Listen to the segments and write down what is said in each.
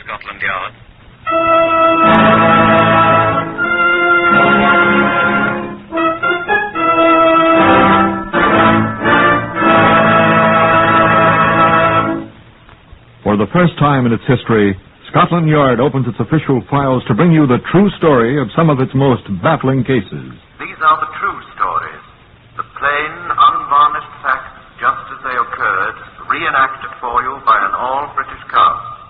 Scotland Yard. For the first time in its history, Scotland Yard opens its official files to bring you the true story of some of its most baffling cases. These are the true stories, the plain, unvarnished facts just as they occurred, reenacted for you by an all-British cast.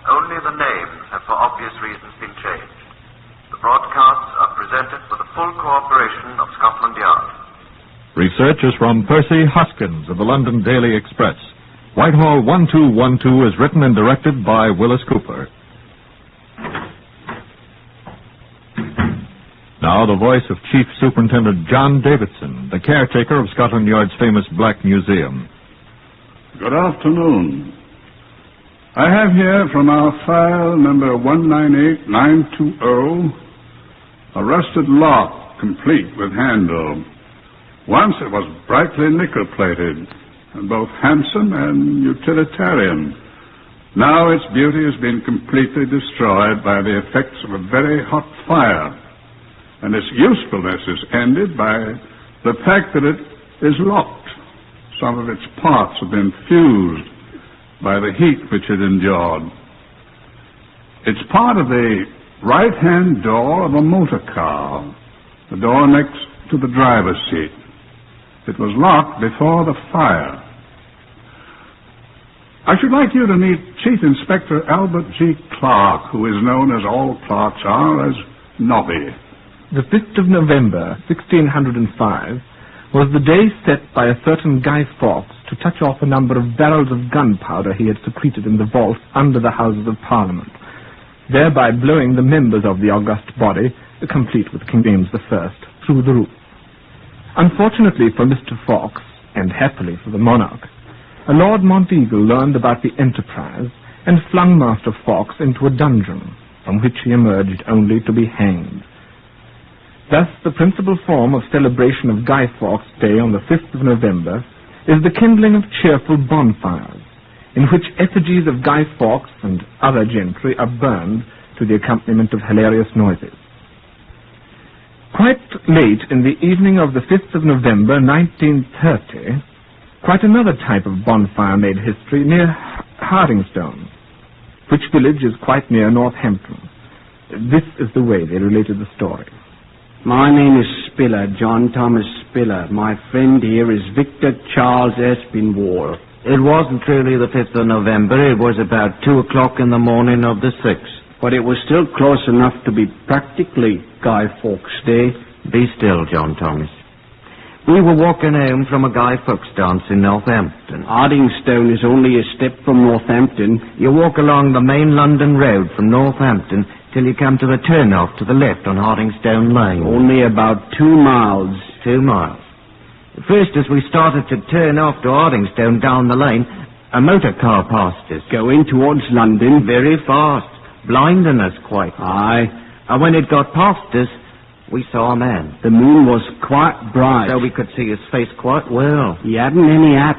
Only the names have for obvious reasons been changed. The broadcasts are presented with the full cooperation of Scotland Yard. Research is from Percy Hoskins of the London Daily Express. Whitehall 1212 is written and directed by Willis Cooper. Now the voice of Chief Superintendent John Davidson, the caretaker of Scotland Yard's famous Black Museum. Good afternoon. I have here from our file number 198920 a rusted lock complete with handle. Once it was brightly nickel-plated and both handsome and utilitarian. Now its beauty has been completely destroyed by the effects of a very hot fire, and its usefulness is ended by the fact that it is locked. Some of its parts have been fused by the heat which it endured. It's part of the right-hand door of a motor car, the door next to the driver's seat. It was locked before the fire. I should like you to meet Chief Inspector Albert G. Clark, who is known, as all clerks are, as Nobby. The 5th of November, 1605, was the day set by a certain Guy Fawkes to touch off a number of barrels of gunpowder he had secreted in the vault under the Houses of Parliament, thereby blowing the members of the august body, complete with King James I, through the roof. Unfortunately for Mr. Fawkes, and happily for the monarch, a Lord Monteagle learned about the enterprise and flung Master Fawkes into a dungeon, from which he emerged only to be hanged. Thus, the principal form of celebration of Guy Fawkes' Day on the 5th of November is the kindling of cheerful bonfires, in which effigies of Guy Fawkes and other gentry are burned to the accompaniment of hilarious noises. Quite late in the evening of the 5th of November, 1930, quite another type of bonfire made history near Hardingstone, which village is quite near Northampton. This is the way they related the story. My name is Spiller, John Thomas Spiller. My friend here is Victor Charles Espinwall. It wasn't really the 5th of November. It was about 2 o'clock in the morning of the 6th. But it was still close enough to be practically Guy Fawkes' Day. Be still, John Thomas. We were walking home from a Guy Fawkes dance in Northampton. Hardingstone is only a step from Northampton. You walk along the main London road from Northampton till you come to the turn-off to the left on Hardingstone Lane. Only about 2 miles. 2 miles. First, as we started to turn off to Hardingstone down the lane, a motor car passed us. Going towards London? Very fast, blinding us quite. Aye. And when it got past us, we saw a man. The moon was quite bright. So we could see his face quite well. He hadn't any hat.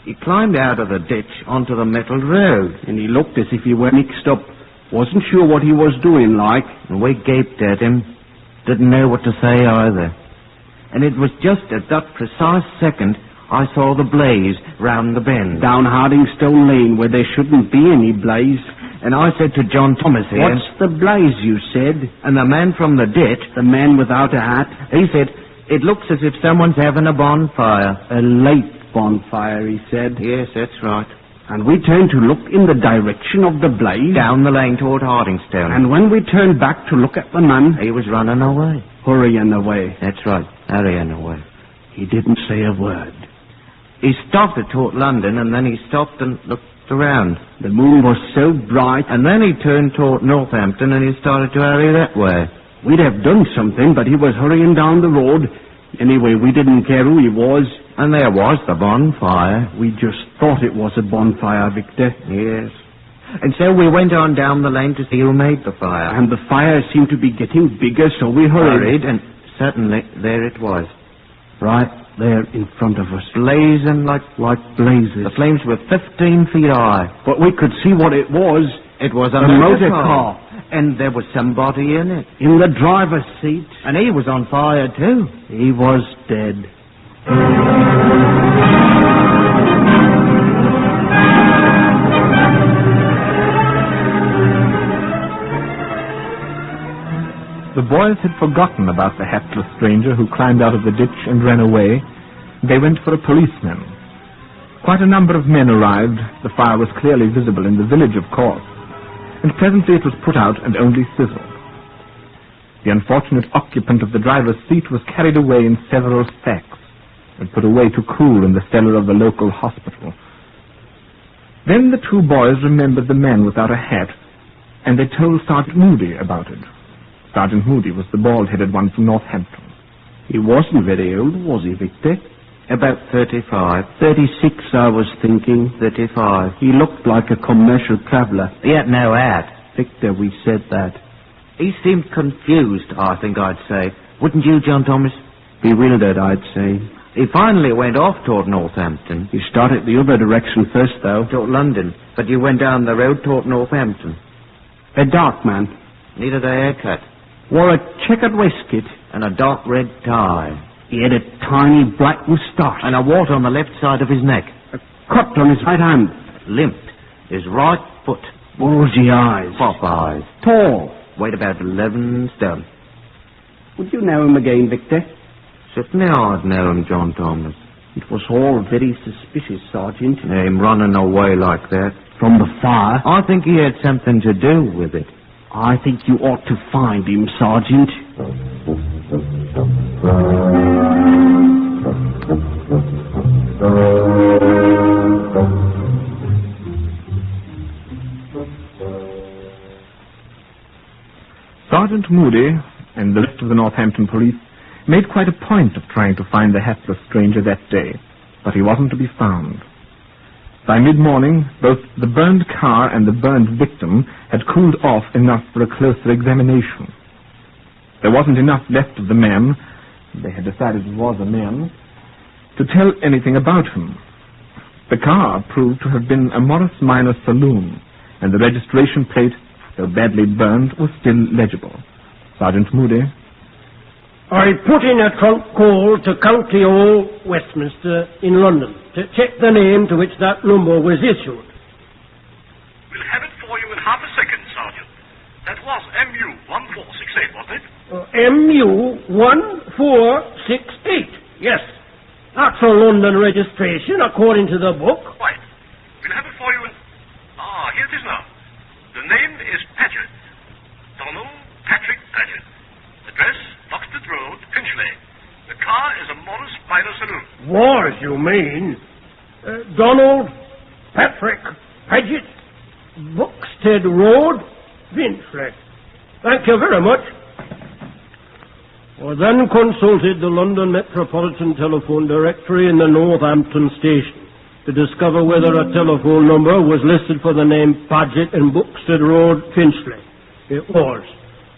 He climbed out of the ditch onto the metal road. And he looked as if he were mixed up. Wasn't sure what he was doing, like. And we gaped at him. Didn't know what to say either. And it was just at that precise second I saw the blaze round the bend. Down Hardingstone Lane, where there shouldn't be any blaze. And I said to John Thomas here... What's the blaze, you said? And the man from the ditch... The man without a hat? He said, it looks as if someone's having a bonfire. A late bonfire, he said. Yes, that's right. And we turned to look in the direction of the blaze. Down the lane toward Hardingstone. And when we turned back to look at the man... He was running away. Hurrying away. That's right, hurrying away. He didn't say a word. He stopped at toward London, and then he stopped and looked around. The moon was so bright. And then he turned toward Northampton, and he started to hurry that way. We'd have done something, but he was hurrying down the road. Anyway, we didn't care who he was. And there was the bonfire. We just thought it was a bonfire, Victor. Yes. And so we went on down the lane to see who made the fire. And the fire seemed to be getting bigger, so we hurried. And suddenly, there it was. Right there in front of us. Blazing like blazes. The flames were 15 feet high. But we could see what it was. It was a motor car. And there was somebody in it. In the driver's seat. And he was on fire too. He was dead. The boys had forgotten about the hapless stranger who climbed out of the ditch and ran away. They went for a policeman. Quite a number of men arrived. The fire was clearly visible in the village, of course, and presently it was put out and only sizzled. The unfortunate occupant of the driver's seat was carried away in several sacks and put away to cool in the cellar of the local hospital. Then the two boys remembered the man without a hat, and they told Sergeant Moody about it. Sergeant Moody was the bald-headed one from Northampton. He wasn't very old, was he, Victor? About 35. 36, I was thinking. 35. He looked like a commercial traveller. He had no hat. Victor, we said that. He seemed confused, I think I'd say. Wouldn't you, John Thomas? Bewildered, I'd say. He finally went off toward Northampton. He started the other direction first, though. Toward London. But you went down the road toward Northampton. A dark man. Needed a haircut. Wore a checkered waistcoat. And a dark red tie. He had a tiny black moustache. And a wart on the left side of his neck. A cut on his right hand. Limped. His right foot. Bulgy eyes. Pop eyes. Tall. Weighed about 11 stone. Would you know him again, Victor? Certainly I'd know him, John Thomas. It was all very suspicious, Sergeant. Him running away like that. From the fire? I think he had something to do with it. I think you ought to find him, Sergeant. Sergeant Moody and the rest of the Northampton police made quite a point of trying to find the hapless stranger that day, but he wasn't to be found. By mid-morning, both the burned car and the burned victim had cooled off enough for a closer examination. There wasn't enough left of the man, they had decided it was a man, to tell anything about him. The car proved to have been a Morris Minor saloon, and the registration plate, though badly burned, was still legible. Sergeant Moody. I put in a trunk call to County Hall, Westminster, in London, to check the name to which that number was issued. We'll have it for you in half a second, Sergeant. That was MU-1468, wasn't it? MU-1468, yes. That's a London registration, according to the book. Right. We'll have it for you in... here it is now. The name is Paget. Donald Patrick Paget. Address, Oxford Road, Finchley. The car is a Morris Minor saloon. Was, you mean? Donald Patrick Paget, Buxted Road, Finchley. Thank you very much. I then consulted the London Metropolitan Telephone Directory in the Northampton station to discover whether a telephone number was listed for the name Paget in Buxted Road, Finchley. It was.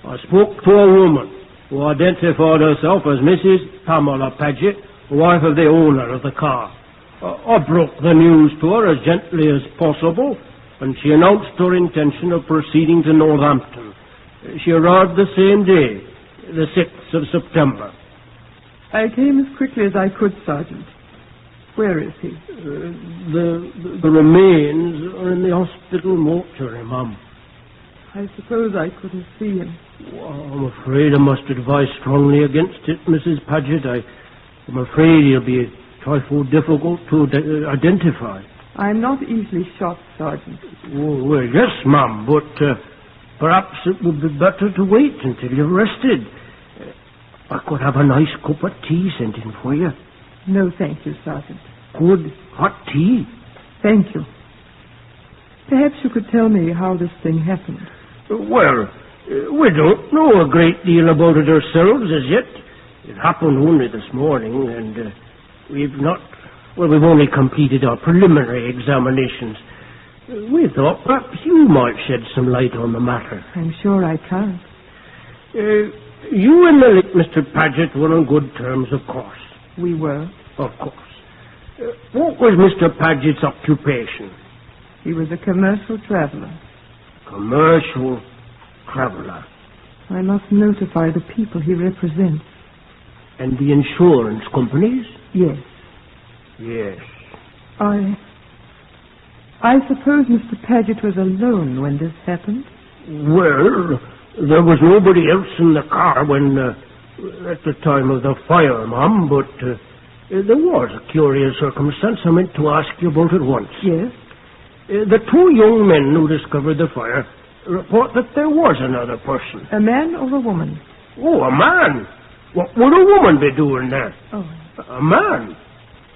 I spoke to a woman who identified herself as Mrs. Pamela Paget, wife of the owner of the car. I broke the news to her as gently as possible, and she announced her intention of proceeding to Northampton. She arrived the same day, the 6th of September. I came as quickly as I could, Sergeant. Where is he? The remains are in the hospital mortuary, Mum. I suppose I couldn't see him. I'm afraid I must advise strongly against it, Mrs. Paget. I'm afraid he'll be a trifle difficult to identify. I'm not easily shocked, Sergeant. Well, yes, Mum, but perhaps it would be better to wait until you're rested. I could have a nice cup of tea sent in for you. No, thank you, Sergeant. Good hot tea? Thank you. Perhaps you could tell me how this thing happened. Well, we don't know a great deal about it ourselves as yet. It happened only this morning, and we've only completed our preliminary examinations. We thought perhaps you might shed some light on the matter. I'm sure I can. You and the late Mr. Paget were on good terms, of course. We were. Of course. What was Mr. Paget's occupation? He was a commercial traveller. Commercial traveller. I must notify the people he represents. And the insurance companies? Yes. Yes. I suppose Mr. Paget was alone when this happened? Well, there was nobody else in the car when, at the time of the fire, Mum, but there was a curious circumstance I meant to ask you about at once. Yes? The two young men who discovered the fire report that there was another person. A man or a woman? Oh, a man! What would a woman be doing there? Oh. A man.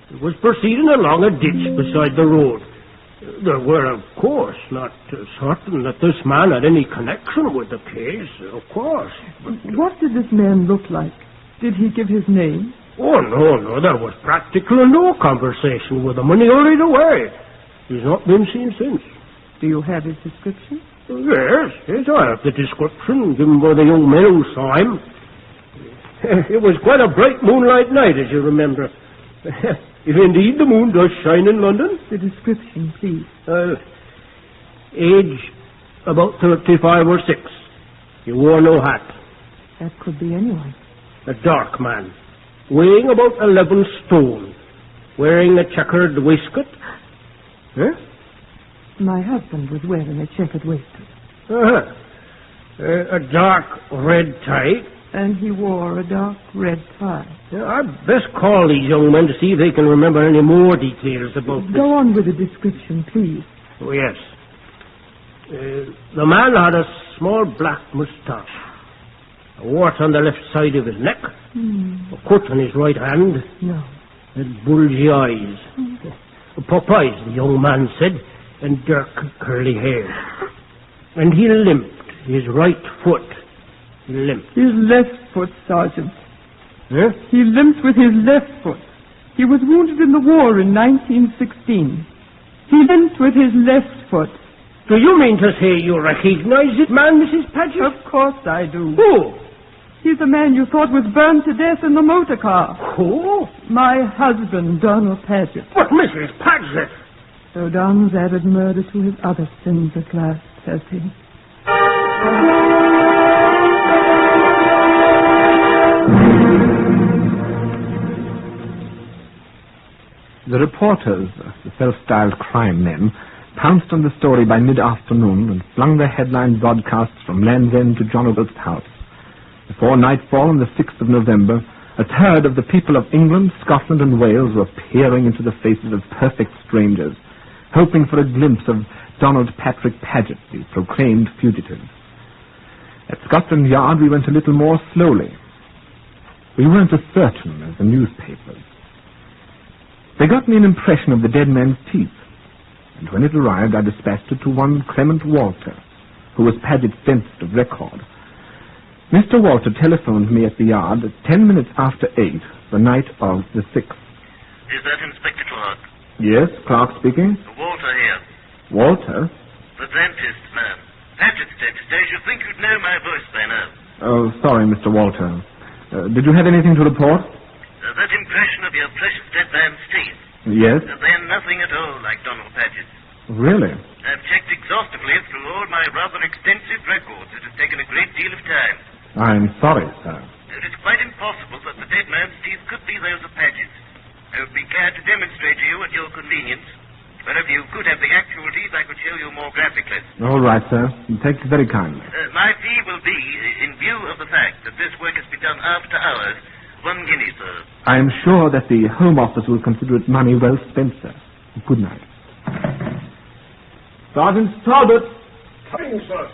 He was proceeding along a ditch beside the road. There were, of course, not certain that this man had any connection with the case, of course. But, what did this man look like? Did he give his name? Oh, no, there was practically no conversation with him, and he hurried away. He's not been seen since. Do you have his description? Yes, I have the description given by the young men who saw him. It was quite a bright moonlight night, as you remember. If indeed the moon does shine in London. The description, please. Age about 35 or 6. He wore no hat. That could be anyone. A dark man, weighing about 11 stone, wearing a checkered waistcoat. Huh? My husband was wearing a checkered waistcoat. A dark red tie. And he wore a dark red tie. I'd best call these young men to see if they can remember any more details about this. Go on with the description, please. Oh, yes. The man had a small black moustache, a wart on the left side of his neck, a cut on his right hand, and bulgy eyes. Pop eyes, the young man said, and dark curly hair. And he limped, his right foot. Limp. His left foot, Sergeant. Huh? He limped with his left foot. He was wounded in the war in 1916. He limped with his left foot. Do you mean to say you recognize this man, Mrs. Paget? Of course I do. Who? He's the man you thought was burned to death in the motor car. Who? My husband, Donald Paget. But Mrs. Paget! So Don's added murder to his other sins at last, has he? The reporters, the self-styled crime men, pounced on the story by mid-afternoon and flung their headline broadcasts from Land's End to John O'Groats' house. Before nightfall on the 6th of November, a third of the people of England, Scotland and Wales were peering into the faces of perfect strangers, hoping for a glimpse of Donald Patrick Paget, the proclaimed fugitive. At Scotland Yard we went a little more slowly. We weren't as certain as the newspapers. They got me an impression of the dead man's teeth, and when it arrived I dispatched it to one Clement Walter, who was Paget's dentist of record. Mr. Walter telephoned me at the Yard at 10 minutes after 8, the night of the 6th. Is that Inspector Clark? Yes, Clark speaking. Walter here. Walter? The dentist, man. Paget's dentist. I should think you'd know my voice by now. Oh, sorry, Mr. Walter. Did you have anything to report? That impression of your precious dead man's teeth. Yes? They're nothing at all like Donald Paget's. Really? I've checked exhaustively through all my rather extensive records. It has taken a great deal of time. I'm sorry, sir. It's quite impossible that the dead man's teeth could be those of Paget's. I would be glad to demonstrate to you at your convenience. But if you could have the actual teeth, I could show you more graphically. All right, sir. Thank you very kindly. My fee will be, in view of the fact that this work has been done after hours, 1 guinea, sir. I am sure that the Home Office will consider it money well spent, sir. Good night. Sergeant Talbot. Coming, sir.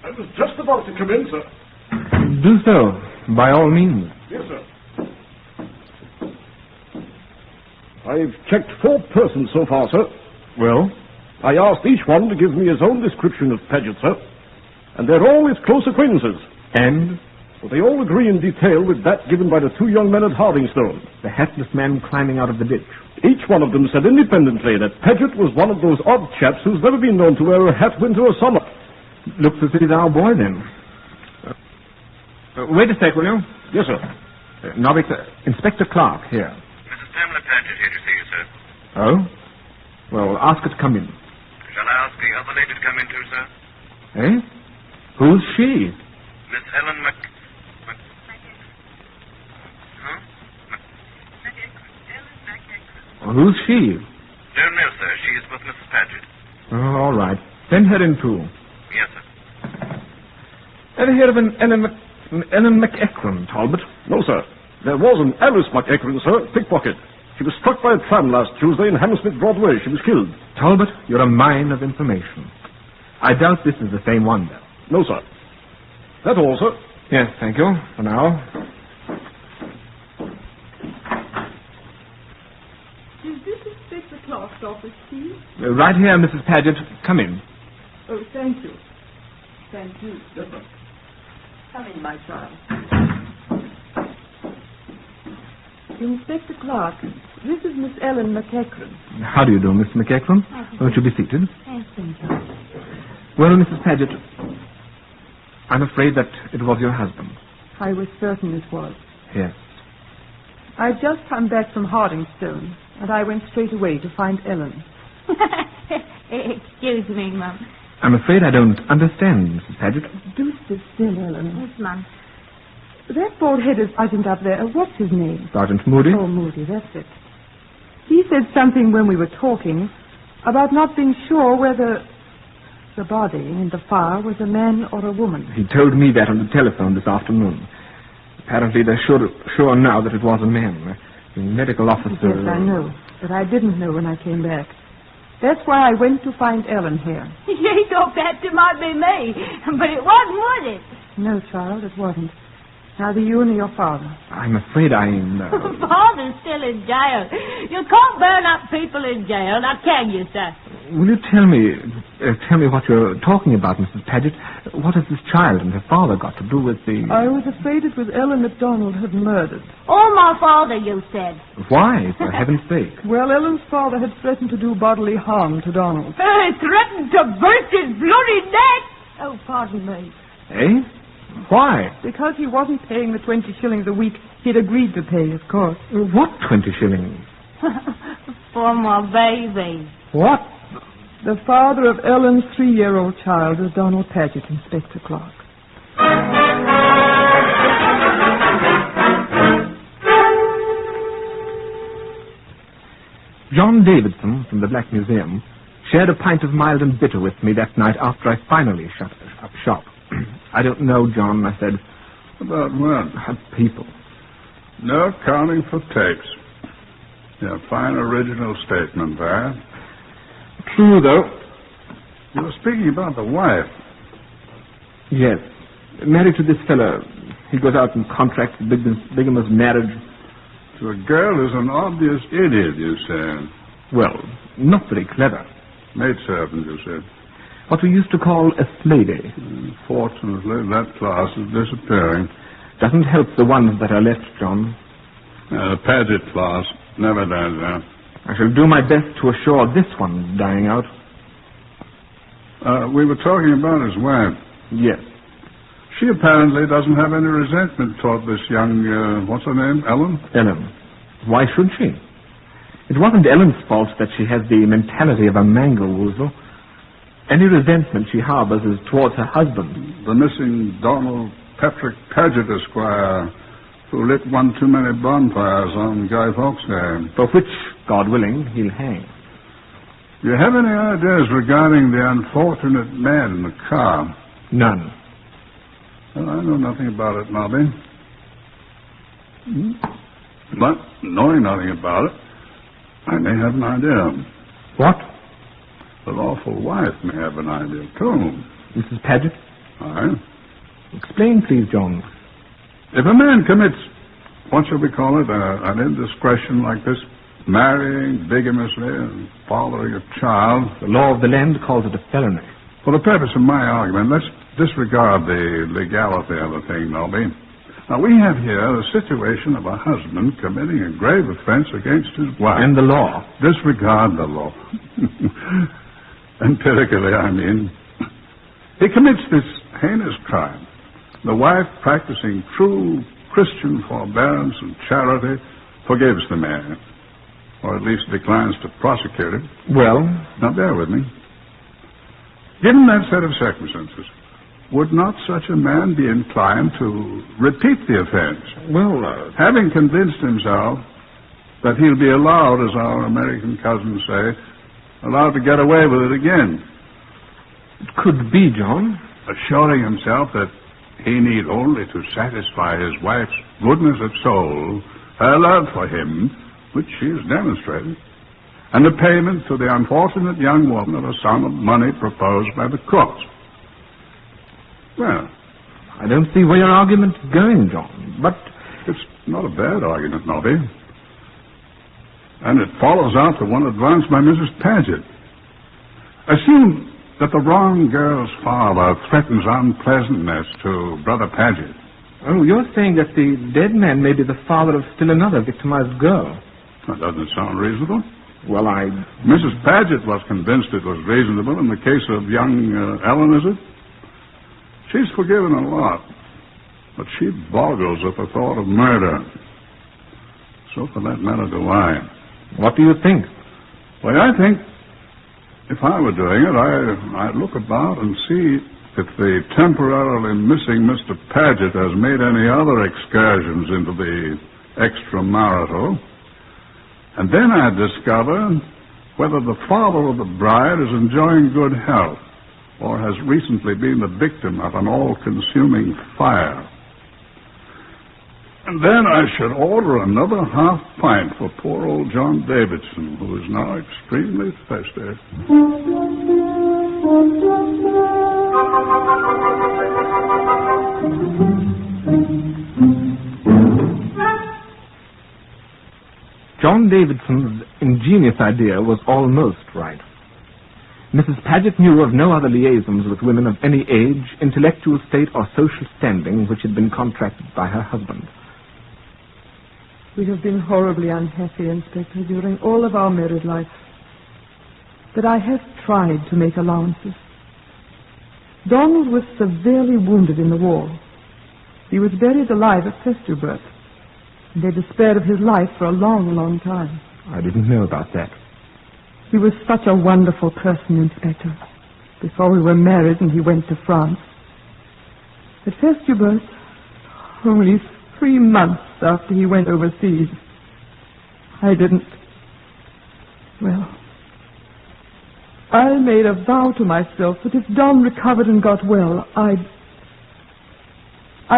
I was just about to come in, sir. Do so, by all means. Yes, sir. I've checked 4 persons so far, sir. Well? I asked each one to give me his own description of Paget, sir. And they're all his close acquaintances. And? Well, they all agree in detail with that given by the 2 young men at Hardingstone. The hatless man climbing out of the ditch. Each one of them said independently that Paget was one of those odd chaps who's never been known to wear a hat winter or summer. Looks as if he's our boy, then. Wait a sec, will you? Yes, sir. Now, Inspector Clark here. Mrs. Pamela Paget here to see you, sir. Oh? Well, ask her to come in. Shall Can I ask the other lady to come in too, sir? Eh? Who's she? Miss Ellen Who's she? Don't know, sir. She is with Mrs. Paget. Oh, all right. Send her in, too. Yes, sir. Ever hear of an Ellen McEachran, Talbot? No, sir. There was an Alice McEachran, sir, pickpocket. She was struck by a tram last Tuesday in Hammersmith Broadway. She was killed. Talbot, you're a mine of information. I doubt this is the same one, though. No, sir. That's all, sir. Yes, thank you. For now. Is this Inspector Clark's office, please? Right here, Mrs. Paget. Come in. Oh, thank you. Thank you. Yes, sir. Come in, my child. Inspector Clark, this is Miss Ellen McEachran. How do you do, Miss McEachran? Won't you be seated? Yes, thank you. Well, Mrs. Paget, I'm afraid that it was your husband. I was certain it was. Yes. I'd just come back from Hardingstone, and I went straight away to find Ellen. Excuse me, Mum. I'm afraid I don't understand, Mrs. Paget. Do sit still, Ellen. Yes, Mum. That bald-headed sergeant up there, what's his name? Sergeant Moody? Oh, Moody, that's it. He said something when we were talking about not being sure whether the body in the fire was a man or a woman. He told me that on the telephone this afternoon. Apparently they're sure now that it was a man. The medical officer... Yes, I know, but I didn't know when I came back. That's why I went to find Ellen here. You thought that it might be me, but it wasn't, was it? No, child, it wasn't. Neither you nor your father. I'm afraid I'm... Father's still in jail. You can't burn up people in jail, now can you, sir? Will you tell me what you're talking about, Mrs. Paget? What has this child and her father got to do with the... I was afraid it was Ellen MacDonald had murdered. Oh, my father, you said. Why, for heaven's sake? Well, Ellen's father had threatened to do bodily harm to Donald. Threatened to burst his bloody neck? Oh, pardon me. Eh? Why? Because he wasn't paying the 20 shillings a week he'd agreed to pay, of course. What 20 shillings? For my baby. What? The father of Ellen's 3-year-old child is Donald Paget, Inspector Clark. John Davidson from the Black Museum shared a pint of mild and bitter with me that night after I finally shut up shop. I don't know, John, I said. About what? People. No accounting for tapes. Yeah, fine original statement there. True, though. You were speaking about the wife. Yes. Married to this fellow. He goes out and contracts bigamous marriage. To a girl who's an obvious idiot, you say. Well, not very clever. Maidservant, you said. What we used to call a slavey. Fortunately, that class is disappearing. Doesn't help the ones that are left, John. The Paget class never dies out. I shall do my best to assure this one's dying out. We were talking about his wife. Yes. She apparently doesn't have any resentment toward this young, what's her name, Ellen? Ellen. Why should she? It wasn't Ellen's fault that she has the mentality of a mango-woozle. Any resentment she harbors is towards her husband. The missing Donald Patrick Paget, Esquire, who lit one too many bonfires on Guy Fawkes Day. For which, God willing, he'll hang. Do you have any ideas regarding the unfortunate man in the car? None. Well, I know nothing about it, Nobby. But, knowing nothing about it, I may have an idea. What? The lawful wife may have an idea, too. Mrs. Paget? Aye. Explain, please, John. If a man commits, what shall we call it, an indiscretion like this, marrying bigamously and fathering a child... The law of the land calls it a felony. For the purpose of my argument, let's disregard the legality of the thing, Nobby. Now, we have here the situation of a husband committing a grave offense against his wife. And the law. Disregard the law. Empirically, I mean. He commits this heinous crime. The wife, practicing true Christian forbearance and charity, forgives the man, or at least declines to prosecute him. Well? Now, bear with me. Given that set of circumstances, would not such a man be inclined to repeat the offense? Well, having convinced himself that he'll be allowed, as our American cousins say, allowed to get away with it again. It could be, John. Assuring himself that he need only to satisfy his wife's goodness of soul, her love for him, which she has demonstrated, and the payment to the unfortunate young woman of a sum of money proposed by the court. Well, I don't see where your argument's going, John, but... It's not a bad argument, Nobby. And it follows out the one advanced by Mrs. Paget. Assume that the wrong girl's father threatens unpleasantness to Brother Paget. Oh, you're saying that the dead man may be the father of still another victimized girl. That doesn't sound reasonable. Well, Mrs. Paget was convinced it was reasonable in the case of young Ellen, is it? She's forgiven a lot, but she boggles at the thought of murder. So, for that matter, do I. What do you think? Well, I think if I were doing it, I'd look about and see if the temporarily missing Mr. Paget has made any other excursions into the extramarital. And then I'd discover whether the father of the bride is enjoying good health or has recently been the victim of an all-consuming fire. And then I should order another half pint for poor old John Davidson, who is now extremely thirsty. John Davidson's ingenious idea was almost right. Mrs. Paget knew of no other liaisons with women of any age, intellectual state, or social standing which had been contracted by her husband. We have been horribly unhappy, Inspector, during all of our married life. But I have tried to make allowances. Donald was severely wounded in the war. He was buried alive at Chesterton. They despaired of his life for a long, long time. I didn't know about that. He was such a wonderful person, Inspector. Before we were married and he went to France. At Chesterton, only 3 months after he went overseas, I made a vow to myself that if Don recovered and got well, I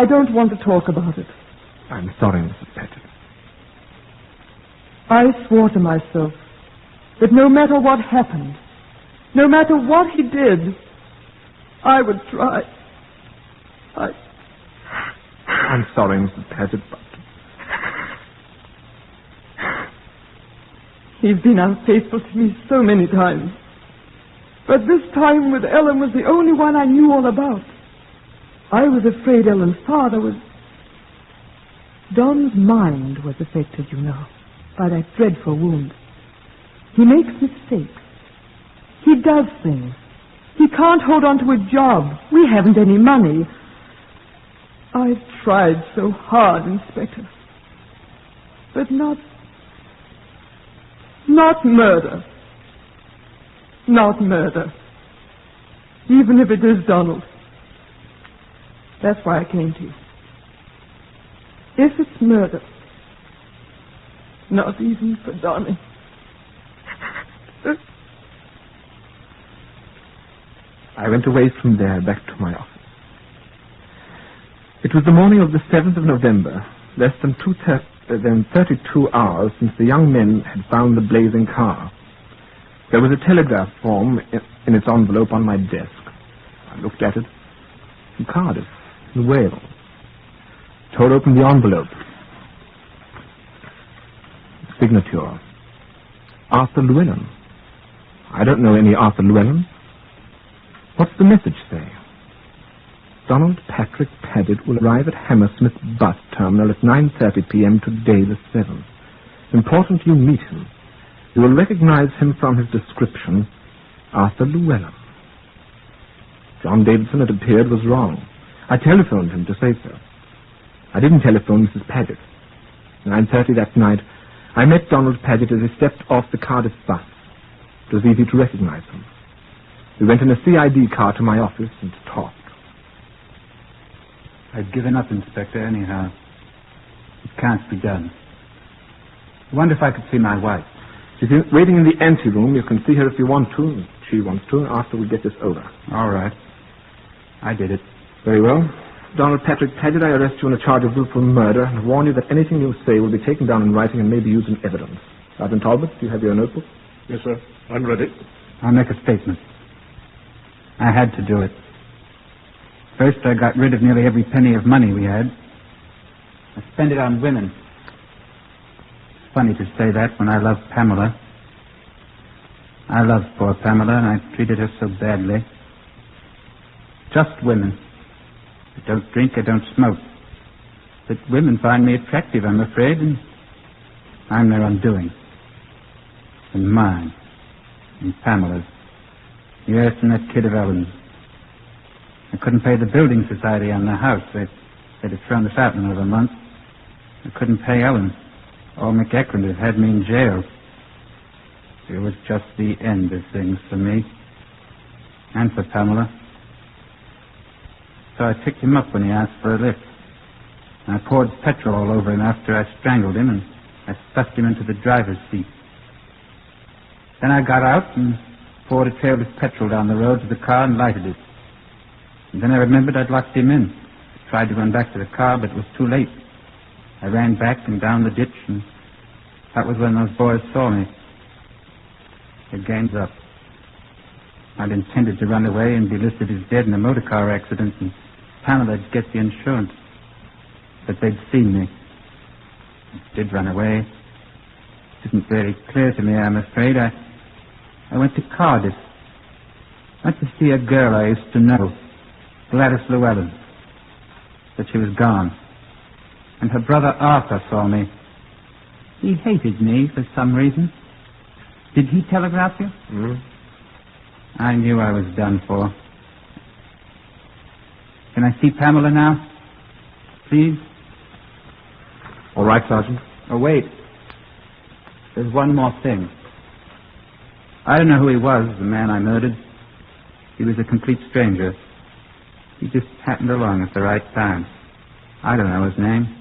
don't want to talk about it. I'm sorry, Mrs. Paget. I swore to myself that no matter what happened, no matter what he did, I would try. I'm sorry, Mrs. Paget, but... He's been unfaithful to me so many times. But this time with Ellen was the only one I knew all about. I was afraid Ellen's father was... Don's mind was affected, you know, by that dreadful wound. He makes mistakes. He does things. He can't hold on to a job. We haven't any money. I've tried so hard, Inspector. But not murder. Not murder. Even if it is Donald. That's why I came to you. If it's murder, not even for Donnie. I went away from there back to my office. It was the morning of the 7th of November, less than 32 hours since the young men had found the blazing car. There was a telegraph form in its envelope on my desk. I looked at it. From Cardiff, in Wales. Tore open the envelope. Signature. Arthur Llewellyn. I don't know any Arthur Llewellyn. What's the message say? Donald Patrick Paget will arrive at Hammersmith bus terminal at 9:30 p.m. today, the 7th. Important you meet him. You will recognize him from his description, Arthur Llewellyn. John Davidson, it appeared, was wrong. I telephoned him to say so. I didn't telephone Mrs. Paget. 9:30 that night, I met Donald Paget as he stepped off the Cardiff bus. It was easy to recognize him. We went in a CID car to my office and talked. I've given up, Inspector, anyhow. It can't be done. I wonder if I could see my wife. She's waiting in the anteroom. You can see her if you want to, and she wants to, after we get this over. All right. I did it. Very well. Donald Patrick Paget, I arrest you on a charge of willful murder and warn you that anything you say will be taken down in writing and may be used in evidence. Sergeant Talbot, do you have your notebook? Yes, sir. I'm ready. I'll make a statement. I had to do it. First, I got rid of nearly every penny of money we had. I spent it on women. It's funny to say that when I love Pamela. I love poor Pamela, and I treated her so badly. Just women. I don't drink, I don't smoke. But women find me attractive, I'm afraid, and I'm their undoing. And mine. And Pamela's. Yes, and that kid of Ellen's. I couldn't pay the building society on the house. They'd have thrown us out in another month. I couldn't pay Ellen. Old McEachran had had me in jail. It was just the end of things for me. And for Pamela. So I picked him up when he asked for a lift. And I poured petrol all over him after I strangled him, and I stuffed him into the driver's seat. Then I got out and poured a trail of petrol down the road to the car and lighted it. And then I remembered I'd locked him in. I tried to run back to the car, but it was too late. I ran back and down the ditch, and that was when those boys saw me. The game's up. I'd intended to run away and be listed as dead in a motor car accident, and Pamela'd get the insurance. But they'd seen me. I did run away. It isn't very clear to me, I'm afraid. I went to Cardiff. Went to see a girl I used to know, Gladys Llewellyn. But she was gone. And her brother Arthur saw me. He hated me for some reason. Did he telegraph you? I knew I was done for. Can I see Pamela now? Please? All right, Sergeant. Oh, wait. There's one more thing. I don't know who he was, the man I murdered. He was a complete stranger. He just happened along at the right time. I don't know his name.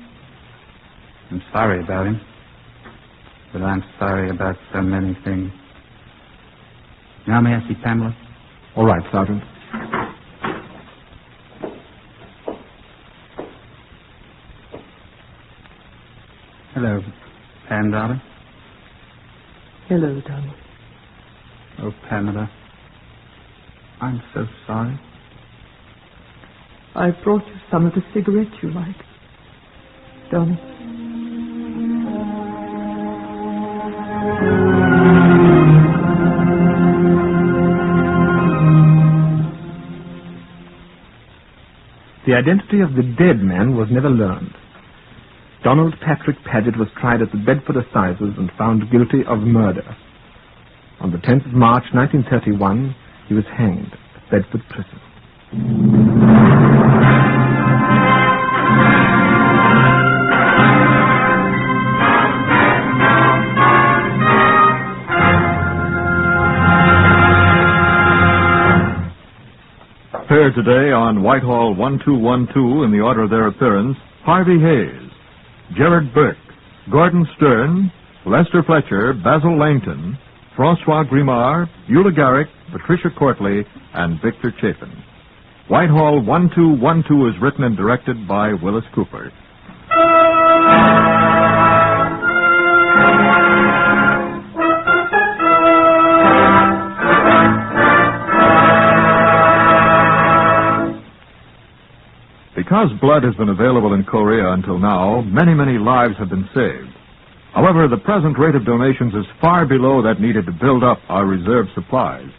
I'm sorry about him. But I'm sorry about so many things. Now may I see Pamela? All right, Sergeant. Hello, Pam, darling. Hello, darling. Oh, Pamela. I'm so sorry. I brought you some of the cigarettes you like. Darling. The identity of the dead man was never learned. Donald Patrick Paget was tried at the Bedford Assizes and found guilty of murder. On the 10th of March, 1931, he was hanged at Bedford Prison. Appeared today on Whitehall 1212 in the order of their appearance, Harvey Hayes, Gerard Burke, Gordon Stern, Lester Fletcher, Basil Langton, Francois Grimard, Eula Garrick, Patricia Courtley, and Victor Chapin. Whitehall 1212 is written and directed by Willis Cooper. Because blood has been available in Korea until now, many lives have been saved. However, the present rate of donations is far below that needed to build up our reserve supplies.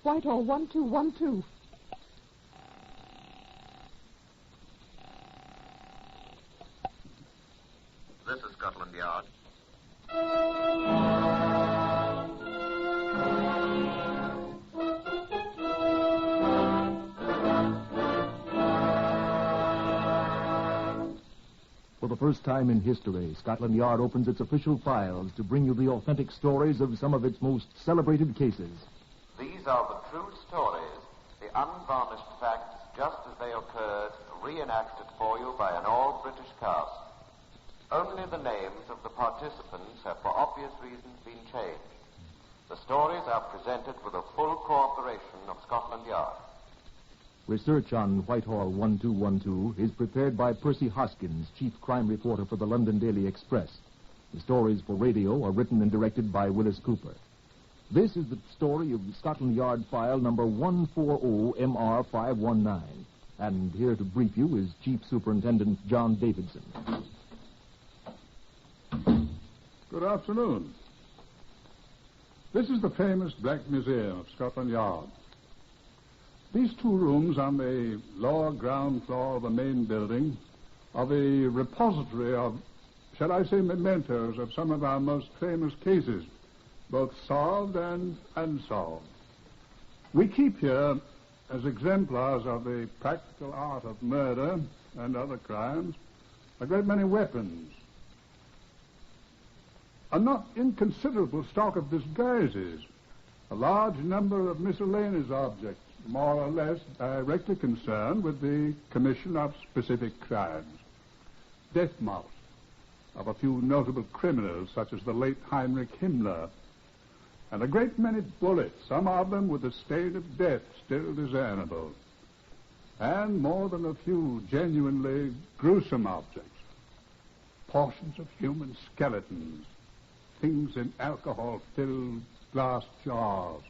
Whitehall 1212. This is Scotland Yard. Will the first time in history, Scotland Yard opens its official files to bring you the authentic stories of some of its most celebrated cases. These are the true stories, the unvarnished facts just as they occurred, reenacted for you by an all-British cast. Only the names of the participants have for obvious reasons been changed. The stories are presented with the full cooperation of Scotland Yard. Research on Whitehall 1212 is prepared by Percy Hoskins, chief crime reporter for the London Daily Express. The stories for radio are written and directed by Willis Cooper. This is the story of Scotland Yard file number 140MR519. And here to brief you is Chief Superintendent John Davidson. Good afternoon. This is the famous Black Museum of Scotland Yard. These two rooms on the lower ground floor of the main building are the repository of, shall I say, mementos of some of our most famous cases, both solved and unsolved. We keep here, as exemplars of the practical art of murder and other crimes, a great many weapons, a not inconsiderable stock of disguises, a large number of miscellaneous objects, more or less directly concerned with the commission of specific crimes. Death marks of a few notable criminals, such as the late Heinrich Himmler, and a great many bullets, some of them with the stain of death still discernible, and more than a few genuinely gruesome objects, portions of human skeletons, things in alcohol-filled glass jars.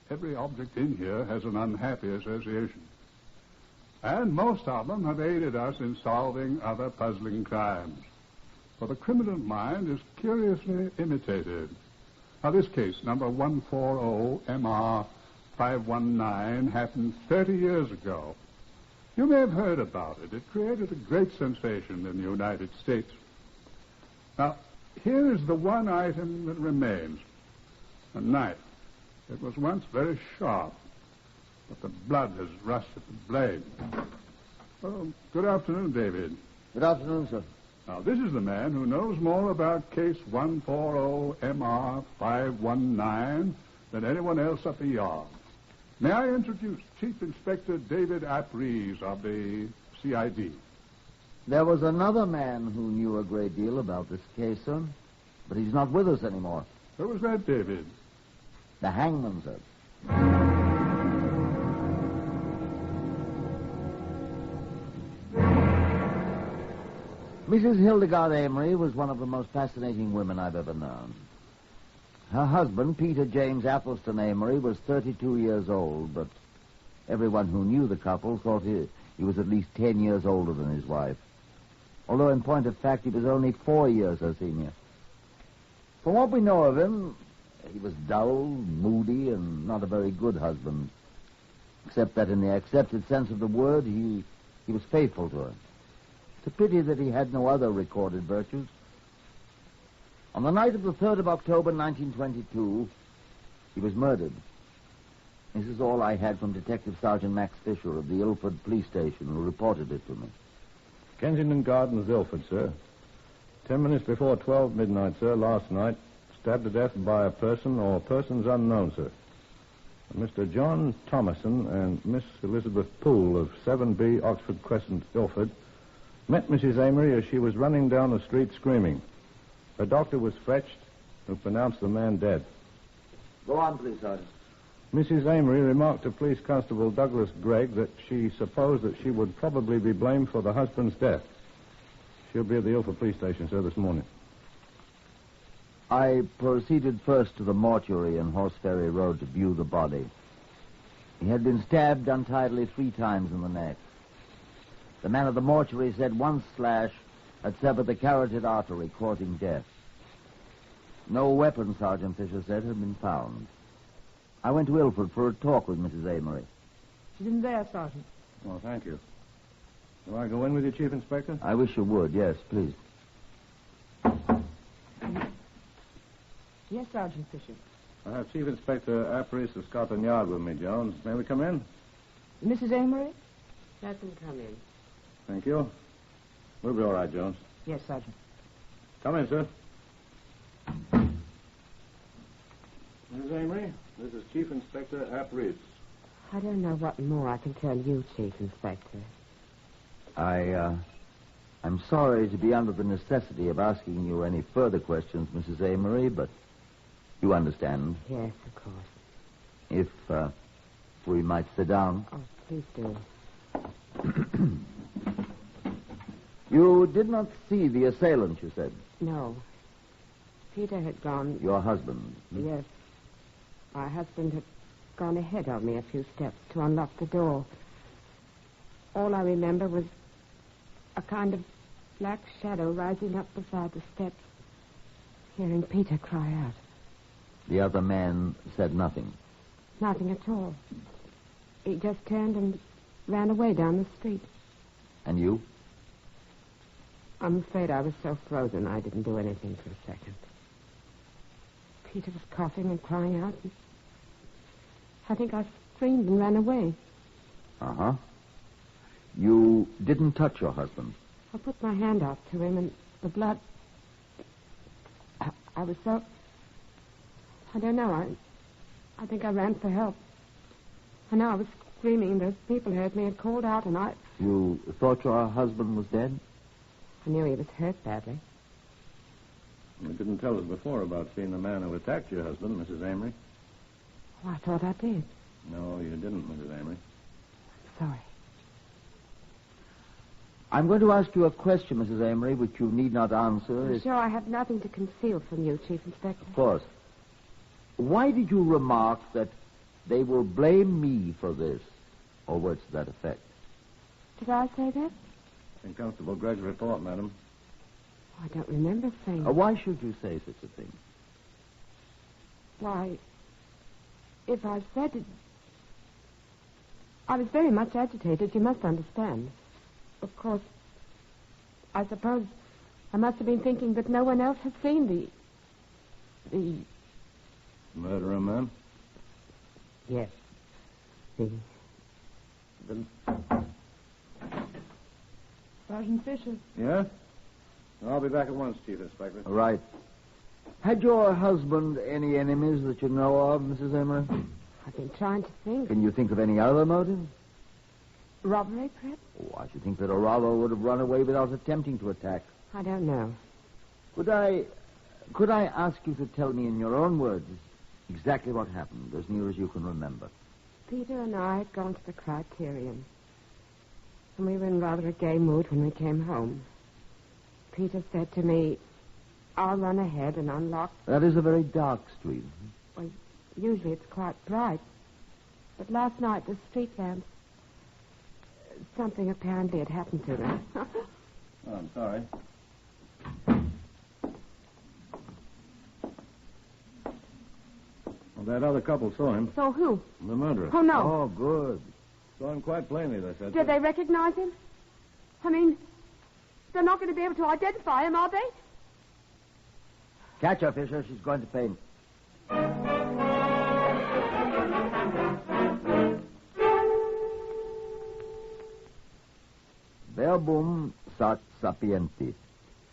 Every object in here has an unhappy association. And most of them have aided us in solving other puzzling crimes. For the criminal mind is curiously imitative. Now, this case, number 140MR519, happened 30 years ago. You may have heard about it. It created a great sensation in the United States. Now, here is the one item that remains. A knife. It was once very sharp, but the blood has rusted the blade. Oh, good afternoon, David. Good afternoon, sir. Now, this is the man who knows more about case 140MR519 than anyone else at the yard. May I introduce Chief Inspector David Apries of the CID. There was another man who knew a great deal about this case, sir, but he's not with us anymore. Who was that, David? The hangman, sir. Mrs. Hildegard Amory was one of the most fascinating women I've ever known. Her husband, Peter James Athelston Amory, was 32 years old, but everyone who knew the couple thought he was at least 10 years older than his wife, although in point of fact he was only 4 years her senior. From what we know of him, he was dull, moody, and not a very good husband, except that in the accepted sense of the word, he was faithful to her. It's a pity that he had no other recorded virtues. On the night of the 3rd of October, 1922, he was murdered. This is all I had from Detective Sergeant Max Fisher of the Ilford Police Station, who reported it to me. Kensington Gardens, Ilford, sir. 10 minutes before 12 midnight, sir, last night. Stabbed to death by a person or persons unknown, sir. Mr. John Thomason and Miss Elizabeth Poole of 7B Oxford Crescent, Ilford, met Mrs. Amory as she was running down the street screaming. A doctor was fetched who pronounced the man dead. Go on, please, Sergeant. Mrs. Amory remarked to Police Constable Douglas Gregg that she supposed that she would probably be blamed for the husband's death. She'll be at the Ilford Police Station, sir, this morning. I proceeded first to the mortuary on Horse Ferry Road to view the body. He had been stabbed untidily 3 times in the neck. The man at the mortuary said one slash had severed the carotid artery, causing death. No weapon, Sergeant Fisher said, had been found. I went to Ilford for a talk with Mrs. Amory. She's in there, Sergeant. Well, thank you. Do I go in with you, Chief Inspector? I wish you would, yes, please. Yes, Sergeant Fisher. I have Chief Inspector Apries of Scotland Yard with me, Jones. May we come in? Mrs. Amory? Let them come in. Thank you. We'll be all right, Jones. Yes, Sergeant. Come in, sir. Mrs. Amory, this is Chief Inspector Ap Reeves. I don't know what more I can tell you, Chief Inspector. I'm sorry to be under the necessity of asking you any further questions, Mrs. Amory, but you understand. Yes, of course. If we might sit down. Oh, please do. You did not see the assailant, you said? No. Peter had gone... Your husband? Yes. My husband had gone ahead of me a few steps to unlock the door. All I remember was a kind of black shadow rising up beside the steps, hearing Peter cry out. The other man said nothing? Nothing at all. He just turned and ran away down the street. And you? I'm afraid I was so frozen I didn't do anything for a second. Peter was coughing and crying out. And I think I screamed and ran away. Uh-huh. You didn't touch your husband? I put my hand out to him and the blood... I was so... I don't know. I think I ran for help. I know I was screaming. Those people heard me and called out and I... You thought your husband was dead? I knew he was hurt badly. You didn't tell us before about seeing the man who attacked your husband, Mrs. Amory. Oh, I thought I did. No, you didn't, Mrs. Amory. Sorry. I'm going to ask you a question, Mrs. Amory, which you need not answer. I'm sure I have nothing to conceal from you, Chief Inspector. Of course. Why did you remark that they will blame me for this, or words to that effect? Did I say that? In Constable Gregg's report, madam. I don't remember saying Why should you say such a thing? Why, if I said it... I was very much agitated, you must understand. Of course, I suppose I must have been thinking that no one else had seen the... Murderer, ma'am? Yes. The... Sergeant Fisher. Yeah? I'll be back at once, Chief Inspector. Right. Had your husband any enemies that you know of, Mrs. Amory? I've been trying to think. Can you think of any other motive? Robbery, perhaps? Oh, I should think that a robber would have run away without attempting to attack. I don't know. Could I ask you to tell me in your own words exactly what happened, as near as you can remember? Peter and I had gone to the Criterion, and we were in rather a gay mood when we came home. Peter said to me, I'll run ahead and unlock... That is a very dark street. Well, usually it's quite bright. But last night, the street lamps... Something apparently had happened to them. Oh, I'm sorry. Well, that other couple saw him. Saw who? The murderer. Oh, no. Oh, good. Saw him quite plainly, they said. Did they recognize him? I mean, they're not going to be able to identify him, are they? Catch her, Fisher. She's going to faint. Verbum sat sapienti.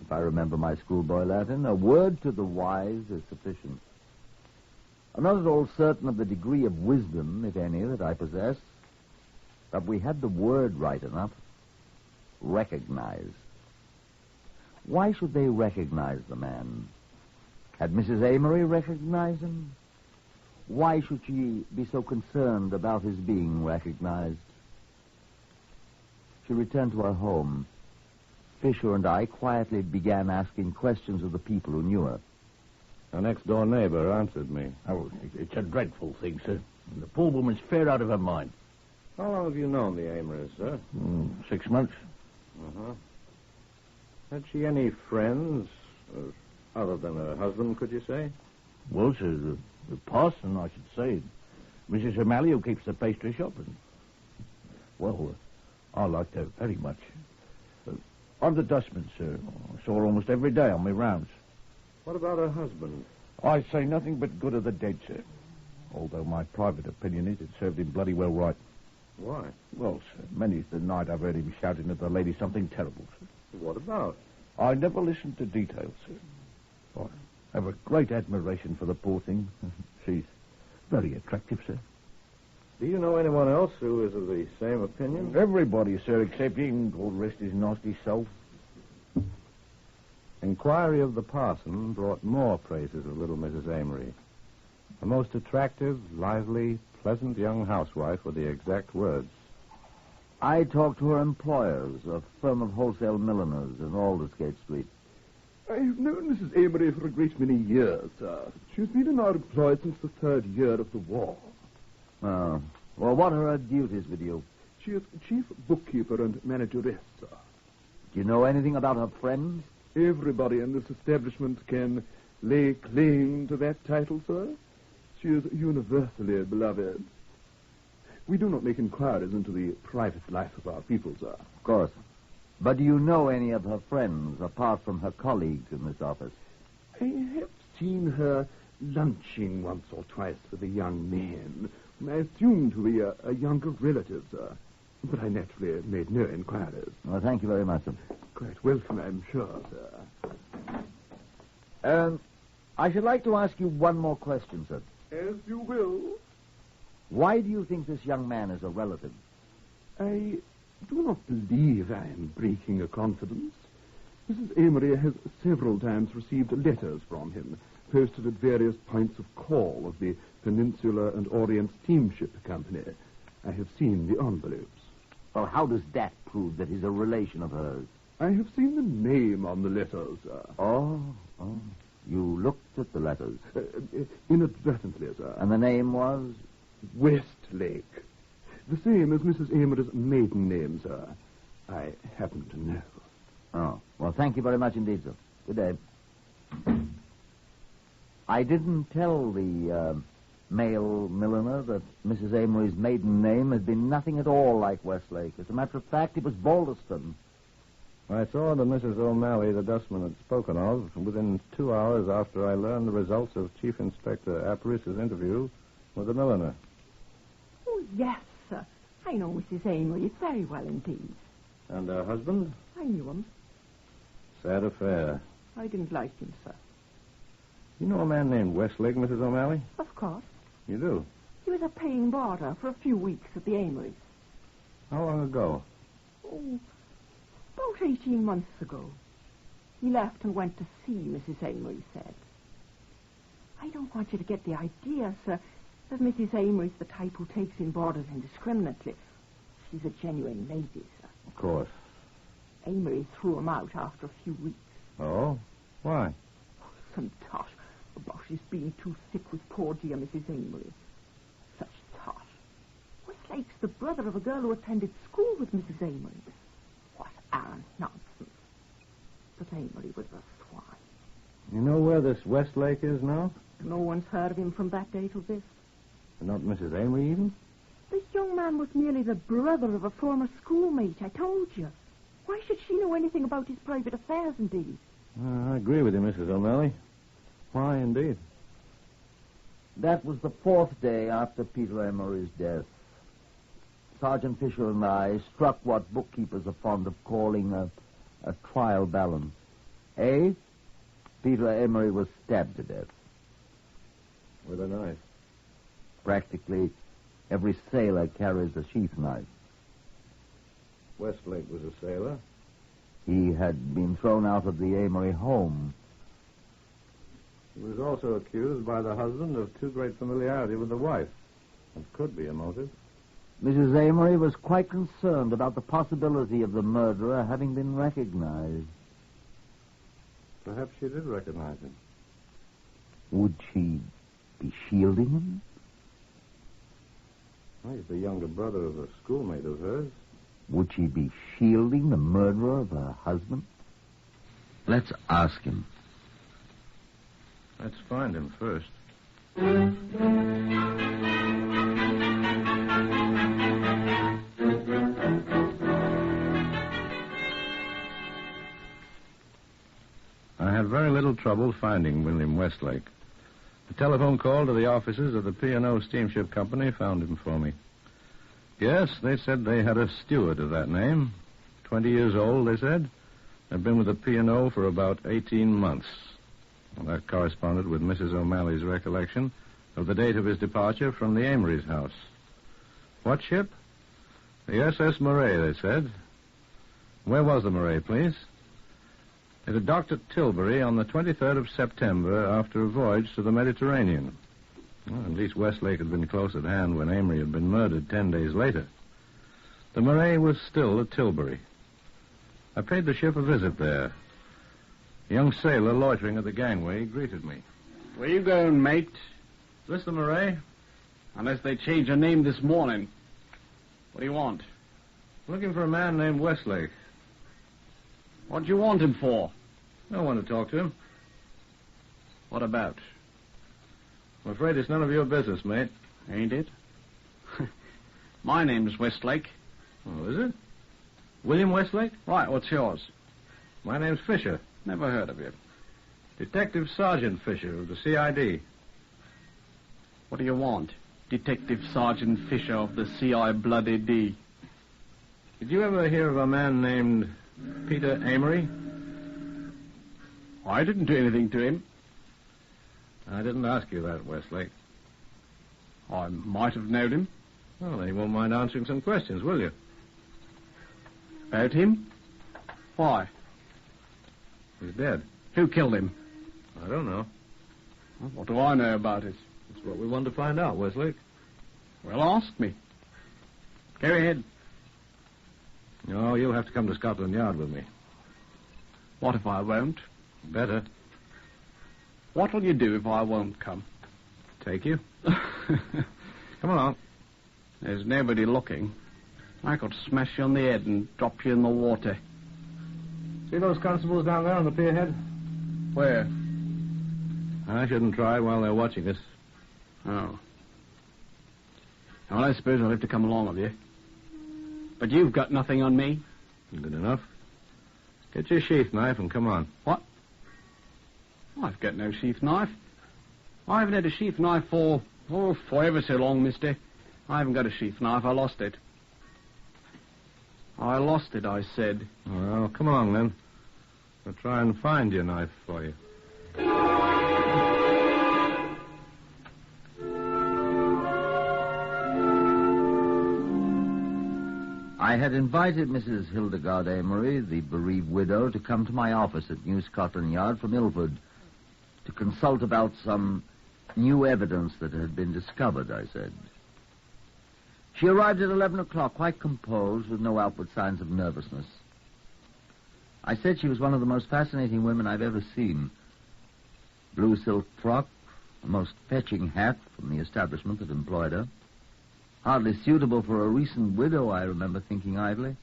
If I remember my schoolboy Latin, a word to the wise is sufficient. I'm not at all certain of the degree of wisdom, if any, that I possess, but we had the word right enough. Recognize. Why should they recognize the man? Had Mrs. Amory recognized him? Why should she be so concerned about his being recognized? She returned to her home. Fisher and I quietly began asking questions of the people who knew her. Her next-door neighbor answered me. Oh, it's a dreadful thing, sir. The poor woman's fair out of her mind. How long have you known the Amory's, sir? 6 months. Uh-huh. Had she any friends, other than her husband, could you say? Well, sir, the parson, I should say. Mrs. O'Malley, who keeps the pastry shop. And, well, I liked her very much. I'm the dustman, sir. I saw her almost every day on my rounds. What about her husband? I say nothing but good of the dead, sir. Although my private opinion is it served him bloody well right. Why? Well, sir, many's the night I've heard him shouting at the lady something terrible, sir. What about? I never listened to details, sir. I have a great admiration for the poor thing. She's very attractive, sir. Do you know anyone else who is of the same opinion? Everybody, sir, except him. All the rest is nasty self. Inquiry of the parson brought more praises of little Mrs. Amory. A most attractive, lively, pleasant young housewife were the exact words. I talked to her employers, a firm of wholesale milliners in Aldersgate Street. I have known Mrs. Amory for a great many years, sir. She's been in our employ since the 3rd year of the war. Oh. Well, what are her duties with you? She is chief bookkeeper and manageress, sir. Do you know anything about her friends? Everybody in this establishment can lay claim to that title, sir. She is universally beloved. We do not make inquiries into the private life of our people, sir. Of course. But do you know any of her friends, apart from her colleagues in this office? I have seen her lunching once or twice with a young man, whom I assumed to be a younger relative, sir. But I naturally made no inquiries. Well, thank you very much, sir. Quite welcome, I'm sure, sir. I should like to ask you one more question, sir. As you will. Why do you think this young man is a relative? I do not believe I am breaking a confidence. Mrs. Amory has several times received letters from him, posted at various points of call of the Peninsula and Orient Steamship Company. I have seen the envelopes. Well, how does that prove that he's a relation of hers? I have seen the name on the letters, sir. Oh. You looked at the letters? Inadvertently, sir. And the name was? Westlake. The same as Mrs. Amory's maiden name, sir. I happen to know. Oh. Well, thank you very much indeed, sir. Good day. I didn't tell the male milliner that Mrs. Amory's maiden name had been nothing at all like Westlake. As a matter of fact, it was Balderston. I saw that Mrs. O'Malley, the dustman, had spoken of within 2 hours after I learned the results of Chief Inspector Aparis's interview with the milliner. Oh, yes, sir. I know Mrs. Amory very well indeed. And her husband? I knew him. Sad affair. I didn't like him, sir. You know a man named Westlake, Mrs. O'Malley? Of course. You do? He was a paying boarder for a few weeks at the Amory's. How long ago? Oh, about 18 months ago. He left and went to see Mrs. Amory said. I don't want you to get the idea, sir, that Mrs. Amory's the type who takes in boarders indiscriminately. She's a genuine lady, sir. Of course. Amory threw him out after a few weeks. Oh? Why? Some tosh about his being too thick with poor dear Mrs. Amory. Such tosh. Westlake's the brother of a girl who attended school with Mrs. Amory. What arrant nonsense. But Amory was a swine. You know where this Westlake is now? No one's heard of him from that day till this. Not Mrs. Amory even? This young man was merely the brother of a former schoolmate, I told you. Why should she know anything about his private affairs, indeed? I agree with you, Mrs. O'Malley. Why, indeed? That was the 4th day after Peter Amory's death. Sergeant Fisher and I struck what bookkeepers are fond of calling a trial balance. A, Peter Amory was stabbed to death. With a knife? Practically every sailor carries a sheath knife. Westlake was a sailor. He had been thrown out of the Amory home. He was also accused by the husband of too great familiarity with the wife. That could be a motive. Mrs. Amory was quite concerned about the possibility of the murderer having been recognized. Perhaps she did recognize him. Would she be shielding him? Well, he's the younger brother of a schoolmate of hers. Would she be shielding the murderer of her husband? Let's ask him. Let's find him first. I had very little trouble finding William Westlake. A telephone call to the offices of the P&O Steamship Company found him for me. Yes, they said they had a steward of that name. 20 years old, they said, Had been with the P&O for about 18 months. Well, that corresponded with Mrs. O'Malley's recollection of the date of his departure from the Amory's house. What ship? The SS Murray, they said. Where was the Murray, please? It had docked at Tilbury on the 23rd of September after a voyage to the Mediterranean. Well, at least Westlake had been close at hand when Amory had been murdered 10 days later. The Murray was still at Tilbury. I paid the ship a visit there. A young sailor loitering at the gangway greeted me. Where you going, mate? Is this the Murray? Unless they changed her name this morning. What do you want? Looking for a man named Westlake. What do you want him for? I want to talk to him. What about? I'm afraid it's none of your business, mate. Ain't it? My name's Westlake. Oh, is it? William Westlake? Right, what's yours? My name's Fisher. Never heard of you. Detective Sergeant Fisher of the CID. What do you want? Detective Sergeant Fisher of the CI Bloody D. Did you ever hear of a man named Peter Amory? I didn't do anything to him. I didn't ask you that, Westlake. I might have known him. Well, then you won't mind answering some questions, will you? About him? Why? He's dead. Who killed him? I don't know. Well, what do I know about it? That's what we want to find out, Westlake. Well, ask me. Go ahead. No, you'll have to come to Scotland Yard with me. What if I won't? Better. What'll you do if I won't come? Take you. Come along. There's nobody looking. I could smash you on the head and drop you in the water. See those constables down there on the pier head? Where? I shouldn't try while they're watching us. Oh. Well, I suppose I'll have to come along with you. But you've got nothing on me. Good enough. Get your sheath knife and come on. What? I've got no sheath knife. I haven't had a sheath knife for ever so long, mister. I haven't got a sheath knife. I lost it. I lost it, I said. Well, come along, then. I'll try and find your knife for you. I had invited Mrs. Hildegard Amory, the bereaved widow, to come to my office at New Scotland Yard from Ilford to consult about some new evidence that had been discovered, I said. She arrived at 11 o'clock, quite composed, with no outward signs of nervousness. I said she was one of the most fascinating women I've ever seen. Blue silk frock, a most fetching hat from the establishment that employed her. Hardly suitable for a recent widow, I remember thinking idly.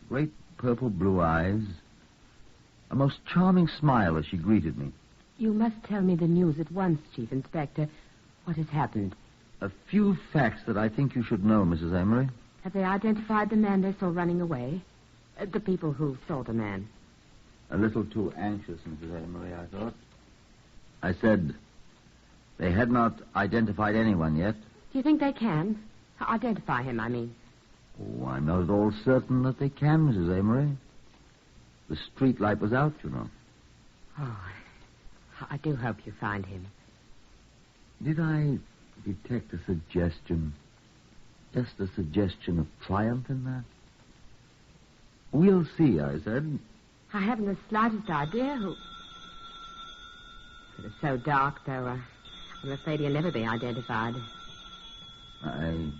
Great purple-blue eyes. A most charming smile as she greeted me. You must tell me the news at once, Chief Inspector. What has happened? A few facts that I think you should know, Mrs. Amory. Have they identified the man they saw running away? The people who saw the man. A little too anxious, Mrs. Amory, I thought. I said they had not identified anyone yet. Do you think they can? Identify him, I mean. Oh, I'm not at all certain that they can, Mrs. Amory. The street light was out, you know. Oh, I do hope you find him. Did I detect a suggestion? Just a suggestion of triumph in that? We'll see, I said. I haven't the slightest idea who... It is so dark, though. I'm afraid he'll never be identified. I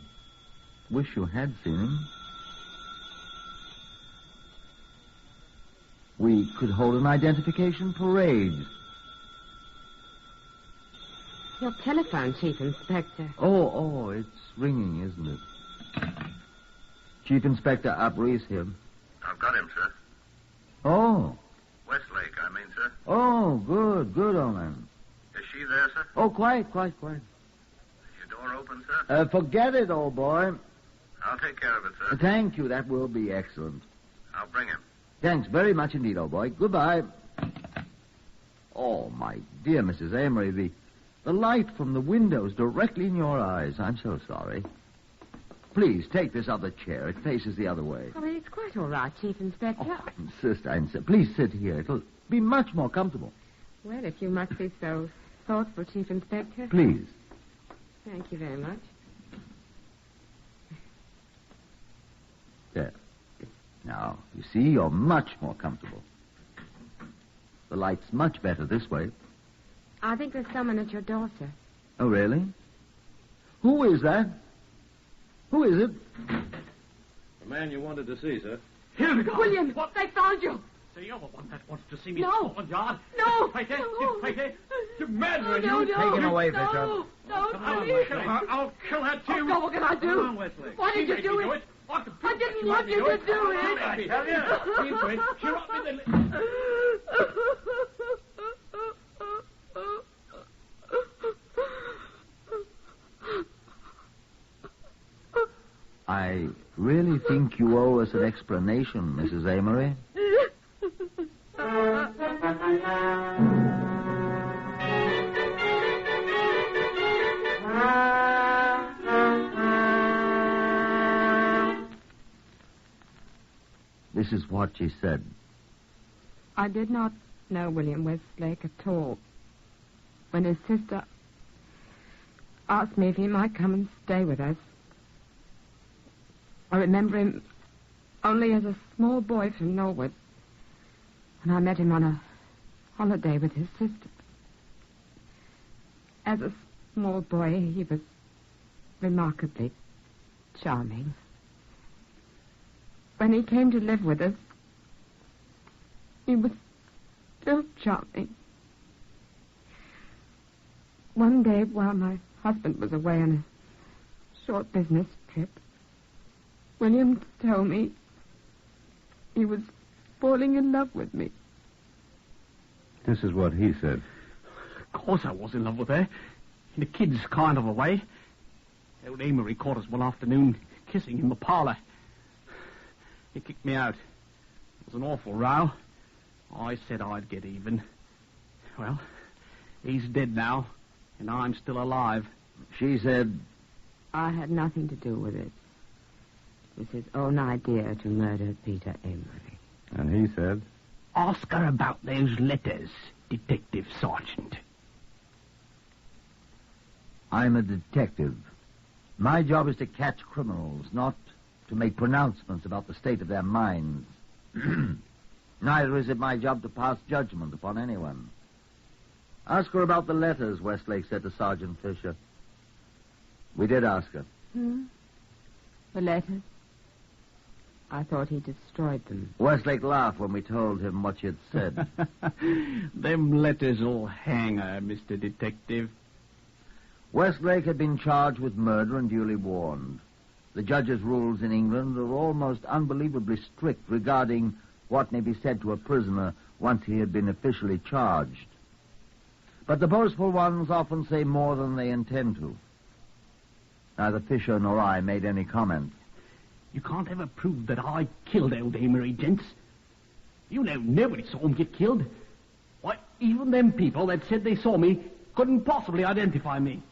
wish you had seen him. We could hold an identification parade. Your telephone, Chief Inspector. Oh, it's ringing, isn't it? Chief Inspector Abrie's here. I've got him, sir. Oh. Westlake, I mean, sir. Oh, good, old man. Is she there, sir? Oh, quiet. Is your door open, sir? Forget it, old boy. I'll take care of it, sir. Thank you, that will be excellent. I'll bring him. Thanks very much indeed, old boy. Goodbye. Oh, my dear Mrs. Amory, the light from the windows directly in your eyes. I'm so sorry. Please, take this other chair. It faces the other way. Oh, it's quite all right, Chief Inspector. Insist, I insist. Please sit here. It'll be much more comfortable. Well, if you must be so thoughtful, Chief Inspector. Please. Thank you very much. There. Now, you see, you're much more comfortable. The light's much better this way. I think there's someone at your door, sir. Oh, really? Who is that? Who is it? The man you wanted to see, sir. Here we go. William, what? They found you. So you're the one that wants to see me No. in Scotland Yard. No. You traitor. You traitor. You murderer. No, you. no. Take him away, No. Bishop. No, Come on, please. Wesley. I'll kill her, too. Oh, God, what can I do? Come on, Wesley. Why did She you made do me it? I didn't want you to do it. I tell you. You do it. She rocked me the... I really think you owe us an explanation, Mrs. Amory. This is what she said. I did not know William Westlake at all. When his sister asked me if he might come and stay with us, I remember him only as a small boy from Norwood, and I met him on a holiday with his sister. As a small boy, he was remarkably charming. When he came to live with us, he was still charming. One day, while my husband was away on a short business trip, William told me he was falling in love with me. This is what he said. Of course I was in love with her. In a kid's kind of a way. Old Amory caught us one afternoon kissing in the parlor. He kicked me out. It was an awful row. I said I'd get even. Well, he's dead now, and I'm still alive. She said... I had nothing to do with it. It was his own idea to murder Peter Amory. And he said... Ask her about those letters, Detective Sergeant. I'm a detective. My job is to catch criminals, not to make pronouncements about the state of their minds. Neither is it my job to pass judgment upon anyone. Ask her about the letters, Westlake said to Sergeant Fisher. We did ask her. The letters? I thought he destroyed them. Westlake laughed when we told him what she had said. Them letters will hang her, Mr. Detective. Westlake had been charged with murder and duly warned. The judge's rules in England are almost unbelievably strict regarding what may be said to a prisoner once he had been officially charged. But the boastful ones often say more than they intend to. Neither Fisher nor I made any comment. You can't ever prove that I killed old Amory, gents. You know nobody saw him get killed. Why, even them people that said they saw me couldn't possibly identify me.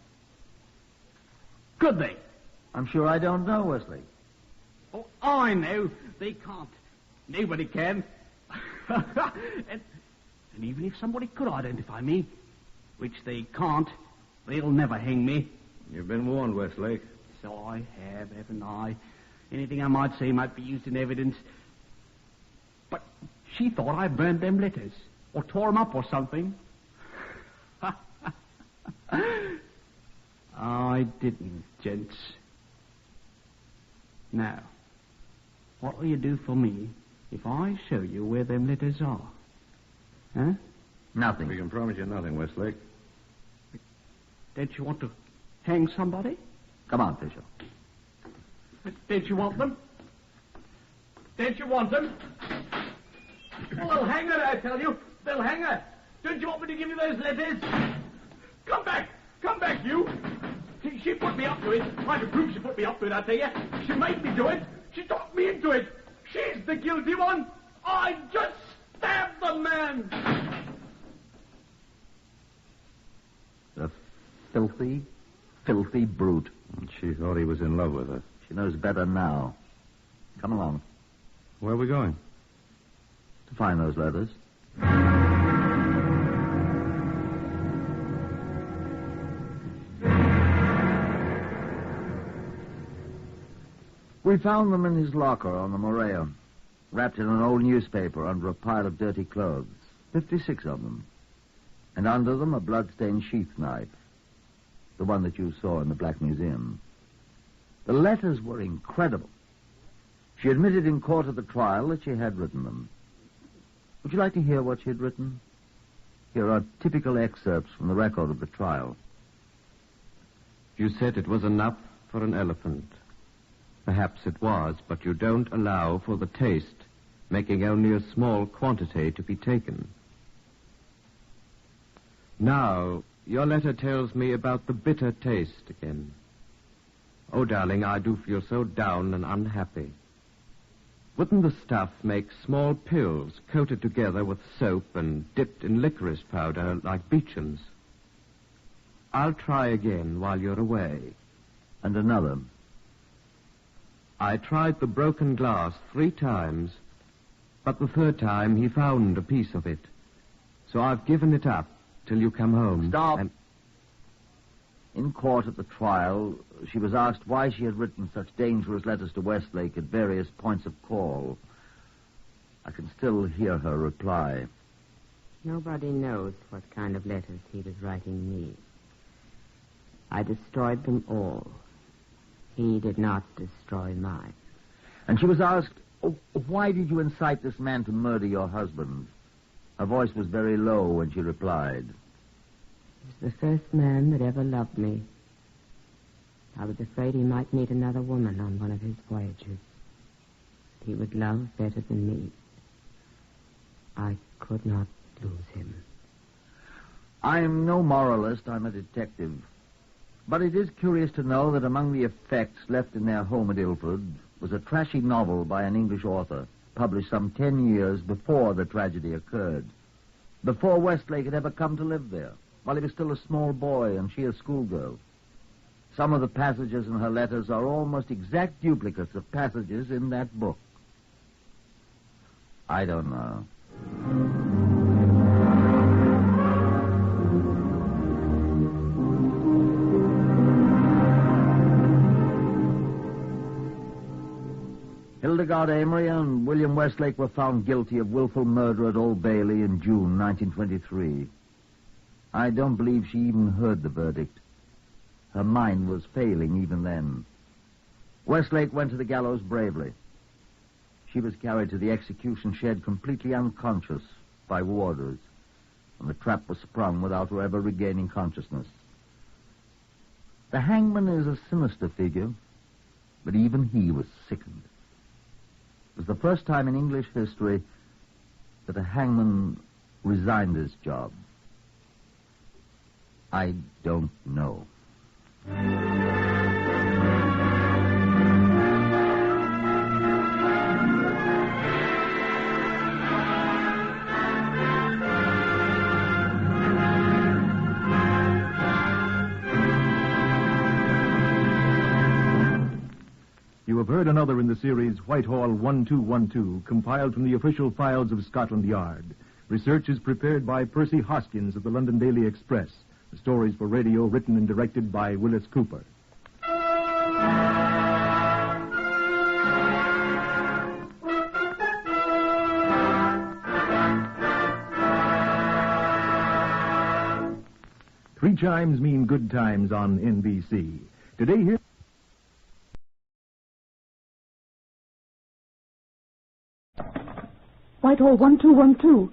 Could they? I'm sure I don't know, Wesley. Oh, I know. They can't. Nobody can. and even if somebody could identify me, which they can't, they'll never hang me. You've been warned, Westlake. So I have, haven't I? Anything I might say might be used in evidence. But she thought I burned them letters, or tore them up or something. I didn't, gents. Now, what will you do for me if I show you where them letters are? Huh? Nothing. We can promise you nothing, Westlake. Don't you want to hang somebody? Come on, Fisher. Don't you want them? Don't you want them? Well, they'll hang her, I tell you. They'll hang her. Don't you want me to give you those letters? Come back. Come back, you. She put me up to it. I can prove she put me up to it, I tell you. She made me do it. She talked me into it. She's the guilty one. I just stabbed the man. The filthy, filthy brute. She thought he was in love with her. She knows better now. Come along. Where are we going? To find those letters. We found them in his locker on the Morea, wrapped in an old newspaper under a pile of dirty clothes. 56 of them. And under them a blood-stained sheath knife. The one that you saw in the Black Museum. The letters were incredible. She admitted in court at the trial that she had written them. Would you like to hear what she had written? Here are typical excerpts from the record of the trial. You said it was enough for an elephant. Perhaps it was, but you don't allow for the taste, making only a small quantity to be taken. Now, your letter tells me about the bitter taste again. Oh, darling, I do feel so down and unhappy. Wouldn't the stuff make small pills coated together with soap and dipped in licorice powder like Beecham's? I'll try again while you're away. And another. I tried the broken glass 3 times, but the 3rd time he found a piece of it. So I've given it up till you come home. Stop. In court at the trial, she was asked why she had written such dangerous letters to Westlake at various points of call. I can still hear her reply. Nobody knows what kind of letters he was writing me. I destroyed them all. He did not destroy mine. And she was asked, why did you incite this man to murder your husband? Her voice was very low when she replied. He was the first man that ever loved me. I was afraid he might meet another woman on one of his voyages. He would love better than me. I could not lose him. I'm no moralist, I'm a detective. But it is curious to know that among the effects left in their home at Ilford was a trashy novel by an English author, published some 10 years before the tragedy occurred, before Westlake had ever come to live there, while he was still a small boy and she a schoolgirl. Some of the passages in her letters are almost exact duplicates of passages in that book. I don't know. Hildegard Amory and William Westlake were found guilty of willful murder at Old Bailey in June 1923. I don't believe she even heard the verdict. Her mind was failing even then. Westlake went to the gallows bravely. She was carried to the execution shed completely unconscious by warders, and the trap was sprung without her ever regaining consciousness. The hangman is a sinister figure, but even he was sickened. It was the first time in English history that a hangman resigned his job. I don't know. You have heard another in the series Whitehall 1212, compiled from the official files of Scotland Yard. Research is prepared by Percy Hoskins of the London Daily Express. The stories for radio written and directed by Willis Cooper. Three chimes mean good times on NBC. Today here... Whitehall 1212.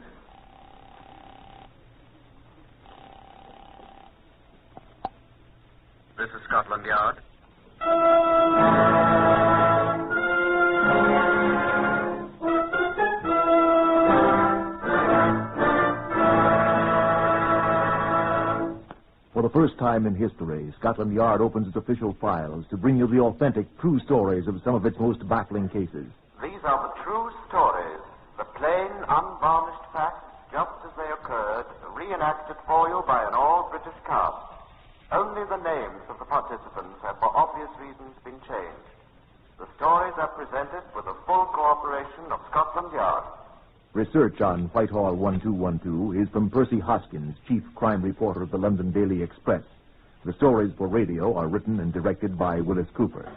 This is Scotland Yard. For the first time in history, Scotland Yard opens its official files to bring you the authentic, true stories of some of its most baffling cases. These are the true stories, the plain, unvarnished facts, just as they occurred, reenacted for you by an all-British cast. Only the names of the participants have for obvious reasons been changed. The stories are presented with the full cooperation of Scotland Yard. Research on Whitehall 1212 is from Percy Hoskins, chief crime reporter of the London Daily Express. The stories for radio are written and directed by Willis Cooper.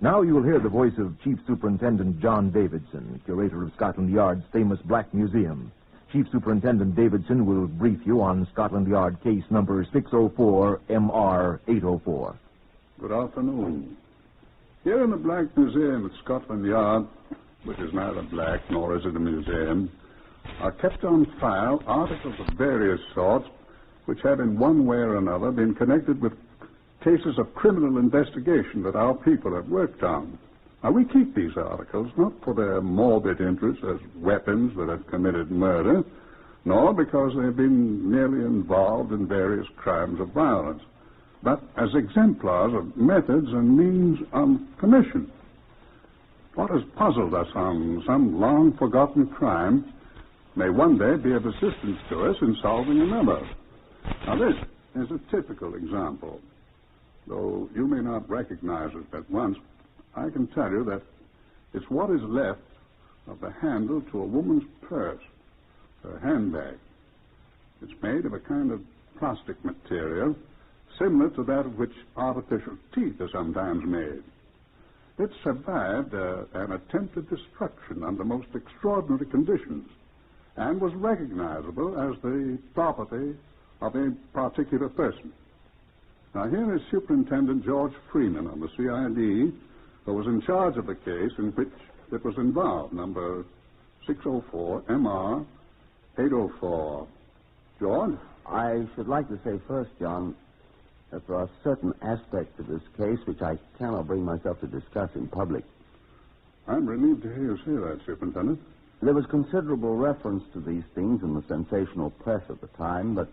Now you will hear the voice of Chief Superintendent John Davidson, curator of Scotland Yard's famous Black Museum. Chief Superintendent Davidson will brief you on Scotland Yard case number 604 MR 804. Good afternoon. Here in the Black Museum at Scotland Yard, which is neither black nor is it a museum, are kept on file articles of various sorts which have in one way or another been connected with cases of criminal investigation that our people have worked on. Now, we keep these articles not for their morbid interest as weapons that have committed murder, nor because they've been merely involved in various crimes of violence, but as exemplars of methods and means of commission. What has puzzled us on some long-forgotten crime may one day be of assistance to us in solving another. Now, this is a typical example. Though you may not recognize it at once, I can tell you that it's what is left of the handle to a woman's purse, her handbag. It's made of a kind of plastic material similar to that of which artificial teeth are sometimes made. It survived an attempted destruction under most extraordinary conditions and was recognizable as the property of a particular person. Now, here is Superintendent George Freeman of the CID, who was in charge of the case in which it was involved, number 604 MR 804. George? I should like to say first, John, that there are certain aspects of this case which I cannot bring myself to discuss in public. I'm relieved to hear you say that, Superintendent. There was considerable reference to these things in the sensational press at the time, but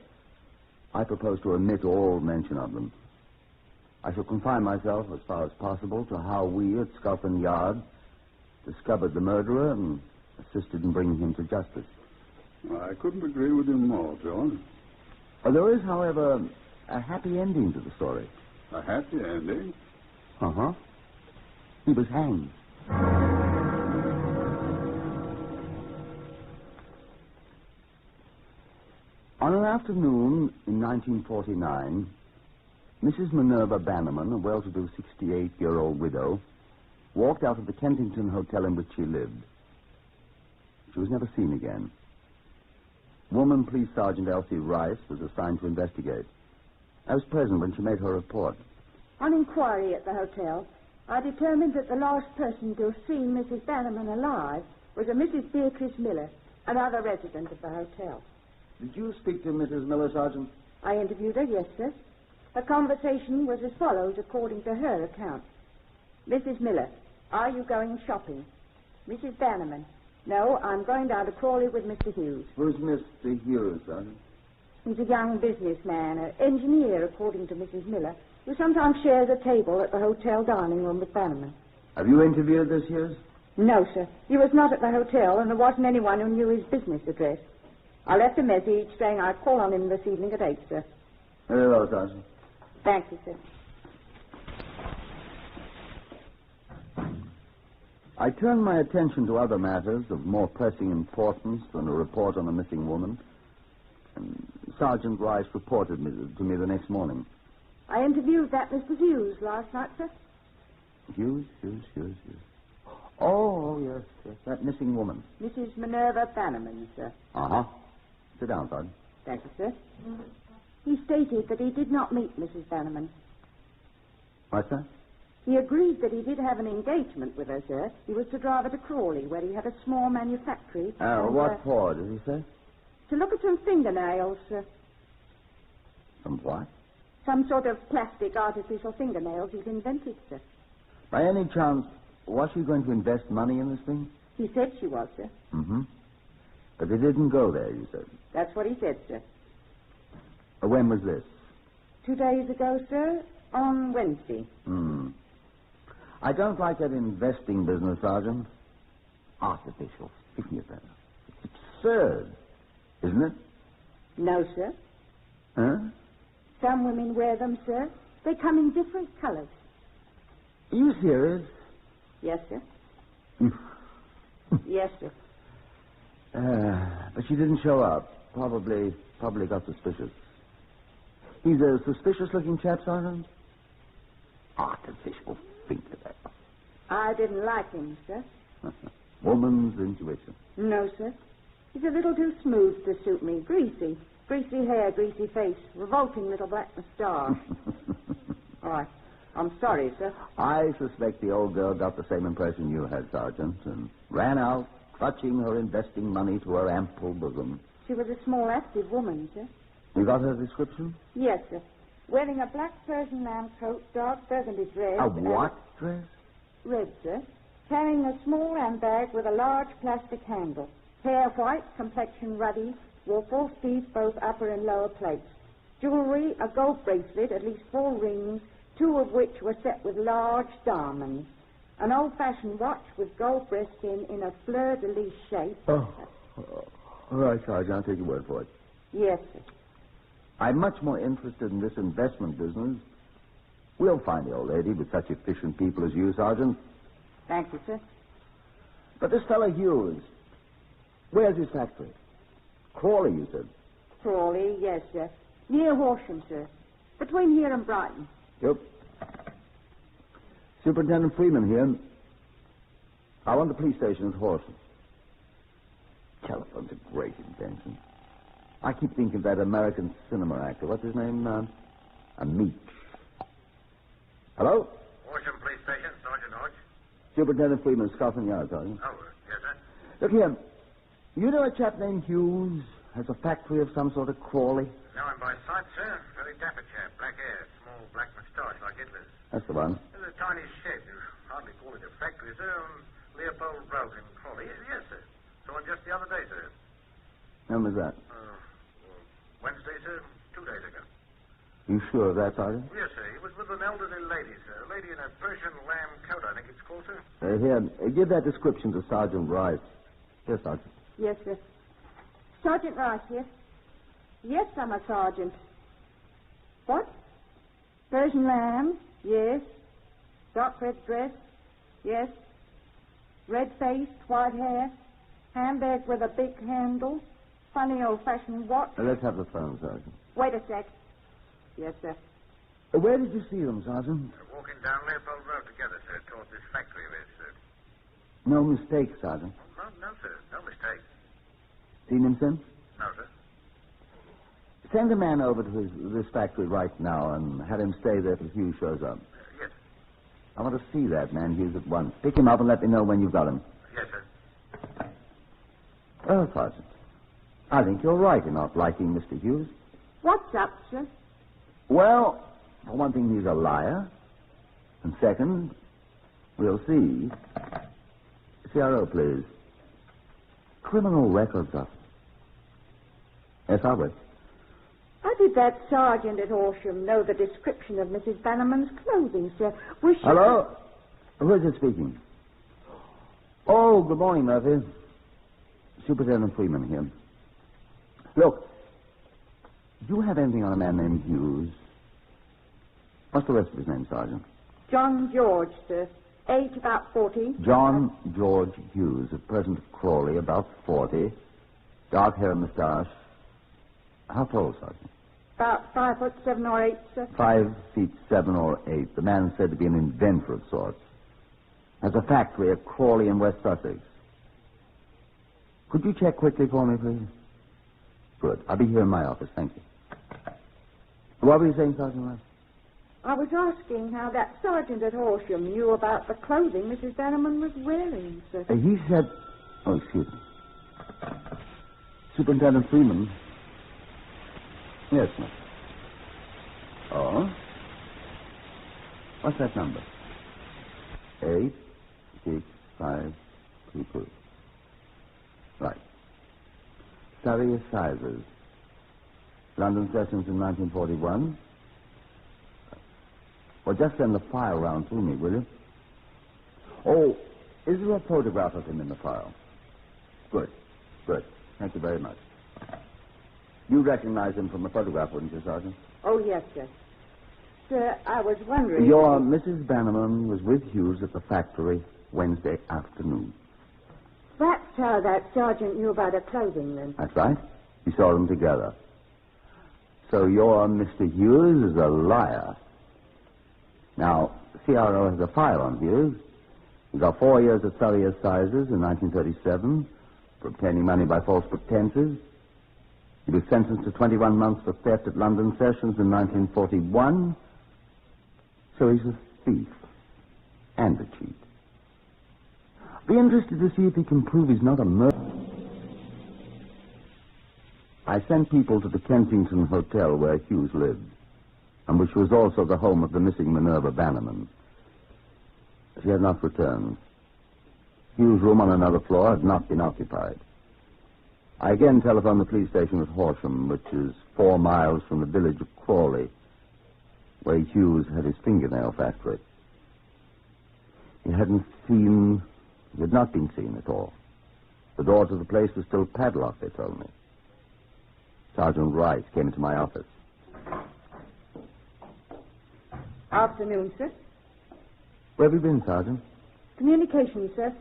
I propose to omit all mention of them. I shall confine myself, as far as possible, to how we at Scotland Yard discovered the murderer and assisted in bringing him to justice. I couldn't agree with you more, George. There is, however, a happy ending to the story. A happy ending? Uh-huh. He was hanged. On an afternoon in 1949, Mrs. Minerva Bannerman, a well-to-do 68-year-old widow, walked out of the Kensington hotel in which she lived. She was never seen again. Woman Police Sergeant Elsie Rice was assigned to investigate. I was present when she made her report. On inquiry at the hotel, I determined that the last person to have seen Mrs. Bannerman alive was a Mrs. Beatrice Miller, another resident of the hotel. Did you speak to Mrs. Miller, Sergeant? I interviewed her, yes, sir. Her conversation was as follows, according to her account. Mrs. Miller, are you going shopping? Mrs. Bannerman, no, I'm going down to Crawley with Mr. Hughes. Who's Mr. Hughes, Sergeant? He's a young businessman, an engineer, according to Mrs. Miller, who sometimes shares a table at the hotel dining room with Bannerman. Have you interviewed this Hughes? No, sir. He was not at the hotel, and there wasn't anyone who knew his business address. I left a message saying I'd call on him this evening at 8, sir. Very well, Sergeant. Thank you, sir. I turned my attention to other matters of more pressing importance than a report on a missing woman. And Sergeant Rice reported to me the next morning. I interviewed that Mr. Hughes last night, sir. Hughes. Oh, yes, that missing woman. Mrs. Minerva Bannerman, sir. Uh-huh. Sit down, Sergeant. Thank you, sir. He stated that he did not meet Mrs. Bannerman. What's that? He agreed that he did have an engagement with her, sir. He was to drive her to Crawley, where he had a small manufactory. What for, did he say? To look at some fingernails, sir. Some what? Some sort of plastic artificial fingernails he's invented, sir. By any chance, was she going to invest money in this thing? He said she was, sir. Mm-hmm. But they didn't go there, you said? That's what he said, sir. When was this? 2 days ago, sir, on Wednesday. I don't like that investing business, Sergeant. Artificial fingernails. It's absurd, isn't it? No, sir. Huh? Some women wear them, sir. They come in different colors. Are you serious? Yes, sir. Yes, sir. But she didn't show up. Probably got suspicious. He's a suspicious-looking chap, Sergeant? Artificial fingernails. I didn't like him, sir. Woman's intuition. No, sir. He's a little too smooth to suit me. Greasy. Greasy hair, greasy face. Revolting little black moustache. All right. I'm sorry, sir. I suspect the old girl got the same impression you had, Sergeant, and ran out, clutching her investing money to her ample bosom. She was a small, active woman, sir. You got her description? Yes, sir. Wearing a black Persian lamb coat, dark burgundy dress. A what dress? Red, sir. Carrying a small handbag with a large plastic handle. Hair white, complexion ruddy. Wore false teeth, both upper and lower plates. Jewelry, a gold bracelet, at least 4 rings, 2 of which were set with large diamonds. An old-fashioned watch with gold breasting in a fleur-de-lis shape. Oh. All right, Sergeant, I'll take your word for it. Yes, sir. I'm much more interested in this investment business. We'll find the old lady with such efficient people as you, Sergeant. Thank you, sir. But this fellow Hughes, where's his factory? Crawley, you said. Crawley, yes, sir. Near Horsham, sir. Between here and Brighton. Yep. Superintendent Freeman here. I want the police station at Horsham. Telephone's a great invention. I keep thinking of that American cinema actor. What's his name? Meach. Hello? Horsham Police Station, Sergeant Hodge. Superintendent Freeman, Scotland Yard, Sergeant. Oh, yes, sir. Look here. You know a chap named Hughes has a factory of some sort of Crawley? Know him by sight, sir. Very dapper chap. Black hair, small black moustache like Hitler's. That's the one. There's a tiny shed. You hardly call it a factory, sir. On Leopold Road in Crawley. Yes, sir. Saw him just the other day, sir. When was that? Wednesday, sir. 2 days ago. You sure of that, Sergeant? Yes, sir. He was with an elderly lady, sir. A lady in a Persian lamb coat, I think it's called, sir. Here, give that description to Sergeant Rice. Yes, Sergeant. Yes, sir. Sergeant Rice here. Yes, I'm a sergeant. What? Persian lamb? Yes. Dark red dress? Yes. Red-faced, white hair? Handbag with a big handle? Funny old-fashioned watch? Let's have the phone, Sergeant. Wait a sec. Yes, sir. Where did you see them, Sergeant? They're walking down Leopold Road together, sir, towards this factory of his, sir. No mistake, Sergeant. Oh, no, sir. No mistake. Seen him since? No, sir. Send a man over to this factory right now and have him stay there till Hughes shows up. Yes. I want to see that man, Hughes, at once. Pick him up and let me know when you've got him. Yes, sir. Well, Sergeant, I think you're right in not liking Mr. Hughes. What's up, sir? Well, for one thing, he's a liar. And second, we'll see. CRO, please. Criminal records officer. Yes, I will. How did that sergeant at Horsham know the description of Mrs. Bannerman's clothing, sir? Was she... Hello? Who is it speaking? Oh, good morning, Murphy. Superintendent Freeman here. Look, do you have anything on a man named Hughes? What's the rest of his name, Sergeant? John George, sir. Age about 40. John George Hughes, at present of Crawley, about 40. Dark hair and moustache. How tall, Sergeant? About 5'7" or 8, sir. 5'7" or 8. The man is said to be an inventor of sorts. Has a factory at Crawley in West Sussex. Could you check quickly for me, please? Good. I'll be here in my office. Thank you. What were you saying, Sergeant Rice? I was asking how that sergeant at Horsham knew about the clothing Mrs. Bannerman was wearing, sir. He said... Oh, excuse me. Superintendent Freeman. Yes, sir. Oh? What's that number? 86522. Right. Study sizes. London sessions in 1941. Well, just send the file round to me, will you? Oh, is there a photograph of him in the file? Good. Good. Thank you very much. You recognize him from the photograph, wouldn't you, Sergeant? Oh, yes, sir. Sir, I was wondering... Your Mrs. Bannerman was with Hughes at the factory Wednesday afternoon. That's how that sergeant knew about her clothing, then. That's right. You saw them together. So your Mr. Hughes is a liar. Now, CRO has a file on Hughes. He got 4 years at Surrey Assizes in 1937 for obtaining money by false pretenses. He was sentenced to 21 months for theft at London Sessions in 1941. So he's a thief and a cheat. Be interested to see if he can prove he's not a murderer. I sent people to the Kensington Hotel where Hughes lived, and which was also the home of the missing Minerva Bannerman. She had not returned. Hughes' room on another floor had not been occupied. I again telephoned the police station at Horsham, which is 4 miles from the village of Crawley, where Hughes had his fingernail factory. He had not been seen at all. The door to the place was still padlocked, they told me. Sergeant Rice came into my office. Afternoon, sir. Where have you been, Sergeant? Communications, sir.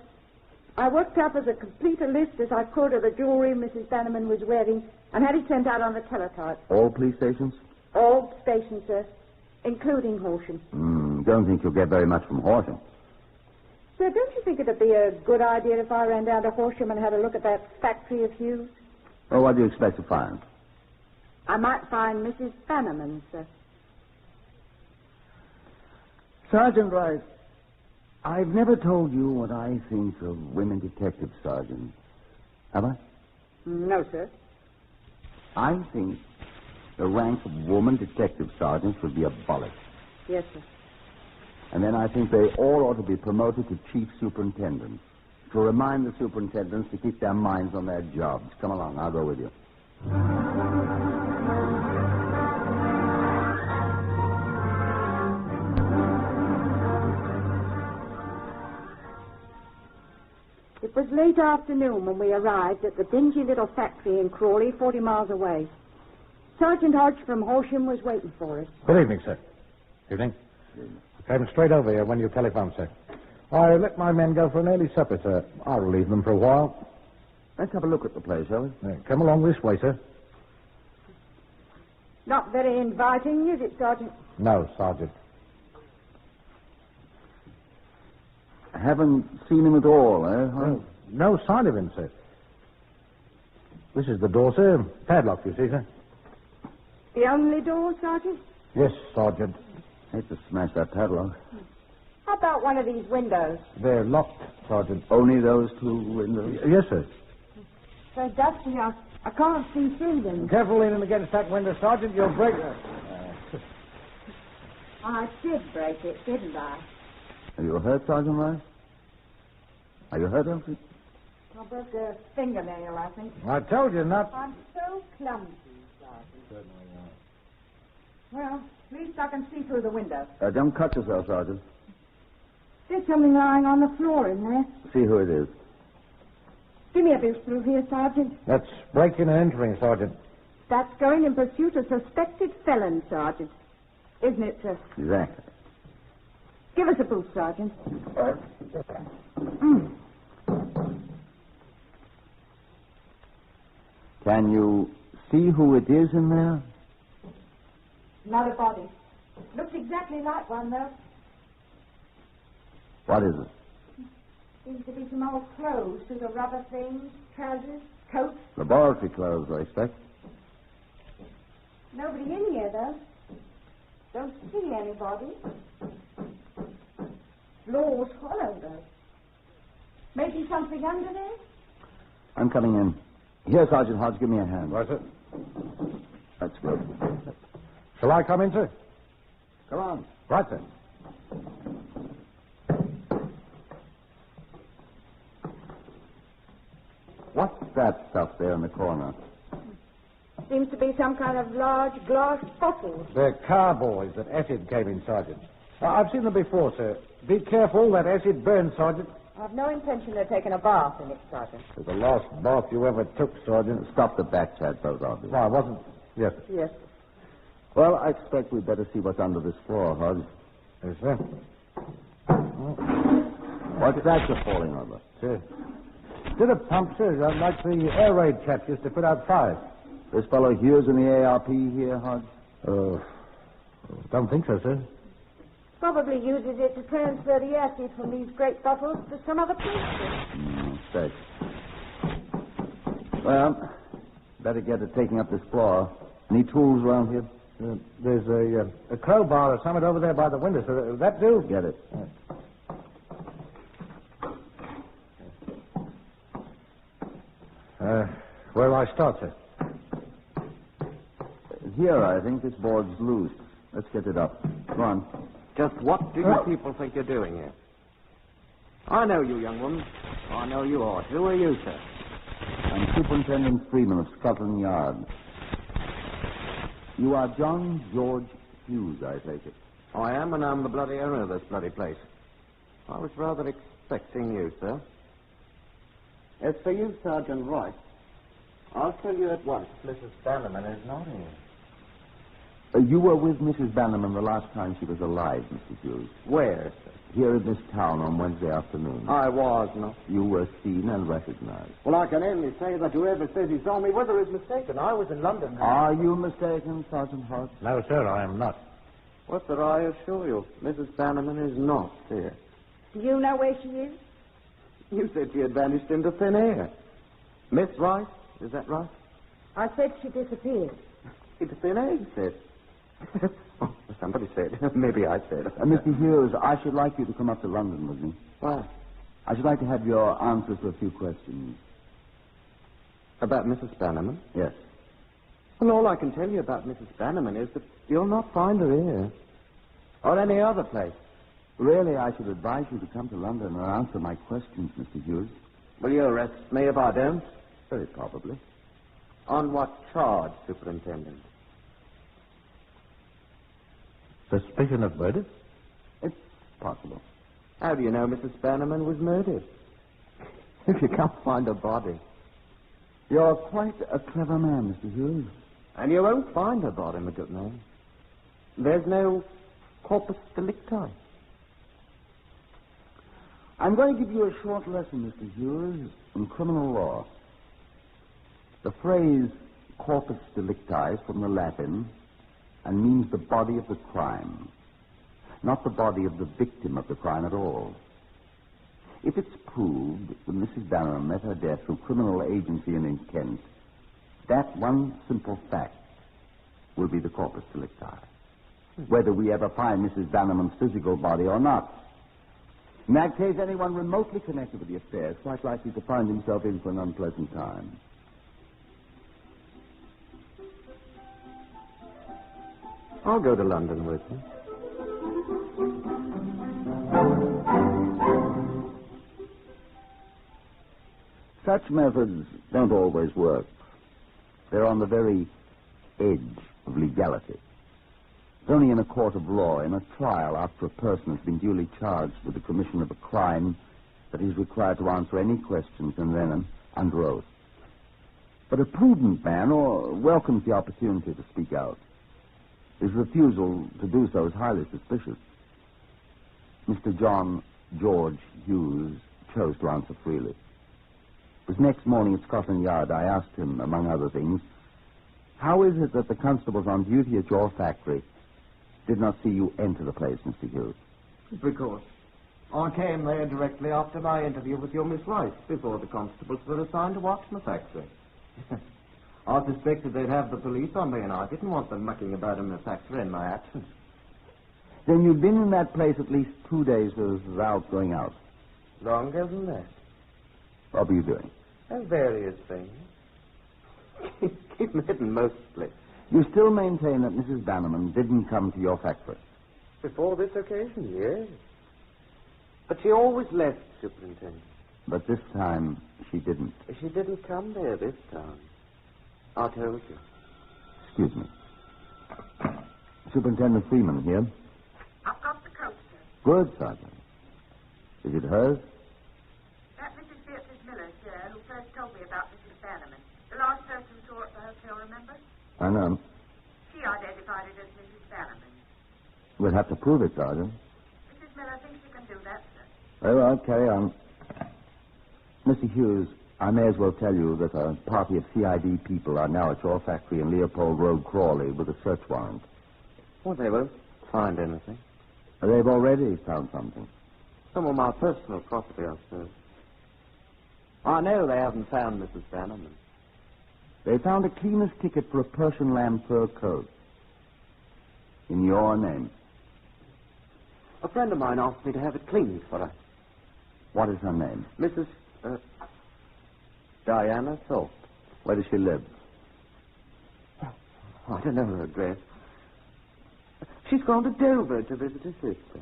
I worked up as complete a list as I could of the jewelry Mrs. Bannerman was wearing and had it sent out on the teletype. All police stations? All stations, sir, including Horsham. Don't think you'll get very much from Horsham. Sir, don't you think it'd be a good idea if I ran down to Horsham and had a look at that factory of Hughes? Well, what do you expect to find? I might find Mrs. Bannerman, sir. Sergeant Rice, I've never told you what I think of women detectives, Sergeant. Have I? No, sir. I think the rank of woman detective sergeants should be abolished. Yes, sir. And then I think they all ought to be promoted to chief superintendents, to remind the superintendents to keep their minds on their jobs. Come along, I'll go with you. It was late afternoon when we arrived at the dingy little factory in Crawley, 40 miles away. Sergeant Hodge from Horsham was waiting for us. Good evening, sir. Evening. I came straight over here when you telephoned, sir. I let my men go for an early supper, sir. I'll relieve them for a while. Let's have a look at the place, shall we? Come along this way, sir. Not very inviting, is it, Sergeant? No, Sergeant. I haven't seen him at all, eh? No sign of him, sir. This is the door, sir. Padlocked, you see, sir. The only door, Sergeant? Yes, Sergeant. Hate to smash that padlock. How about one of these windows? They're locked, Sergeant. Only those 2 windows? Yes, sir. So dusty, I can't see through them. Careful leaning against that window, Sergeant. You'll break it. I did break it, didn't I? Are you hurt, Sergeant Rice? Are you hurt, Humphrey? I broke a fingernail, I think. I told you not. I'm so clumsy, Sergeant. Certainly not. Well, at least I can see through the window. Don't cut yourself, Sergeant. There's something lying on the floor in there. See who it is. Give me a boost through here, Sergeant. That's breaking and entering, Sergeant. That's going in pursuit of suspected felon, Sergeant. Isn't it, sir? Exactly. Give us a boost, Sergeant. Can you see who it is in there? Not a body. Looks exactly like one, though. What is it? Seems to be some old clothes, suit of rubber things, trousers, coats. Laboratory clothes, I expect. Nobody in here, though. Don't see anybody. Floor's hollow, though. Maybe something under there? I'm coming in. Here, Sergeant Hodge, give me a hand. Right, sir. That's good. Shall I come in, sir? Come on. Right, sir. What's that stuff there in the corner? Seems to be some kind of large glass bottle. They're carboys that acid came in, Sergeant. I've seen them before, sir. Be careful, that acid burns, Sergeant. I've no intention of taking a bath in it, Sergeant. It's the last bath you ever took, Sergeant. Stop the back chat, both of you. No, I wasn't. Yes. Yes. Well, I expect we'd better see what's under this floor, Hodge. Yes, sir. What's that you're falling over? Sir. Did a pump, sir, like the air raid chaps used to put out fires. This fellow Hughes in the ARP here, Hodge? Don't think so, sir. Probably uses it to transfer the acid from these great bottles to some other place. Mistake. Well, better get to taking up this floor. Any tools around here? There's a crowbar or something over there by the window, sir. That do? Get it. Where do I start, sir? Here, I think this board's loose. Let's get it up. Come on. Just what do you people think you're doing here? I know you, young woman. I know you are. Who are you, sir? I'm Superintendent Freeman of Scotland Yard. You are John George Hughes, I take it. I am, and I'm the bloody owner of this bloody place. I was rather expecting you, sir. As for you, Sergeant Wright, I'll tell you at once, Mrs. Bannerman is not here. You were with Mrs. Bannerman the last time she was alive, Mr. Hughes. Where, sir? Here in this town on Wednesday afternoon. I was not. You were seen and recognized. Well, I can only say that whoever says he saw me, whether is mistaken. I was in London. Are you mistaken, Sergeant Hart? No, sir, I am not. Well, sir, I assure you, Mrs. Bannerman is not here. Do you know where she is? You said she had vanished into thin air. Miss Wright, is that right? I said she disappeared. Into thin air, you said. Oh, somebody said. Maybe I said. Mr. Hughes, I should like you to come up to London with me. Why? I should like to have your answers to a few questions. About Mrs. Bannerman? Yes. Well, all I can tell you about Mrs. Bannerman is that you'll not find her here. Or any other place. Really, I should advise you to come to London and answer my questions, Mr. Hughes. Will you arrest me if I don't? Very probably. On what charge, Superintendent? Suspicion of murder? It's possible. How do you know Mrs. Bannerman was murdered? If you can't find a body. You're quite a clever man, Mr. Hughes. And you won't find her body, my good man. There's no corpus delicti. I'm going to give you a short lesson, Mr. Hughes, in criminal law. The phrase corpus delicti is from the Latin and means the body of the crime, not the body of the victim of the crime at all. If it's proved that Mrs. Bannerman met her death through criminal agency and intent, that one simple fact will be the corpus delicti, whether we ever find Mrs. Bannerman's physical body or not. In that case, anyone remotely connected with the affair is quite likely to find himself in for an unpleasant time. I'll go to London with you. Such methods don't always work. They're on the very edge of legality. It's only in a court of law, in a trial after a person has been duly charged with the commission of a crime, that he's required to answer any questions and then under oath. But a prudent man welcomes the opportunity to speak out. His refusal to do so is highly suspicious. Mr. John George Hughes chose to answer freely. It was next morning at Scotland Yard I asked him, among other things, how is it that the constables on duty at your factory did not see you enter the place, Mr. Hughes? Because I came there directly after my interview with your Miss Wright, before the constables were assigned to watch my factory. I suspected they'd have the police on me, and I didn't want them mucking about in the factory in my absence. Then you've been in that place at least 2 days without going out. Longer than that. What were you doing? Various things. Keep me hidden mostly. You still maintain that Mrs. Bannerman didn't come to your factory? Before this occasion, yes. But she always left, Superintendent. But this time, she didn't. She didn't come there this time. I told you. Excuse me. Superintendent Freeman here. I've got the coat, sir. Good, Sergeant. Is it hers? That Mrs. Beatrice Miller, sir, who first told me about Mrs. Bannerman. The last person who saw her at the hotel, remember? I know. She identified it as Mrs. Bannerman. We'll have to prove it, Sergeant. Mrs. Miller thinks you can do that, sir. Very well, carry on. Mr. Hughes, I may as well tell you that a party of CID people are now at your factory in Leopold Road, Crawley, with a search warrant. Well, they won't find anything. They've already found something. Some of my personal property, I suppose. I know they haven't found Mrs. Bannerman. They found a cleaner's ticket for a Persian lamb fur coat. In your name. A friend of mine asked me to have it cleaned for her. What is her name? Mrs. Diana Thorpe. Where does she live? I don't know her address. She's gone to Dover to visit her sister.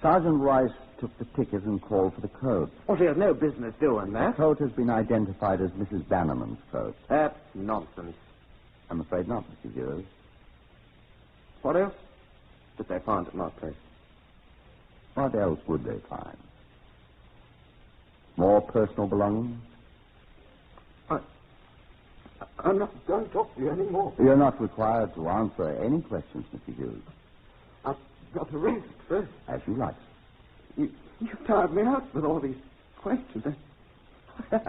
Sergeant Rice took the ticket and called for the coat. Well, she has no business doing The that. coat has been identified as Mrs. Bannerman's coat. That's nonsense. I'm afraid not, Mr. Hughes. What else did they find at my place? What else would they find? More personal belongings? I'm not going to talk to you anymore. You're not required to answer any questions, Mr. Hughes. I've got to rest first. As you like. You've tired me out with all these questions.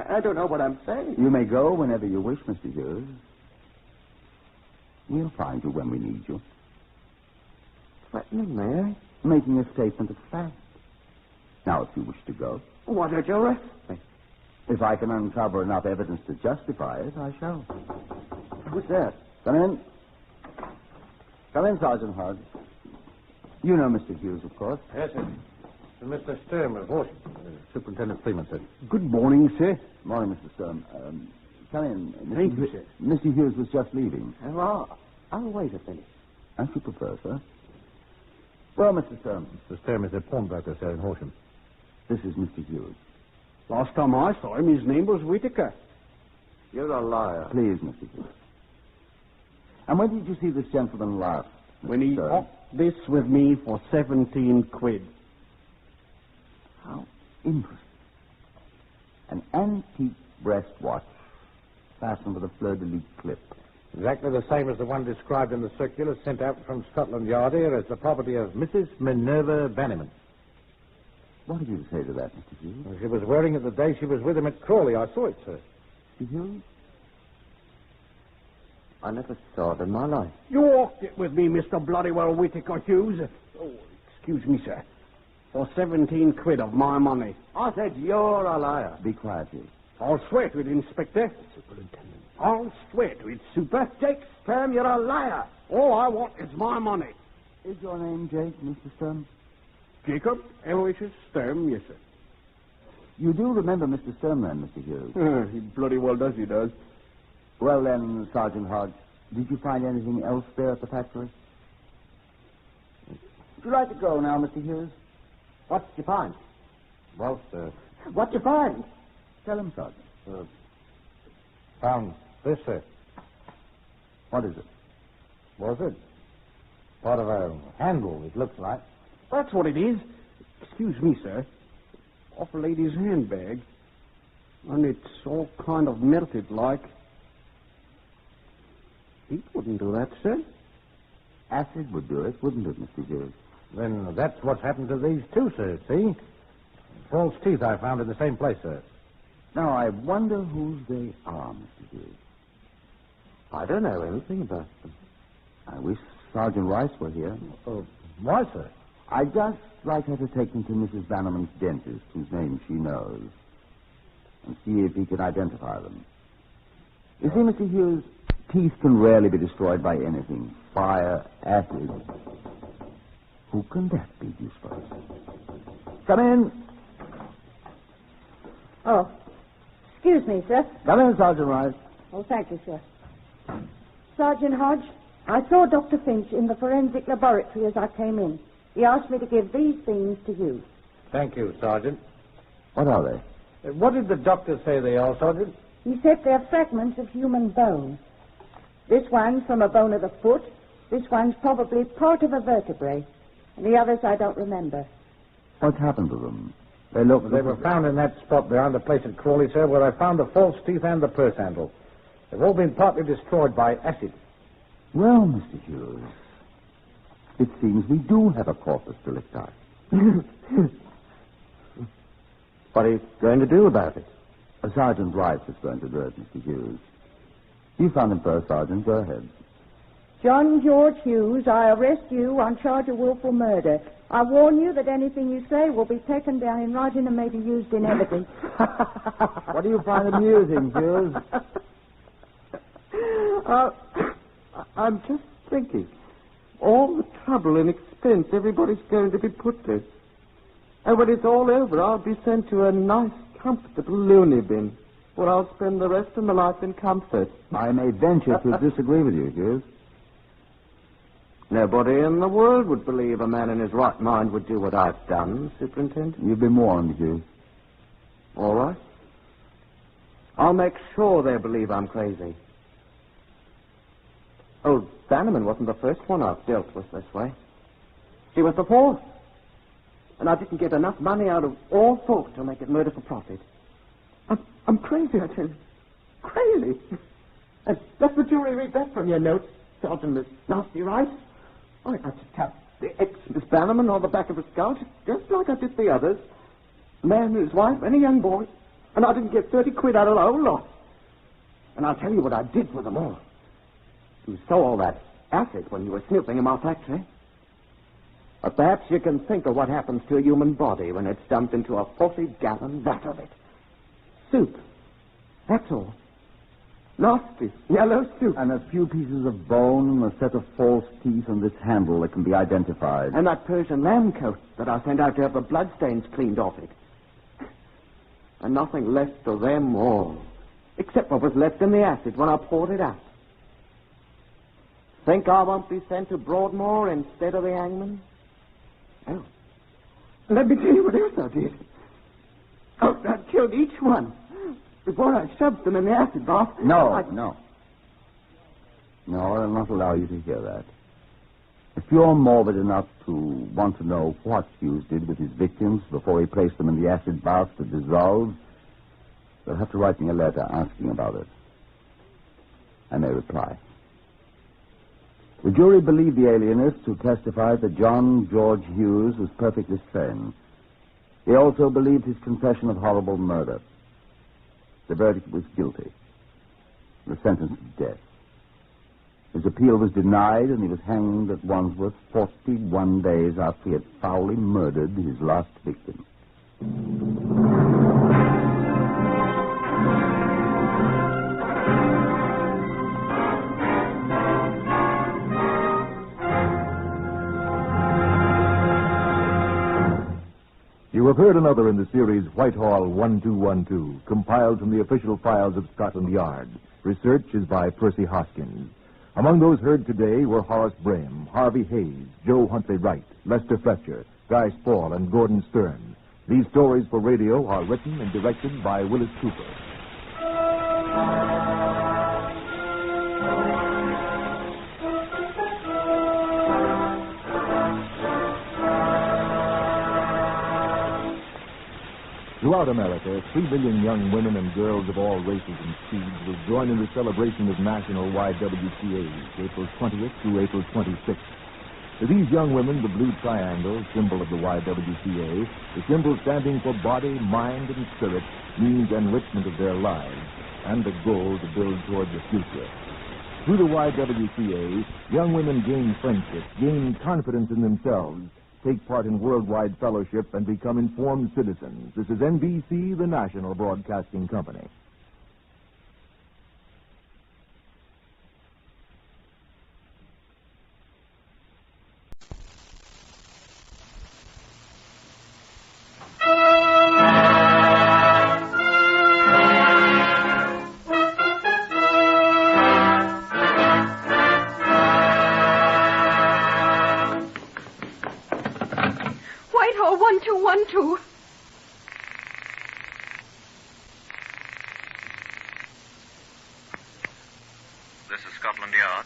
I don't know what I'm saying. You may go whenever you wish, Mr. Hughes. We'll find you when we need you. Threatening me, eh? Making a statement of fact. Now, if you wish to go. Why don't you arrest me? If I can uncover enough evidence to justify it, I shall. Who's that? Come in. Come in, Sergeant Hodge. You know Mr. Hughes, of course. Yes, sir. Mr. Sturm of Washington, Superintendent Freeman, sir. Good morning, sir. Morning, Mr. Sturm. Come in. Thank you, sir. Mr. Hughes was just leaving. Well, I'll wait a minute. As you prefer, sir. Well, Mr. Sturm. Mr. Sturm is a pawnbroker, sir, in Horsham. This is Mr. Hughes. Last time I saw him, his name was Whitaker. You're a liar. Please, Mr. Hughes. And when did you see this gentleman last? When he Sturm? bought this with me for 17 quid. How interesting. An antique breast watch fastened with a fleur-de-lis clip. Exactly the same as the one described in the circular sent out from Scotland Yard here as the property of Mrs. Minerva Bannerman. What have you to say to that, Mr. Hughes? Well, she was wearing it the day she was with him at Crawley. I saw it, sir. Mr. Hughes? I never saw it in my life. You walked it with me, Mr. Bloodywell Whitaker Hughes. Oh, excuse me, sir. For 17 quid of my money. I said you're a liar. Be quiet, Hughes. I'll swear to it, Inspector. Superintendent. I'll swear to it, Super. Jake Sturm, you're a liar. All I want is my money. Is your name Jake, Mr. Sturm? Jacob Aloysius Sturm, yes, sir. You do remember Mr. Sturm, then, Mr. Hughes? He bloody well does, he does. Well, then, Sergeant Hodge, did you find anything else there at the factory? Would you like to go now, Mr. Hughes? What did you find? Well, sir. What'd you find? Tell him, Sergeant. Found this, sir. What is it? Was it? Part of a handle, it looks like. That's what it is. Excuse me, sir. Off a lady's handbag. And it's all kind of melted like. Heat wouldn't do that, sir. Acid would do it, wouldn't it, Mr. Hughes? Then that's what's happened to these two, sir, see? False teeth I found in the same place, sir. Now, I wonder whose they are, Mr. Hughes. I don't know anything about them. I wish Sergeant Rice were here. Why, sir? I'd just like her to take them to Mrs. Bannerman's dentist, whose name she knows, and see if he can identify them. You see, Mr. Hughes, teeth can rarely be destroyed by anything. Fire, acid. Who can that be, do you suppose? Come in. Oh, excuse me, sir. Come in, Sergeant Rice. Oh, thank you, sir. Sergeant Hodge, I saw Dr. Finch in the forensic laboratory as I came in. He asked me to give these things to you. Thank you, Sergeant. What are they? What did the doctor say they are, Sergeant? He said they're fragments of human bone. This one's from a bone of the foot. This one's probably part of a vertebrae. And the others I don't remember. What's happened to them? They were found in that spot behind the place at Crawley, sir, where I found the false teeth and the purse handle. They've all been partly destroyed by acid. Well, Mr. Hughes, it seems we do have a corpus delicti. What are you going to do about it? A Sergeant Rice is going to do it, Mr. Hughes. You found him first, Sergeant. Go ahead. John George Hughes, I arrest you on charge of willful murder. I warn you that anything you say will be taken down in writing and may be used in evidence. What do you find amusing, Hughes? I'm just thinking. All the trouble and expense everybody's going to be put to. And when it's all over, I'll be sent to a nice, comfortable loony bin, where I'll spend the rest of my life in comfort. I may venture to disagree with you, Hughes. Nobody in the world would believe a man in his right mind would do what I've done, Superintendent. You've been warned, Hughes. All right. I'll make sure they believe I'm crazy. Old Bannerman wasn't the first one I've dealt with this way. She was the fourth. And I didn't get enough money out of all folk to make it murder for profit. I'm crazy, I tell you. Crazy. And does the jury read that from your notes, Sergeant Miss Nasty Rice? I just tap the ex-Miss Bannerman on the back of a skull, just like I did the others. A man and his wife and a young boy. And I didn't get 30 quid out of the whole lot. And I'll tell you what I did with them all. You saw all that acid when you were snooping in my factory. But perhaps you can think of what happens to a human body when it's dumped into a 40-gallon vat of it. Soup. That's all. Nasty, yellow soup. And a few pieces of bone and a set of false teeth on this handle that can be identified. And that Persian lamb coat that I sent out to have the bloodstains cleaned off it. And nothing left of them all, except what was left in the acid when I poured it out. Think I won't be sent to Broadmoor instead of the hangman? Oh. Let me tell you what else I did. Oh, I killed each one before I shoved them in the acid bath. No, no. No, I'll not allow you to hear that. If you're morbid enough to want to know what Hughes did with his victims before he placed them in the acid bath to dissolve, you'll have to write me a letter asking about it. I may reply. The jury believed the alienist who testified that John George Hughes was perfectly sane. They also believed his confession of horrible murder. The verdict was guilty. The sentence was death. His appeal was denied, and he was hanged at Wandsworth 41 days after he had foully murdered his last victim. You have heard another in the series Whitehall 1212, compiled from the official files of Scotland Yard. Research is by Percy Hoskins. Among those heard today were Horace Brame, Harvey Hayes, Joe Huntley Wright, Lester Fletcher, Guy Spall, and Gordon Stern. These stories for radio are written and directed by Willis Cooper. Throughout America, 3 million young women and girls of all races and speeds will join in the celebration of National YWCA, April 20th through April 26th. To these young women, the blue triangle, symbol of the YWCA, the symbol standing for body, mind, and spirit, means enrichment of their lives and a goal to build toward the future. Through the YWCA, young women gain friendship, gain confidence in themselves, take part in worldwide fellowship, and become informed citizens. This is NBC, the National Broadcasting Company. Whitehall 1212. This is Scotland Yard.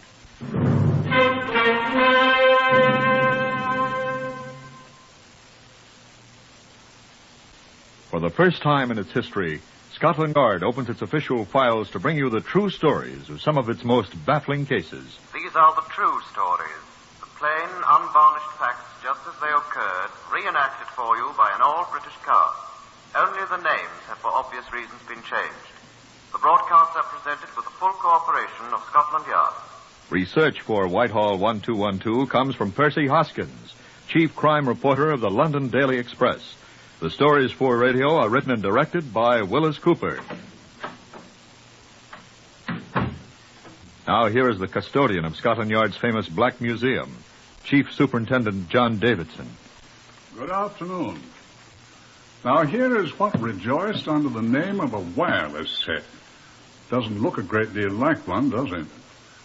For the first time in its history, Scotland Yard opens its official files to bring you the true stories of some of its most baffling cases. These These are the true stories, the plain, unvarnished facts just as they occurred, reenacted for you by an all-British cast. Only the names have for obvious reasons been changed. The broadcasts are presented with the full cooperation of Scotland Yard. Research for Whitehall 1212 comes from Percy Hoskins, chief crime reporter of the London Daily Express. The stories for radio are written and directed by Willis Cooper. Now here is the custodian of Scotland Yard's famous Black Museum, Chief Superintendent John Davidson. Good afternoon. Now here is what rejoiced under the name of a wireless set. Doesn't look a great deal like one, does it?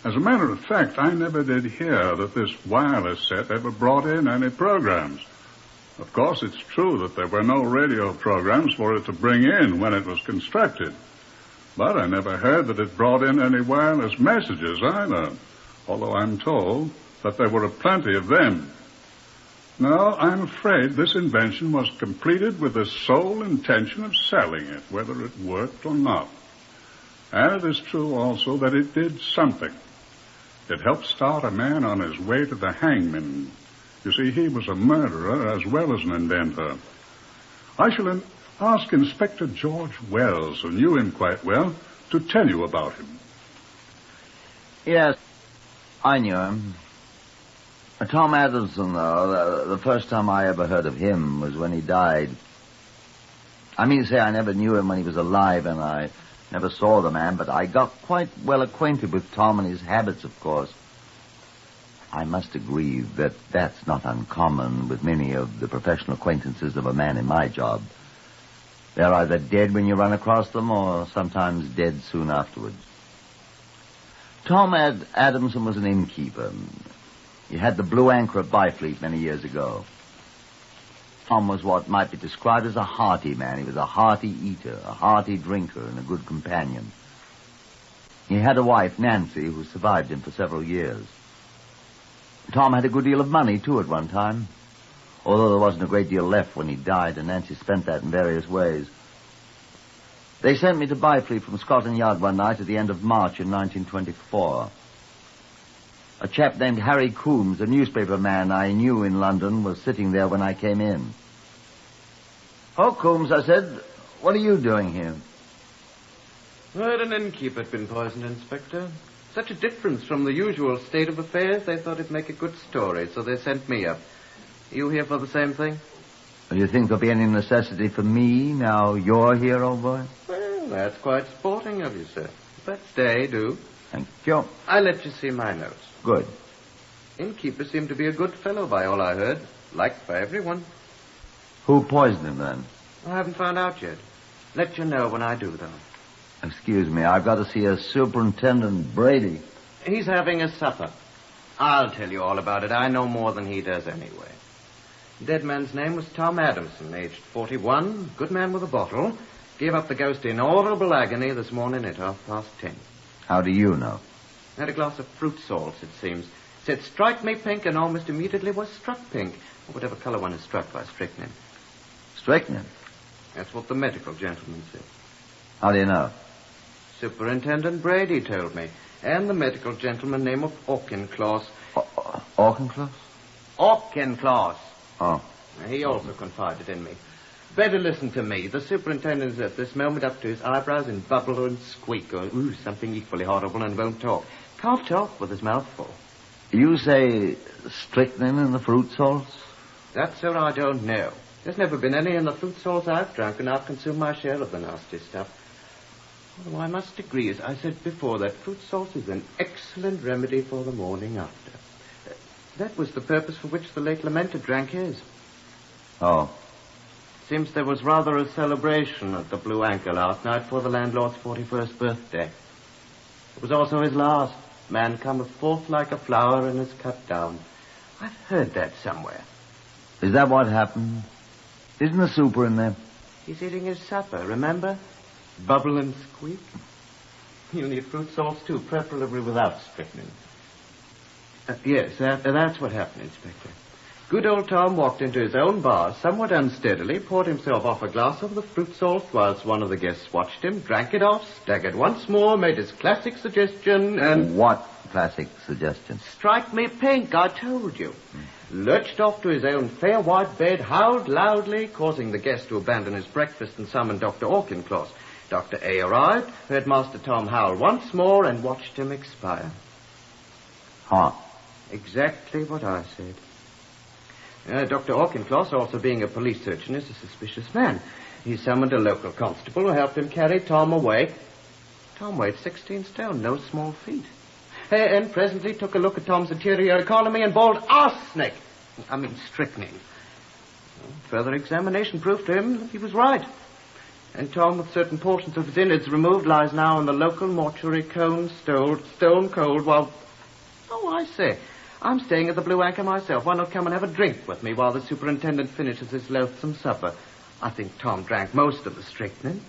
As a matter of fact, I never did hear that this wireless set ever brought in any programs. Of course, it's true that there were no radio programs for it to bring in when it was constructed. But I never heard that it brought in any wireless messages either, although I'm told that there were plenty of them. No, I'm afraid this invention was completed with the sole intention of selling it, whether it worked or not. And it is true also that it did something. It helped start a man on his way to the hangman. You see, he was a murderer as well as an inventor. I shall ask Inspector George Wells, who knew him quite well, to tell you about him. Yes, I knew him. Tom Adamson, though, the first time I ever heard of him was when he died. I mean to say I never knew him when he was alive, and I never saw the man, but I got quite well acquainted with Tom and his habits, of course. I must agree that that's not uncommon with many of the professional acquaintances of a man in my job. They're either dead when you run across them or sometimes dead soon afterwards. Tom Adamson was an innkeeper. He had the Blue Anchor at Byfleet many years ago. Tom was what might be described as a hearty man. He was a hearty eater, a hearty drinker, and a good companion. He had a wife, Nancy, who survived him for several years. Tom had a good deal of money, too, at one time, although there wasn't a great deal left when he died, and Nancy spent that in various ways. They sent me to Byfleet from Scotland Yard one night at the end of March in 1924. A chap named Harry Coombs, a newspaper man I knew in London, was sitting there when I came in. "Oh, Coombs," I said, "what are you doing here?" I heard an innkeeper had been poisoned, Inspector. Such a difference from the usual state of affairs, they thought it'd make a good story, so they sent me up. You here for the same thing? Do you think there'll be any necessity for me now you're here, old boy? Well, that's quite sporting of you, sir. But stay, do. Thank you. I'll let you see my notes. Good. Innkeeper seemed to be a good fellow by all I heard. Liked by everyone. Who poisoned him, then? I haven't found out yet. Let you know when I do, though. Excuse me, I've got to see a Superintendent Brady. He's having a supper. I'll tell you all about it. I know more than he does anyway. The dead man's name was Tom Adamson, aged 41, good man with a bottle. Gave up the ghost in horrible agony this morning at 10:30. How do you know? Had a glass of fruit salts, it seems. Said, "Strike me pink," and almost immediately was struck pink. Or whatever color one is struck by strychnine. Strychnine? That's what the medical gentleman said. How do you know? Superintendent Brady told me. And the medical gentleman name of Auchincloss. Auchincloss? Auchincloss. Oh. He also confided in me. Better listen to me. The superintendent's at this moment up to his eyebrows in bubble and squeak, or something equally horrible, and won't talk. Can't talk with his mouth full. You say strychnine in the fruit salts? That, sir, I don't know. There's never been any in the fruit salts I've drunk, and I've consumed my share of the nasty stuff. Although I must agree, as I said before, that fruit salt is an excellent remedy for the morning after. That was the purpose for which the late lamented drank his. Oh. Seems there was rather a celebration at the Blue Anchor last night for the landlord's 41st birthday. It was also his last. Man cometh forth like a flower and is cut down. I've heard that somewhere. Is that what happened? Isn't the super in there? He's eating his supper, remember? Bubble and squeak. You'll need fruit salts, too, preferably without strychnine. Yes, that's what happened, Inspector. Good old Tom walked into his own bar somewhat unsteadily, poured himself off a glass of the fruit salt whilst one of the guests watched him, drank it off, staggered once more, made his classic suggestion, and... What classic suggestion. Strike me pink, I told you. Lurched off to his own fair white bed, howled loudly, causing the guest to abandon his breakfast and summon Dr. Auchincloss. Dr. A arrived, heard Master Tom howl once more, and watched him expire. Huh. Exactly what I said. Dr. Auchincloss, also being a police surgeon, is a suspicious man. He summoned a local constable who helped him carry Tom away. Tom weighed 16 stone, no small feat. And presently took a look at Tom's interior economy and bawled, strychnine. Further examination proved to him that he was right. And Tom, with certain portions of his innards removed, lies now in the local mortuary stone cold while... Oh, I say, I'm staying at the Blue Anchor myself. Why not come and have a drink with me while the superintendent finishes his loathsome supper? I think Tom drank most of the strychnine.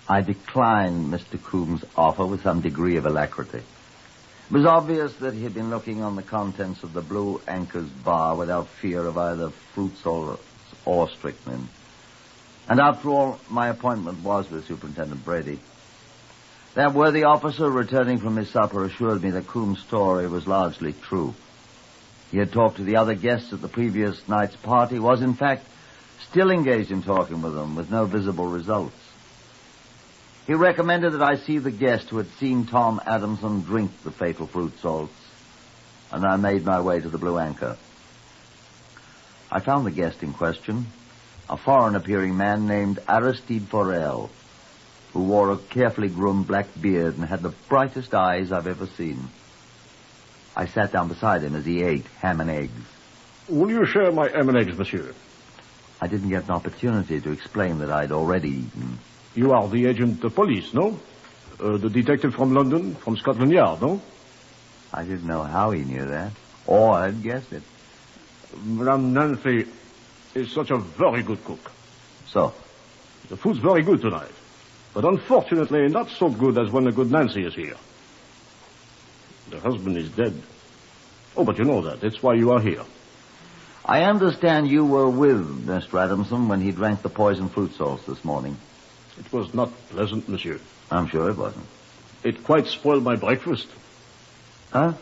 I declined Mr. Coombs' offer with some degree of alacrity. It was obvious that he had been looking on the contents of the Blue Anchor's bar without fear of either fruit salts or strychnine. And after all, my appointment was with Superintendent Brady. That worthy officer, returning from his supper, assured me that Coombs' story was largely true. He had talked to the other guests at the previous night's party, was in fact still engaged in talking with them, with no visible results. He recommended that I see the guest who had seen Tom Adamson drink the fatal fruit salts, and I made my way to the Blue Anchor. I found the guest in question, a foreign-appearing man named Aristide Forel, who wore a carefully groomed black beard and had the brightest eyes I've ever seen. I sat down beside him as he ate ham and eggs. Will you share my ham and eggs, monsieur? I didn't get an opportunity to explain that I'd already eaten. You are the agent of police, no? The detective from London, from Scotland Yard, no? I didn't know how he knew that, or I'd guessed it. Madame Nancy is such a very good cook. So? The food's very good tonight, but unfortunately not so good as when the good Nancy is here. The husband is dead. Oh, but you know that. That's why you are here. I understand you were with Mr. Adamson when he drank the poisoned fruit salts this morning. It was not pleasant, monsieur. I'm sure it wasn't. It quite spoiled my breakfast. Huh?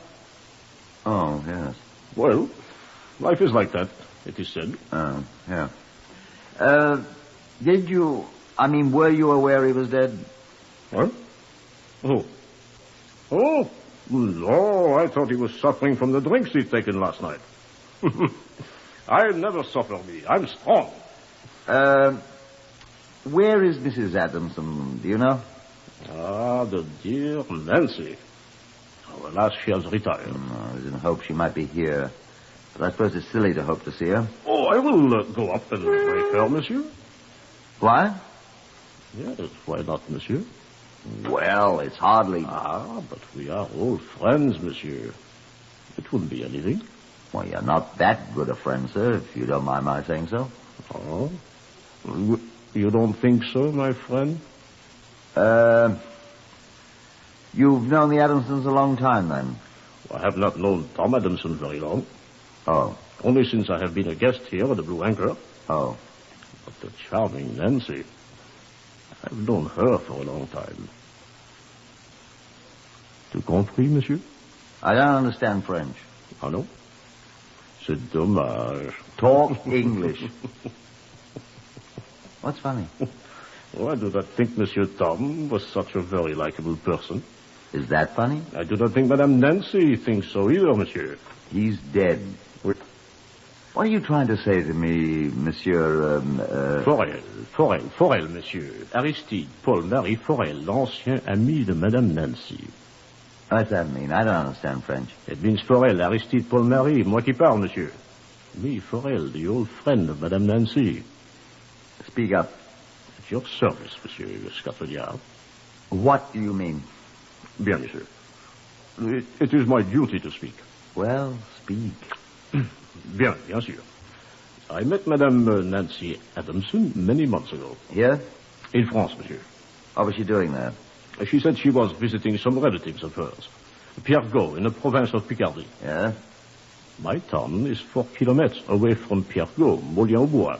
Oh, yes. Well, life is like that, it is said. Yeah. Were you aware he was dead? What? Oh, no, I thought he was suffering from the drinks he'd taken last night. I never suffer me. I'm strong. Where is Mrs. Adamson? Do you know? The dear Nancy. Oh, alas, she has retired. I was in hope she might be here. But I suppose it's silly to hope to see her. Oh, I will go up and wake her, monsieur. Why? Yes, why not, monsieur? Well, it's hardly... but we are old friends, monsieur. It wouldn't be anything. Well, you're not that good a friend, sir, if you don't mind my saying so. Oh? You don't think so, my friend? You've known the Adamsons a long time, then? I have not known Tom Adamson very long. Oh. Only since I have been a guest here at the Blue Anchor. Oh. But the charming Nancy, I've known her for a long time. Tout compris, monsieur? I don't understand French. Ah, no? C'est dommage. Talk English. What's funny? Oh, I do not think Monsieur Tom was such a very likable person. Is that funny? I do not think Madame Nancy thinks so either, monsieur. He's dead. What are you trying to say to me, Monsieur... Forel, monsieur. Aristide Paul-Marie Forel, l'ancien ami de Madame Nancy. What's that mean? I don't understand French. It means Forel, Aristide Paul-Marie, moi qui parle, monsieur. Me, Forel, the old friend of Madame Nancy. Speak up. At your service, monsieur Scotland Yard. What do you mean? Bien, monsieur. It is my duty to speak. Well, speak. Bien sûr. I met Madame Nancy Adamson many months ago. Here? In France, monsieur. What was she doing there? She said she was visiting some relatives of hers. Pierregot, in the province of Picardy. Yeah? My town is 4 kilometers away from Pierregot, Moulin-au-Bois.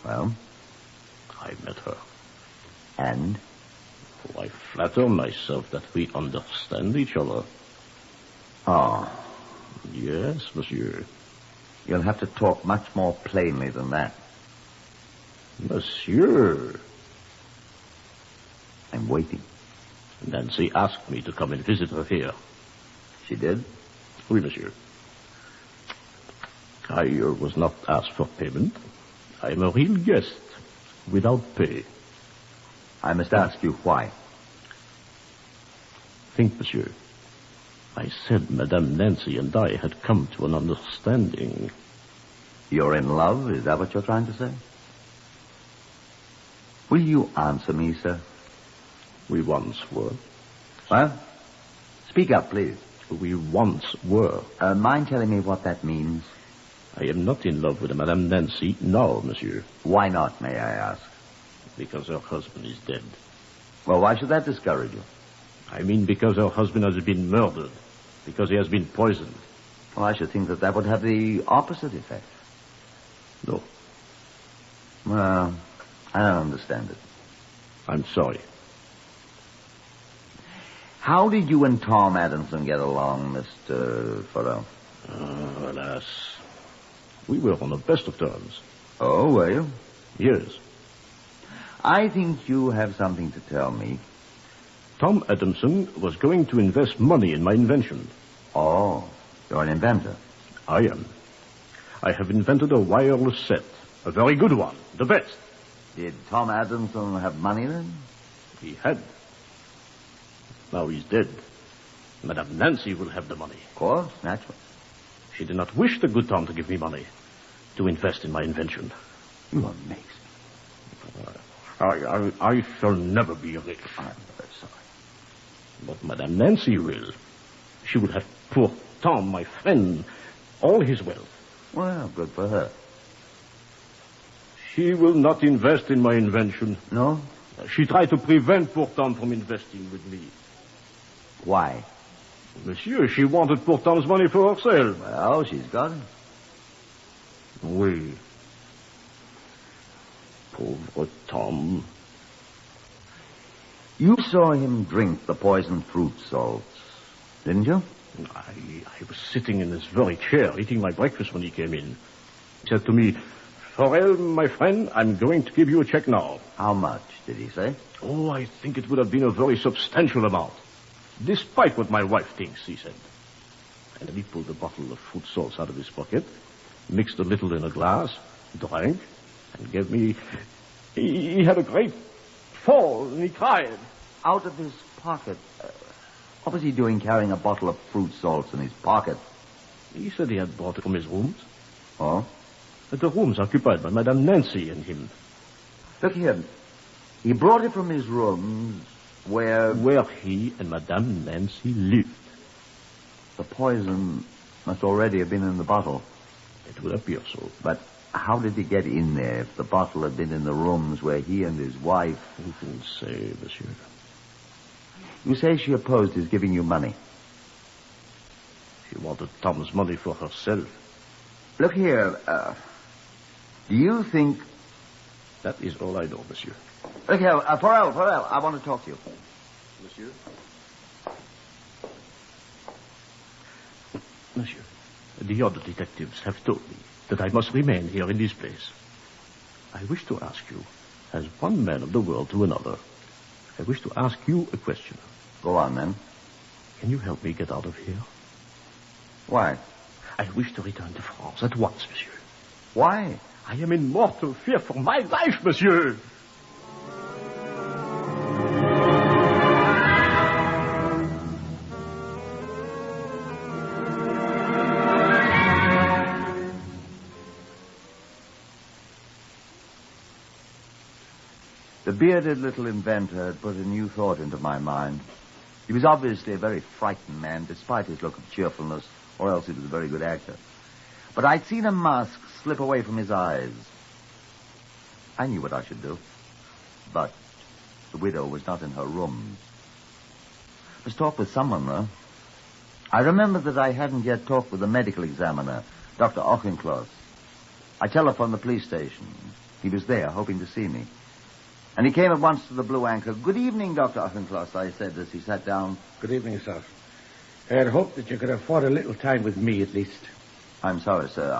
Well? I met her. And? Oh, I flatter myself that we understand each other. Oh. Yes, monsieur. You'll have to talk much more plainly than that. Monsieur. I'm waiting. Nancy asked me to come and visit her here. She did? Oui, monsieur. I was not asked for payment. I am a real guest, without pay. I must ask you why. Think, monsieur. I said Madame Nancy and I had come to an understanding. You're in love? Is that what you're trying to say? Will you answer me, sir? We once were. Well, speak up, please. We once were. Mind telling me what that means? I am not in love with Madame Nancy now, monsieur. Why not, may I ask? Because her husband is dead. Well, why should that discourage you? I mean because her husband has been murdered. Because he has been poisoned. Well, I should think that would have the opposite effect. No. Well, I don't understand it. I'm sorry. How did you and Tom Adamson get along, Mr. Farrell? Alas. We were on the best of terms. Oh, were you? Yes. I think you have something to tell me. Tom Adamson was going to invest money in my invention. Oh, you're an inventor. I am. I have invented a wireless set. A very good one. The best. Did Tom Adamson have money then? He had. Now he's dead. Madame Nancy will have the money. Of course, naturally. She did not wish the good Tom to give me money to invest in my invention. You amaze me. I shall never be rich. I'm very sorry. But Madame Nancy will. She will have poor Tom, my friend, all his wealth. Well, good for her. She will not invest in my invention. No? She tried to prevent poor Tom from investing with me. Why? Monsieur, she wanted poor Tom's money for herself. Well, she's got it. Oui. Pauvre Tom. You saw him drink the poisoned fruit salts, didn't you? I was sitting in this very chair eating my breakfast when he came in. He said to me, Farrell, my friend, I'm going to give you a check now. How much, did he say? Oh, I think it would have been a very substantial amount. Despite what my wife thinks, he said. And then he pulled a bottle of fruit salts out of his pocket, mixed a little in a glass, drank, and gave me... He had a great fall, and he cried. Out of his pocket? What was he doing carrying a bottle of fruit salts in his pocket? He said he had brought it from his rooms. Oh? The rooms occupied by Madame Nancy and him. Look here. He brought it from his rooms where he and Madame Nancy lived. The poison must already have been in the bottle. It would appear so. But how did he get in there if the bottle had been in the rooms where he and his wife... Who can say, monsieur? You say she opposed his giving you money. She wanted Tom's money for herself. Look here, do you think... That is all I know, monsieur. Look here, Farrell, I want to talk to you. Monsieur? Monsieur, the other detectives have told me that I must remain here in this place. I wish to ask you, as one man of the world to another, I wish to ask you a question. Go on, then. Can you help me get out of here? Why? I wish to return to France at once, monsieur. Why? I am in mortal fear for my life, monsieur. The bearded little inventor had put a new thought into my mind. He was obviously a very frightened man, despite his look of cheerfulness, or else he was a very good actor. But I'd seen a mask slip away from his eyes. I knew what I should do. But the widow was not in her room. I must talk with someone, though. I remembered that I hadn't yet talked with the medical examiner, Dr. Auchincloss. I telephoned the police station. He was there, hoping to see me. And he came at once to the Blue Anchor. Good evening, Dr. Auchincloss, I said as he sat down. Good evening, sir. I had hoped that you could afford a little time with me, at least. I'm sorry, sir.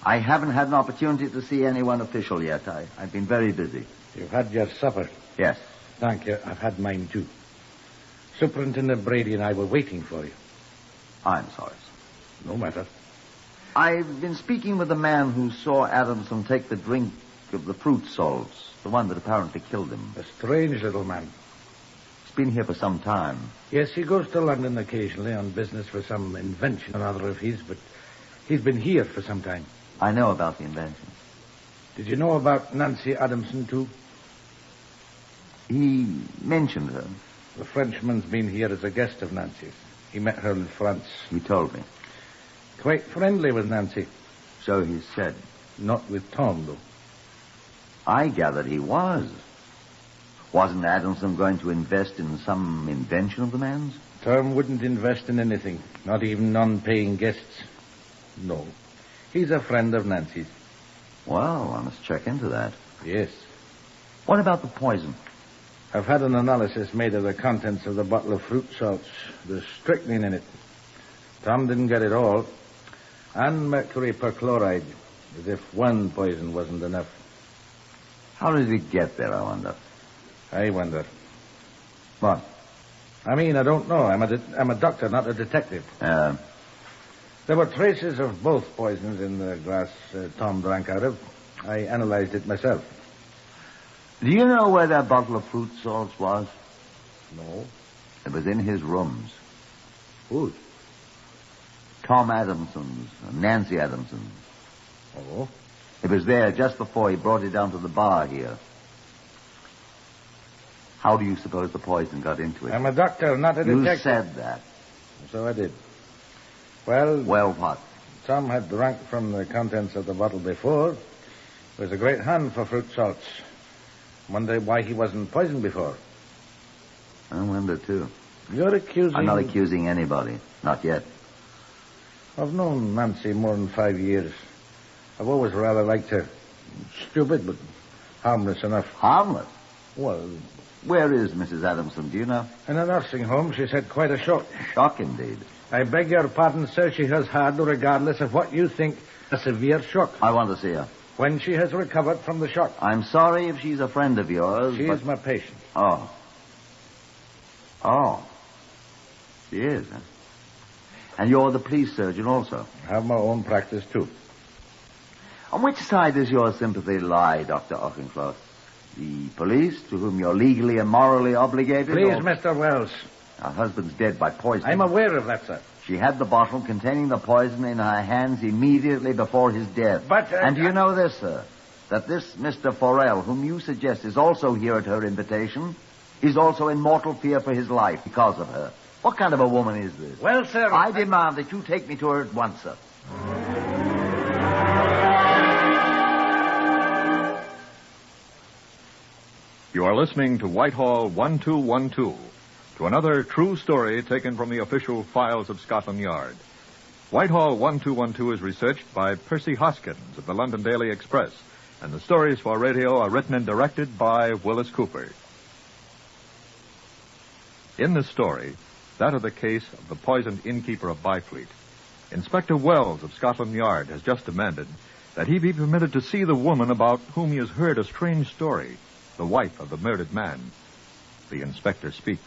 I haven't had an opportunity to see anyone official yet. I've been very busy. You've had your supper? Yes. Thank you. I've had mine, too. Superintendent Brady and I were waiting for you. I'm sorry, sir. No matter. I've been speaking with the man who saw Adamson take the drink of the fruit salts, the one that apparently killed him. A strange little man. He's been here for some time. Yes, he goes to London occasionally on business for some invention or other of his, but he's been here for some time. I know about the invention. Did you know about Nancy Adamson, too? He mentioned her. The Frenchman's been here as a guest of Nancy's. He met her in France. He told me. Quite friendly with Nancy. So he said. Not with Tom, though. I gathered he was. Wasn't Adamson going to invest in some invention of the man's? Tom wouldn't invest in anything, not even non-paying guests. No. He's a friend of Nancy's. Well, I must check into that. Yes. What about the poison? I've had an analysis made of the contents of the bottle of fruit salts. There's strychnine in it. Tom didn't get it all. And mercury perchloride, as if one poison wasn't enough. How did it get there, I wonder? I wonder. What? I mean, I don't know. I'm a doctor, not a detective. There were traces of both poisons in the glass Tom drank out of. I analyzed it myself. Do you know where that bottle of fruit salts was? No. It was in his rooms. Whose? Tom Adamson's, Nancy Adamson's. Oh? It was there just before he brought it down to the bar here. How do you suppose the poison got into it? I'm a doctor, not a detective. You said that. So I did. Well... Well, what? Tom had drunk from the contents of the bottle before. He was a great hand for fruit salts. Wonder why he wasn't poisoned before. I wonder, too. You're accusing... I'm not accusing anybody. Not yet. I've known Nancy more than 5 years. I've always rather liked her. Stupid, but harmless enough. Harmless? Well... Where is Mrs. Adamson, do you know? In a nursing home. She's had quite a shock. Shock, indeed. I beg your pardon, sir. She has had, regardless of what you think, a severe shock. I want to see her. When she has recovered from the shock. I'm sorry if she's a friend of yours, She is my patient. Oh. Oh. She is, huh? And you're the police surgeon also? I have my own practice, too. On which side does your sympathy lie, Dr. Auchincloss? The police, to whom you're legally and morally obligated? Please, Mr. Wells. Her husband's dead by poison. I'm aware of that, sir. She had the bottle containing the poison in her hands immediately before his death. But... and do you know this, sir? That this Mr. Forel, whom you suggest is also here at her invitation, is also in mortal fear for his life because of her. What kind of a woman is this? Well, sir... I demand that you take me to her at once, sir. You are listening to Whitehall 1212, to another true story taken from the official files of Scotland Yard. Whitehall 1212 is researched by Percy Hoskins of the London Daily Express, and the stories for radio are written and directed by Willis Cooper. In this story, that of the case of the poisoned innkeeper of Byfleet, Inspector Wells of Scotland Yard has just demanded that he be permitted to see the woman about whom he has heard a strange story, the wife of the murdered man. The inspector speaks.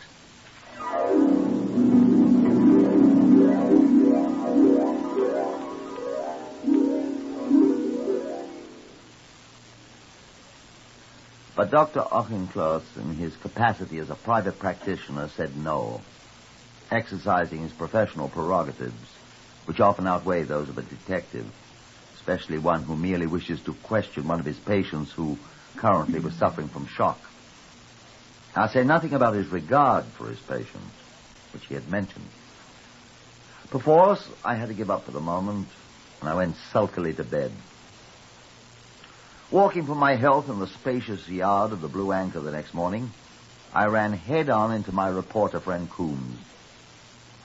But Dr. Auchincloss, in his capacity as a private practitioner, said no, exercising his professional prerogatives, which often outweigh those of a detective, especially one who merely wishes to question one of his patients who currently was suffering from shock. I say nothing about his regard for his patient, which he had mentioned. Perforce, I had to give up for the moment, and I went sulkily to bed. Walking for my health in the spacious yard of the Blue Anchor the next morning, I ran head-on into my reporter friend Coombs.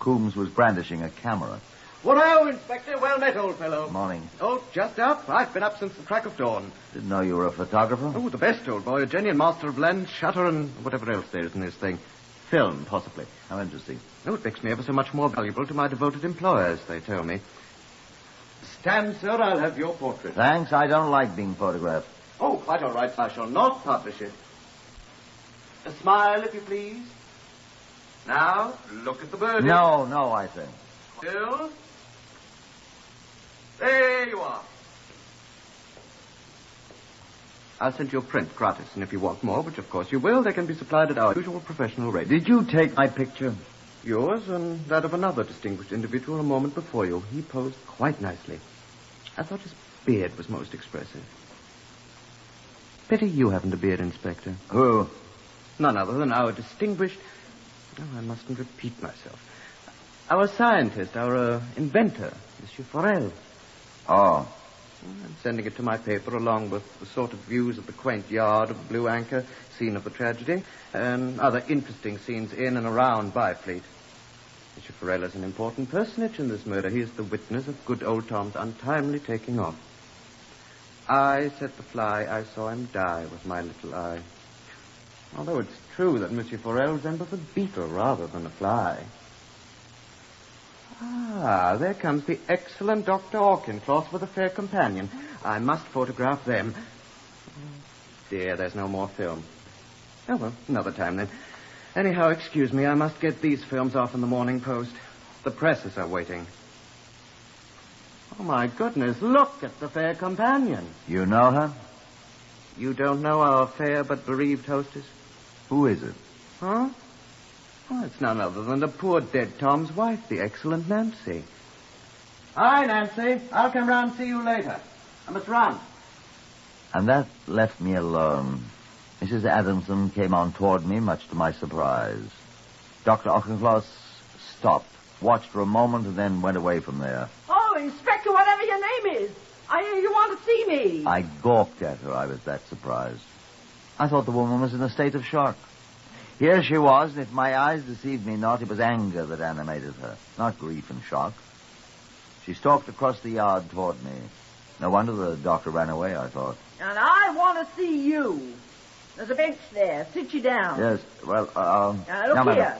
Coombs was brandishing a camera. What-o, Inspector? Well met, old fellow. Morning. Oh, just up? I've been up since the crack of dawn. Didn't know you were a photographer. Oh, the best, old boy. A genuine master of lens, shutter, and whatever else there is in this thing. Film, possibly. How interesting. Oh, it makes me ever so much more valuable to my devoted employers, they tell me. Stand, sir. I'll have your portrait. Thanks. I don't like being photographed. Oh, quite all right. I shall not publish it. A smile, if you please. Now, look at the birdie. No, I think. Still. There you are. I'll send you a print gratis, and if you want more, which of course you will, they can be supplied at our usual professional rate. Did you take my picture? Yours and that of another distinguished individual a moment before you. He posed quite nicely. I thought his beard was most expressive. Pity you haven't a beard, Inspector. Who? None other than our distinguished... Oh, I mustn't repeat myself. Our scientist, our inventor, Monsieur Forel. Oh. I'm sending it to my paper along with the sort of views of the quaint yard of the Blue Anchor, scene of the tragedy, and other interesting scenes in and around Byfleet. Monsieur Forel is an important personage in this murder. He is the witness of good old Tom's untimely taking off. I set the fly. I saw him die with my little eye. Although it's true that Monsieur Forel resembles a beetle rather than a fly. Ah, there comes the excellent Dr. Auchincloss with a fair companion. I must photograph them. Dear, there's no more film. Oh, well, another time then. Anyhow, excuse me, I must get these films off in the Morning Post. The presses are waiting. Oh, my goodness, look at the fair companion. You know her? You don't know our fair but bereaved hostess? Who is it? Huh? Oh, it's none other than the poor dead Tom's wife, the excellent Nancy. Hi, Nancy. I'll come round and see you later. I must run. And that left me alone. Mrs. Adamson came on toward me, much to my surprise. Dr. Auchincloss stopped, watched for a moment, and then went away from there. Oh, Inspector, whatever your name is. I hear you want to see me. I gawked at her. I was that surprised. I thought the woman was in a state of shock. Here she was, and if my eyes deceived me not, it was anger that animated her, not grief and shock. She stalked across the yard toward me. No wonder the doctor ran away, I thought. And I want to see you. There's a bench there. Sit you down. Yes, well, Now, look here.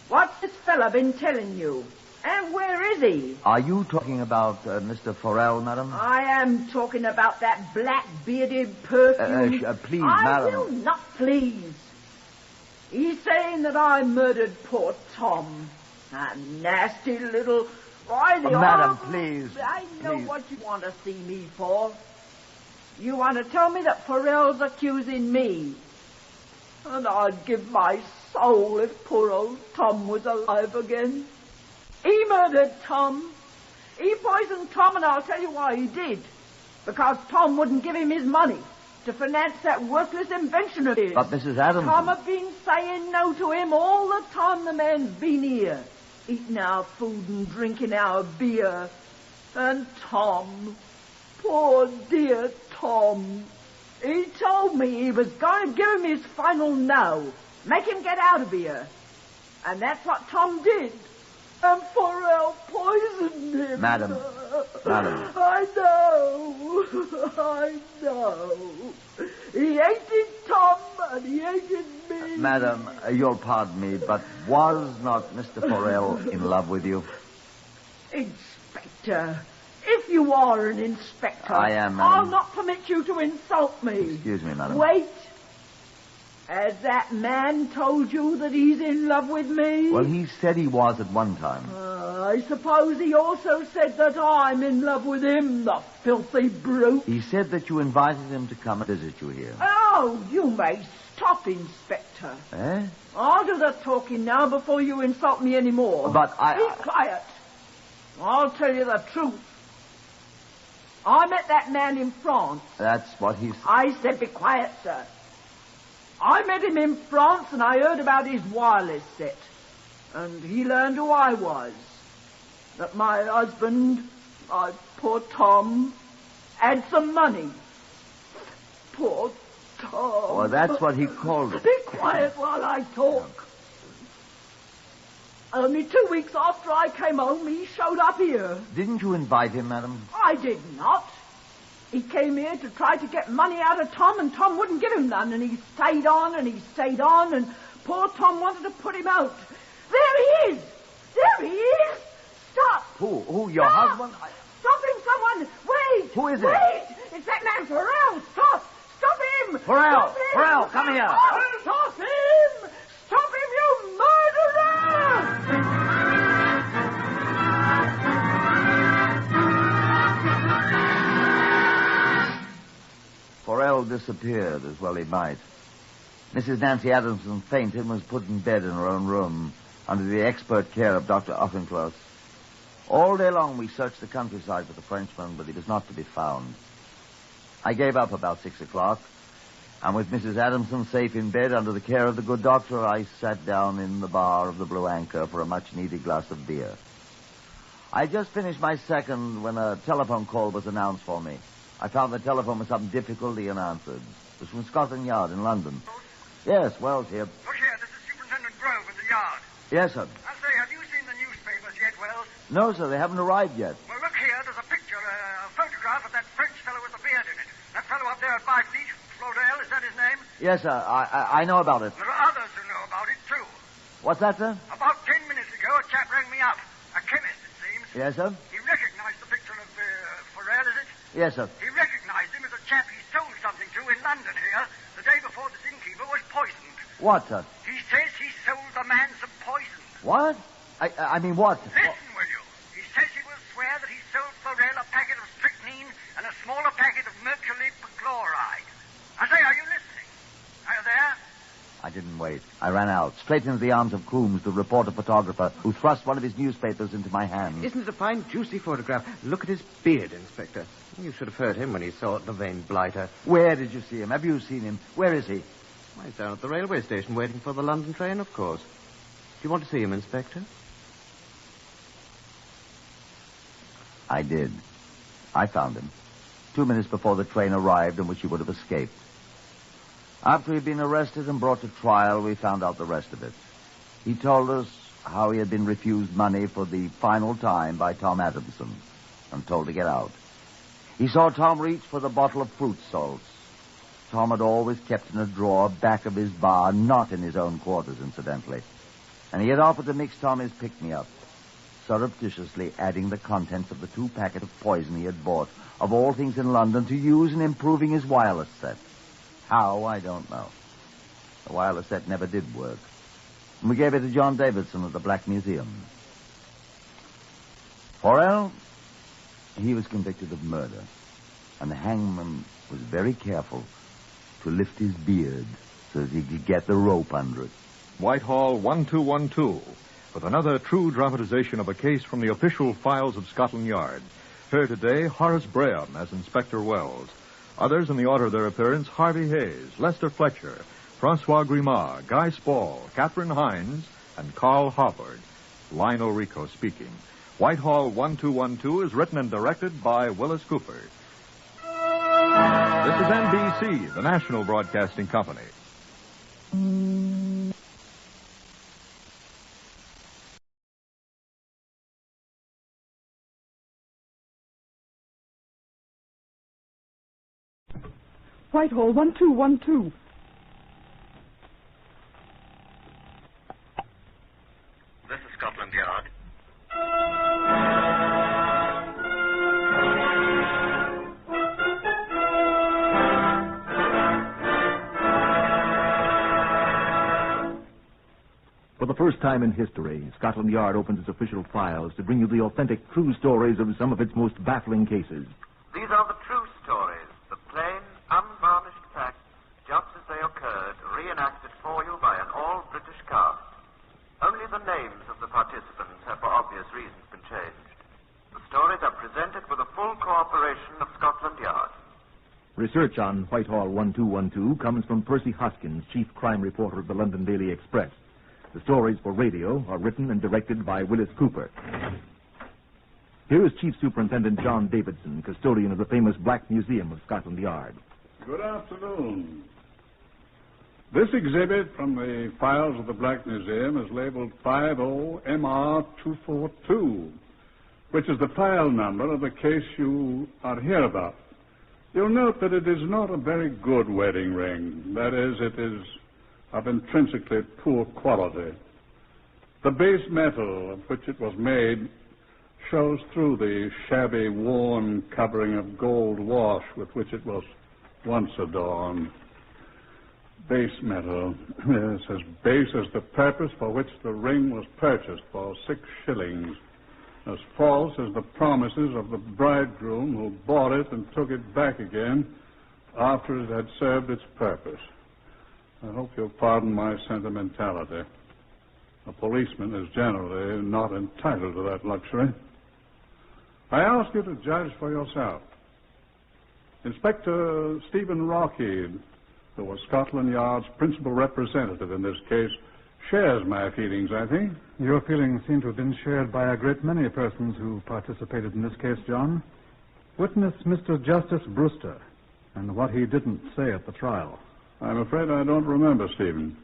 What's this fella been telling you? And where is he? Are you talking about Mr. Forel, madam? I am talking about that black-bearded perfume. Please, I madam. will not please. He's saying that I murdered poor Tom. That nasty little... madam, please. I know please. what you want to see me for. You want to tell me that Forel's accusing me. And I'd give my soul if poor old Tom was alive again. He murdered Tom. He poisoned Tom, and I'll tell you why he did. Because Tom wouldn't give him his money to finance that worthless invention of his. But Mrs. Adamson... Tom had been saying no to him all the time the man's been here, eating our food and drinking our beer. And Tom, poor dear Tom, he told me he was going to give him his final no, make him get out of here. And that's what Tom did. And Forel poisoned him. Madam. I know. He hated Tom and he hated me. Madam, you'll pardon me, but was not Mr. Forel in love with you? Inspector, if you are an inspector... I am, madam. I'll not permit you to insult me. Excuse me, madam. Wait. Has that man told you that he's in love with me? Well, he said he was at one time. I suppose he also said that I'm in love with him, the filthy brute. He said that you invited him to come and visit you here. Oh, you may stop, Inspector. Eh? I'll do the talking now before you insult me any more. But Be quiet. I'll tell you the truth. I met that man in France. That's what he said. I said be quiet, sir. I met him in France and I heard about his wireless set. And he learned who I was. that my husband, my poor Tom, had some money. Poor Tom. Oh, that's what he called it. Be quiet while I talk. Only 2 weeks after I came home, he showed up here. Didn't you invite him, madam? I did not. He came here to try to get money out of Tom, and Tom wouldn't give him none, and he stayed on, and poor Tom wanted to put him out. There he is! There he is! Stop! Who, your Stop. husband? Stop him, someone! Wait! Who is it? Wait! It's that man Farrell! Stop! Stop him! Farrell! Stop him! Farrell, come here! Stop him! Stop him, you murderer! Farrell disappeared, as well he might. Mrs. Nancy Adamson fainted and was put in bed in her own room under the expert care of Dr. Offencloss. All day long we searched the countryside for the Frenchman, but he was not to be found. I gave up about 6 o'clock, and with Mrs. Adamson safe in bed under the care of the good doctor, I sat down in the bar of the Blue Anchor for a much-needed glass of beer. I just finished my second when a telephone call was announced for me. I found the telephone with some difficulty and answered. It was from Scotland Yard in London. Yes, Wells here. Look here, this is Superintendent Grove at the Yard. Yes, sir. I say, have you seen the newspapers yet, Wells? No, sir, they haven't arrived yet. Well, look here, there's a picture, a photograph of that French fellow with the beard in it. That fellow up there at 5 feet, Flodell, is that his name? Yes, sir, I know about it. There are others who know about it, too. What's that, sir? About 10 minutes ago, a chap rang me up. A chemist, it seems. Yes, sir? He recognized the picture of Farrell, is it? Yes, sir. He recognized him as a chap he sold something to in London here the day before this innkeeper was poisoned. What, sir? He says he sold the man some poison. What? I mean, what? Listen, will you? He says he will swear that he sold Farrell a packet of strychnine and a smaller packet of mercury perchloride. I say, are you listening? Are you there? I didn't wait. I ran out, straight into the arms of Coombs, the reporter-photographer, who thrust one of his newspapers into my hand. Isn't it a fine, juicy photograph? Look at his beard, Inspector. You should have heard him when he saw it, the vain blighter. Where did you see him? Have you seen him? Where is he? Why, he's down at the railway station waiting for the London train, of course. Do you want to see him, Inspector? I did. I found him. 2 minutes before the train arrived in which he would have escaped. After he'd been arrested and brought to trial, we found out the rest of it. He told us how he had been refused money for the final time by Tom Adamson and told to get out. He saw Tom reach for the bottle of fruit salts. Tom had always kept in a drawer back of his bar, not in his own quarters, incidentally. And he had offered to mix Tom his pick-me-up, surreptitiously adding the contents of the 2 packets of poison he had bought, of all things in London, to use in improving his wireless set. How, I don't know. The wireless set never did work. And we gave it to John Davidson at the Black Museum. Farrell, he was convicted of murder, and the hangman was very careful to lift his beard so that he could get the rope under it. Whitehall 1212, with another true dramatization of a case from the official files of Scotland Yard. Here today, Horace Braham as Inspector Wells. Others in the order of their appearance, Harvey Hayes, Lester Fletcher, Francois Grimard, Guy Spall, Catherine Hines, and Carl Howard. Lionel Rico speaking. Whitehall 1212 is written and directed by Willis Cooper. This is NBC, the national broadcasting company. Whitehall 1212. This is Scotland Yard. For the first time in history, Scotland Yard opens its official files to bring you the authentic, true stories of some of its most baffling cases. These are the true stories, the plain, unvarnished facts, just as they occurred, reenacted for you by an all-British cast. Only the names of the participants have, for obvious reasons, been changed. The stories are presented with the full cooperation of Scotland Yard. Research on Whitehall 1212 comes from Percy Hoskins, chief crime reporter of the London Daily Express. The stories for radio are written and directed by Willis Cooper. Here is Chief Superintendent John Davidson, custodian of the famous Black Museum of Scotland Yard. Good afternoon. This exhibit from the files of the Black Museum is labeled 50MR242, which is the file number of the case you are here about. You'll note that it is not a very good wedding ring. That is, it is of intrinsically poor quality. The base metal of which it was made shows through the shabby, worn covering of gold wash with which it was once adorned. Base metal. Yes, as base as the purpose for which the ring was purchased for 6 shillings. As false as the promises of the bridegroom who bought it and took it back again after it had served its purpose. I hope you'll pardon my sentimentality. A policeman is generally not entitled to that luxury. I ask you to judge for yourself. Inspector Stephen Rockheed, who was Scotland Yard's principal representative in this case, shares my feelings, I think. Your feelings seem to have been shared by a great many persons who participated in this case, John. Witness Mr. Justice Brewster and what he didn't say at the trial. I'm afraid I don't remember, Stephen.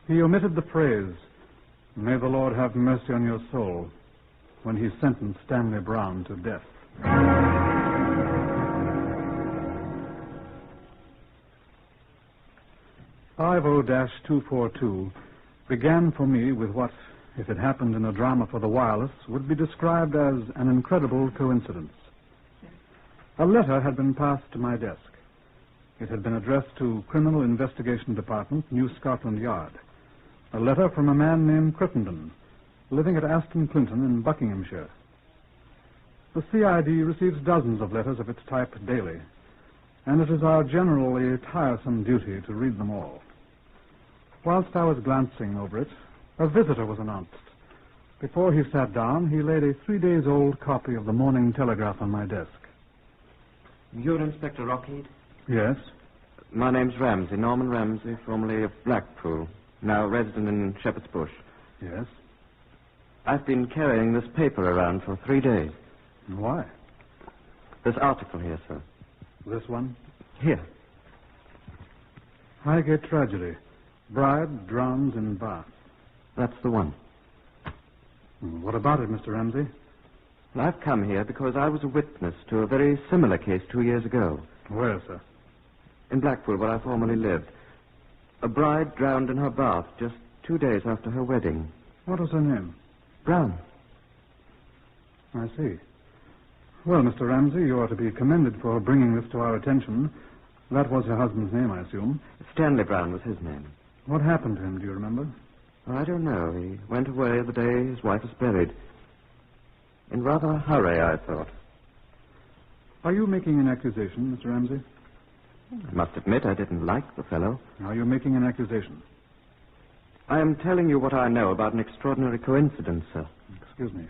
He omitted the phrase, "May the Lord have mercy on your soul," when he sentenced Stanley Brown to death. 50-242 began for me with what, if it happened in a drama for the wireless, would be described as an incredible coincidence. A letter had been passed to my desk. It had been addressed to Criminal Investigation Department, New Scotland Yard. A letter from a man named Crittenden, living at Aston Clinton in Buckinghamshire. The CID receives dozens of letters of its type daily, and it is our generally tiresome duty to read them all. Whilst I was glancing over it, a visitor was announced. Before he sat down, he laid a 3-days-old copy of the Morning Telegraph on my desk. You're Inspector Rockheed? Yes? My name's Ramsey, Norman Ramsey, formerly of Blackpool, now resident in Shepherd's Bush. Yes? I've been carrying this paper around for 3 days. Why? This article here, sir. This one? Here. Highgate tragedy. Bride drowns in bath. That's the one. What about it, Mr. Ramsey? Well, I've come here because I was a witness to a very similar case 2 years ago. Where, sir? In Blackpool, where I formerly lived. A bride drowned in her bath just 2 days after her wedding. What was her name? Brown. I see. Well, Mr. Ramsey, you are to be commended for bringing this to our attention. That was her husband's name, I assume. Stanley Brown was his name. What happened to him, do you remember? Oh, I don't know. He went away the day his wife was buried. In rather a hurry, I thought. Are you making an accusation, Mr. Ramsey? I must admit I didn't like the fellow. Are you making an accusation? I am telling you what I know about an extraordinary coincidence, sir. Excuse me.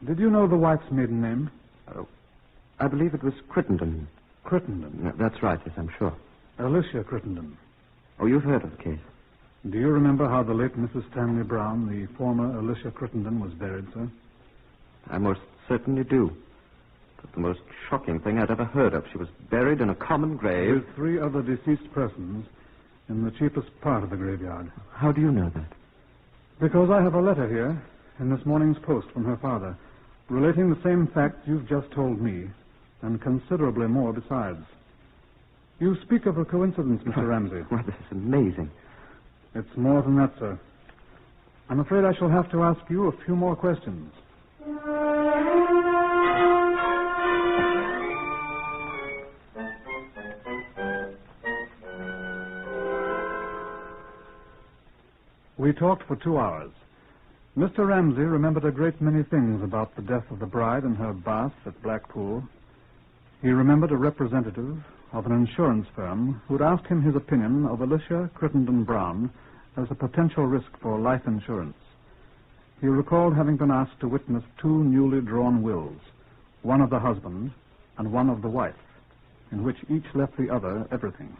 Did you know the wife's maiden name? Oh, I believe it was Crittenden. Crittenden? No, that's right, yes, I'm sure. Alicia Crittenden. Oh, you've heard of the case. Do you remember how the late Mrs. Stanley Brown, the former Alicia Crittenden, was buried, sir? I most certainly do. It was the most shocking thing I'd ever heard of. She was buried in a common grave. With 3 other deceased persons in the cheapest part of the graveyard. How do you know that? Because I have a letter here in this morning's post from her father, relating the same facts you've just told me, and considerably more besides. You speak of a coincidence, Mr. Ramsey. Well, this is amazing. It's more than that, sir. I'm afraid I shall have to ask you a few more questions. We talked for 2 hours. Mr. Ramsey remembered a great many things about the death of the bride in her bath at Blackpool. He remembered a representative of an insurance firm who'd asked him his opinion of Alicia Crittenden Brown as a potential risk for life insurance. He recalled having been asked to witness 2 newly drawn wills, one of the husband and one of the wife, in which each left the other everything.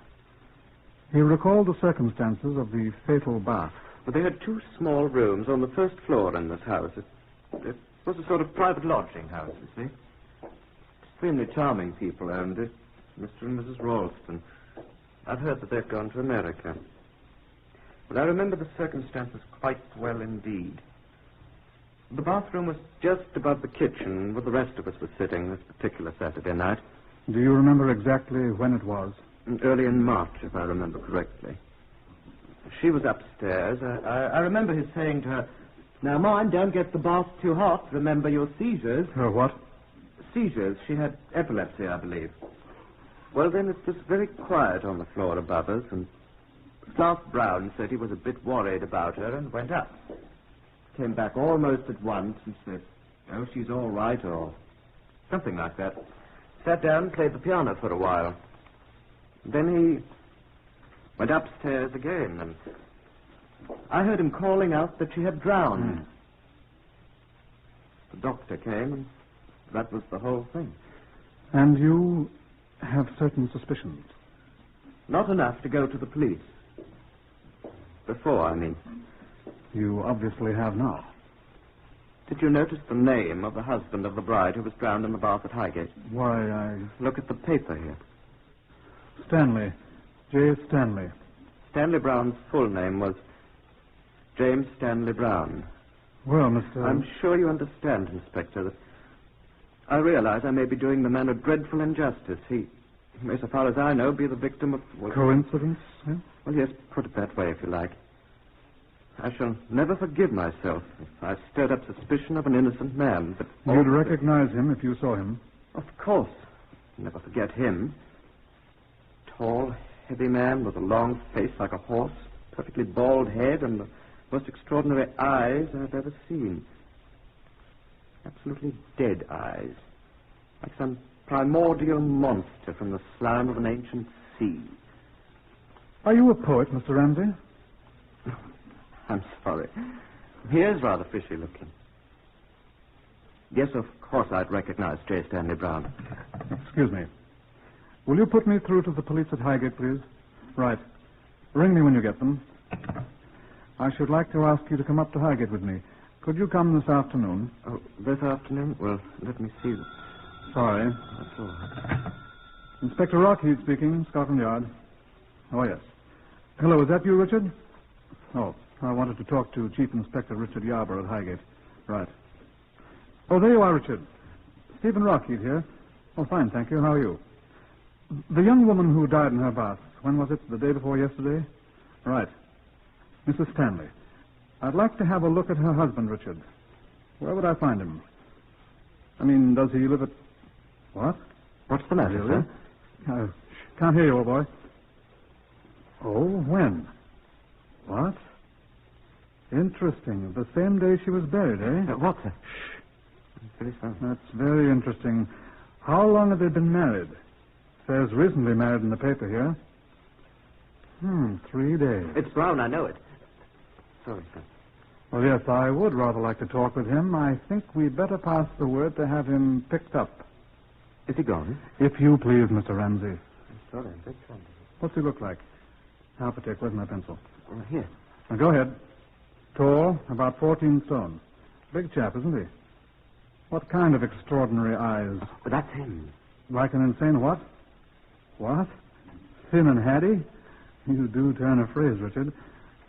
He recalled the circumstances of the fatal bath. But they had 2 small rooms on the first floor in this house. It It was a sort of private lodging house, you see. Extremely charming people owned it. Mr. and Mrs. Ralston. I've heard that they've gone to America. But I remember the circumstances quite well indeed. The bathroom was just above the kitchen where the rest of us were sitting this particular Saturday night. Do you remember exactly when it was? Early in March, if I remember correctly. She was upstairs. I remember his saying to her, "Now mind, don't get the bath too hot. Remember your seizures." Her what? Seizures. She had epilepsy, I believe. Well, then it was very quiet on the floor above us, and Clark Brown said he was a bit worried about her and went up. Came back almost at once and said, "Oh, she's all right," or something like that. Sat down and played the piano for a while. Then he went upstairs again, and I heard him calling out that she had drowned. The doctor came, and that was the whole thing. And you have certain suspicions? Not enough to go to the police. Before, I mean. You obviously have now. Did you notice the name of the husband of the bride who was drowned in the bath at Highgate? Why, I... Look at the paper here. Stanley. J. Stanley. Stanley Brown's full name was James Stanley Brown. Well, Mr... I'm sure you understand, Inspector, that I realize I may be doing the man a dreadful injustice. He may, so far as I know, be the victim of... Well, coincidence, eh? Well, yes, put it that way, if you like. I shall never forgive myself if I've stirred up suspicion of an innocent man, but... You'd recognize him if you saw him? Of course. Never forget him. Tall, heavy man with a long face like a horse, perfectly bald head, and the most extraordinary eyes I've ever seen. Absolutely dead eyes, like some primordial monster from the slime of an ancient sea. Are you a poet, Mr. Ramsey? I'm sorry. He is rather fishy looking. Yes, of course I'd recognize J. Stanley Brown. Excuse me. Will you put me through to the police at Highgate, please? Right. Ring me when you get them. I should like to ask you to come up to Highgate with me. Could you come this afternoon? Oh, this afternoon? Well, let me see. Sorry. That's all right. Inspector Rockheed speaking, Scotland Yard. Oh, yes. Hello, is that you, Richard? Oh, I wanted to talk to Chief Inspector Richard Yarber at Highgate. Right. Oh, there you are, Richard. Stephen Rockheed here. Oh, fine, thank you. How are you? The young woman who died in her bath, when was it? The day before yesterday? Right. Mrs. Stanley. I'd like to have a look at her husband, Richard. Where would I find him? I mean, does he live at... What? What's the matter, really? sir? Can't hear you, old boy. Oh, when? What? Interesting. The same day she was buried, eh? What, sir? Shh. Very sorry. That's very interesting. How long have they been married? Says recently married in the paper here. 3 days. It's Brown, I know it. Sorry, sir. Well, yes, I would rather like to talk with him. I think we'd better pass the word to have him picked up. Is he gone? If you please, Mr. Ramsey. I'm sorry, I'm very sorry. What's he look like? Half a tick. Where's my pencil? Here. Now, go ahead. Tall, about 14 stone. Big chap, isn't he? What kind of extraordinary eyes? Oh, that's him. Like an insane what? What? Thin and hatty? You do turn a phrase, Richard.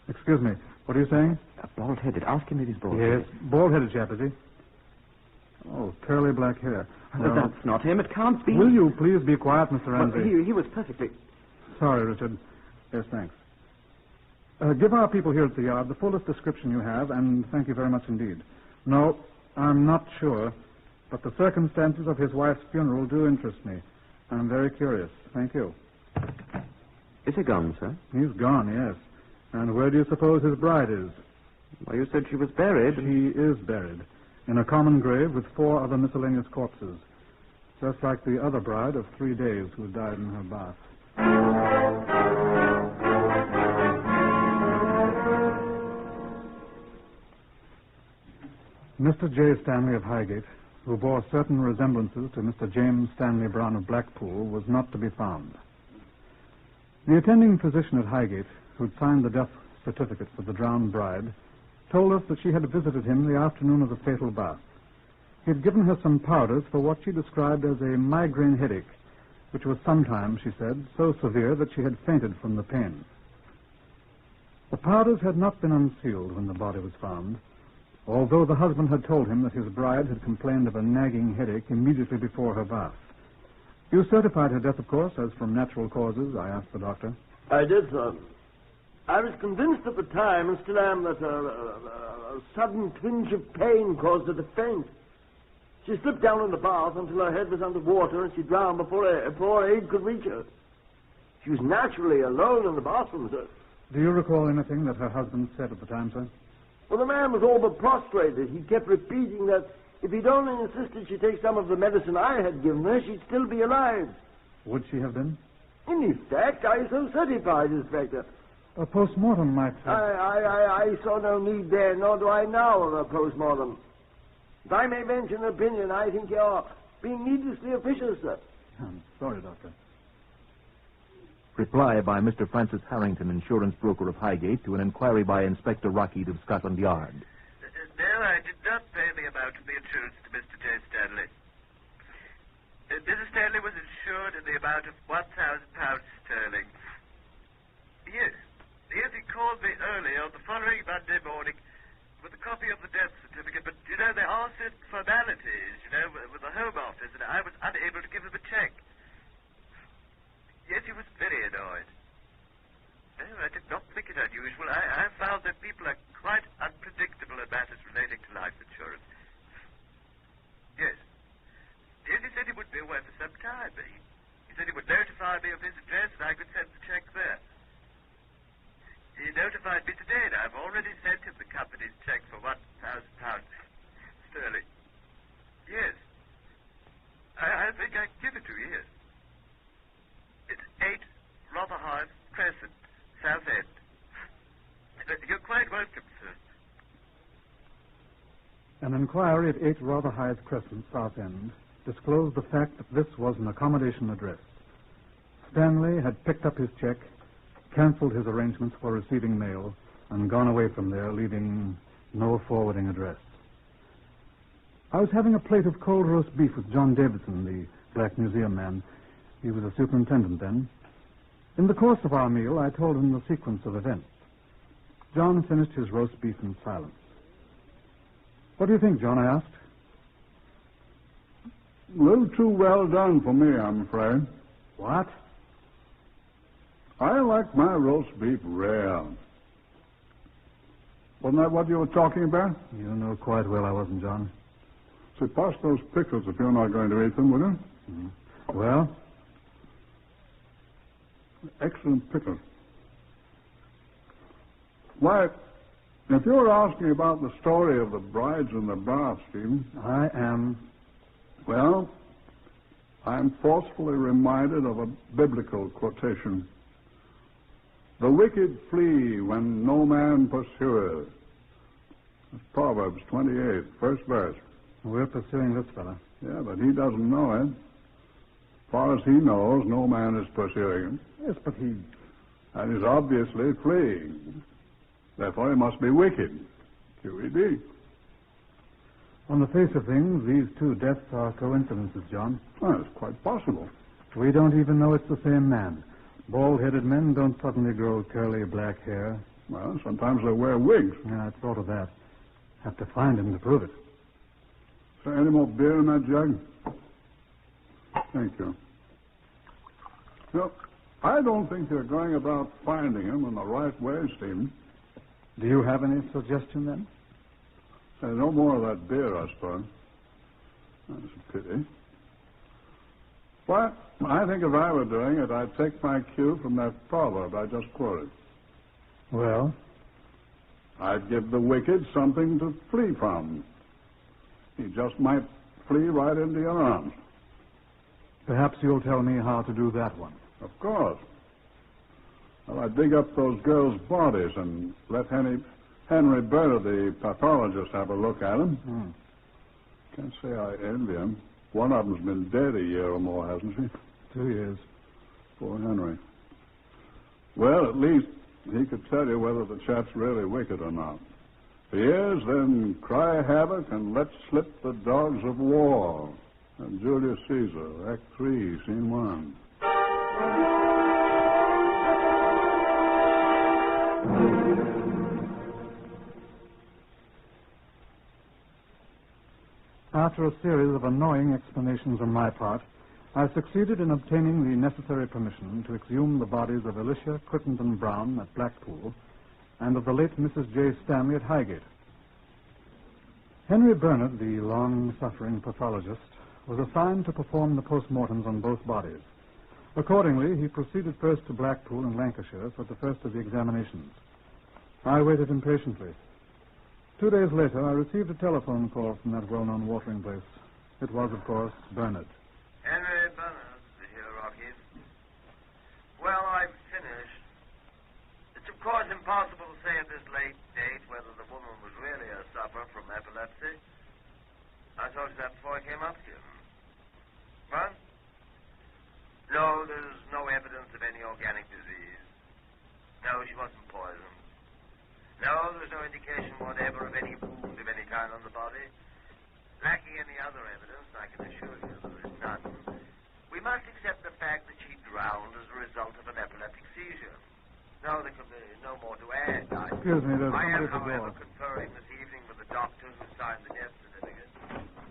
Excuse me. What are you saying? Bald-headed. Ask him if he's bald-headed. Yes. Bald-headed chap, is he? Oh, curly black hair. Well, that's not him. It can't be. Will you please be quiet, Mr. Ramsey? Well, he was perfectly... Sorry, Richard. Yes, thanks. Give our people here at the yard the fullest description you have, and thank you very much indeed. No, I'm not sure, but the circumstances of his wife's funeral do interest me. I'm very curious. Thank you. Is he gone, sir? He's gone, yes. And where do you suppose his bride is? Well, you said she was buried. She is buried in a common grave with 4 other miscellaneous corpses, just like the other bride of 3 days who died in her bath. Mr. J. Stanley of Highgate, who bore certain resemblances to Mr. James Stanley Brown of Blackpool, was not to be found. The attending physician at Highgate, who'd signed the death certificate for the drowned bride, told us that she had visited him the afternoon of the fatal bath. He'd given her some powders for what she described as a migraine headache, which was sometimes, she said, so severe that she had fainted from the pain. The powders had not been unsealed when the body was found, although the husband had told him that his bride had complained of a nagging headache immediately before her bath. You certified her death, of course, as from natural causes, I asked the doctor. I did, sir. I was convinced at the time, and still am, that a sudden twinge of pain caused her to faint. She slipped down in the bath until her head was under water, and she drowned before aid could reach her. She was naturally alone in the bathroom, sir. Do you recall anything that her husband said at the time, sir? Well, the man was all but prostrated. He kept repeating that if he'd only insisted she take some of the medicine I had given her, she'd still be alive. Would she have been? In effect, I so certified, Inspector. A post-mortem might have... I saw no need there, nor do I now of a post-mortem. If I may venture an opinion, I think you're being needlessly officious, sir. I'm sorry, Doctor. Reply by Mr. Francis Harrington, insurance broker of Highgate, to an inquiry by Inspector Rockheed of Scotland Yard. No, I did not pay the amount of the insurance to Mr. J. Stanley. Mrs. Stanley was insured in the amount of £1,000 sterling. Yes. Yes, he called me early on the following Monday morning with a copy of the death certificate, but, there are certain formalities, with the Home Office, and I was unable to give him a check. Yes, he was very annoyed. No, I did not think it unusual. I found that people are quite unpredictable in matters relating to life insurance. Yes. Yes, he said he would be away for some time, but he said he would notify me of his address and I could send the check there. He notified me today, and I've already sent him the company's check for £1,000 sterling. Yes. I think I can give it to you, yes. It's 8 Rotherhithe Crescent, South End. You're quite welcome, sir. An inquiry at 8 Rotherhithe Crescent, South End, disclosed the fact that this was an accommodation address. Stanley had picked up his check, canceled his arrangements for receiving mail, and gone away from there, leaving no forwarding address. I was having a plate of cold roast beef with John Davidson, the Black Museum man. He was a superintendent then. In the course of our meal, I told him the sequence of events. John finished his roast beef in silence. What do you think, John? I asked. A little too well done for me, I'm afraid. What? I like my roast beef rare. Wasn't that what you were talking about? You know quite well I wasn't, John. So pass those pickles if you're not going to eat them, will you? Mm-hmm. Well? Excellent pickles. Why, if you're asking about the story of the brides in the bath, Stephen... I am. Well, I'm forcefully reminded of a biblical quotation. The wicked flee when no man pursueth. That's Proverbs 28, first verse. We're pursuing this fella. Yeah, but he doesn't know it. As far as he knows, no man is pursuing him. Yes, but he... And he's obviously fleeing. Therefore, he must be wicked. QED. On the face of things, these two deaths are coincidences, John. Well, it's quite possible. We don't even know it's the same man. Bald-headed men don't suddenly grow curly black hair. Well, sometimes they wear wigs. Yeah, I thought of that. Have to find him to prove it. Is there any more beer in that jug? Thank you. No, I don't think you're going about finding him in the right way, Stephen. Do you have any suggestion, then? Say, no more of that beer, I suppose. That's a pity. But I think if I were doing it, I'd take my cue from that proverb I just quoted. Well? I'd give the wicked something to flee from. He just might flee right into your arms. Perhaps you'll tell me how to do that one. Of course. Well, I'd dig up those girls' bodies and let Henry Berta, the pathologist, have a look at them. Can't say I envy him. One of them's been dead a year or more, hasn't she? 2 years. Poor Henry. Well, at least he could tell you whether the chap's really wicked or not. For years, then cry havoc and let slip the dogs of war. And Julius Caesar, Act 3, Scene 1. After a series of annoying explanations on my part, I succeeded in obtaining the necessary permission to exhume the bodies of Alicia Crittenden Brown at Blackpool and of the late Mrs. J. Stanley at Highgate. Henry Bernard, the long-suffering pathologist, was assigned to perform the postmortems on both bodies. Accordingly, he proceeded first to Blackpool in Lancashire for the first of the examinations. I waited impatiently. 2 days later, I received a telephone call from that well-known watering place. It was, of course, Bernard. Henry Bernard here, Rocky. Well, I've finished. It's, of course, impossible to say at this late date whether the woman was really a sufferer from epilepsy. I told you that before I came up here. What? No, there's no evidence of any organic disease. No, she wasn't poisoned. No, there's no indication whatever of any wound of any kind on the body. Lacking any other evidence, I can assure you there is none. We must accept the fact that she drowned as a result of an epileptic seizure. No, there could be no more to add. Excuse me, there's I am, somebody at the however, door. conferring this evening with the doctor who signed the death certificate.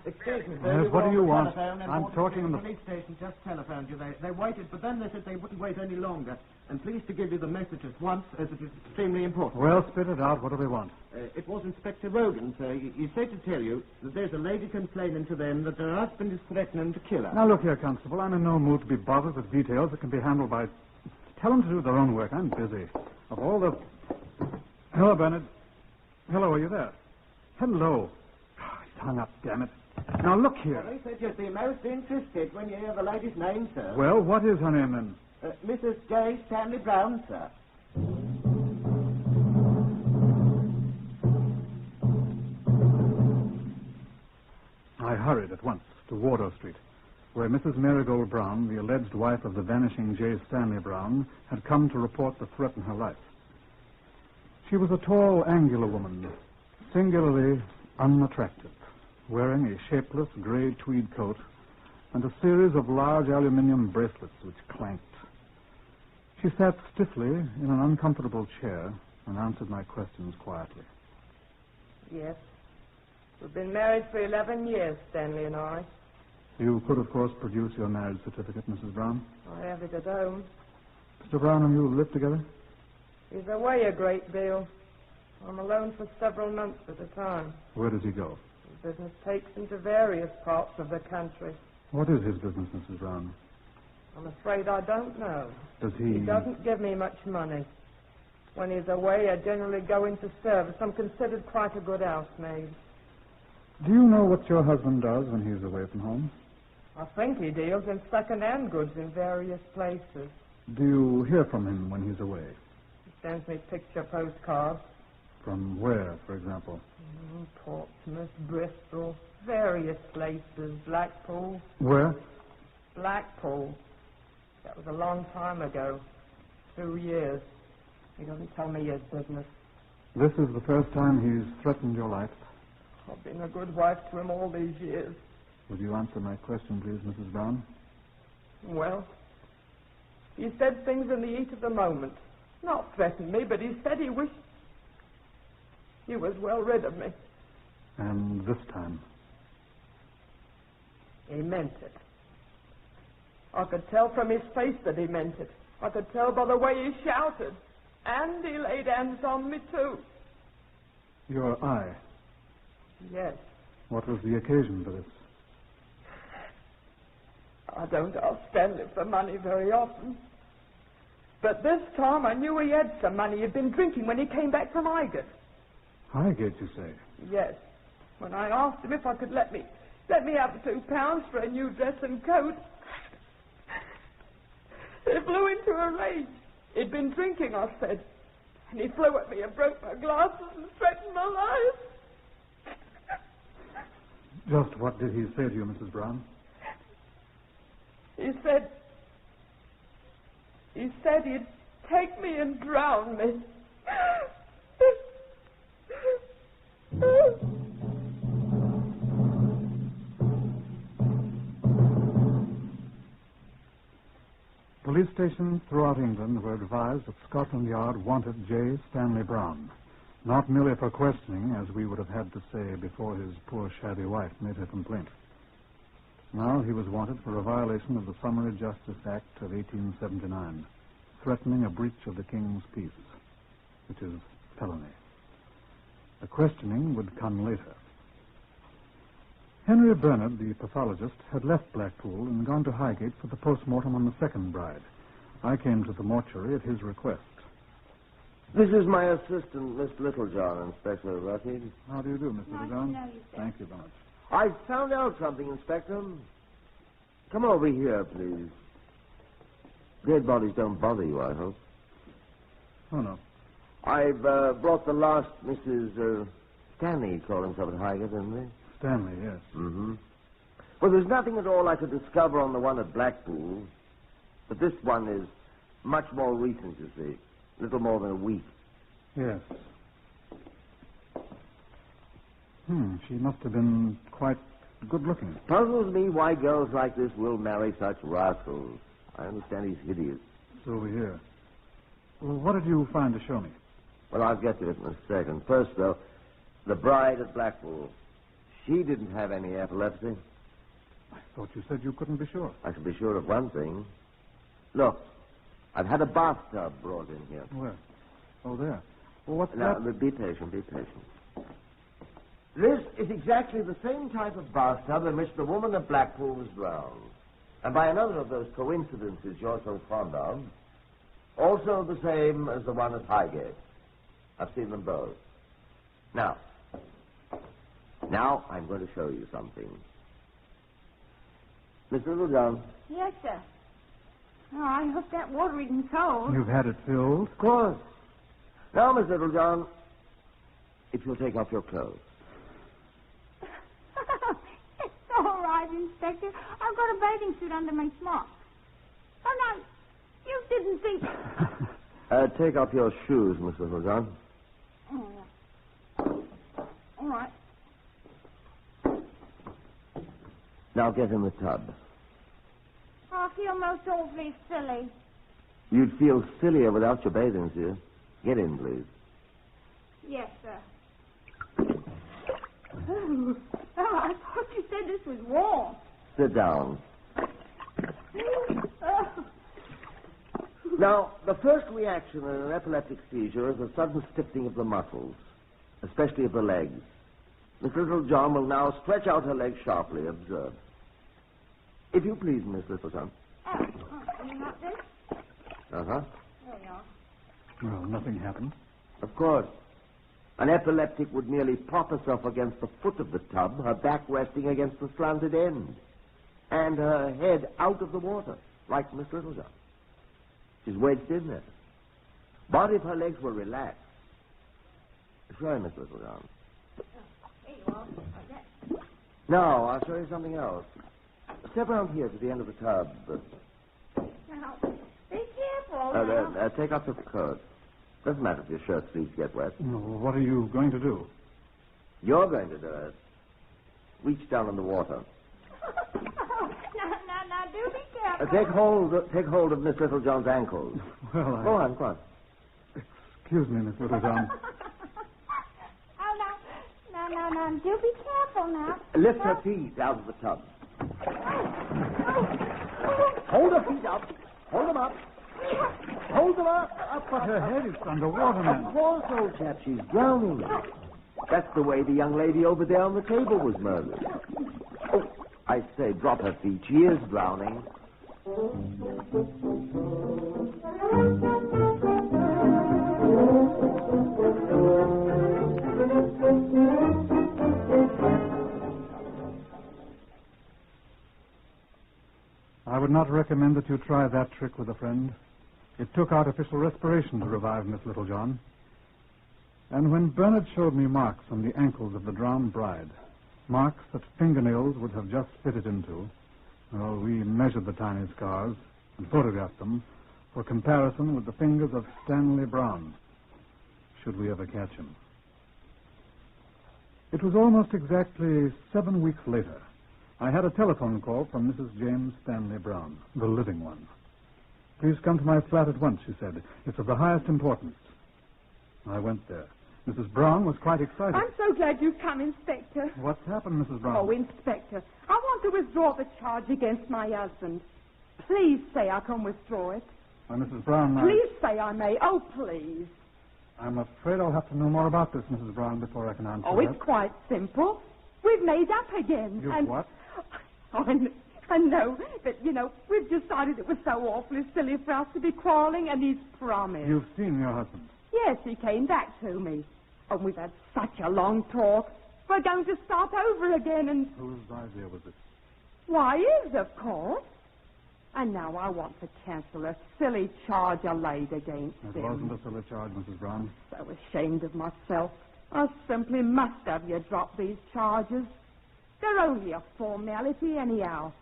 Excuse me, Yes, what do you want? I'm talking The on the... police station just telephoned you. They waited, but then they said they wouldn't wait any longer. And pleased to give you the message at once, as it is extremely important. Well, spit it out. What do they want? It was Inspector Rogan, sir. He said to tell you that there's a lady complaining to them that her husband is threatening to kill her. Now, look here, Constable. I'm in no mood to be bothered with details that can be handled by... Tell them to do their own work. I'm busy. Of all the... Hello, Bernard. Hello, are you there? Hello. Oh, he's hung up, damn it. Now, look here. Well, they said you'd be most interested when you hear the lady's name, sir. Well, what is her name, then? Mrs. J. Stanley Brown, sir. I hurried at once to Wardour Street, where Mrs. Marigold Brown, the alleged wife of the vanishing J. Stanley Brown, had come to report the threat in her life. She was a tall, angular woman, singularly unattractive, wearing a shapeless gray tweed coat and a series of large aluminium bracelets which clanked. She sat stiffly in an uncomfortable chair and answered my questions quietly. Yes. We've been married for 11 years, Stanley and I. You could, of course, produce your marriage certificate, Mrs. Brown. I have it at home. Mr. Brown and you live together? He's away a great deal. I'm alone for several months at a time. Where does he go? His business takes him to various parts of the country. What is his business, Mrs. Brown? I'm afraid I don't know. Does He doesn't give me much money. When he's away, I generally go into service. I'm considered quite a good housemaid. Do you know what your husband does when he's away from home? I think he deals in second-hand goods in various places. Do you hear from him when he's away? He sends me picture postcards. From where, for example? Portsmouth, Bristol, various places, Blackpool. Where? Blackpool. That was a long time ago. 2 years. He doesn't tell me his business. This is the first time he's threatened your life. I've been a good wife to him all these years. Would you answer my question, please, Mrs. Brown? Well, he said things in the heat of the moment. Not threatened me, but he said he wished he was well rid of me. And this time? He meant it. I could tell from his face that he meant it. I could tell by the way he shouted. And he laid hands on me, too. Your eye? Yes. What was the occasion for this? I don't ask Stanley for money very often. But this time I knew he had some money. He'd been drinking when he came back from Highgate. Highgate, you say? Yes. When I asked him if I could let me have £2 for a new dress and coat, he flew into a rage. He'd been drinking, I said. And he flew at me and broke my glasses and threatened my life. Just what did he say to you, Mrs. Brown? He said he'd take me and drown me. Police stations throughout England were advised that Scotland Yard wanted J. Stanley Brown, not merely for questioning, as we would have had to say before his poor shabby wife made her complaint. Now he was wanted for a violation of the Summary Justice Act of 1879, threatening a breach of the King's peace, which is felony. The questioning would come later. Henry Bernard, the pathologist, had left Blackpool and gone to Highgate for the post-mortem on the second bride. I came to the mortuary at his request. This is my assistant, Miss Littlejohn, Inspector Rocky. How do you do, Miss Littlejohn? Thank you very much. I found out something, Inspector. Come over here, please. Dead bodies don't bother you, I hope. Oh, no. I've brought the last Mrs. Stanley called himself at Highgate, didn't he? Stanley, yes. Mm-hmm. Well, there's nothing at all I could discover on the one at Blackpool. But this one is much more recent, you see. Little more than a week. Yes. She must have been quite good-looking. Puzzles me why girls like this will marry such rascals. I understand he's hideous. So we hear. Well, what did you find to show me? Well, I'll get to it in a second. First, though, the bride at Blackpool. She didn't have any epilepsy. I thought you said you couldn't be sure. I can be sure of one thing. Look, I've had a bathtub brought in here. Where? Oh, there. Well, what's now, that? Be patient, be patient. This is exactly the same type of bathtub in which the woman at Blackpool was drowned. And by another of those coincidences you're so fond of, also the same as the one at Highgate. I've seen them both. Now I'm going to show you something. Miss Littlejohn. Yes, sir. Oh, I hope that water isn't cold. You've had it filled? Of course. Now, Miss Littlejohn, if you'll take off your clothes. It's all right, Inspector. I've got a bathing suit under my smock. Oh, no, you didn't think... Take off your shoes, Miss Littlejohn. Oh, yeah. All right. Now get in the tub. I feel most awfully silly. You'd feel sillier without your bathing suit. Get in, please. Yes, sir. Oh, I thought you said this was warm. Sit down. Oh. Now, the first reaction in an epileptic seizure is a sudden stiffening of the muscles, especially of the legs. Miss Littlejohn will now stretch out her legs sharply. Observe. If you please, Miss Littlejohn. You not this? Uh-huh. There you are. Well, nothing happened. Of course. An epileptic would merely prop herself against the foot of the tub, her back resting against the slanted end, and her head out of the water, like Miss Littlejohn. She's wedged in there. But if her legs were relaxed... Sure, Miss Littlejohn. There you are. Like that. Now, I'll show you something else. Step around here to the end of the tub. Now, be careful. Take off your coat. Doesn't matter if your shirt sleeves get wet. No, what are you going to do? You're going to do it. Reach down in the water. Now, do be careful. Take hold of Miss Littlejohn's ankles. Well, Go on. Excuse me, Miss Littlejohn. Now, do be careful now. Lift her feet out of the tub. Hold her feet up. Hold them up. Hold them up. But her head is underwater, man. Of course, old chap, she's drowning. That's the way the young lady over there on the table was murdered. Oh, I say, drop her feet. She is drowning. I would not recommend that you try that trick with a friend. It took artificial respiration to revive Miss Littlejohn. And when Bernard showed me marks on the ankles of the drowned bride, marks that fingernails would have just fitted into, well, we measured the tiny scars and photographed them for comparison with the fingers of Stanley Brown, should we ever catch him. It was almost exactly 7 weeks later. I had a telephone call from Mrs. James Stanley Brown, the living one. Please come to my flat at once, she said. It's of the highest importance. I went there. Mrs. Brown was quite excited. I'm so glad you've come, Inspector. What's happened, Mrs. Brown? Oh, Inspector, I want to withdraw the charge against my husband. Please say I can withdraw it. Why, Mrs. Brown, Please say I may. Oh, please. I'm afraid I'll have to know more about this, Mrs. Brown, before I can answer Oh, it's quite simple. We've made up again. You've what? Oh, I know, but, we've decided it was so awfully silly for us to be quarreling, and he's promised. You've seen your husband? Yes, he came back to me. And we've had such a long talk. We're going to start over again, and... Whose idea was it? Why, his, of course. And now I want to cancel a silly charge I laid against him. It wasn't a silly charge, Mrs. Brown. So ashamed of myself. I simply must have you drop these charges. They're only a formality anyhow.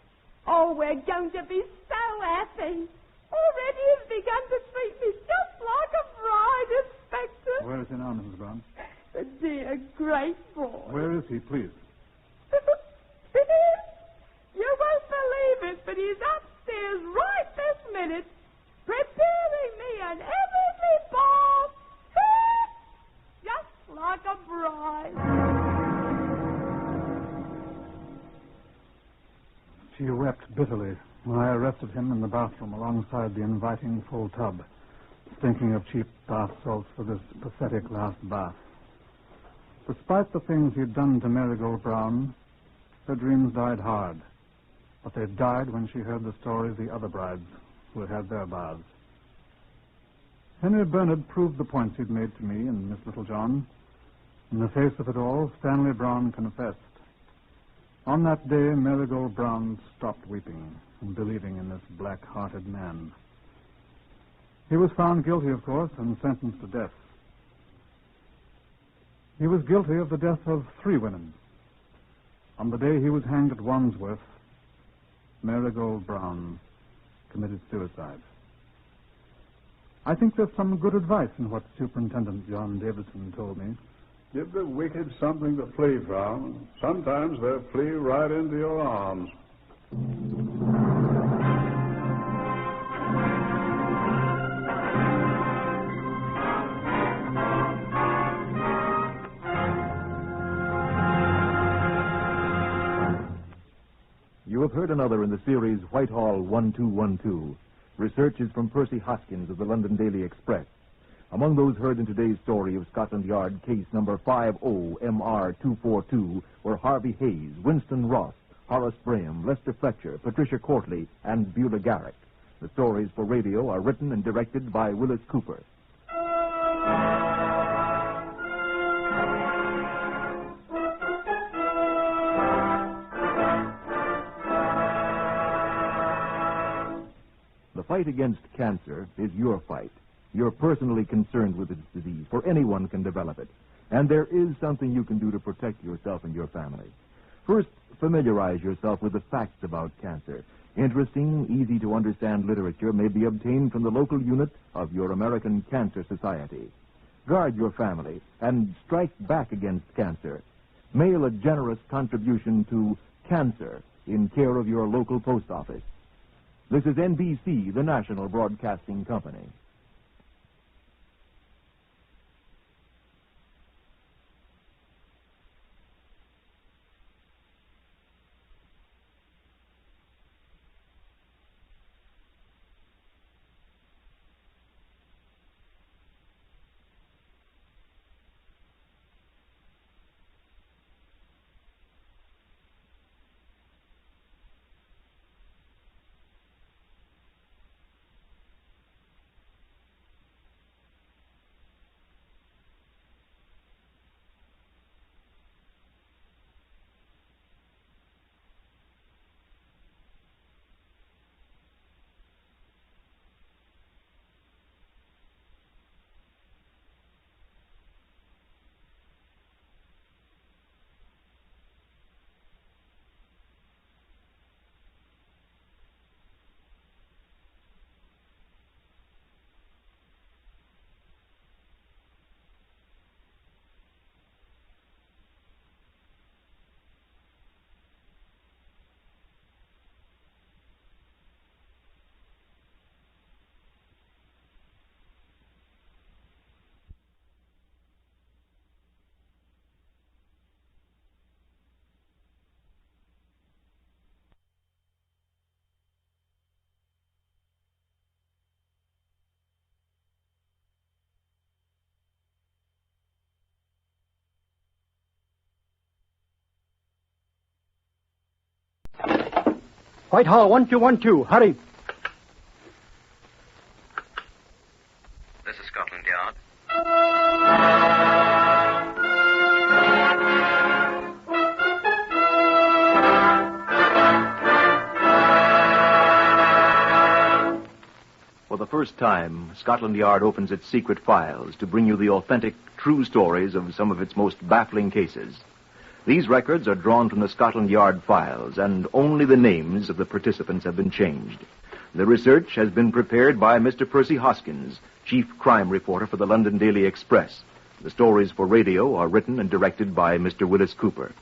Oh, we're going to be so happy. Already he's begun to treat me just like a bride, Inspector. Where is he now, Mrs. Brown? The dear, great boy. Where is he, please? You won't believe it, but he's upstairs right this minute, preparing me an heavenly bath. Just like a bride. She wept bitterly when I arrested him in the bathroom alongside the inviting full tub, stinking of cheap bath salts for this pathetic last bath. Despite the things he'd done to Marigold Brown, her dreams died hard. But they died when she heard the story of the other brides who had had their baths. Henry Bernard proved the points he'd made to me and Miss Littlejohn. In the face of it all, Stanley Brown confessed. On that day, Marigold Brown stopped weeping and believing in this black-hearted man. He was found guilty, of course, and sentenced to death. He was guilty of the death of 3 women. On the day he was hanged at Wandsworth, Marigold Brown committed suicide. I think there's some good advice in what Superintendent John Davidson told me. Give the wicked something to flee from. Sometimes they'll flee right into your arms. You have heard another in the series Whitehall 1212. Research is from Percy Hoskins of the London Daily Express. Among those heard in today's story of Scotland Yard case number 50MR242 were Harvey Hayes, Winston Ross, Horace Graham, Lester Fletcher, Patricia Courtley, and Beulah Garrick. The stories for radio are written and directed by Willis Cooper. The fight against cancer is your fight. You're personally concerned with its disease, for anyone can develop it. And there is something you can do to protect yourself and your family. First, familiarize yourself with the facts about cancer. Interesting, easy-to-understand literature may be obtained from the local unit of your American Cancer Society. Guard your family and strike back against cancer. Mail a generous contribution to Cancer in care of your local post office. This is NBC, the National Broadcasting Company. Whitehall 1212. Hurry. This is Scotland Yard. For the first time, Scotland Yard opens its secret files to bring you the authentic, true stories of some of its most baffling cases. These records are drawn from the Scotland Yard files, and only the names of the participants have been changed. The research has been prepared by Mr. Percy Hoskins, chief crime reporter for the London Daily Express. The stories for radio are written and directed by Mr. Willis Cooper.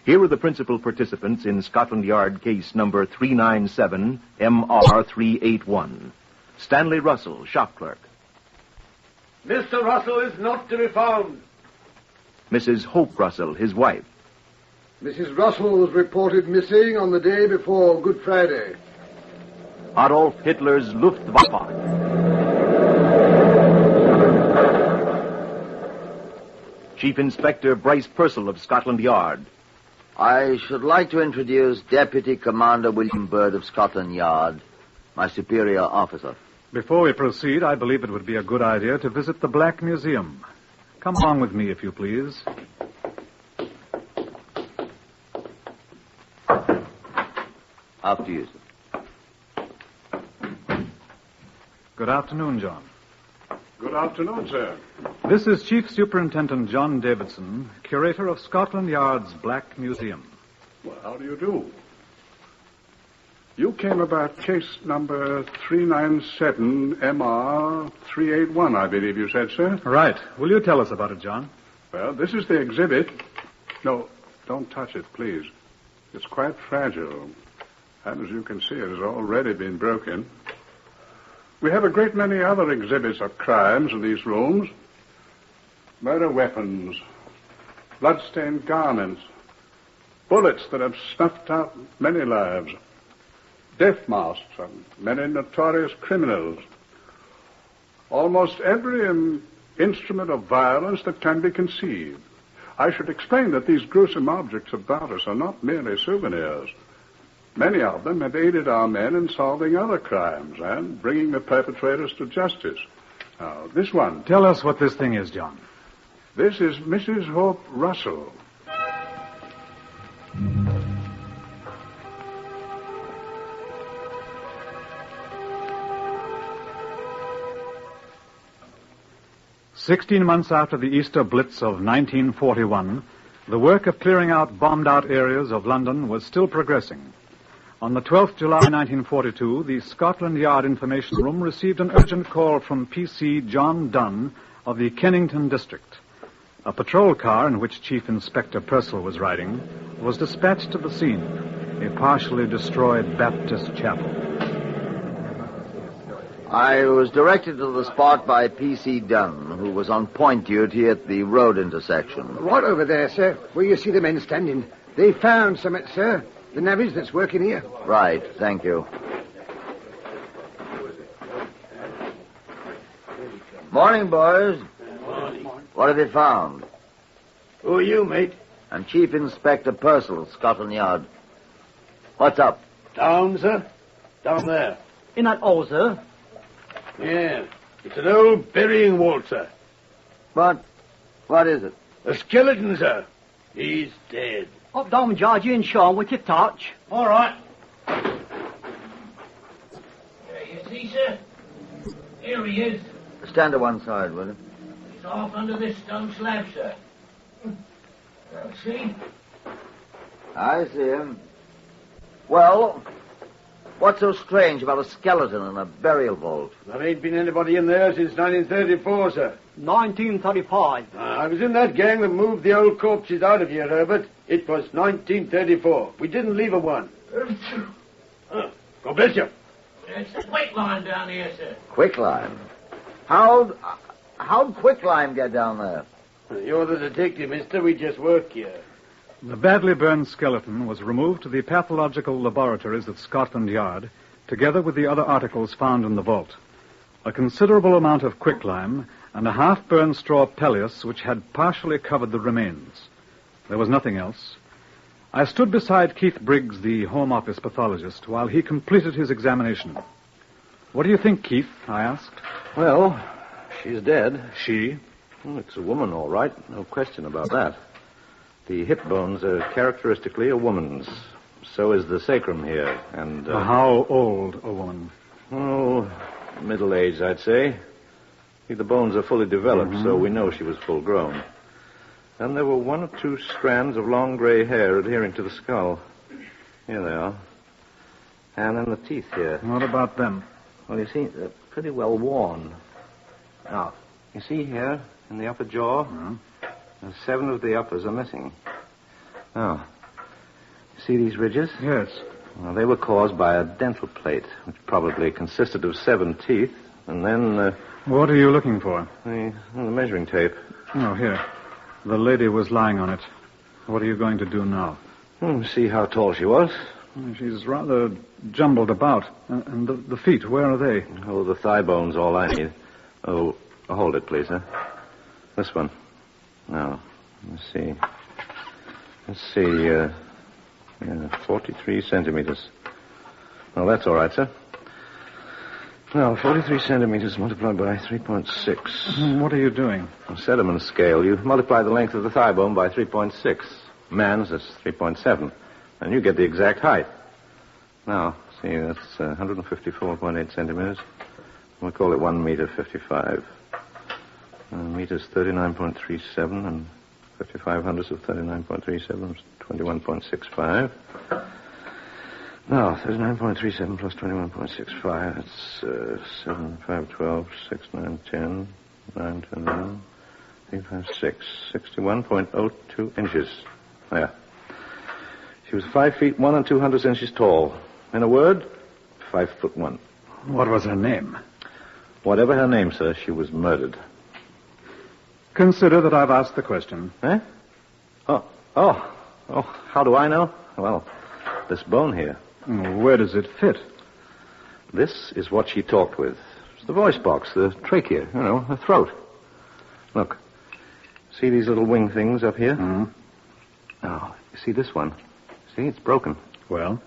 Here are the principal participants in Scotland Yard case number 397 MR381. Stanley Russell, shop clerk. Mr. Russell is not to be found. Mrs. Hope Russell, his wife. Mrs. Russell was reported missing on the day before Good Friday. Adolf Hitler's Luftwaffe. Chief Inspector Bryce Purcell of Scotland Yard. I should like to introduce Deputy Commander William Bird of Scotland Yard, my superior officer. Before we proceed, I believe it would be a good idea to visit the Black Museum. Come along with me, if you please. After you, sir. Good afternoon, John. Good afternoon, sir. This is Chief Superintendent John Davidson, curator of Scotland Yard's Black Museum. Well, how do you do? You came about case number 397 MR381, I believe you said, sir. Right. Will you tell us about it, John? Well, this is the exhibit. No, don't touch it, please. It's quite fragile. And as you can see, it has already been broken. We have a great many other exhibits of crimes in these rooms. Murder weapons, blood-stained garments, bullets that have snuffed out many lives, death masks and many notorious criminals. Almost every instrument of violence that can be conceived. I should explain that these gruesome objects about us are not merely souvenirs. Many of them have aided our men in solving other crimes and bringing the perpetrators to justice. Now, this one. Tell us what this thing is, John. This is Mrs. Hope Russell. "16 months after the Easter Blitz of 1941, the work of clearing out bombed-out areas of London was still progressing. On the 12th July 1942, the Scotland Yard Information Room received an urgent call from PC John Dunn of the Kennington District. A patrol car in which Chief Inspector Purcell was riding was dispatched to the scene, a partially destroyed Baptist chapel. I was directed to the spot by P.C. Dunn, who was on point duty at the road intersection. Right over there, sir, where you see the men standing. They found something, sir. The navvies that's working here. Right, thank you. Morning, boys. Morning. What have you found? Who are you, mate? I'm Chief Inspector Purcell, Scotland Yard. What's up? Down, sir? Down there. In that hole, sir? Yeah. It's an old burying vault, sir. What is it? A skeleton, sir. He's dead. Up down, Georgie and Sean, with your torch. All right. There you see, sir. Here he is. Stand to one side, will you? He's off under this stone slab, sir. See? I see him. Well, what's so strange about a skeleton in a burial vault? There ain't been anybody in there since 1934, sir. 1935. I was in that gang that moved the old corpses out of here, Herbert. It was 1934. We didn't leave a one. God bless you. It's the quicklime down here, sir. Quicklime? How'd quicklime get down there? You're the detective, mister. We just work here. The badly burned skeleton was removed to the pathological laboratories of Scotland Yard, together with the other articles found in the vault. A considerable amount of quicklime and a half-burned straw pelleas which had partially covered the remains. There was nothing else. I stood beside Keith Briggs, the Home Office pathologist, while he completed his examination. What do you think, Keith? I asked. Well, she's dead. She? Well, it's a woman, all right. No question about that. The hip bones are characteristically a woman's. So is the sacrum here, and... How old a woman? Oh, middle-aged, I'd say. See, the bones are fully developed, so we know she was full-grown. And there were 1 or 2 strands of long gray hair adhering to the skull. Here they are. And then the teeth here. What about them? Well, you see, they're pretty well worn. Now, you see here, in the upper jaw, 7 of the uppers are missing. Now, you see these ridges? Yes. Well, they were caused by a dental plate, which probably consisted of 7 teeth, and then... What are you looking for? The measuring tape. Oh, here. The lady was lying on it. What are you going to do now? See how tall she was. She's rather jumbled about. And the feet, where are they? Oh, the thigh bone's all I need. Oh, hold it, please, huh? This one. Now, let's see. 43 centimeters. Well, that's all right, sir. Well, 43 centimeters multiplied by 3.6. What are you doing? A sediment scale. You multiply the length of the thigh bone by 3.6. Man's, that's 3.7. And you get the exact height. Now, see, that's 154.8 centimeters. We'll call it 1 meter 55. Meters 39.37 and 55 hundredths of 39.37 is 21.65. Now, 39.37 plus 21.65, that's 7, 5, 12, 6, 9, 10, 9, 10, 11, 3, 5, 6, 61.02 inches. There. She was 5 feet 1 200 inches tall. In a word, 5'1". What was her name? Whatever her name, sir, she was murdered. Consider that I've asked the question. Eh? Oh, how do I know? Well, this bone here. Where does it fit? This is what she talked with. It's the voice box, the trachea, the throat. Look. See these little wing things up here? Now, you see this one? See, it's broken. Well,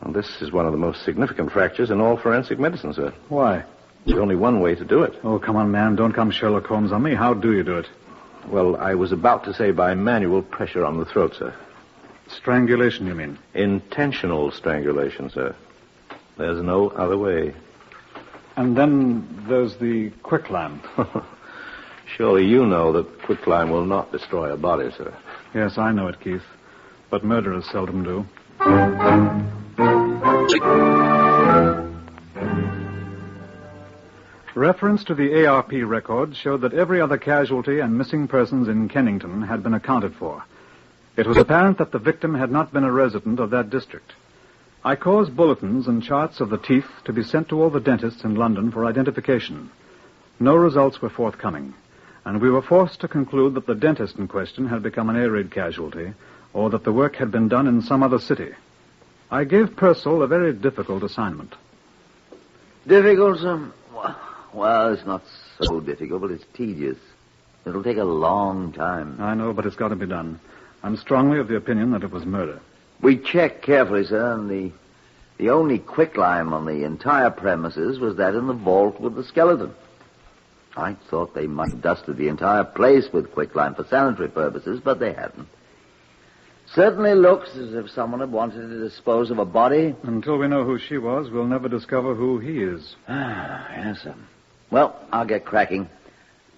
this is one of the most significant fractures in all forensic medicine, sir. Why? There's only one way to do it. Oh, come on, man. Don't come Sherlock Holmes on me. How do you do it? Well, I was about to say by manual pressure on the throat, sir. Strangulation, you mean? Intentional strangulation, sir. There's no other way. And then there's the quicklime. Surely you know that quicklime will not destroy a body, sir. Yes, I know it, Keith. But murderers seldom do. Reference to the ARP record showed that every other casualty and missing persons in Kennington had been accounted for. It was apparent that the victim had not been a resident of that district. I caused bulletins and charts of the teeth to be sent to all the dentists in London for identification. No results were forthcoming, and we were forced to conclude that the dentist in question had become an air raid casualty, or that the work had been done in some other city. I gave Purcell a very difficult assignment. Difficult, sir? Well, it's not so difficult, but it's tedious. It'll take a long time. I know, but it's got to be done. I'm strongly of the opinion that it was murder. We checked carefully, sir, and the only quicklime on the entire premises was that in the vault with the skeleton. I thought they might have dusted the entire place with quicklime for sanitary purposes, but they hadn't. Certainly looks as if someone had wanted to dispose of a body. Until we know who she was, we'll never discover who he is. Yes, sir. Well, I'll get cracking.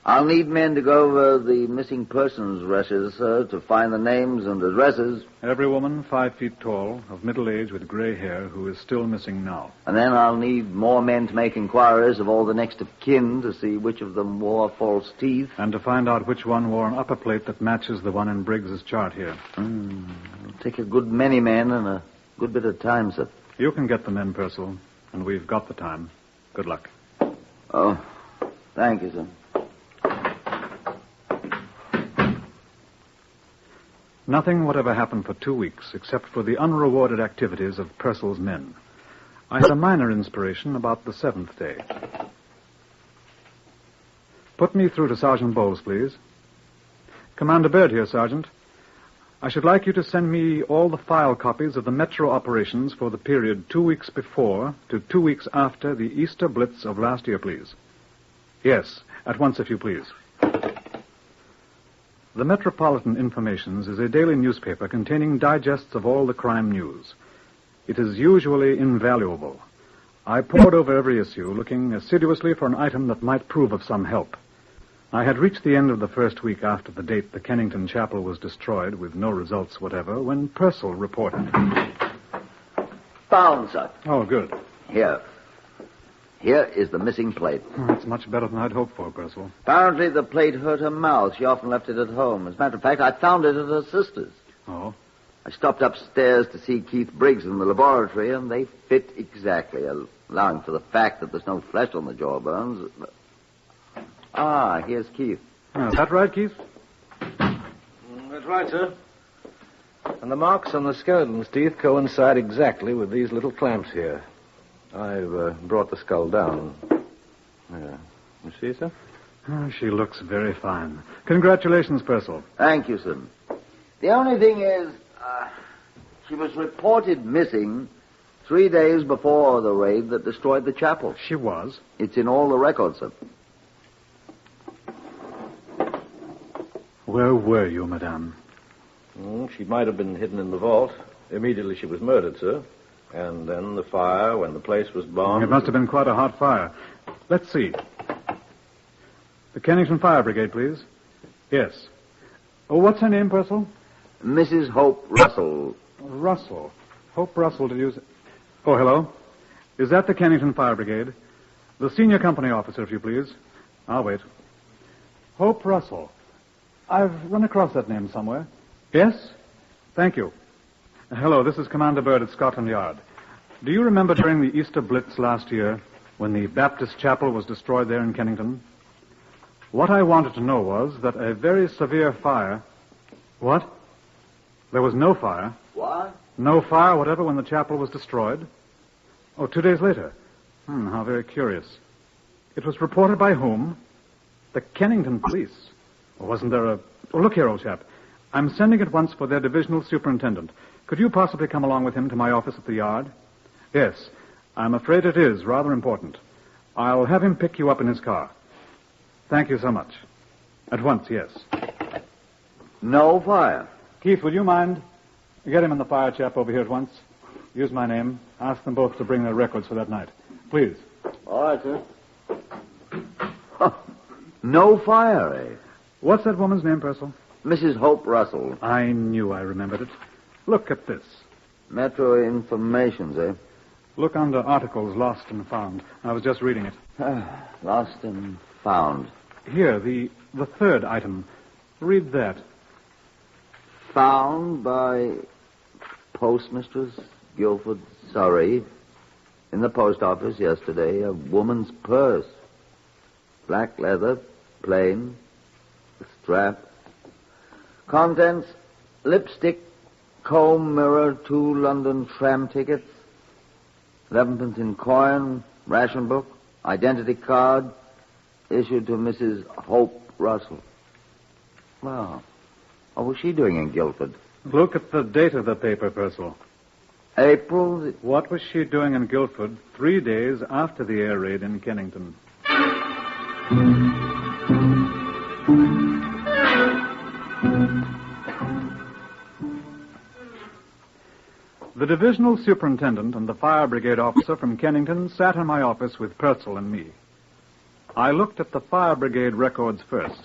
I'll need men to go over the missing persons registers, sir, to find the names and addresses. Every woman 5 feet tall, of middle age with gray hair, who is still missing now. And then I'll need more men to make inquiries of all the next of kin to see which of them wore false teeth. And to find out which one wore an upper plate that matches the one in Briggs's chart here. It'll take a good many men and a good bit of time, sir. You can get the men, Purcell, and we've got the time. Good luck. Oh, thank you, sir. Nothing whatever happened for 2 weeks, except for the unrewarded activities of Purcell's men. I had a minor inspiration about the 7th day. Put me through to Sergeant Bowles, please. Commander Bird here, Sergeant. I should like you to send me all the file copies of the metro operations for the period 2 weeks before to 2 weeks after the Easter Blitz of last year, please. Yes, at once, if you please. The Metropolitan Informations is a daily newspaper containing digests of all the crime news. It is usually invaluable. I pored over every issue, looking assiduously for an item that might prove of some help. I had reached the end of the first week after the date the Kennington Chapel was destroyed, with no results whatever, when Purcell reported. Found, sir. Oh, good. Here is the missing plate. That's much better than I'd hoped for, Purcell. Apparently the plate hurt her mouth. She often left it at home. As a matter of fact, I found it at her sister's. Oh? I stopped upstairs to see Keith Briggs in the laboratory, and they fit exactly, allowing for the fact that there's no flesh on the jawbones. Ah, here's Keith. Is that right, Keith? That's right, sir. And the marks on the skeleton's teeth coincide exactly with these little clamps here. I've brought the skull down. Yeah. You see, sir? Oh, she looks very fine. Congratulations, Purcell. Thank you, sir. The only thing is, she was reported missing 3 days before the raid that destroyed the chapel. She was? It's in all the records, sir. Where were you, madame? She might have been hidden in the vault. Immediately she was murdered, sir. And then the fire, when the place was bombed... It must have been quite a hot fire. Let's see. The Kennington Fire Brigade, please. Yes. Oh, what's her name, Purcell? Mrs. Hope Russell. Russell. Hope Russell, did you say... Oh, hello. Is that the Kennington Fire Brigade? The senior company officer, if you please. I'll wait. Hope Russell. I've run across that name somewhere. Yes? Thank you. Hello, this is Commander Bird at Scotland Yard. Do you remember during the Easter Blitz last year when the Baptist chapel was destroyed there in Kennington? What I wanted to know was that a very severe fire... What? There was no fire? What? No fire whatever when the chapel was destroyed? Oh, 2 days later. How very curious. It was reported by whom? The Kennington police. Or wasn't there a... Oh, look here, old chap. I'm sending at once for their divisional superintendent. Could you possibly come along with him to my office at the yard? Yes. I'm afraid it is rather important. I'll have him pick you up in his car. Thank you so much. At once, yes. No fire. Keith, would you mind? Get him and the fire chap over here at once. Use my name. Ask them both to bring their records for that night. Please. All right, sir. No fire, eh? What's that woman's name, Purcell? Mrs. Hope Russell. I knew I remembered it. Look at this. Metro Informations, eh? Look under Articles Lost and Found. I was just reading it. Lost and Found. Here, the third item. Read that. Found by Postmistress Guilford, Surrey, in the post office yesterday, a woman's purse. Black leather, plain, strap. Contents, lipstick, comb, mirror, 2 London tram tickets, 11pence in coin, ration book, identity card, issued to Mrs. Hope Russell. Well, what was she doing in Guildford? Look at the date of the paper, Purcell. April... What was she doing in Guildford 3 days after the air raid in Kennington? The divisional superintendent and the fire brigade officer from Kennington sat in my office with Purcell and me. I looked at the fire brigade records first.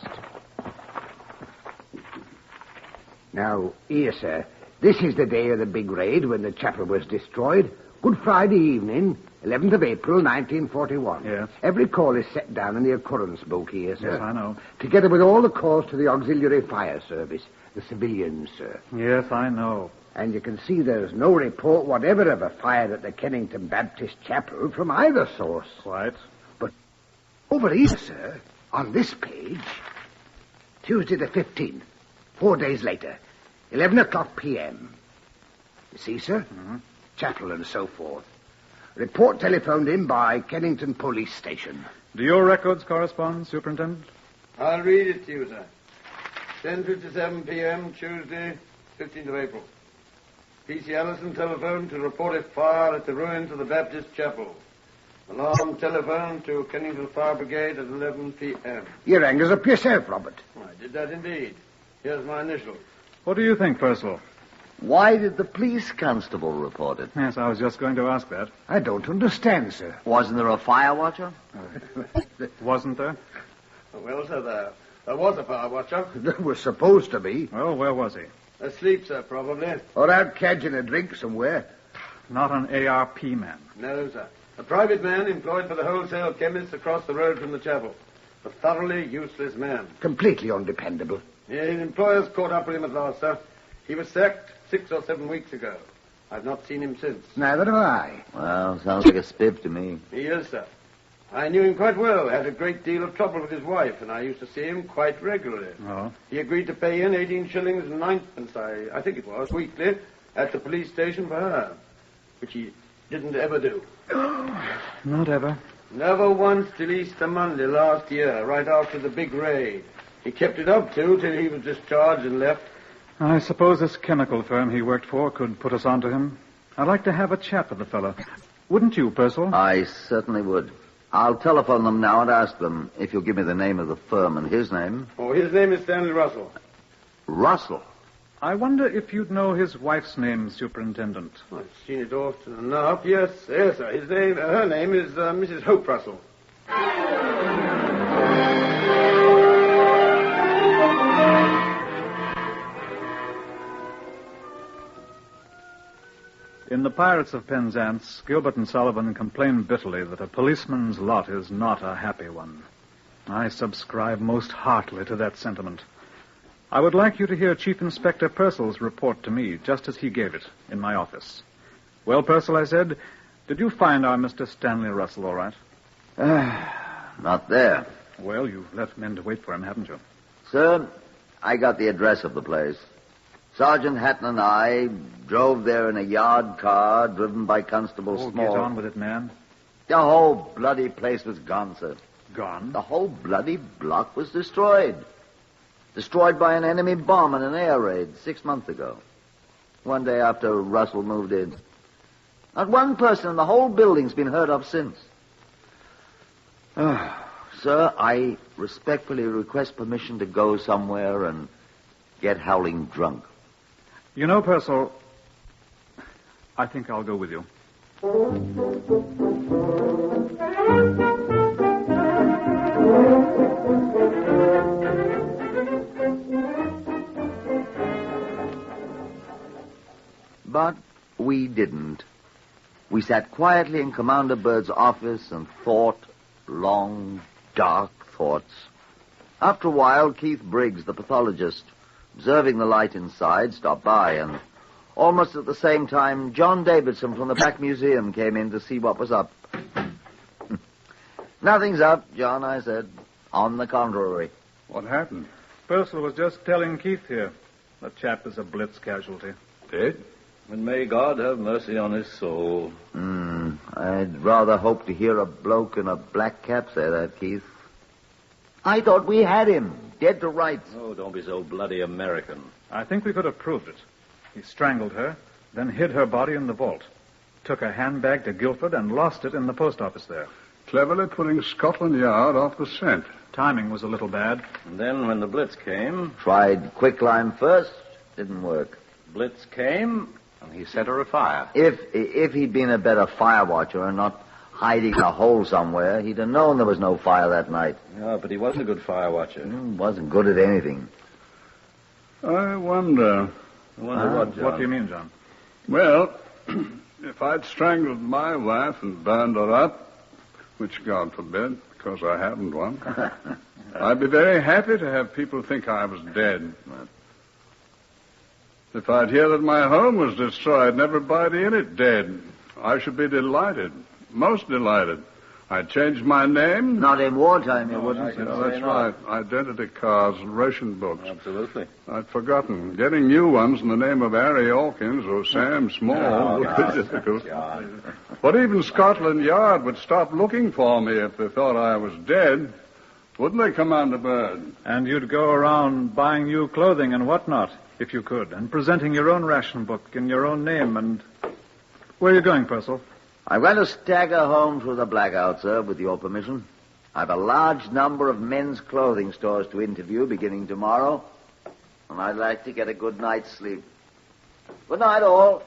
Now, here, sir. This is the day of the big raid when the chapel was destroyed. Good Friday evening, 11th of April, 1941. Yes. Every call is set down in the occurrence book here, sir. Yes, I know. Together with all the calls to the auxiliary fire service, the civilians, sir. Yes, I know. And you can see there's no report whatever of a fire at the Kennington Baptist Chapel from either source. Quite. But over here, sir, on this page, Tuesday the 15th, 4 days later, 11 o'clock p.m. You see, sir? Mm-hmm. Chapel and so forth. Report telephoned in by Kennington Police Station. Do your records correspond, Superintendent? I'll read it to you, sir. 10:57 p.m., Tuesday, 15th of April. P.C. Allison telephoned to report a fire at the ruins of the Baptist Chapel. Alarm telephoned to Kennington Fire Brigade at 11 p.m. You rang us up yourself, Robert. I did that indeed. Here's my initials. What do you think, Purcell? Why did the police constable report it? Yes, I was just going to ask that. I don't understand, sir. Wasn't there a fire watcher? Wasn't there? Well, sir, there was a fire watcher. There was supposed to be. Well, where was he? Asleep, sir, probably. Or out catching a drink somewhere. Not an ARP man. No, sir. A private man employed for the wholesale chemist across the road from the chapel. A thoroughly useless man. Completely undependable. Yeah, his employers caught up with him at last, sir. He was sacked 6 or 7 weeks ago. I've not seen him since. Neither have I. Well, sounds like a spiv to me. He is, sir. I knew him quite well. Had a great deal of trouble with his wife, and I used to see him quite regularly. Oh? He agreed to pay in 18 shillings and 9pence, I think it was, weekly, at the police station for her, which he didn't ever do. Not ever. Never once till Easter Monday last year, right after the big raid. He kept it up, too, till he was discharged and left. I suppose this chemical firm he worked for could put us on to him. I'd like to have a chat with the fellow. Wouldn't you, Purcell? I certainly would. I'll telephone them now and ask them if you'll give me the name of the firm and his name. Oh, his name is Stanley Russell. Russell? I wonder if you'd know his wife's name, Superintendent. I've seen it often enough. Yes, sir. Her name is Mrs. Hope Russell. In The Pirates of Penzance, Gilbert and Sullivan complain bitterly that a policeman's lot is not a happy one. I subscribe most heartily to that sentiment. I would like you to hear Chief Inspector Purcell's report to me, just as he gave it, in my office. Well, Purcell, I said, did you find our Mr. Stanley Russell all right? Not there. Well, you've left men to wait for him, haven't you? Sir, I got the address of the place. Sergeant Hatton and I drove there in a yard car driven by Constable Small. Get on with it, man. The whole bloody place was gone, sir. Gone? The whole bloody block was destroyed. Destroyed by an enemy bomb in an air raid 6 months ago. One day after Russell moved in. Not one person in the whole building's been heard of since. Sir, I respectfully request permission to go somewhere and get howling drunk. You know, Purcell, I think I'll go with you. But we didn't. We sat quietly in Commander Bird's office and thought long, dark thoughts. After a while, Keith Briggs, the pathologist, observing the light inside, stopped by, and almost at the same time, John Davidson from the back museum came in to see what was up. Nothing's up, John, I said. On the contrary. What happened? Purcell was just telling Keith here. The chap is a Blitz casualty. Dead? And may God have mercy on his soul. I'd rather hope to hear a bloke in a black cap say that, Keith. I thought we had him, dead to rights. Oh, don't be so bloody American. I think we could have proved it. He strangled her, then hid her body in the vault. Took a handbag to Guildford and lost it in the post office there. Cleverly putting Scotland Yard off the scent. Timing was a little bad. And then when the Blitz came... Tried quicklime first, didn't work. Blitz came, and he set her afire. If he'd been a better fire watcher and not hiding in a hole somewhere, he'd have known there was no fire that night. Yeah, but he wasn't a good fire watcher. Wasn't good at anything. I wonder... What, John? What do you mean, John? Well, if I'd strangled my wife and burned her up, which God forbid, because I haven't one, I'd be very happy to have people think I was dead. If I'd hear that my home was destroyed and everybody in it dead, I should be delighted, most delighted. I'd change my name. Not in wartime, you wouldn't. That's right. Identity cards and ration books. Absolutely. I'd forgotten. Getting new ones in the name of Harry Hawkins or Sam Small would be difficult. But even Scotland Yard would stop looking for me if they thought I was dead. Wouldn't they, Commander Bird? And you'd go around buying new clothing and whatnot. if you could, and presenting your own ration book in your own name and... Where are you going, Purcell? I'm going to stagger home through the blackout, sir, with your permission. I've a large number of men's clothing stores to interview beginning tomorrow, and I'd like to get a good night's sleep. Good night, all.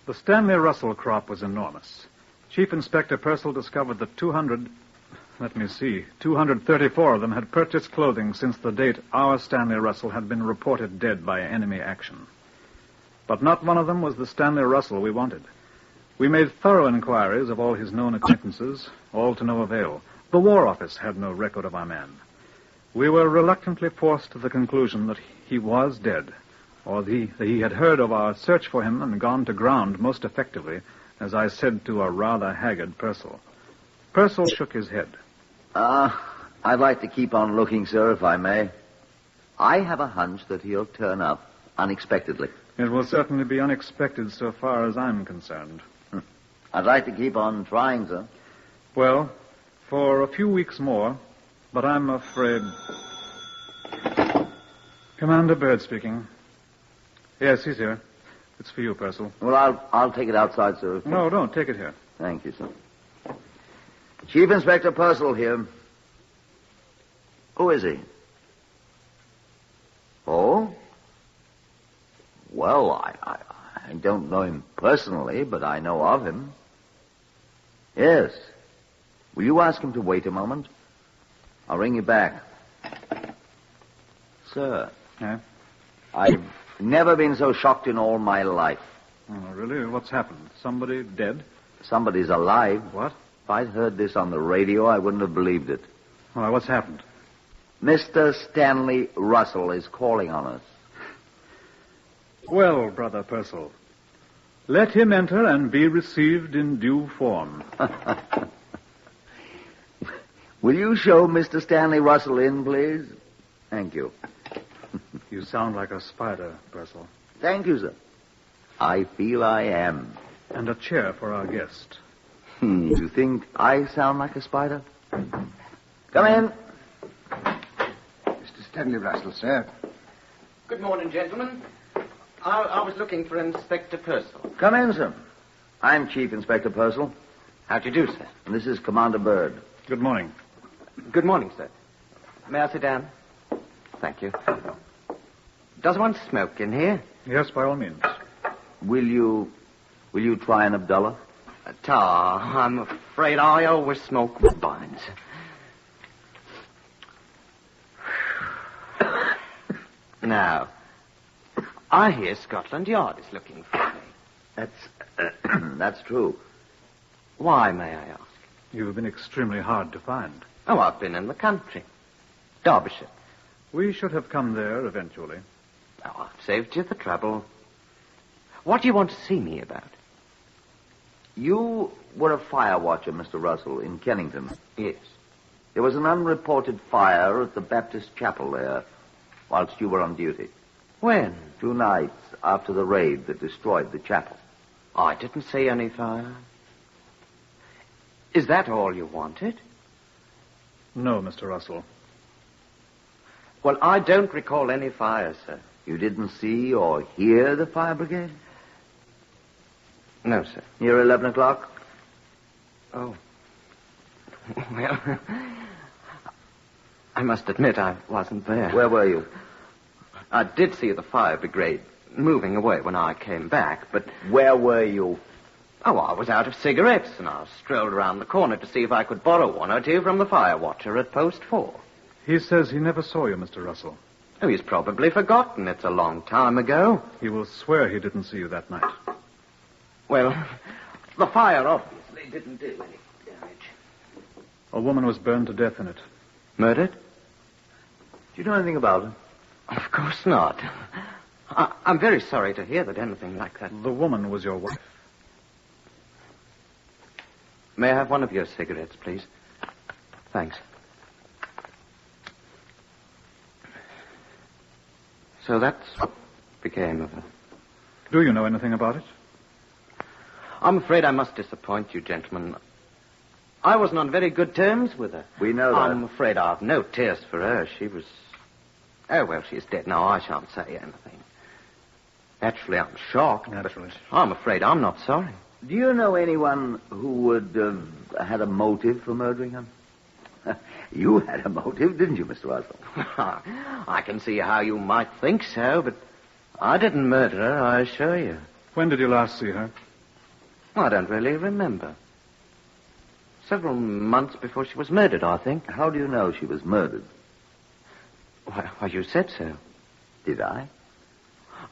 The Stanley Russell crop was enormous. Chief Inspector Purcell discovered that 234 of them had purchased clothing since the date our Stanley Russell had been reported dead by enemy action. But not one of them was the Stanley Russell we wanted. We made thorough inquiries of all his known acquaintances, all to no avail. The War Office had no record of our man. We were reluctantly forced to the conclusion that he was dead, or that he had heard of our search for him and gone to ground most effectively, as I said to a rather haggard Purcell. Purcell shook his head. I'd like to keep on looking, sir, if I may. I have a hunch that he'll turn up unexpectedly. It will certainly be unexpected so far as I'm concerned. I'd like to keep on trying, sir. Well, for a few weeks more, but I'm afraid... Commander Byrd speaking. Yes, he's here. It's for you, Purcell. Well, I'll take it outside, sir. No, don't. Take it here. Thank you, sir. Chief Inspector Purcell here. Who is he? Oh? Well, I don't know him personally, but I know of him. Yes. Will you ask him to wait a moment? I'll ring you back. Sir. Yeah? I've never been so shocked in all my life. Oh, really? What's happened? Somebody dead? Somebody's alive. What? If I'd heard this on the radio, I wouldn't have believed it. Why, what's happened? Mr. Stanley Russell is calling on us. Well, Brother Purcell, let him enter and be received in due form. Will you show Mr. Stanley Russell in, please? Thank you. You sound like a spider, Purcell. Thank you, sir. I feel I am. And a chair for our guest. You think I sound like a spider? Come in. Mr. Stanley Russell, sir. Good morning, gentlemen. I was looking for Inspector Purcell. Come in, sir. I'm Chief Inspector Purcell. How do you do, sir? And this is Commander Byrd. Good morning. Good morning, sir. May I sit down? Thank you. Does one smoke in here? Yes, by all means. Will you try an Abdullah? I'm afraid I always smoke woodbines. Now, I hear Scotland Yard is looking for me. That's true. Why, may I ask? You've been extremely hard to find. Oh, I've been in the country. Derbyshire. We should have come there eventually. Oh, I've saved you the trouble. What do you want to see me about? You were a fire watcher, Mr. Russell, in Kennington. Yes. There was an unreported fire at the Baptist chapel there whilst you were on duty. When? 2 nights after the raid that destroyed the chapel. I didn't see any fire. Is that all you wanted? No, Mr. Russell. Well, I don't recall any fire, sir. You didn't see or hear the fire brigade? No, sir. Near 11 o'clock? Oh. Well, I must admit I wasn't there. Where were you? I did see the fire brigade moving away when I came back, but... Where were you? Oh, I was out of cigarettes, and I strolled around the corner to see if I could borrow 1 or 2 from the fire watcher at post 4. He says he never saw you, Mr. Russell. Oh, he's probably forgotten. It's a long time ago. He will swear he didn't see you that night. Well, the fire obviously didn't do any damage. A woman was burned to death in it. Murdered? Do you know anything about it? Of course not. I'm very sorry to hear that anything like that... The woman was your wife. May I have 1 of your cigarettes, please? Thanks. So that's what became of her. Do you know anything about it? I'm afraid I must disappoint you, gentlemen. I wasn't on very good terms with her. We know that. I'm afraid I've no tears for her. She was... Oh, well, she's dead now. I shan't say anything. Naturally, I'm shocked. Naturally. But I'm afraid I'm not sorry. Do you know anyone who would have had a motive for murdering him? You had a motive, didn't you, Mr. Russell? I can see how you might think so, but I didn't murder her, I assure you. When did you last see her? I don't really remember. Several months before she was murdered, I think. How do you know she was murdered? Why, you said so. Did I?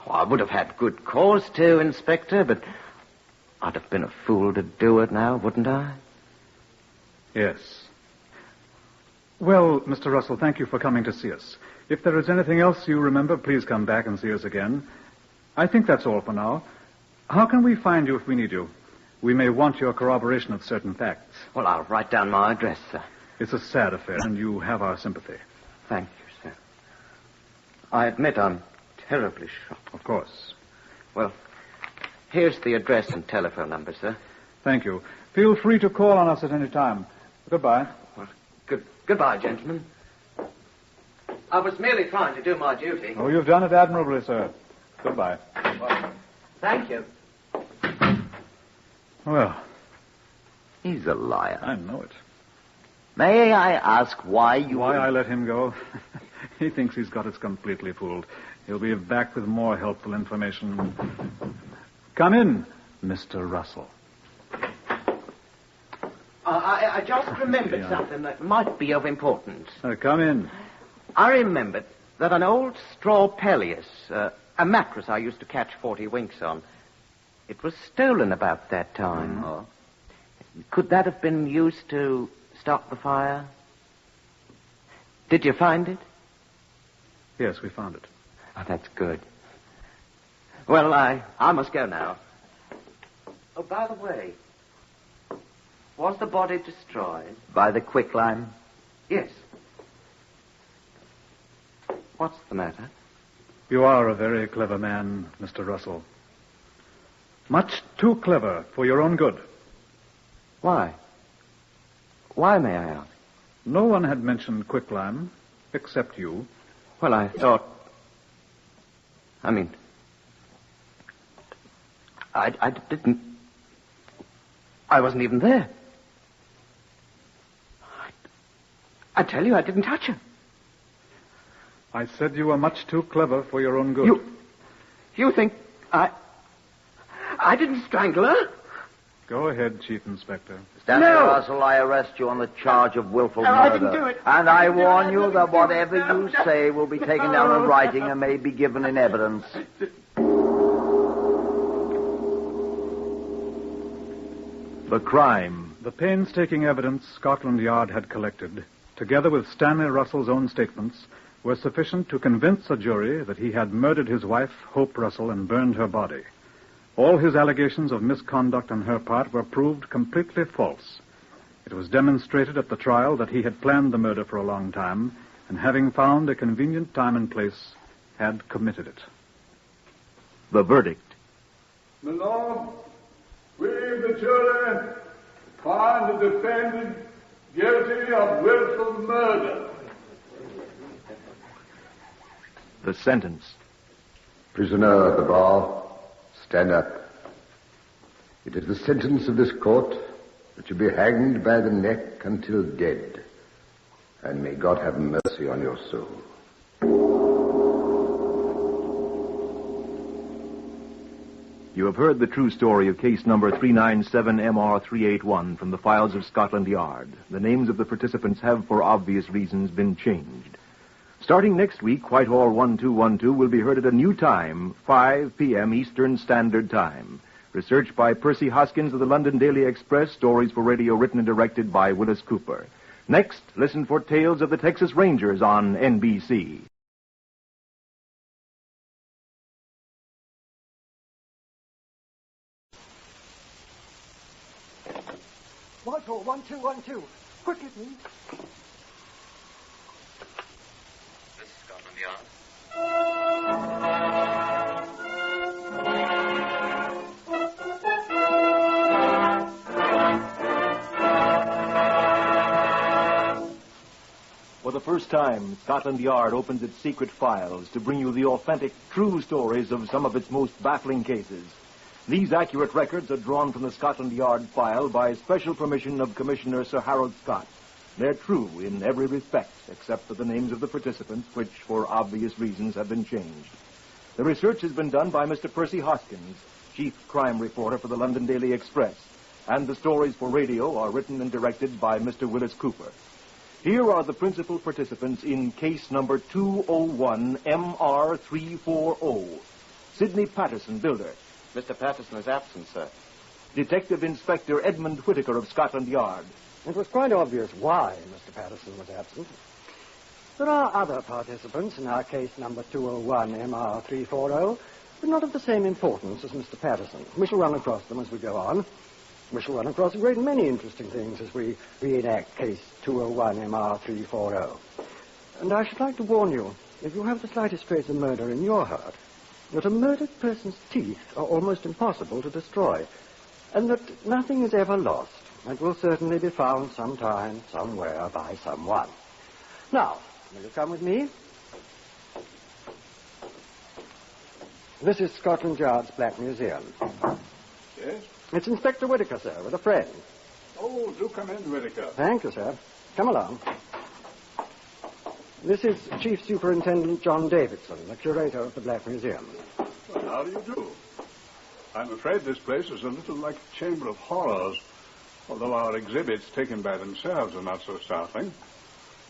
Oh, I would have had good cause to, Inspector, but I'd have been a fool to do it now, wouldn't I? Yes. Well, Mr. Russell, thank you for coming to see us. If there is anything else you remember, please come back and see us again. I think that's all for now. How can we find you if we need you? We may want your corroboration of certain facts. Well, I'll write down my address, sir. It's a sad affair, and you have our sympathy. Thank you, sir. I admit I'm terribly shocked. Of course. Well, here's the address and telephone number, sir. Thank you. Feel free to call on us at any time. Goodbye. Well, goodbye, gentlemen. I was merely trying to do my duty. Oh, you've done it admirably, sir. Goodbye. Well, thank you. Well. He's a liar. I know it. May I ask why you... Why I let him go? He thinks he's got us completely fooled. He'll be back with more helpful information. Come in, Mr. Russell. I just remembered something that might be of importance. Come in. I remembered that an old straw pelleas, a mattress I used to catch 40 winks on, it was stolen about that time. Oh. Could that have been used to start the fire? Did you find it? Yes, we found it. Oh, that's good. Well, I must go now. Oh, by the way, was the body destroyed? By the quicklime? Yes. What's the matter? You are a very clever man, Mr. Russell. Much too clever for your own good. Why? Why, may I ask? No one had mentioned quicklime, except you. Well, I thought... I mean... I didn't... I wasn't even there. I tell you, I didn't touch her. I said you were much too clever for your own good. You think I didn't strangle her? Go ahead, Chief Inspector. Stanley Russell, I arrest you on the charge of willful murder. I didn't do it. And I warn you that whatever you say will be taken down in writing and may be given in evidence. The crime. The painstaking evidence Scotland Yard had collected, together with Stanley Russell's own statements, were sufficient to convince a jury that he had murdered his wife, Hope Russell, and burned her body. All his allegations of misconduct on her part were proved completely false. It was demonstrated at the trial that he had planned the murder for a long time, and having found a convenient time and place, had committed it. The verdict. My Lord, we, the jury, find the defendant guilty of willful murder. The sentence. Prisoner at the bar, stand up. It is the sentence of this court that you be hanged by the neck until dead. And may God have mercy on your soul. You have heard the true story of case number 397MR381 from the files of Scotland Yard. The names of the participants have, for obvious reasons, been changed. Starting next week, Whitehall 1212 will be heard at a new time, 5 p.m. Eastern Standard Time. Research by Percy Hoskins of the London Daily Express. Stories for radio written and directed by Willis Cooper. Next, listen for Tales of the Texas Rangers on NBC. Whitehall 1212. Quickly, please. This is Scotland Yard. first time, Scotland Yard opens its secret files to bring you the authentic, true stories of some of its most baffling cases. These accurate records are drawn from the Scotland Yard file by special permission of Commissioner Sir Harold Scott. They're true in every respect, except for the names of the participants, which, for obvious reasons, have been changed. The research has been done by Mr. Percy Hoskins, chief crime reporter for the London Daily Express, and the stories for radio are written and directed by Mr. Willis Cooper. Here are the principal participants in case number 201 MR340. Sidney Patterson, builder. Mr. Patterson is absent, sir. Detective Inspector Edmund Whittaker of Scotland Yard. It was quite obvious why Mr. Patterson was absent. There are other participants in our case number 201 MR340, but not of the same importance as Mr. Patterson. We shall run across them as we go on. We shall run across a great many interesting things as we reenact case 201 MR340. And I should like to warn you, if you have the slightest trace of murder in your heart, that a murdered person's teeth are almost impossible to destroy, and that nothing is ever lost, and will certainly be found sometime, somewhere, by someone. Now, will you come with me? This is Scotland Yard's Black Museum. Yes? It's Inspector Whittaker, sir, with a friend. Oh, do come in, Whittaker. Thank you, sir. Come along. This is Chief Superintendent John Davidson, the curator of the Black Museum. Well, how do you do? I'm afraid this place is a little like a chamber of horrors, although our exhibits taken by themselves are not so startling.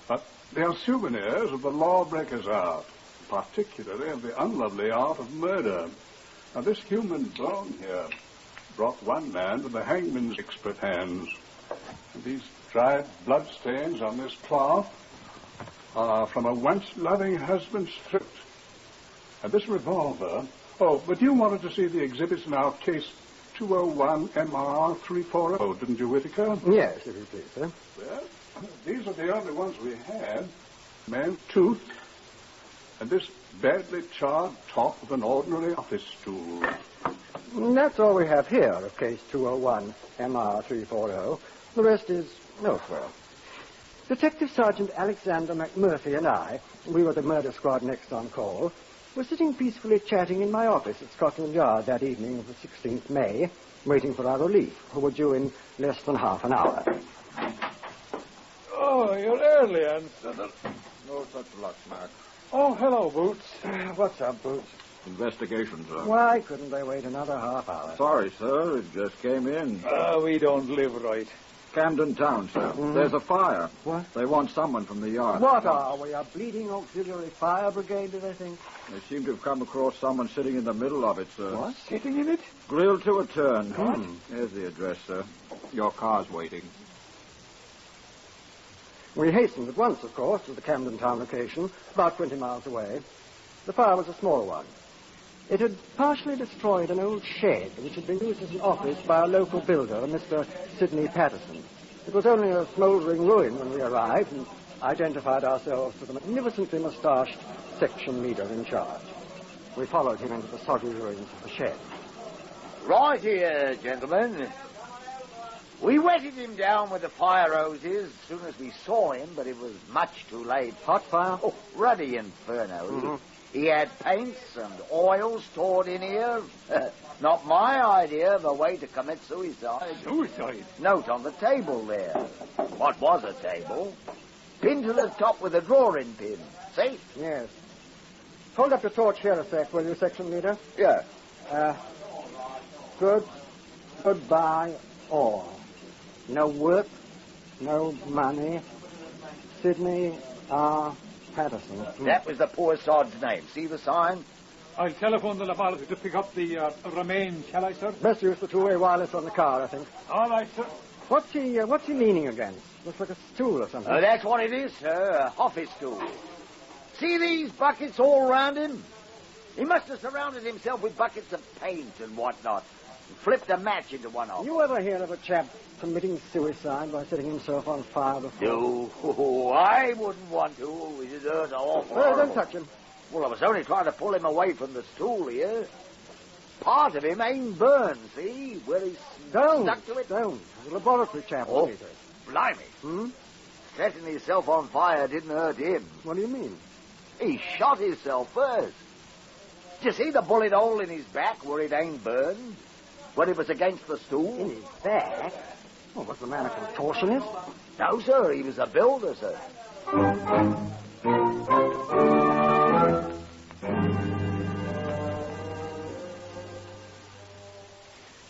But they are souvenirs of the lawbreaker's art, particularly of the unlovely art of murder. Now, this human bone here brought one man to the hangman's expert hands. And these dried bloodstains on this cloth are from a once-loving husband's throat. And this revolver... Oh, but you wanted to see the exhibits in our case 201 MR340, didn't you, Whittaker? Yes, if you please, sir. Well, these are the only ones we had. Man's tooth, and this badly charred top of an ordinary office stool. That's all we have here of case 201 MR340. The rest is elsewhere. Detective Sergeant Alexander McMurphy and I, we were the murder squad next on call, were sitting peacefully chatting in my office at Scotland Yard that evening of the 16th May, waiting for our relief, who were due in less than half an hour. Oh, you're early, Anson. No such luck, Mark. Oh, hello, Boots. What's up, Boots? Investigation, sir. Why couldn't they wait another half hour? Sorry, sir. It just came in. We don't live right. Camden Town, sir. There's a fire. What? They want someone from the yard. What are we, a bleeding auxiliary fire brigade, do they think? They seem to have come across someone sitting in the middle of it, sir. What? Sitting in it? Grilled to a turn. What? Here's the address, sir. Your car's waiting. We hastened at once, of course, to the Camden Town location, about 20 miles away. The fire was a smaller one. It had partially destroyed an old shed which had been used as an office by a local builder, Mr. Sidney Patterson. It was only a smouldering ruin when we arrived and identified ourselves to the magnificently moustached section leader in charge. We followed him into the soggy ruins of the shed. Right here, gentlemen. We wetted him down with the fire hoses as soon as we saw him, but it was much too late. Hot fire? Oh, ruddy inferno. He had paints and oil stored in here. Not my idea of a way to commit suicide. Suicide? Note on the table there. What was a table? Pinned to the top with a drawing pin. See? Yes. Hold up your torch here a sec, will you, section leader? Yeah. Goodbye, all. No work, no money. Sidney R. Patterson. That was the poor sod's name. See the sign? I'll telephone the laboratory to pick up the remains, shall I, sir? Best use the two-way wireless on the car, I think. All right, sir. What's he leaning against? Looks like a stool or something. That's what it is, sir. A office stool. See these buckets all round him? He must have surrounded himself with buckets of paint and whatnot. And flipped a match into one of them. You ever hear of a chap committing suicide by setting himself on fire before? No, I wouldn't want to. It'd hurt awful. Well, don't touch him. Well, I was only trying to pull him away from the stool here. Part of him ain't burned, see? Where he's stuck to it. Don't. The laboratory chap. Oh, blimey. Setting himself on fire didn't hurt him. What do you mean? He shot himself first. Did you see the bullet hole in his back where it ain't burned? When it was against the stool? In his back? Well, was the man a contortionist? No, sir. He was a builder, sir.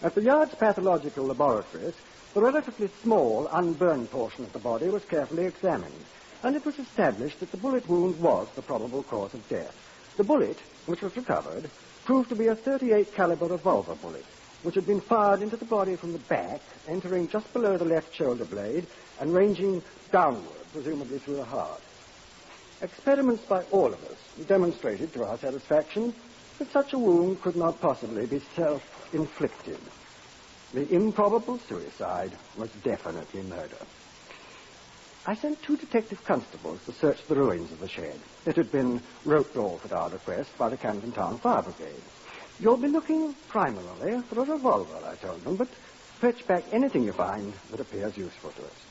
At the Yard's pathological laboratories, the relatively small, unburned portion of the body was carefully examined, and it was established that the bullet wound was the probable cause of death. The bullet, which was recovered, proved to be a .38 caliber revolver bullet, which had been fired into the body from the back, entering just below the left shoulder blade and ranging downward, presumably through the heart. Experiments by all of us demonstrated to our satisfaction that such a wound could not possibly be self-inflicted. The improbable suicide was definitely murder. I sent 2 detective constables to search the ruins of the shed. It had been roped off at our request by the Camden Town Fire Brigade. You'll be looking primarily for a revolver, I told them, but fetch back anything you find that appears useful to us.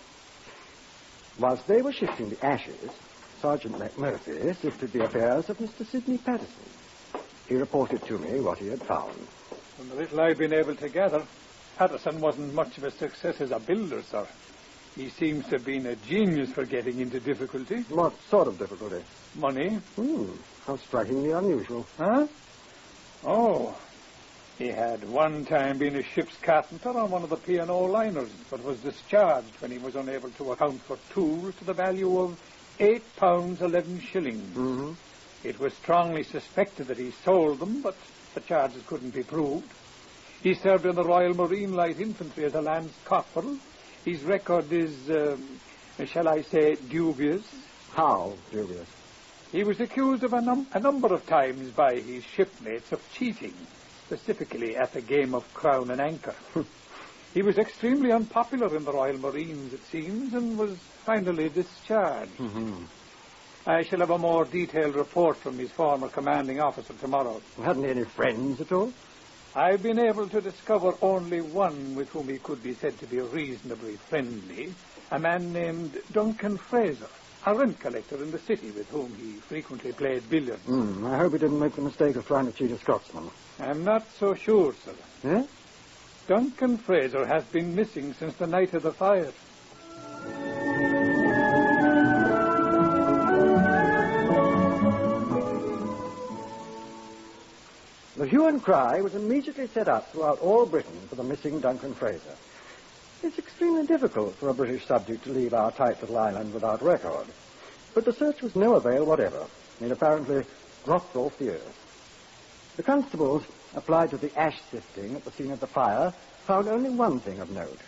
Whilst they were shifting the ashes, Sergeant McMurphy sifted the affairs of Mr. Sidney Patterson. He reported to me what he had found. From the little I've been able to gather, Patterson wasn't much of a success as a builder, sir. He seems to have been a genius for getting into difficulty. What sort of difficulty? Money. How strikingly unusual. Huh? Oh, he had one time been a ship's carpenter on one of the P&O liners, but was discharged when he was unable to account for tools to the value of £8 11 shillings. It was strongly suspected that he sold them, but the charges couldn't be proved. He served in the Royal Marine Light Infantry as a Lance Corporal. His record is, shall I say, dubious. How dubious? He was accused of a number of times by his shipmates of cheating, specifically at the game of Crown and Anchor. He was extremely unpopular in the Royal Marines, it seems, and was finally discharged. I shall have a more detailed report from his former commanding officer tomorrow. Hadn't he any friends at all? I've been able to discover only one with whom he could be said to be reasonably friendly, a man named Duncan Fraser, a rent collector in the city with whom he frequently played billiards. I hope he didn't make the mistake of trying to cheat a Scotsman. I'm not so sure, sir. Yeah? Duncan Fraser has been missing since the night of the fire. The hue and cry was immediately set up throughout all Britain for the missing Duncan Fraser. It's extremely difficult for a British subject to leave our tight little island without record. But the search was no avail whatever. It apparently dropped off the earth. The constables applied to the ash sifting at the scene of the fire found only one thing of note: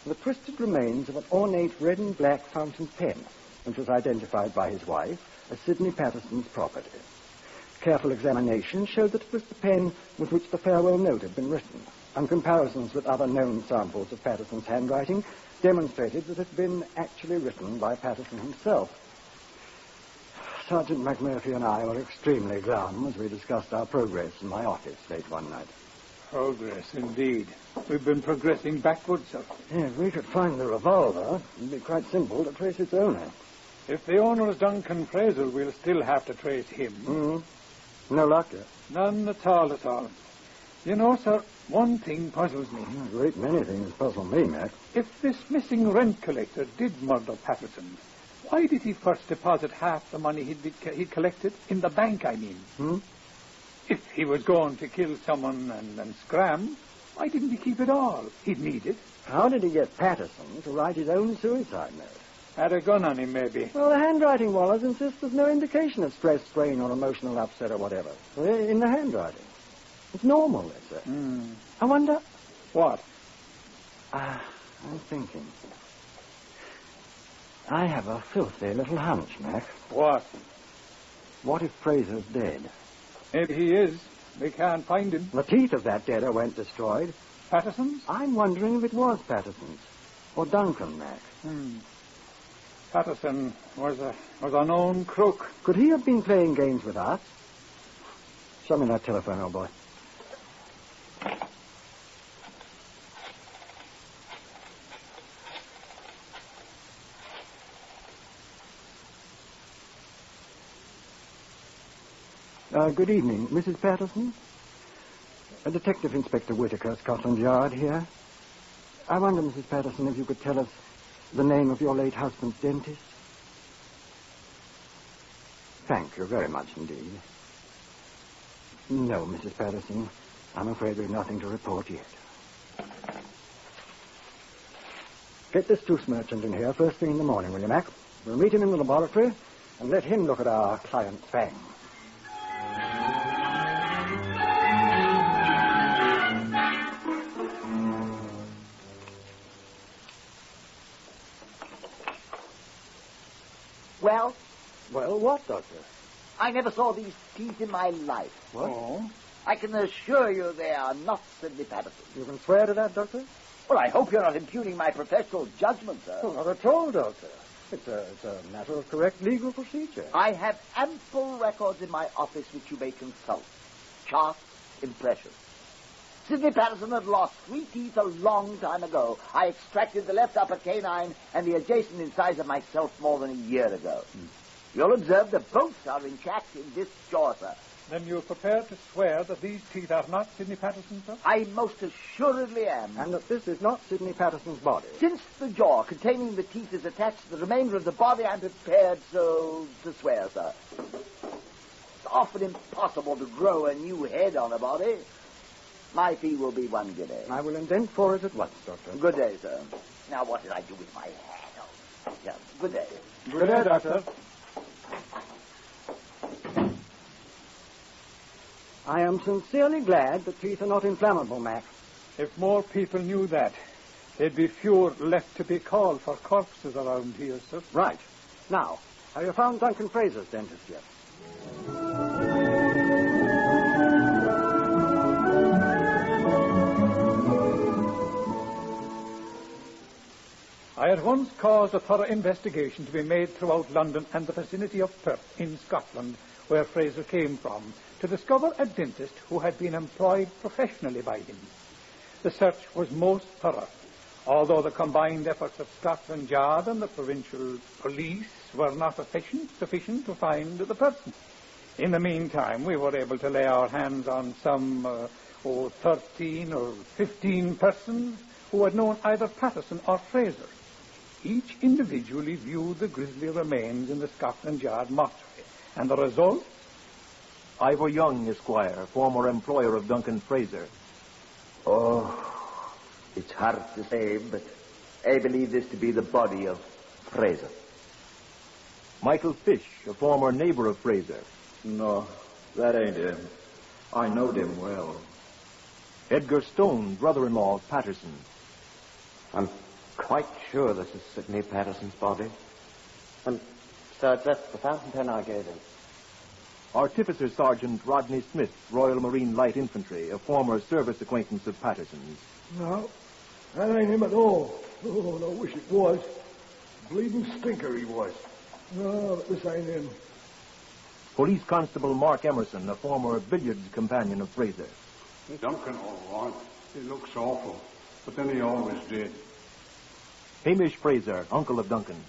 the twisted remains of an ornate red and black fountain pen, which was identified by his wife as Sidney Patterson's property. Careful examination showed that it was the pen with which the farewell note had been written, and comparisons with other known samples of Patterson's handwriting demonstrated that it had been actually written by Patterson himself. Sergeant McMurphy and I were extremely glum as we discussed our progress in my office late one night. Progress, indeed. We've been progressing backwards, sir. Yeah, if we could find the revolver, it'd be quite simple to trace its owner. If the owner is Duncan Fraser, we'll still have to trace him. No luck yet? None at all, at all. You know, sir, one thing puzzles me. A great many things puzzle me, Mac. If this missing rent collector did murder Patterson, why did he first deposit half the money he'd collected? In the bank, I mean. If he was going to kill someone and scram, why didn't he keep it all? He'd need it. How did he get Patterson to write his own suicide note? Had a gun on him, maybe. Well, the handwriting wallers insist there's no indication of stress, strain, or emotional upset or whatever. In the handwriting. It's normal, they say. I wonder... What? I'm thinking. I have a filthy little hunch, Mac. What? What if Fraser's dead? Maybe he is. We can't find him. The teeth of that deader weren't destroyed. Patterson's? I'm wondering if it was Patterson's. Or Duncan, Mac. Patterson was a known crook. Could he have been playing games with us? Show me that telephone, old boy. Good evening. Mrs. Patterson? Detective Inspector Whitaker, Scotland Yard here. I wonder, Mrs. Patterson, if you could tell us the name of your late husband's dentist? Thank you very much indeed. No, Mrs. Patterson, I'm afraid we've nothing to report yet. Get this tooth merchant in here first thing in the morning, will you, Mac? We'll meet him in the laboratory and let him look at our client's fang. Well? Well, what, Doctor? I never saw these teeth in my life. What? Oh. I can assure you they are not Sidney Patterson. You can swear to that, Doctor? Well, I hope you're not impugning my professional judgment, sir. Oh, not at all, Doctor. It's a matter of correct legal procedure. I have ample records in my office which you may consult. Charts, impressions. Sidney Patterson had lost 3 teeth a long time ago. I extracted the left upper canine and the adjacent incisor myself more than a year ago. You'll observe that both are intact in this jaw, sir. Then you're prepared to swear that these teeth are not Sidney Patterson's, sir? I most assuredly am. And that this is not Sidney Patterson's body. Since the jaw containing the teeth is attached to the remainder of the body, I'm prepared so to swear, sir. It's often impossible to grow a new head on a body. My fee will be 1 guinea. I will indent for it at once, Doctor. Good day, sir. Now, what did I do with my hat? Oh, yeah, good day. Good day, Doctor. I am sincerely glad that teeth are not inflammable, Mac. If more people knew that, there'd be fewer left to be called for corpses around here, sir. Right. Now, have you found Duncan Fraser's dentist yet? I at once caused a thorough investigation to be made throughout London and the vicinity of Perth in Scotland, where Fraser came from, to discover a dentist who had been employed professionally by him. The search was most thorough, although the combined efforts of Scotland Yard and the provincial police were not sufficient to find the person. In the meantime, we were able to lay our hands on some 13 or 15 persons who had known either Patterson or Fraser. Each individually viewed the grisly remains in the Scotland Yard mortuary, and the result? Ivor Young, Esquire, former employer of Duncan Fraser. Oh, it's hard to say, but I believe this to be the body of Fraser. Michael Fish, a former neighbor of Fraser. No, that ain't him. I knowed him well. Edgar Stone, brother-in-law of Patterson. I'm quite sure this is Sidney Patterson's body. And besides, that's the fountain pen I gave him. Artificer Sergeant Rodney Smith, Royal Marine Light Infantry, a former service acquaintance of Patterson's. No, that ain't him at all. Oh, I wish it was. Bleeding stinker he was. No, this ain't him. Police Constable Mark Emerson, a former billiards companion of Fraser. Duncan, all right. He looks awful, but then he always did. Hamish Fraser, uncle of Duncan.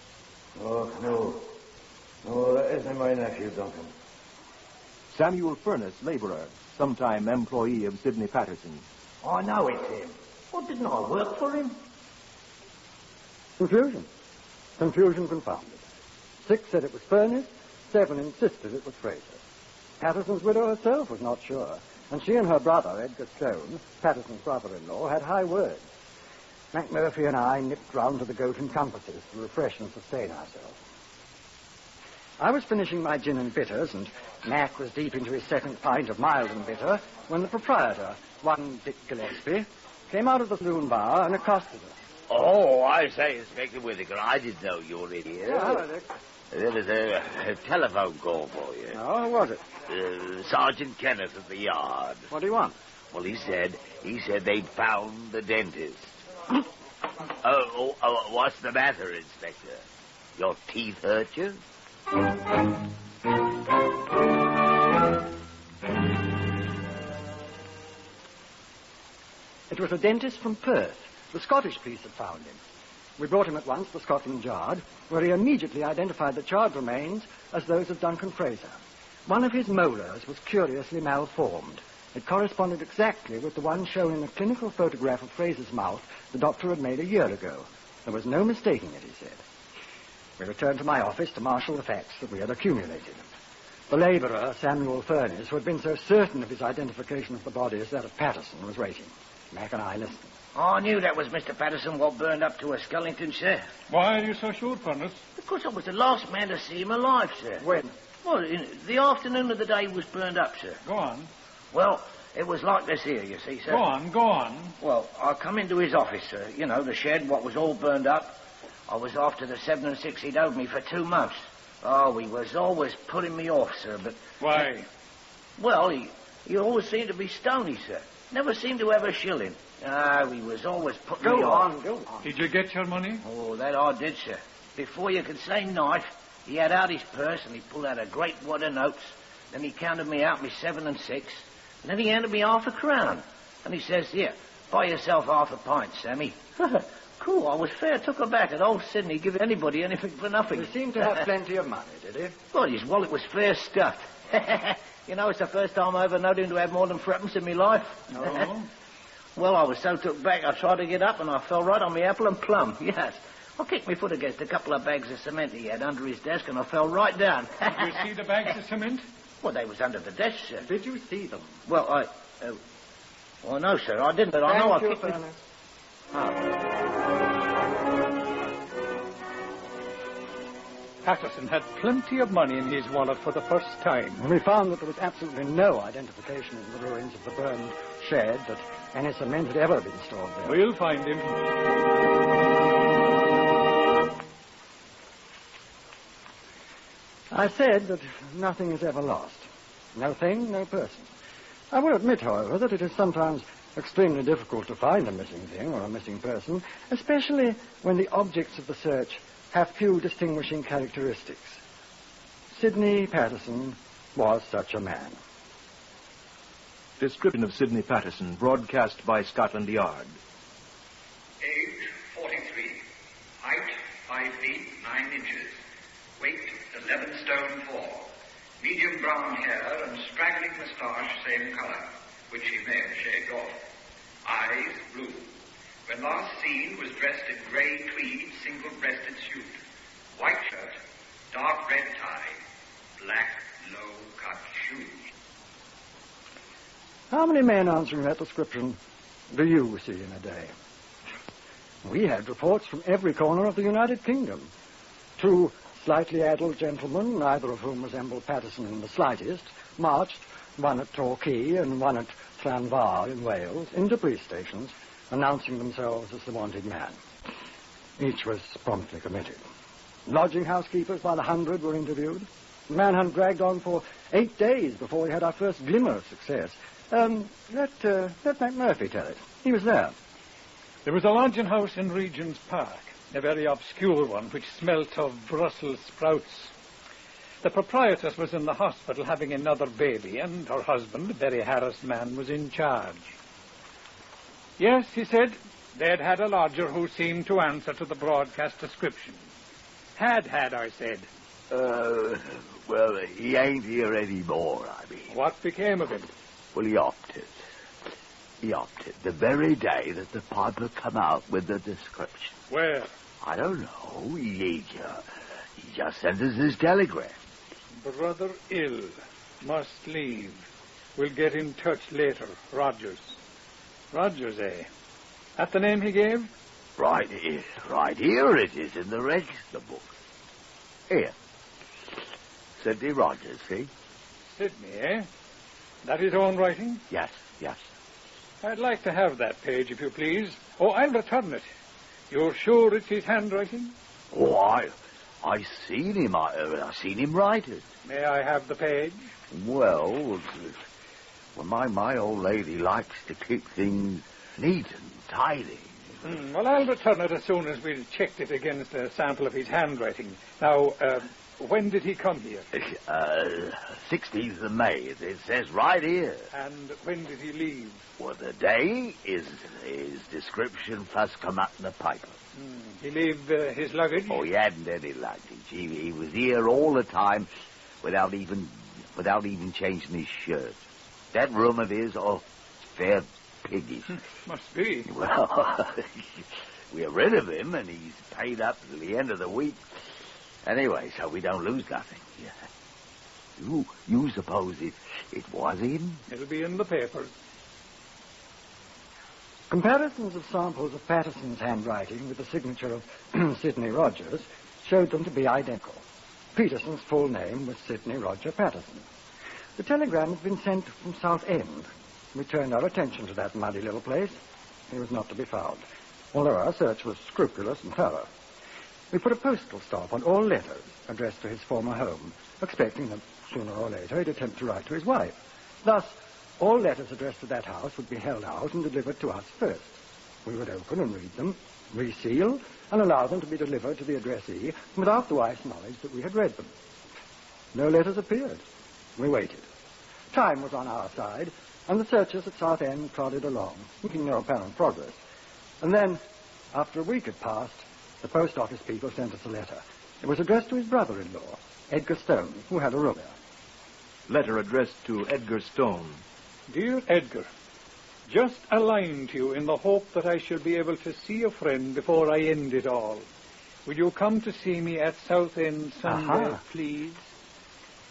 Oh, no. No, that isn't my nephew, Duncan. Samuel Furness, laborer, sometime employee of Sidney Patterson. I know it's him. Well, didn't I work for him? Confusion. Confusion confounded. 6 said it was Furness, 7 insisted it was Fraser. Patterson's widow herself was not sure, and she and her brother, Edgar Stone, Patterson's brother-in-law, had high words. McMurphy and I nipped round to the Goat and Compasses to refresh and sustain ourselves. I was finishing my gin and bitters, and Mac was deep into his second pint of mild and bitter, when the proprietor, one Dick Gillespie, came out of the saloon bar and accosted us. Oh, I say, Inspector Whitaker, I didn't know you were in here. Yeah, hello, Dick. There was a telephone call for you. Oh, who was it? Sergeant Kenneth at the yard. What do you want? Well, he said they'd found the dentist. What's the matter, Inspector? Your teeth hurt you? It was a dentist from Perth. The Scottish police had found him. We brought him at once to Scotland Yard, where he immediately identified the charred remains as those of Duncan Fraser. One of his molars was curiously malformed. It corresponded exactly with the one shown in the clinical photograph of Fraser's mouth the doctor had made a year ago. There was no mistaking it, he said. We returned to my office to marshal the facts that we had accumulated. The labourer, Samuel Furnace, who had been so certain of his identification of the body as that of Patterson, was waiting. Mac and I listened. I knew that was Mr. Patterson what burned up to a Skellington, sir. Why are you so sure, Furnace? Because I was the last man to see him alive, sir. When? Well, in the afternoon of the day he was burned up, sir. Go on. Well, it was like this here, you see, sir. Go on. Well, I come into his office, sir. You know, the shed, what was all burned up. I was after the 7 and 6 he'd owed me for 2 months. Oh, he was always putting me off, sir, but... Why? Well, he always seemed to be stony, sir. Never seemed to have a shilling. He was always putting me off. Go on. Did you get your money? Oh, that I did, sir. Before you could say knife, he had out his purse and he pulled out a great wad of notes. Then he counted me out me 7 and 6. And then he handed me half a crown. And he says, here, buy yourself half a pint, Sammy. Cool, I was fair took aback at old Sydney giving anybody anything for nothing. He seemed to have plenty of money, did he? Well, his wallet was fair stuffed. You know, it's the first time I ever known him to have more than threepence in my life. Oh? Well, I was so took back, I tried to get up and I fell right on my apple and plum, yes. I kicked my foot against a couple of bags of cement he had under his desk and I fell right down. Did you see the bags of cement? Well, they was under the desk, sir. Did you see them? Well, well, no, sir, I didn't, but I know I kicked Furnace. Patterson had plenty of money in his wallet for the first time. We found that there was absolutely no identification in the ruins of the burned shed that any cement had ever been stored there. We'll find him. I said that nothing is ever lost. No thing, no person. I will admit, however, that it is sometimes extremely difficult to find a missing thing or a missing person, especially when the objects of the search have few distinguishing characteristics. Sidney Patterson was such a man. Description of Sidney Patterson, broadcast by Scotland Yard. Age, 43. Height, 5 feet, 9 inches. Weight, 11 stone 4. Medium brown hair and straggling moustache, same color, which he may have shaved off. Eyes, blue. When last seen, was dressed in grey tweed, single-breasted suit. White shirt, dark red tie, black, low-cut shoes. How many men answering that description do you see in a day? We had reports from every corner of the United Kingdom. 2 slightly addled gentlemen, neither of whom resembled Patterson in the slightest, marched, one at Torquay and one at Llanfair in Wales, into police stations, announcing themselves as the wanted man. Each was promptly committed. Lodging house keepers by the 100 were interviewed. The manhunt dragged on for 8 days before we had our first glimmer of success. Let McMurphy tell it. He was there. There was a lodging house in Regent's Park, a very obscure one which smelt of Brussels sprouts. The proprietress was in the hospital having another baby, and her husband, a very harassed man, was in charge. Yes, he said, they'd had a lodger who seemed to answer to the broadcast description. Had, I said. Well, he ain't here anymore, I mean. What became of him? Well, he opted. The very day that the piper come out with the description. Where? I don't know. He just sent us his telegram. Brother ill. Must leave. We'll get in touch later. Rogers. Rogers, eh? That the name he gave? Right here it is in the register book. Here. Sidney Rogers, see? Sidney, eh? That his own writing? Yes. I'd like to have that page, if you please. Oh, I'll return it. You're sure it's his handwriting? Oh, I seen him. I seen him write it. May I have the page? Well, my old lady likes to keep things neat and tidy. Well, I'll return it as soon as we've checked it against a sample of his handwriting. Now, when did he come here? 16th of May. It says right here. And when did he leave? Well, the day his description first come out in the paper. He leave his luggage? Oh, he hadn't any luggage. He was here all the time without even without even changing his shirt. That room of his, it's fair piggish. Must be. Well, we're rid of him, and he's paid up till the end of the week. Anyway, so we don't lose nothing. You suppose it was him? It'll be in the papers. Comparisons of samples of Patterson's handwriting with the signature of Sidney Rogers showed them to be identical. Peterson's full name was Sidney Roger Patterson. The telegram had been sent from Southend. We turned our attention to that muddy little place. He was not to be found, although our search was scrupulous and thorough. We put a postal stamp on all letters addressed to his former home, expecting that sooner or later he'd attempt to write to his wife. Thus, all letters addressed to that house would be held out and delivered to us first. We would open and read them, reseal, and allow them to be delivered to the addressee without the wife's knowledge that we had read them. No letters appeared. We waited. Time was on our side, and the searchers at Southend plodded along, making no apparent progress. And then, after a week had passed, the post office people sent us a letter. It was addressed to his brother-in-law, Edgar Stone, who had a room there. Letter addressed to Edgar Stone. Dear Edgar, just a line to you in the hope that I shall be able to see a friend before I end it all. Will you come to see me at Southend Sunday, please?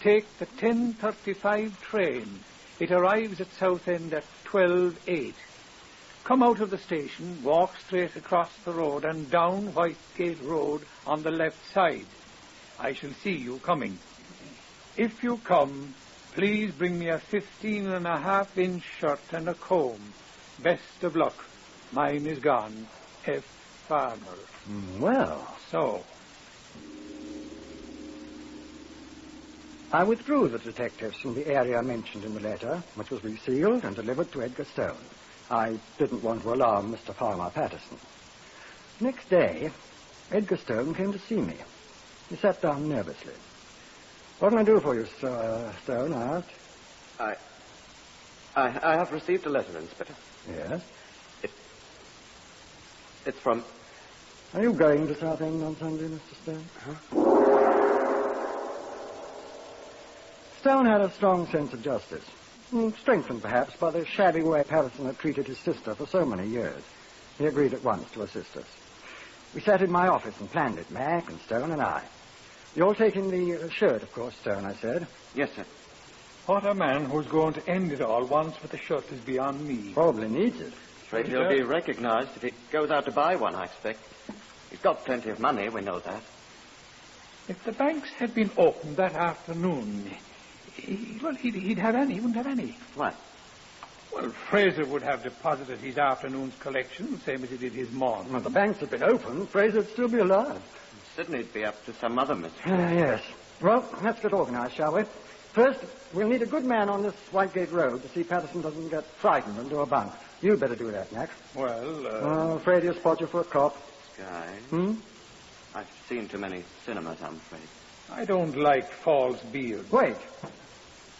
Take the 10:35 train. It arrives at Southend at 12:08. Come out of the station, walk straight across the road and down Whitegate Road on the left side. I shall see you coming. If you come, please bring me a 15.5-inch shirt and a comb. Best of luck. Mine is gone. F. Farmer. Well. So. I withdrew the detectives from the area mentioned in the letter, which was resealed and delivered to Edgar Stone. I didn't want to alarm Mr. Farmer Patterson. Next day, Edgar Stone came to see me. He sat down nervously. What can I do for you, Stone? I asked. I have received a letter, Inspector. Yes? It's from... Are you going to Southend on Sunday, Mr. Stone? Stone had a strong sense of justice, strengthened perhaps by the shabby way Patterson had treated his sister for so many years. He agreed at once to assist us. We sat in my office and planned it, Mac and Stone and I. You're taking the shirt, of course, Stone, I said. Yes, sir. What a man who's going to end it all once with a shirt is beyond me. Probably needs it. Afraid he'll be recognized if he goes out to buy one, I expect. He's got plenty of money, we know that. If the banks had been opened that afternoon, he'd have any. He wouldn't have any. What? Well, Fraser would have deposited his afternoon's collection, same as he did his morning. Well, the banks had been opened. Fraser'd still be alive. Sydney'd be up to some other mystery. Yes. Well, let's get organized, shall we? First, we'll need a good man on this Whitegate Road to see Patterson doesn't get frightened and do a bunk. You'd better do that, Mac. Well, I'm afraid he'll spot you for a cop. Sky? I've seen too many cinemas, I'm afraid. I don't like false beards. Wait.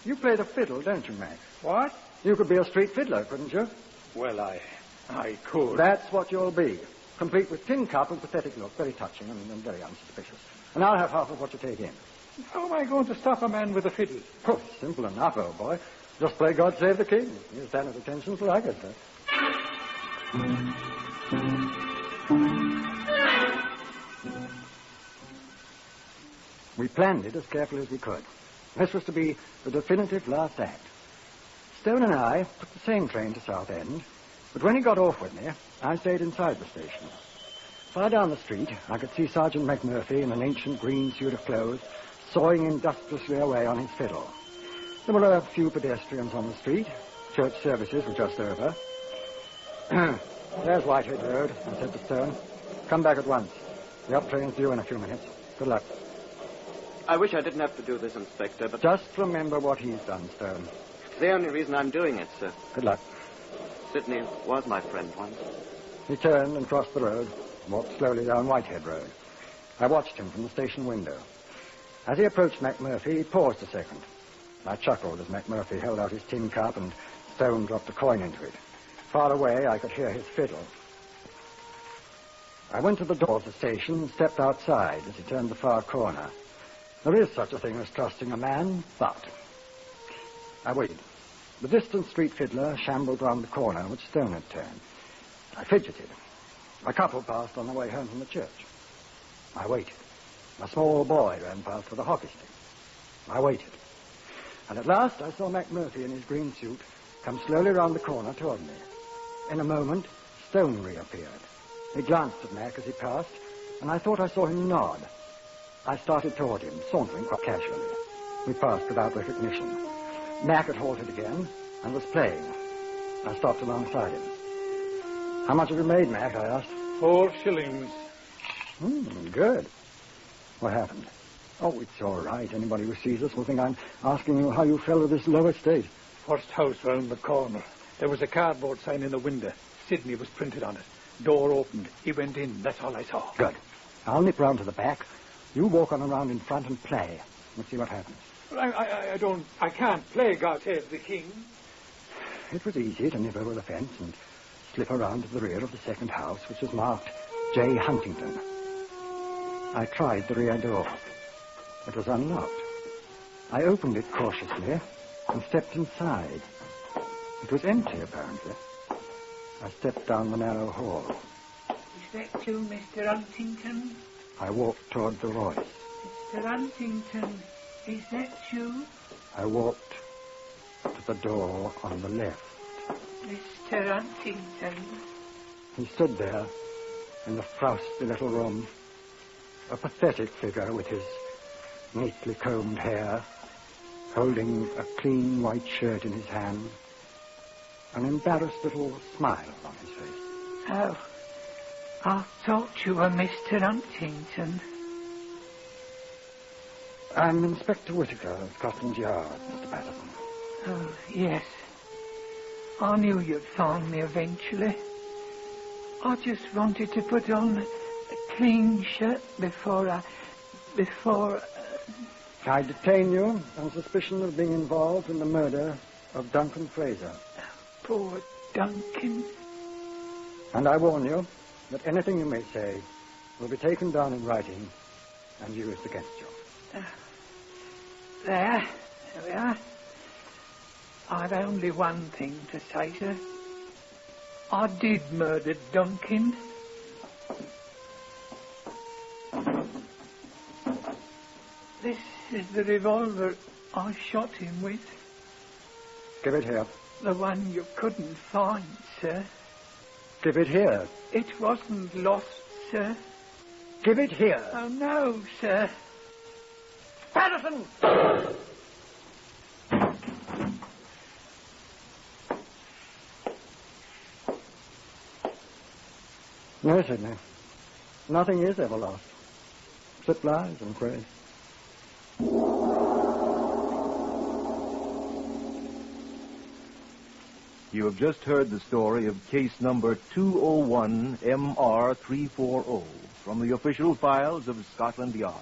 You play the fiddle, don't you, Mac? What? You could be a street fiddler, couldn't you? Well, I could. That's what you'll be. Complete with tin cup and pathetic look. Very touching and very unsuspicious. And I'll have half of what you take in. How am I going to stop a man with a fiddle? Oh, simple enough, old boy. Just play God Save the King. You stand at attention till I get there. We planned it as carefully as we could. This was to be the definitive last act. Stone and I took the same train to Southend, but when he got off with me, I stayed inside the station. Far down the street, I could see Sergeant McMurphy in an ancient green suit of clothes, sawing industriously away on his fiddle. There were a few pedestrians on the street. Church services were just over. There's Whitehead Road, I said to Stone. Come back at once. The up train's due in a few minutes. Good luck. I wish I didn't have to do this, Inspector, but... Just remember what he's done, Stone. It's the only reason I'm doing it, sir. Good luck. Sidney was my friend once. He turned and crossed the road, walked slowly down Whitehead Road. I watched him from the station window. As he approached McMurphy, he paused a second. I chuckled as McMurphy held out his tin cup and Stone dropped a coin into it. Far away, I could hear his fiddle. I went to the door of the station and stepped outside as he turned the far corner. There is such a thing as trusting a man, but I waited. The distant street fiddler shambled round the corner which Stone had turned. I fidgeted. A couple passed on the way home from the church. I waited. A small boy ran past with a hockey stick. I waited. And at last I saw Mac Murphy in his green suit come slowly round the corner toward me. In a moment, Stone reappeared. He glanced at Mac as he passed, and I thought I saw him nod. I started toward him, sauntering quite casually. We passed without recognition. Mac had halted again and was playing. I stopped alongside him. How much have you made, Mac? I asked. 4 shillings. Good. What happened? Oh, it's all right. Anybody who sees us will think I'm asking you how you fell to this low estate. First house round the corner. There was a cardboard sign in the window. Sydney was printed on it. Door opened. He went in. That's all I saw. Good. I'll nip round to the back. You walk on around in front and play. Let's see what happens. I can't play God Save the King. It was easy to nip over the fence and slip around to the rear of the second house, which was marked J. Huntington. I tried the rear door. It was unlocked. I opened it cautiously and stepped inside. It was empty, apparently. I stepped down the narrow hall. Is that you, Mr. Huntington? I walked toward the voice. Mr. Huntington, is that you? I walked to the door on the left. Mr. Huntington. He stood there in the frosty little room, a pathetic figure with his neatly combed hair, holding a clean white shirt in his hand, an embarrassed little smile on his face. Oh, I thought you were Mr. Huntington. I'm Inspector Whittaker of Scotland Yard, Mr. Patterson. Oh, yes. I knew you'd find me eventually. I just wanted to put on a clean shirt before I detain you on suspicion of being involved in the murder of Duncan Fraser. Poor Duncan. And I warn you that anything you may say will be taken down in writing and used against you. There we are. I've only one thing to say, sir. I did murder Duncan. This is the revolver I shot him with. Give it here. The one you couldn't find, sir. Give it here. It wasn't lost, sir. Give it here. Oh, no, sir. Patterson! No, Sidney. Nothing is ever lost. Except lies and praise. You have just heard the story of case number 201 MR340 from the official files of Scotland Yard.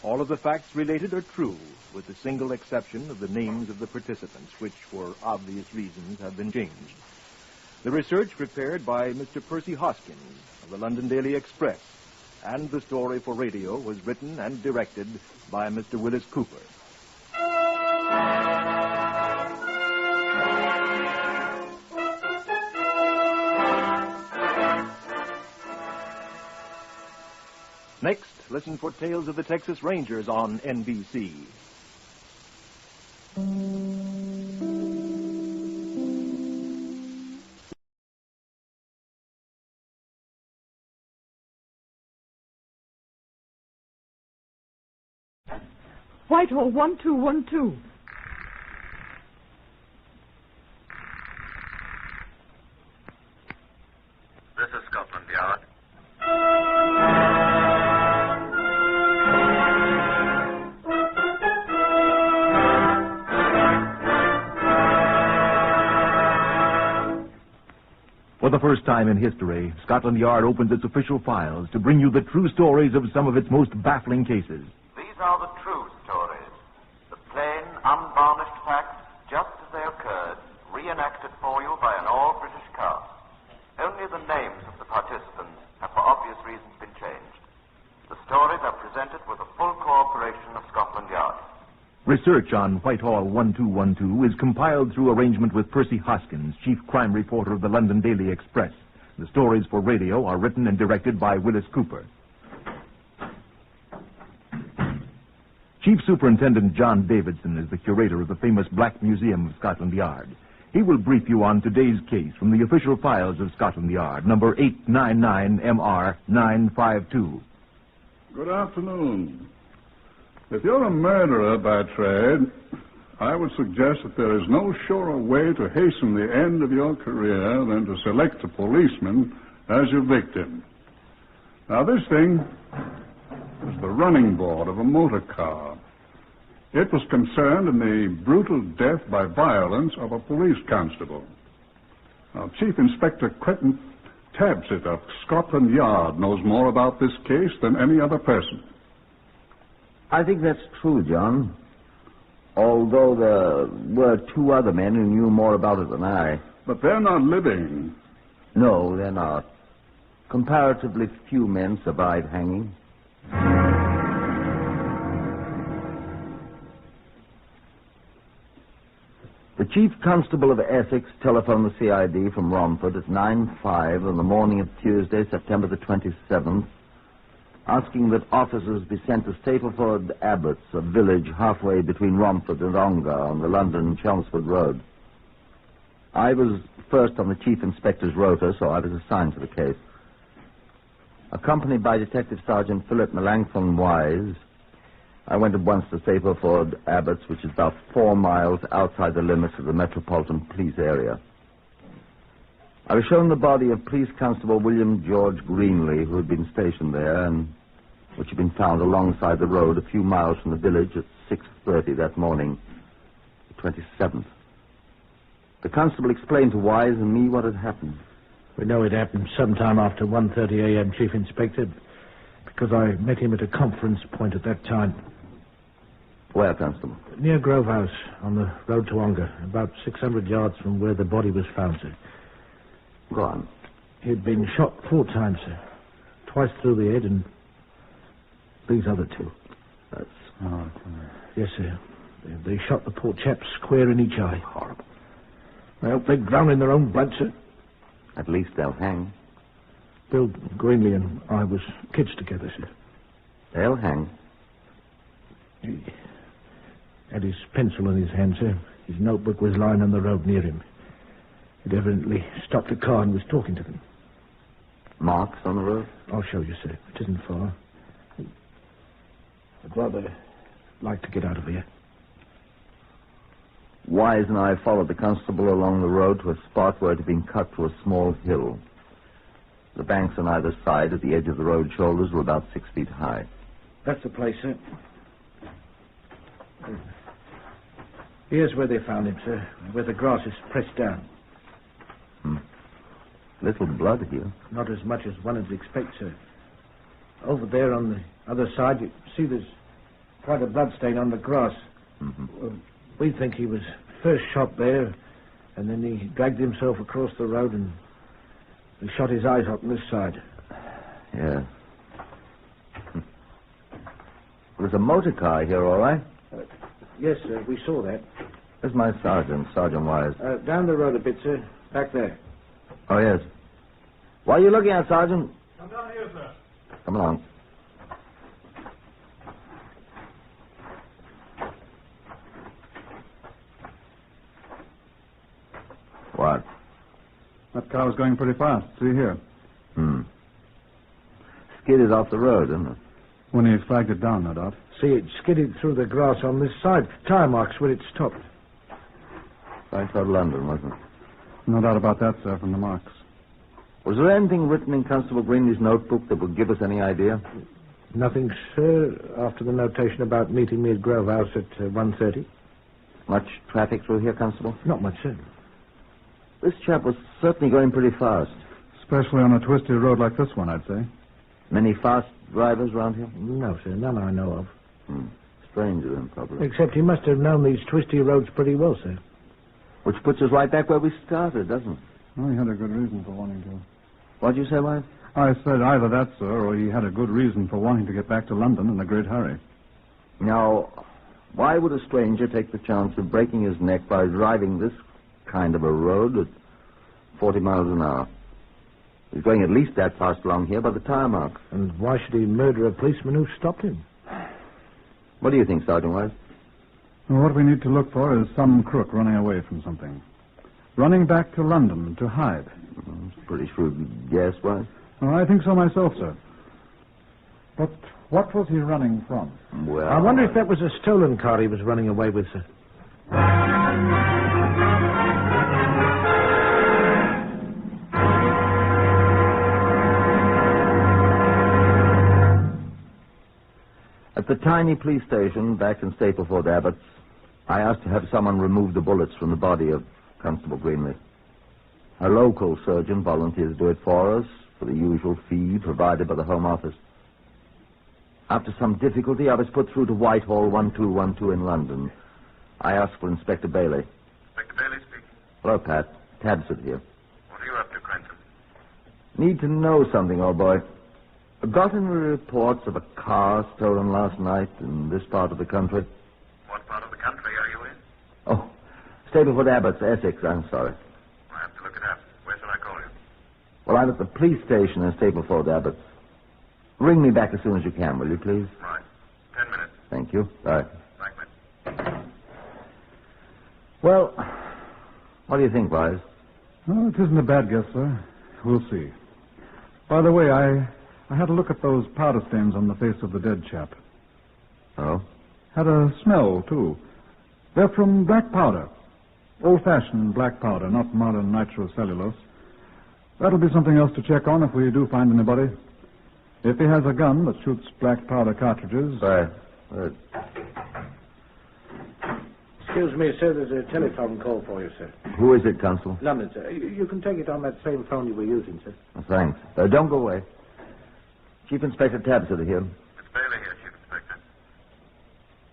All of the facts related are true, with the single exception of the names of the participants, which, for obvious reasons, have been changed. The research prepared by Mr. Percy Hoskins of the London Daily Express, and the story for radio was written and directed by Mr. Willis Cooper. Next, listen for Tales of the Texas Rangers on NBC. Whitehall 1212. This is Scotland Yard. For the first time in history, Scotland Yard opens its official files to bring you the true stories of some of its most baffling cases. These are the true stories. The plain, unvarnished facts, just as they occurred, reenacted for you by an all-British cast. Only the names of the participants have for obvious reasons been changed. The stories are presented with the full cooperation of Scotland Yard. Research on Whitehall 1212 is compiled through arrangement with Percy Hoskins, chief crime reporter of the London Daily Express. The stories for radio are written and directed by Willis Cooper. Chief Superintendent John Davidson is the curator of the famous Black Museum of Scotland Yard. He will brief you on today's case from the official files of Scotland Yard, number 899MR952. Good afternoon. If you're a murderer by trade, I would suggest that there is no surer way to hasten the end of your career than to select a policeman as your victim. Now, this thing is the running board of a motor car. It was concerned in the brutal death by violence of a police constable. Now, Chief Inspector Quentin Tabsett of Scotland Yard knows more about this case than any other person. I think that's true, John. Although there were two other men who knew more about it than I. But they're not living. No, they're not. Comparatively few men survive hanging. The Chief Constable of Essex telephoned the CID from Romford at 9:05 on the morning of Tuesday, September the 27th, asking that officers be sent to Stapleford Abbots, a village halfway between Romford and Ongar on the London-Chelmsford Road. I was first on the Chief Inspector's rota, so I was assigned to the case. Accompanied by Detective Sergeant Philip Melanchthon Wise, I went at once to Stapleford Abbots, which is about 4 miles outside the limits of the Metropolitan Police area. I was shown the body of Police Constable William George Greenley, who had been stationed there, and which had been found alongside the road a few miles from the village at 6:30 that morning, the 27th. The constable explained to Wise and me what had happened. We know it happened sometime after 1:30 a.m., Chief Inspector, because I met him at a conference point at that time. Where, Constable? Near Grove House, on the road to Ongar, about 600 yards from where the body was found, sir. Go on. He'd been shot 4 times, sir. Twice through the head and these other 2. That's... Yes, sir. They shot the poor chap square in each eye. Horrible. I hope they drown in their own blood, sir. At least they'll hang. Bill Greenley and I was kids together, sir. They'll hang. He had his pencil in his hand, sir. His notebook was lying on the road near him. He'd evidently stopped the car and was talking to them. Marks on the road? I'll show you, sir. It isn't far. I'd rather like to get out of here. Wise and I followed the constable along the road to a spot where it had been cut to a small hill. The banks on either side at the edge of the road shoulders were about 6 feet high. That's the place, sir. Here's where they found him, sir, where the grass is pressed down. Little blood here. Not as much as one would expect, sir. Over there on the other side, you see there's quite a blood stain on the grass. Well, we think he was first shot there, and then he dragged himself across the road and he shot his eyes out on this side. Yeah. There's a motor car here, all right? Yes, sir, we saw that. Where's my sergeant, Sergeant Wise? Down the road a bit, sir. Back there. Oh, yes. What are you looking at, Sergeant? I'm down here, sir. Come along. What? That car was going pretty fast. See here. Skidded off the road, isn't it? When he flagged it down, no doubt. See, it skidded through the grass on this side. Tire marks where it stopped. Right toward London, wasn't it? No doubt about that, sir, from the marks. Was there anything written in Constable Greenley's notebook that would give us any idea? Nothing, sir, after the notation about meeting me at Grove House at 1:30. Much traffic through here, Constable? Not much, sir. This chap was certainly going pretty fast. Especially on a twisty road like this one, I'd say. Many fast drivers around here? No, sir, none I know of. Stranger than probably. Except he must have known these twisty roads pretty well, sir. Which puts us right back where we started, doesn't it? Well, he had a good reason for wanting to. What'd you say, Wise? I said either that, sir, or he had a good reason for wanting to get back to London in a great hurry. Now, Why would a stranger take the chance of breaking his neck by driving this kind of a road at 40 miles an hour? He's going at least that fast along here by the tire mark. And why should he murder a policeman who stopped him? What do you think, Sergeant Wise? Well, what we need to look for is some crook running away from something. Running back to London to hide. It's a pretty shrewd guess, Wise. Oh, I think so myself, sir. But what was he running from? Well, I wonder if that was a stolen car he was running away with, sir. At the tiny police station back in Stapleford Abbots, I asked to have someone remove the bullets from the body of Constable Greenleaf. A local surgeon volunteered to do it for us for the usual fee provided by the Home Office. After some difficulty, I was put through to Whitehall 1212 in London. I asked for Inspector Bailey. Inspector Bailey speaking. Hello, Pat. Tabsit here. What are you up to, Cranston? Need to know something, old boy. Got any reports of a car stolen last night in this part of the country? What part of the country are you in? Oh, Stapleford Abbots, Essex, I'm sorry. I have to look it up. Where shall I call you? Well, I'm at the police station in Stapleford Abbots. Ring me back as soon as you can, will you, please? Right. 10 minutes. Thank you. Bye. Thank you. Well, what do you think, Wise? Oh, it isn't a bad guess, sir. We'll see. By the way, I had a look at those powder stains on the face of the dead chap. Oh? Had a smell, too. They're from black powder. Old-fashioned black powder, not modern nitrocellulose. That'll be something else to check on if we do find anybody. If he has a gun that shoots black powder cartridges... Right. Excuse me, sir. There's a telephone call for you, sir. Who is it, Constable? London, sir. You can take it on that same phone you were using, sir. Oh, thanks. Don't go away. Chief Inspector Tabsit here. It's Bailey here, Chief Inspector.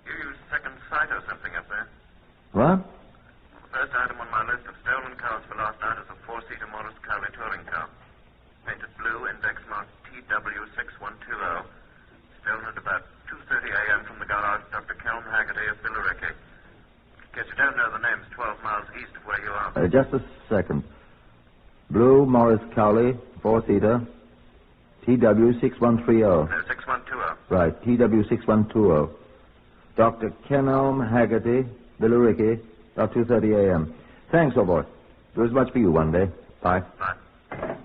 You used second sight or something up there. What? The first item on my list of stolen cars for last night is a four-seater Morris Cowley touring car. Painted blue, index marked TW6120. Stolen at about 2:30 a.m. from the garage Dr. Kelm Haggerty of Billericay. Guess you don't know the names 12 miles east of where you are. Just a second. Blue Morris Cowley, four-seater, TW6130. No, 6120. Right, TW6120. Dr. Kenelm Haggerty, Billericay, about 2:30 a.m. Thanks, old boy. Do as much for you one day. Bye. Bye.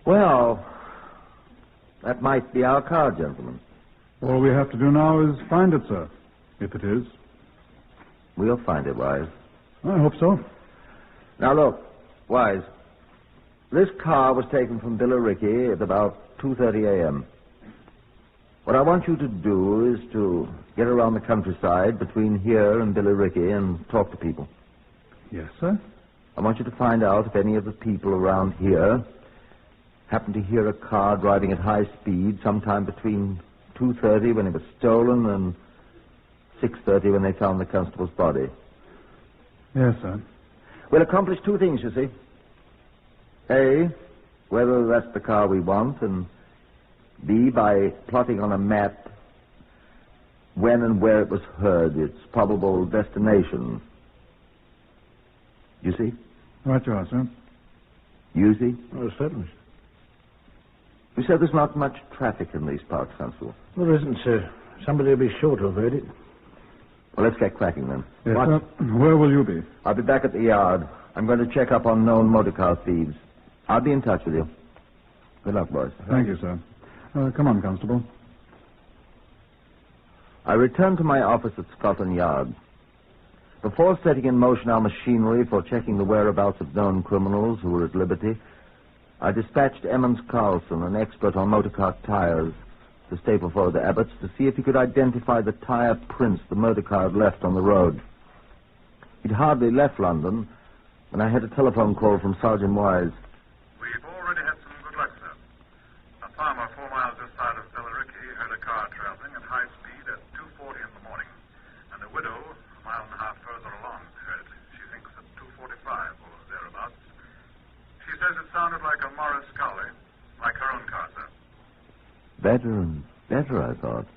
Well, that might be our car, gentlemen. All we have to do now is find it, sir. If it is. We'll find it, Wise. I hope so. Now, look, Wise. This car was taken from Billericay at about 2:30 a.m. What I want you to do is to get around the countryside between here and Billericay and talk to people. Yes, sir? I want you to find out if any of the people around here happen to hear a car driving at high speed sometime between 2:30 when it was stolen and 6:30 when they found the constable's body. Yes, sir. We'll accomplish two things, you see. A, whether that's the car we want, and B, by plotting on a map when and where it was heard, its probable destination. You see? Right you are, sir. You see? Oh, certainly. You said there's not much traffic in these parts, Constable. Well, there isn't, sir. Somebody will be sure to have heard it. Well, let's get cracking then. Yes, sir. Where will you be? I'll be back at the yard. I'm going to check up on known motor car thieves. I'll be in touch with you. Good luck, boys. Thank you, sir. Come on, Constable. I returned to my office at Scotland Yard. Before setting in motion our machinery for checking the whereabouts of known criminals who were at liberty, I dispatched Emmons Carlson, an expert on motor car tires, to Stapleford Abbots to see if he could identify the tire prints the motor car had left on the road. He'd hardly left London when I had a telephone call from Sergeant Wise. We've already had some good luck, sir. A farmer 4 miles this side of Billericay heard a car traveling at high speed at 2:40 in the morning. And a widow, a mile and a half further along, heard it. She thinks at 2:45 or thereabouts. She says it sounded like a Morris Cowley, like her own car, sir. Better and better, I thought.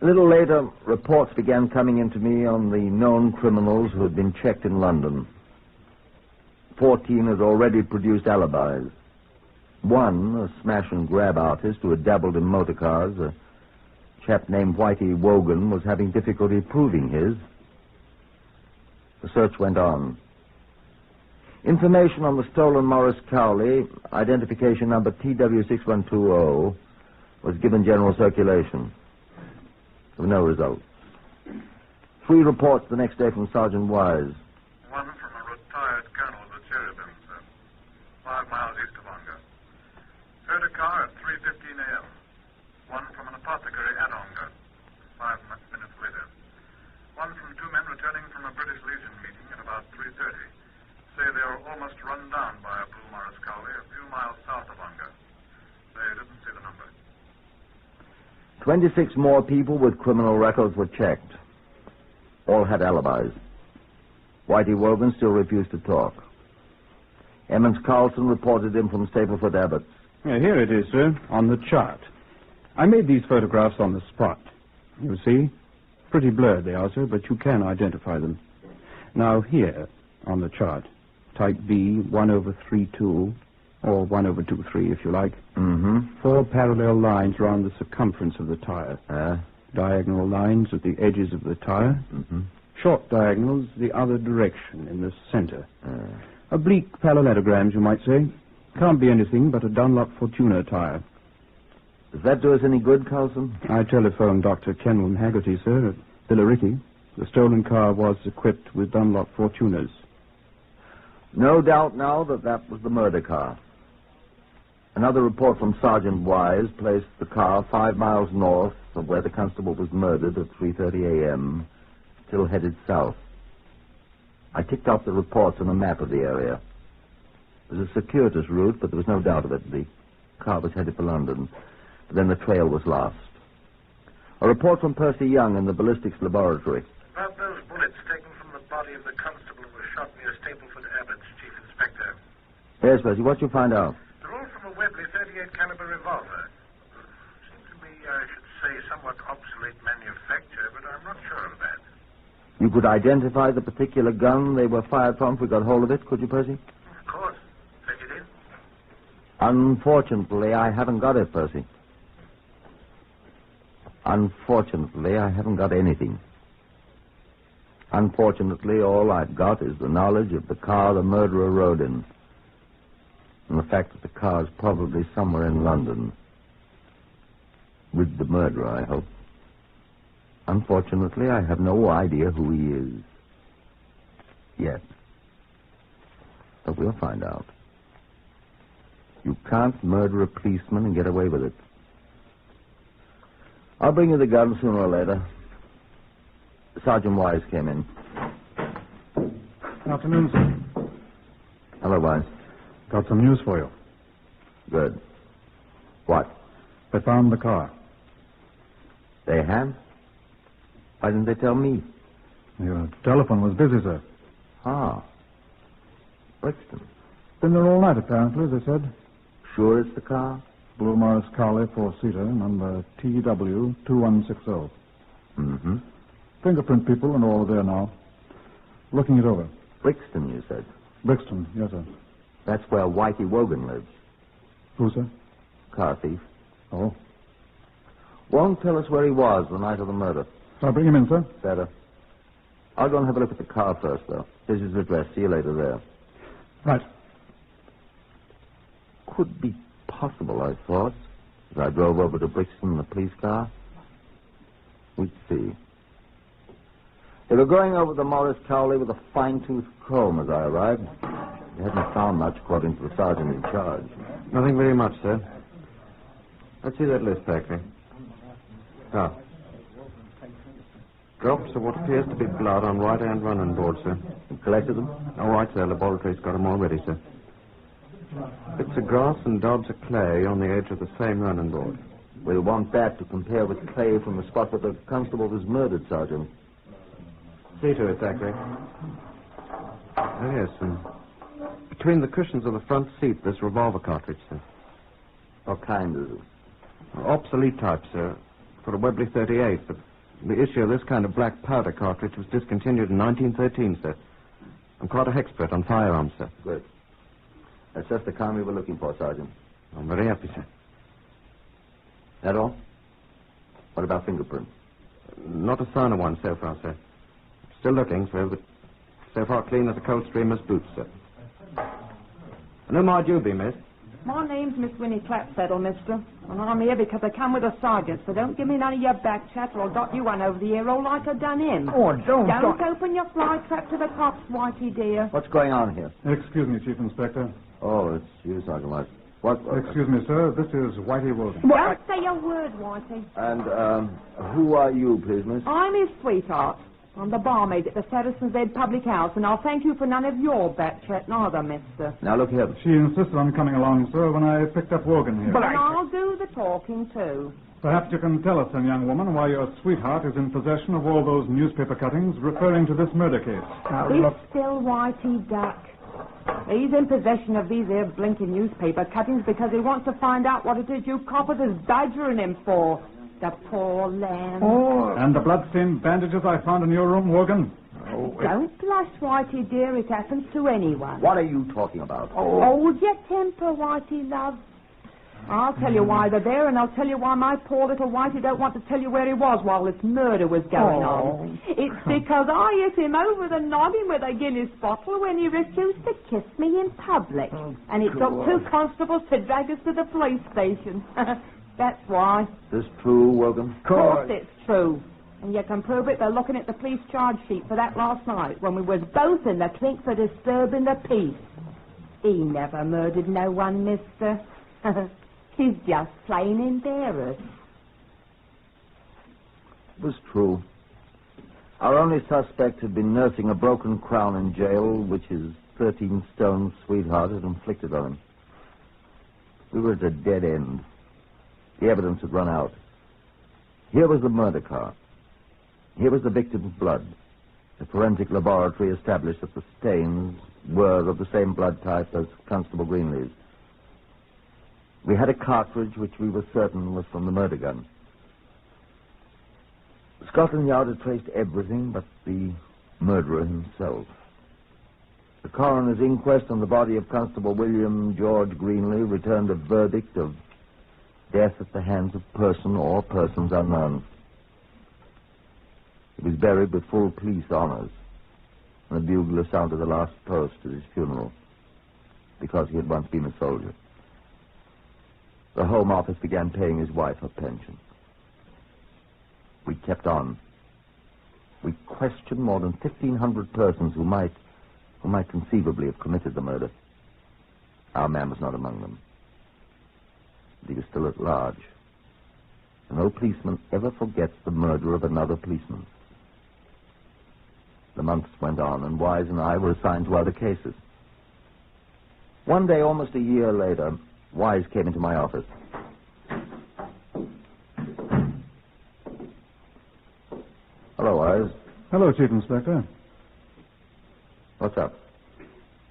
A little later, reports began coming into me on the known criminals who had been checked in London. 14 had already produced alibis. One, a smash-and-grab artist who had dabbled in motor cars, a chap named Whitey Wogan, was having difficulty proving his. The search went on. Information on the stolen Morris Cowley, identification number TW6120, was given general circulation. With no results. 3 reports the next day from Sergeant Wise. One from a retired colonel of the Cherubims, 5 miles east of Ongar. Heard a car at 3:15 a.m. One from an apothecary at Ongar, 5 minutes later. One from 2 men returning from a British Legion meeting at about 3:30. Say they were almost run down by a blue Morris Cowley a few miles south of Ongar. They didn't see the number. 26 more people with criminal records were checked. All had alibis. Whitey Wogan still refused to talk. Emmons Carlson reported him from Stapleford Abbots. Here it is, sir, on the chart. I made these photographs on the spot. You see? Pretty blurred they are, sir, but you can identify them. Now here, on the chart, type B, 1/32, or 1/23, if you like. Mm-hmm. 4 parallel lines around the circumference of the tire. Diagonal lines at the edges of the tire. Mm-hmm. Short diagonals the other direction, in the center. Oblique parallelograms, you might say. Can't be anything but a Dunlop Fortuner tire. Does that do us any good, Carlson? I telephoned Dr. Kenwin Haggerty, sir, at Billericay. The stolen car was equipped with Dunlop Fortuners. No doubt now that that was the murder car. Another report from Sergeant Wise placed the car 5 miles north of where the constable was murdered at 3:30 a.m., still headed south. I ticked off the reports on a map of the area. It was a circuitous route, but there was no doubt of it. The car was headed for London. But then the trail was lost. A report from Percy Young in the ballistics laboratory. About those bullets taken from the body of the constable who was shot near Stapleford Abbots, Chief Inspector. Yes, Percy, what did you find out? They're all from a Webley 38 caliber revolver. Seems to me, I should say, somewhat obsolete manufacture, but I'm not sure of that. You could identify the particular gun they were fired from if we got hold of it, could you, Percy? Of course. Take it in. Unfortunately, I haven't got it, Percy. Unfortunately, I haven't got anything. Unfortunately, all I've got is the knowledge of the car the murderer rode in. And the fact that the car's probably somewhere in London. With the murderer, I hope. Unfortunately, I have no idea who he is. Yet. But we'll find out. You can't murder a policeman and get away with it. I'll bring you the gun sooner or later. Sergeant Wise came in. Good afternoon, sir. Hello, Wise. Got some news for you. Good. What? They found the car. They have? Why didn't they tell me? Your telephone was busy, sir. Ah. Brixton. Been there all night, apparently, they said. Sure it's the car? Blue Morris Cowley, 4-seater, number TW2160. Mm-hmm. Fingerprint people and all are there now. Looking it over. Brixton, you said? Brixton, yes, sir. That's where Whitey Wogan lives. Who, sir? Car thief. Oh. Won't tell us where he was the night of the murder. Shall I bring him in, sir? Better. I'll go and have a look at the car first, though. Here's his address. See you later there. Right. Could be possible, I thought, as I drove over to Brixton in the police car. We'd see. They were going over the Morris Cowley with a fine-tooth comb as I arrived. They hadn't found much, according to the sergeant in charge. Nothing very much, sir. Let's see that list, Factory. Ah. Drops of what appears to be blood on right-hand running board, sir. You collected them? All right, sir. Laboratory's got them already, sir. Bits of grass and daubs of clay on the edge of the same running board. We'll want that to compare with clay from the spot where the constable was murdered, Sergeant. See to it, Thackeray. Oh, yes, and between the cushions of the front seat, this revolver cartridge, sir. What kind is it? Obsolete type, sir. For a Webley 38, but The issue of this kind of black powder cartridge was discontinued in 1913, sir. I'm quite an expert on firearms, sir. Good. That's just the kind we were looking for, Sergeant. I'm very happy, sir. That all? What about fingerprints? Not a sign of one so far, sir. Still looking, sir, but so far clean as a Coldstreamer's boots, sir. And who might you be, miss? My name's Miss Winnie Clapsaddle, mister. And I'm here because I come with a sergeant, so don't give me none of your back chat or I'll dot you one over the ear all like I done him. Oh, don't open your fly trap to the cops, Whitey dear. What's going on here? Excuse me, Chief Inspector. Oh, it's you, Sergeant White. What? Excuse me, sir. This is Whitey Wogan. Don't say a word, Whitey. And, who are you, please, miss? I'm his sweetheart. I'm the barmaid at the Chesterton Public House, and I'll thank you for none of your back chat neither, mister. Now, look here. She insisted on coming along, sir, when I picked up Wogan here. But I'll do the talking, too. Perhaps you can tell us, then, young woman, why your sweetheart is in possession of all those newspaper cuttings referring to this murder case. Be still, Whitey Duck. He's in possession of these here blinking newspaper cuttings because he wants to find out what it is you coppers is badgering him for. The poor lamb. Oh. And the blood-stained bandages I found in your room, Wogan? Don't blush, Whitey dear. It happens to anyone. What are you talking about? Hold your temper, Whitey love. I'll tell you why they're there, and I'll tell you why my poor little Whitey don't want to tell you where he was while this murder was going on. It's because I hit him over the noggin with a Guinness bottle when he refused to kiss me in public. And it took 2 constables to drag us to the police station. That's why. Is this true, Wogan? Of course it's true. And you can prove it by looking at the police charge sheet for that last night when we was both in the clink for disturbing the peace. He never murdered no one, mister. He's just plain embarrassed. It was true. Our only suspect had been nursing a broken crown in jail, which his 13-stone sweetheart had inflicted on him. We were at a dead end. The evidence had run out. Here was the murder car. Here was the victim's blood. The forensic laboratory established that the stains were of the same blood type as Constable Greenlee's. We had a cartridge which we were certain was from the murder gun. Scotland Yard had traced everything but the murderer himself. The coroner's inquest on the body of Constable William George Greenlee returned a verdict of death at the hands of person or persons unknown. He was buried with full police honors, and the bugler sounded the last toast at his funeral, because he had once been a soldier. The Home Office began paying his wife her pension. We kept on. We questioned more than 1,500 persons who might conceivably have committed the murder. Our man was not among them. But he was still at large. No policeman ever forgets the murder of another policeman. The months went on, and Wise and I were assigned to other cases. One day, almost a year later, Wise came into my office. Hello, Wise. Hello, Chief Inspector. What's up?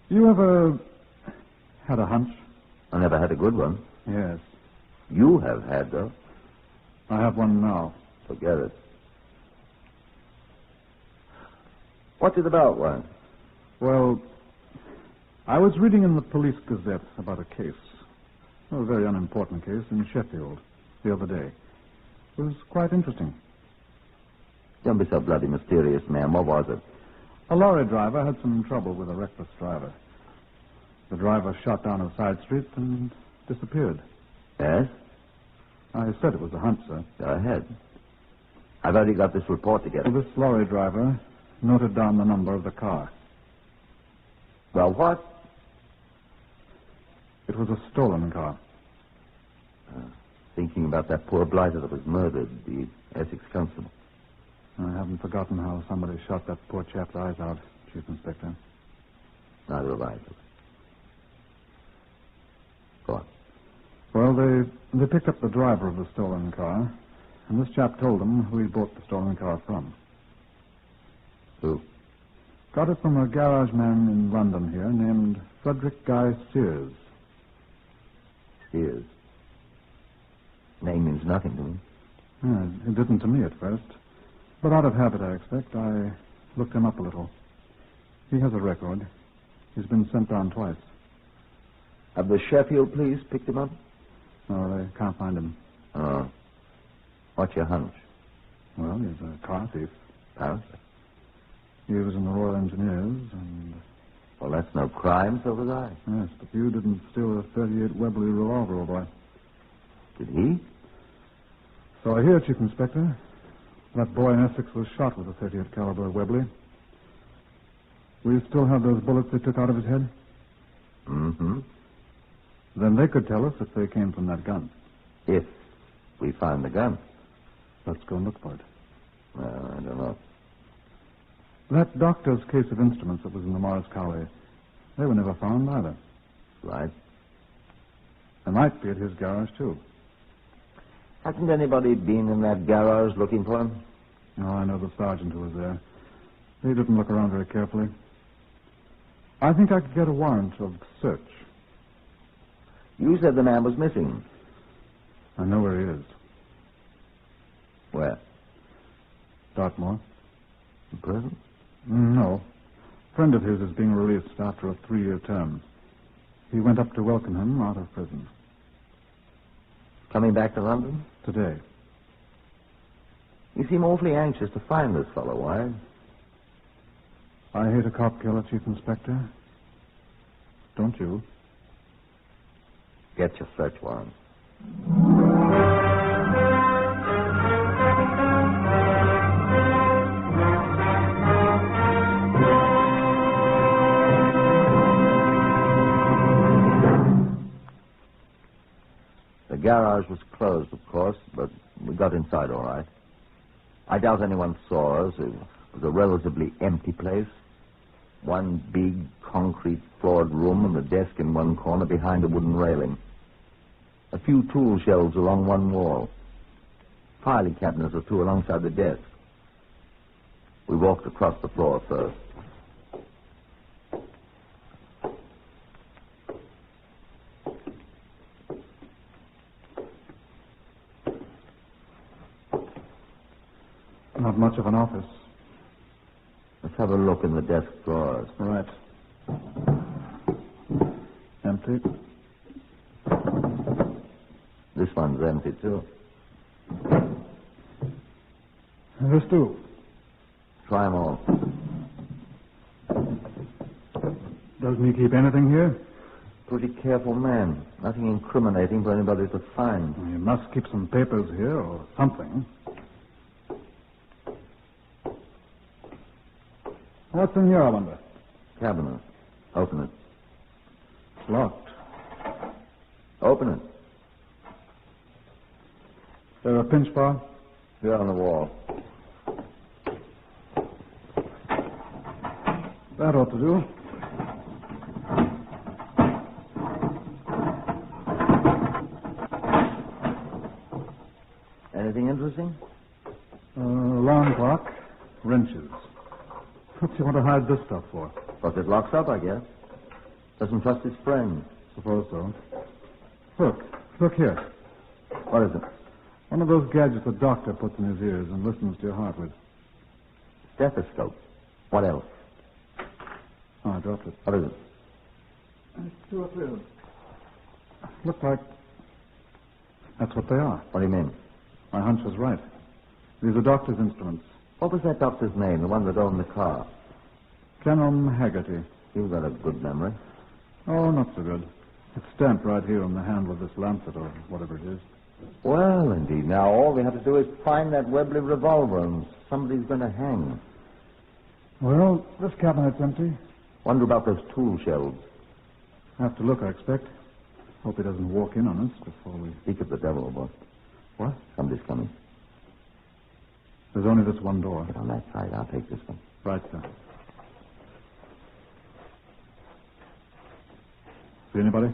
You ever had a hunch? I never had a good one. Yes. You have had, though. I have one now. Forget it. What's it about, Wise? Well, I was reading in the Police Gazette about a case. A very unimportant case in Sheffield the other day. It was quite interesting. Don't be so bloody mysterious, ma'am. What was it? A lorry driver had some trouble with a reckless driver. The driver shot down a side street and disappeared. Yes? I said it was a hunch, sir. Go ahead. I've already got this report together. This lorry driver noted down the number of the car. Well, what? It was a stolen car. Thinking about that poor blighter that was murdered, the Essex constable. I haven't forgotten how somebody shot that poor chap's eyes out, Chief Inspector. Neither have I. Go on. Well, they picked up the driver of the stolen car, and this chap told them who he bought the stolen car from. Who? Got it from a garage man in London here named Frederick Guy Sears. Sears? Name means nothing to me. Yeah, it didn't to me at first. But out of habit, I expect. I looked him up a little. He has a record. He's been sent down twice. Have the Sheffield police picked him up? No, they can't find him. Oh. What's your hunch? Well, he's a car thief. Huh? He was in the Royal Engineers, and... Well, that's no crime, so was I. Yes, but you didn't steal a .38 Webley revolver, old boy. Did he? So I hear, Chief Inspector. That boy in Essex was shot with a .38 caliber Webley. Will you still have those bullets they took out of his head? Mm-hmm. Then they could tell us if they came from that gun. If we find the gun. Let's go and look for it. Well, I don't know. That doctor's case of instruments that was in the Morris Cowley, they were never found either. Right. They might be at his garage, too. Hasn't anybody been in that garage looking for him? No, I know the sergeant who was there. He didn't look around very carefully. I think I could get a warrant of search. You said the man was missing. I know where he is. Where? Dartmoor. In prison? No. A friend of his is being released after a 3-year term. He went up to welcome him out of prison. Coming back to London? Today. You seem awfully anxious to find this fellow. Why? I hate a cop killer, Chief Inspector. Don't you? Get your search warrant. The garage was closed, of course, but we got inside all right. I doubt anyone saw us. It was a relatively empty place. One big, concrete-floored room and a desk in one corner behind a wooden railing. A few tool shelves along one wall. Filing cabinets or two alongside the desk. We walked across the floor first. Not much of an office. Let's have a look in the desk drawers. Right. Empty. This one's empty, too. This, too. Try them all. Doesn't he keep anything here? Pretty careful man. Nothing incriminating for anybody to find. He must keep some papers here or something. What's in here, I wonder? Cabinet. Open it. It's locked. Open it. Is there a pinch bar? Here on the wall. That ought to do. Anything interesting? Alarm clock. Wrenches. What's he want to hide this stuff for? Because it locks up, I guess. Doesn't trust his friends. Suppose so. Look here. What is it? One of those gadgets the doctor puts in his ears and listens to your heart with. Stethoscope. What else? Oh, I dropped it. What is it? It's 2 or 3 of them. Looks like that's what they are. What do you mean? My hunch was right. These are doctor's instruments. What was that doctor's name, the one that owned the car? Kenelm Haggerty. You've got a good memory. Oh, not so good. It's stamped right here on the handle of this lancet or whatever it is. Well, indeed. Now, all we have to do is find that Webley revolver and somebody's going to hang. Well, this cabinet's empty. Wonder about those tool shelves. Have to look, I expect. Hope he doesn't walk in on us before we... Speak of the devil, boy. What? Somebody's coming. There's only this one door. Get on that side. I'll take this one. Right, sir. See anybody?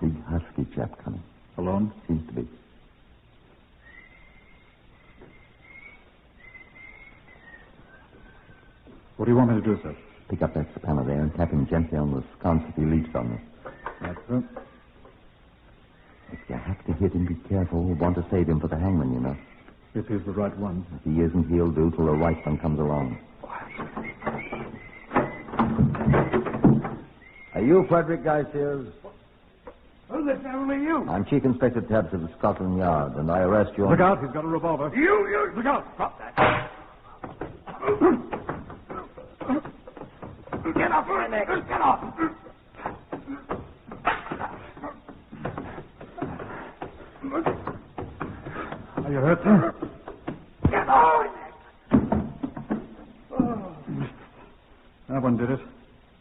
Big husky chap coming. Alone? Seems to be. What do you want me to do, sir? Pick up that spanner there and tap him gently on the sconce if he leaps on us. Right, sir. If you have to hit him, be careful. We'll want to save him for the hangman, you know. If he's the right one. If he isn't, he'll do till the right one comes along. Are you Frederick Guy Sears? Who the devil are you? I'm Chief Inspector Tabbs of the Scotland Yard, and I arrest you on... Look out, he's got a revolver. You! Look out! Drop that. Get off my neck! Get off! Are you hurt, sir? Get off! That one did it.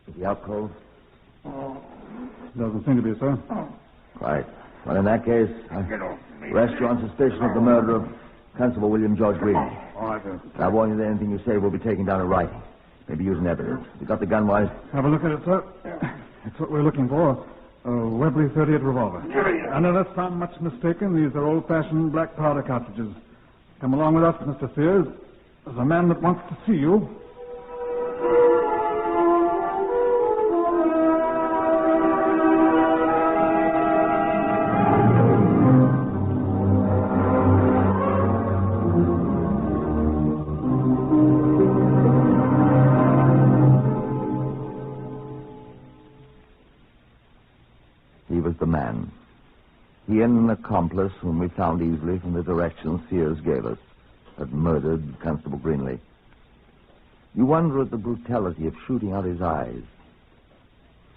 Is he out cold? Doesn't seem to be, sir. Right. Well, in that case, I arrest you on suspicion of the murder of Constable William George Green. All right, sir. I warn you that anything you say will be taken down in writing. Maybe using evidence. You got the gun, Wise? Have a look at it, sir. That's what we're looking for. A Webley .38 revolver. And unless I'm much mistaken, these are old-fashioned black powder cartridges. Come along with us, Mr. Sears. There's a man that wants to see you. He was the man. He and an accomplice whom we found easily from the directions Sears gave us had murdered Constable Greenley. You wonder at the brutality of shooting out his eyes.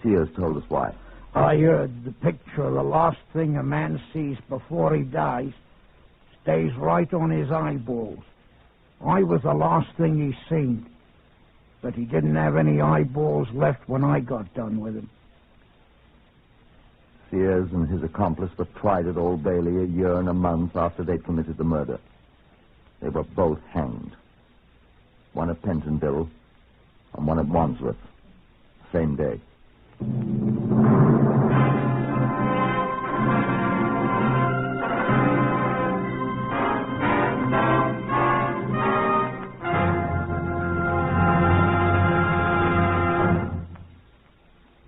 Sears told us why. I heard the picture of the last thing a man sees before he dies stays right on his eyeballs. I was the last thing he seen, but he didn't have any eyeballs left when I got done with him. Sears and his accomplice were tried at Old Bailey a year and a month after they'd committed the murder. They were both hanged. One at Pentonville and one at Wandsworth. Same day.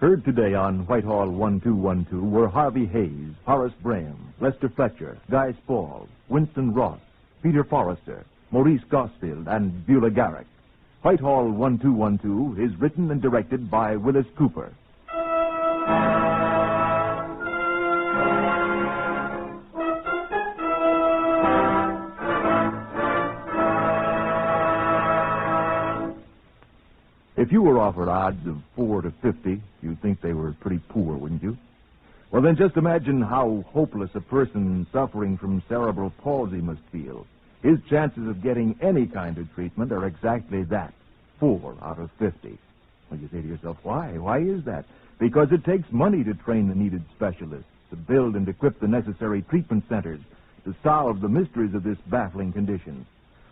Heard today on Whitehall 1212 were Harvey Hayes, Horace Braham, Lester Fletcher, Guy Spall, Winston Ross, Peter Forrester, Maurice Gosfield, and Beulah Garrick. Whitehall 1212 is written and directed by Willis Cooper. If you were offered odds of 4 to 50, you'd think they were pretty poor, wouldn't you? Well, then just imagine how hopeless a person suffering from cerebral palsy must feel. His chances of getting any kind of treatment are exactly that, 4 out of 50. Well, you say to yourself, why? Why is that? Because it takes money to train the needed specialists, to build and equip the necessary treatment centers, to solve the mysteries of this baffling condition.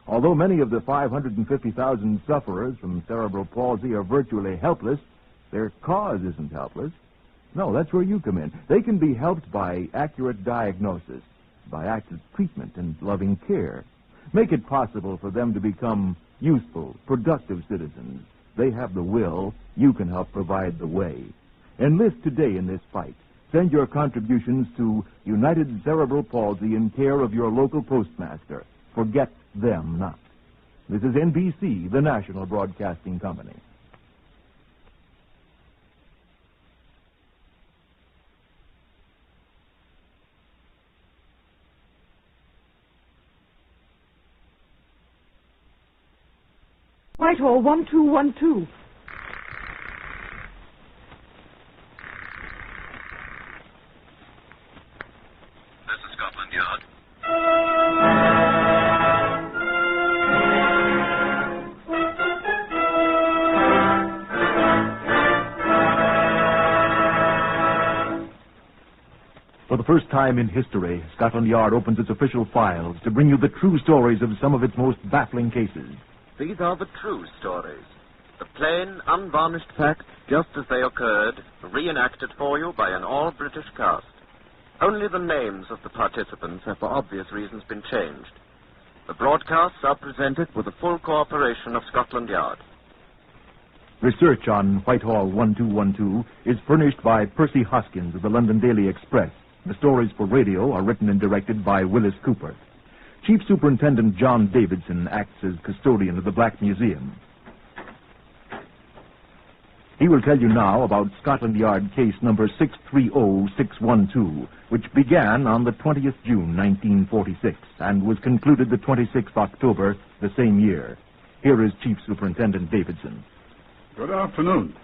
Although many of the 550,000 sufferers from cerebral palsy are virtually helpless, their cause isn't helpless. No, that's where you come in. They can be helped by accurate diagnosis, by active treatment and loving care. Make it possible for them to become useful, productive citizens. They have the will. You can help provide the way. Enlist today in this fight. Send your contributions to United Cerebral Palsy in care of your local postmaster. Forget them not. This is NBC, the National Broadcasting Company. Whitehall 1212. This is Scotland Yard. For the first time in history, Scotland Yard opens its official files to bring you the true stories of some of its most baffling cases. These are the true stories. The plain, unvarnished facts, just as they occurred, reenacted for you by an all-British cast. Only the names of the participants have for obvious reasons been changed. The broadcasts are presented with the full cooperation of Scotland Yard. Research on Whitehall 1212 is furnished by Percy Hoskins of the London Daily Express. The stories for radio are written and directed by Willis Cooper. Chief Superintendent John Davidson acts as custodian of the Black Museum. He will tell you now about Scotland Yard case number 630612, which began on the 20th June, 1946, and was concluded the 26th October the same year. Here is Chief Superintendent Davidson. Good afternoon.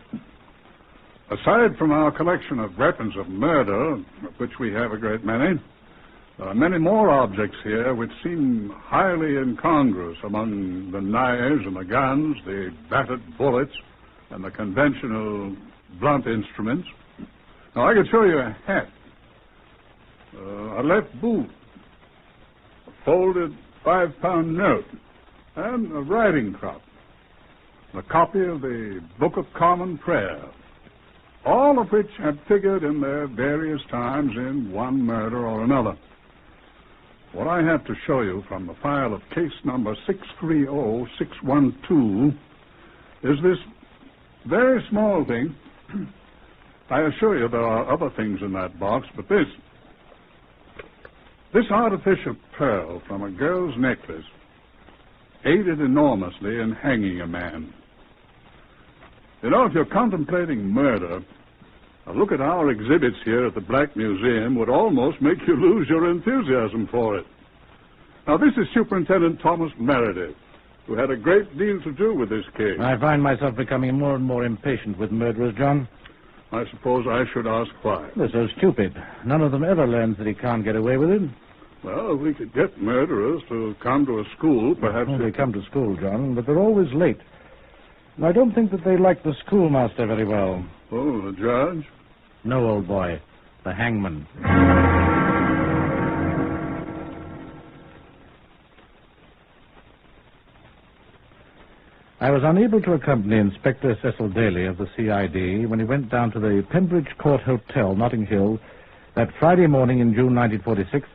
Aside from our collection of weapons of murder, of which we have a great many, there are many more objects here which seem highly incongruous among the knives and the guns, the battered bullets, and the conventional blunt instruments. Now, I could show you a hat, a left boot, a folded 5-pound note, and a riding crop, a copy of the Book of Common Prayer, all of which had figured in their various times in one murder or another. What I have to show you from the file of case number 630612 is this very small thing. I assure you there are other things in that box, but this artificial pearl from a girl's necklace aided enormously in hanging a man. You know, if you're contemplating murder, a look at our exhibits here at the Black Museum would almost make you lose your enthusiasm for it. Now, this is Superintendent Thomas Meredith, who had a great deal to do with this case. I find myself becoming more and more impatient with murderers, John. I suppose I should ask why. They're so stupid. None of them ever learns that he can't get away with it. Well, if we could get murderers to come to a school, perhaps... Well, they come to school, John, but they're always late. And I don't think that they like the schoolmaster very well. Oh, the judge? No, old boy. The hangman. I was unable to accompany Inspector Cecil Daly of the CID when he went down to the Pembridge Court Hotel, Notting Hill, that Friday morning in June 1946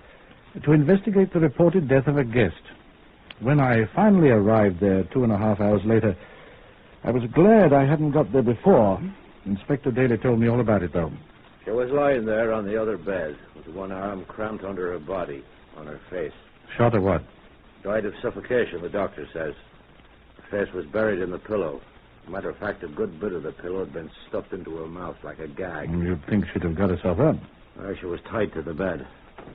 to investigate the reported death of a guest. When I finally arrived there 2.5 hours later, I was glad I hadn't got there before. Inspector Daly told me all about it, though. She was lying there on the other bed with one arm cramped under her body, on her face. Shot or what? Died of suffocation, the doctor says. Her face was buried in the pillow. As a matter of fact, a good bit of the pillow had been stuffed into her mouth like a gag. You'd think she'd have got herself up. Well, she was tied to the bed.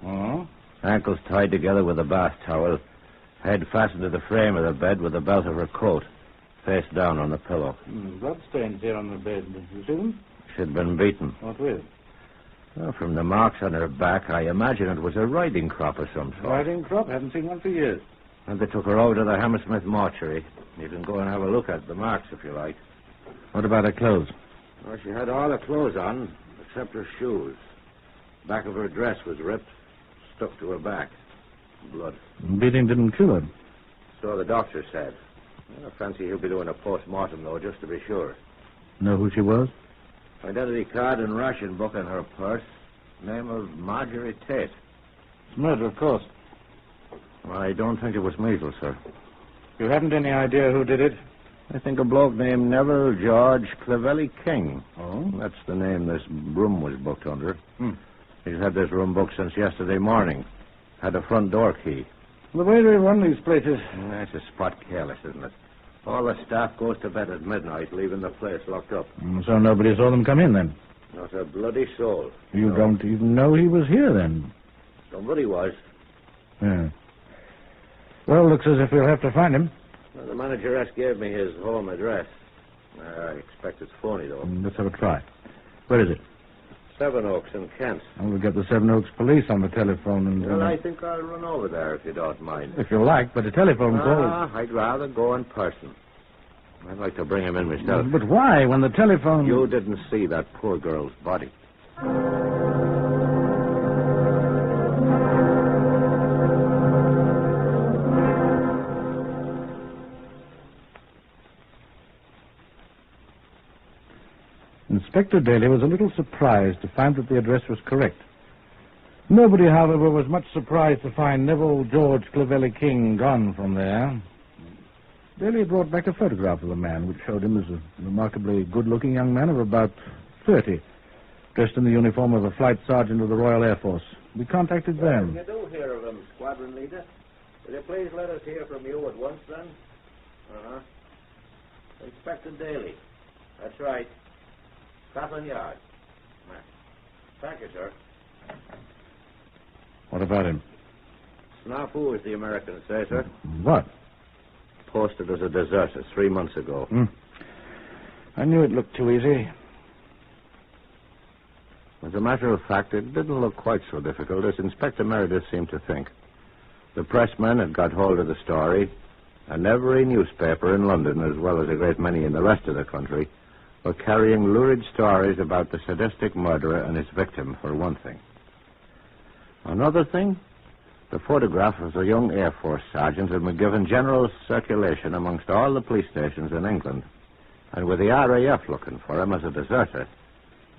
Oh? Ankles tied together with a bath towel. Head fastened to the frame of the bed with the belt of her coat. Face down on the pillow. Bloodstains here on the bed. You see them? She'd been beaten. What with? Well, from the marks on her back, I imagine it was a riding crop of some sort. Riding crop? Haven't seen one for years. And they took her over to the Hammersmith mortuary. You can go and have a look at the marks if you like. What about her clothes? Well, she had all her clothes on, except her shoes. The back of her dress was ripped, stuck to her back. Blood. Beating didn't kill her. So the doctor said. I fancy he'll be doing a post-mortem, though, just to be sure. Know who she was? Identity card and ration book in her purse. Name of Marjorie Tate. It's murder, of course. I don't think it was measles, sir. You haven't any idea who did it? I think a bloke named Neville George Clevelly King. Oh? That's the name this room was booked under. He's had this room booked since yesterday morning. Had a front door key. The way they run these places. That's a spot careless, isn't it? All the staff goes to bed at midnight, leaving the place locked up. So nobody saw them come in, then? Not a bloody soul. You don't even know he was here, then? Somebody was. Yeah. Well, looks as if we'll have to find him. Well, the manageress gave me his home address. I expect it's phony, though. Let's have a try. Where is it? Seven Oaks in Kent. We'll get the Seven Oaks police on the telephone and... Well, I think I'll run over there if you don't mind. If you like, but a telephone call... I'd rather go in person. I'd like to bring him in myself. But why, when the telephone... You didn't see that poor girl's body. Inspector Daly was a little surprised to find that the address was correct. Nobody, however, was much surprised to find Neville George Clevelly King gone from there. Daly brought back a photograph of the man, which showed him as a remarkably good-looking young man of about 30, dressed in the uniform of a flight sergeant of the Royal Air Force. We contacted them. You do hear of him, Squadron Leader? Will you please let us hear from you at once, then? Uh-huh. Inspector Daly. That's right. Scotland Yard. Thank you, sir. What about him? Snafu, as the Americans say, sir. What? Posted as a deserter 3 months ago. I knew it looked too easy. As a matter of fact, it didn't look quite so difficult as Inspector Meredith seemed to think. The pressmen had got hold of the story, and every newspaper in London, as well as a great many in the rest of the country, were carrying lurid stories about the sadistic murderer and his victim, for one thing. Another thing, the photograph of the young Air Force sergeant had been given general circulation amongst all the police stations in England. And with the RAF looking for him as a deserter,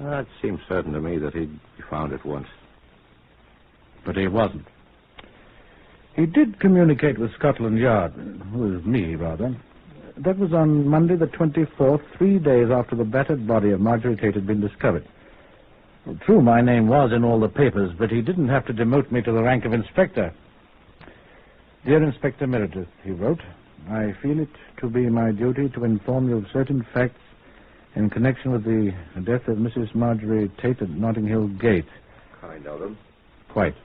it seemed certain to me that he'd be found at once. But he wasn't. He did communicate with Scotland Yard, with me, rather. That was on Monday the 24th, 3 days after the battered body of Marjorie Tate had been discovered. Well, true, my name was in all the papers, but he didn't have to demote me to the rank of inspector. Dear Inspector Meredith, he wrote, I feel it to be my duty to inform you of certain facts in connection with the death of Mrs. Marjorie Tate at Notting Hill Gate. Kind of him. Quite.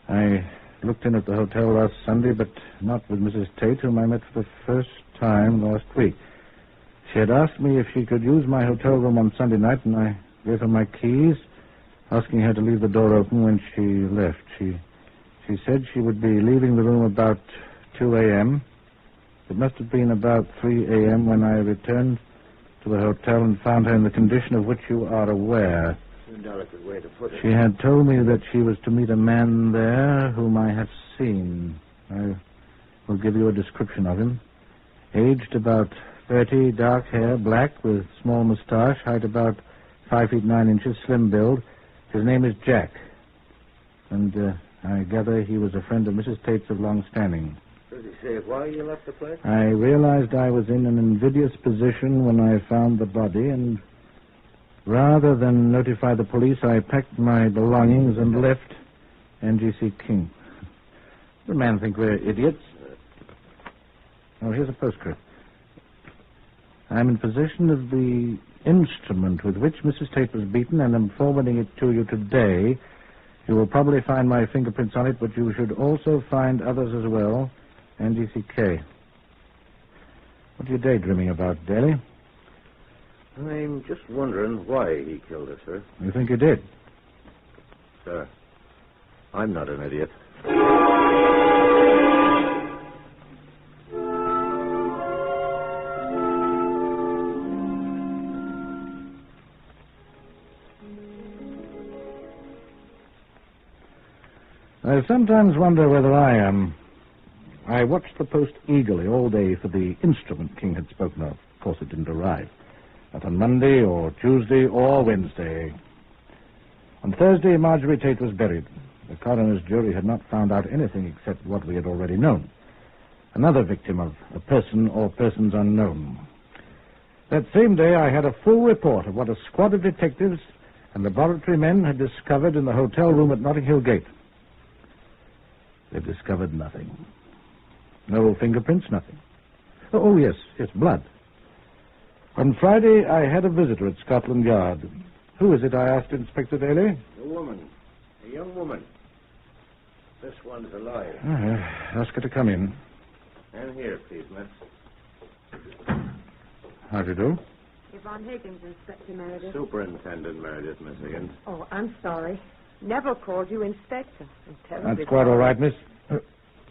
I looked in at the hotel last Sunday, but not with Mrs. Tate, whom I met for the first time last week. She had asked me if she could use my hotel room on Sunday night, and I gave her my keys, asking her to leave the door open when she left. She said she would be leaving the room about 2 a.m. It must have been about 3 a.m. when I returned to the hotel and found her in the condition of which you are aware. Delicate way to put it. She had told me that she was to meet a man there whom I have seen. I will give you a description of him. Aged about 30, dark hair, black, with small moustache, height about 5 feet 9 inches, slim build. His name is Jack. And I gather he was a friend of Mrs. Tate's of long standing. Does he say why you left the place? I realized I was in an invidious position when I found the body, and rather than notify the police, I packed my belongings and left N.G.C. King. The man think we're idiots. Oh, here's a postscript. I'm in possession of the instrument with which Mrs. Tate was beaten, and am forwarding it to you today. You will probably find my fingerprints on it, but you should also find others as well. N.G.C.K. What are you daydreaming about, Daly? I'm just wondering why he killed her, sir. You think he did? Sir, I'm not an idiot. I sometimes wonder whether I am. I watched the post eagerly all day for the instrument King had spoken of. Of course, it didn't arrive. Not on Monday or Tuesday or Wednesday. On Thursday, Marjorie Tate was buried. The coroner's jury had not found out anything except what we had already known. Another victim of a person or persons unknown. That same day, I had a full report of what a squad of detectives and laboratory men had discovered in the hotel room at Notting Hill Gate. They've discovered nothing. No fingerprints, nothing. Oh, yes, blood. On Friday, I had a visitor at Scotland Yard. Who is it, I asked Inspector Daly? A woman. A young woman. This one's alive. Ask her to come in. And here, please, miss. How do you do? Yvonne Higgins, Inspector Meredith. Superintendent Meredith, Miss Higgins. Oh, I'm sorry. Never called you Inspector. That's quite all right, miss.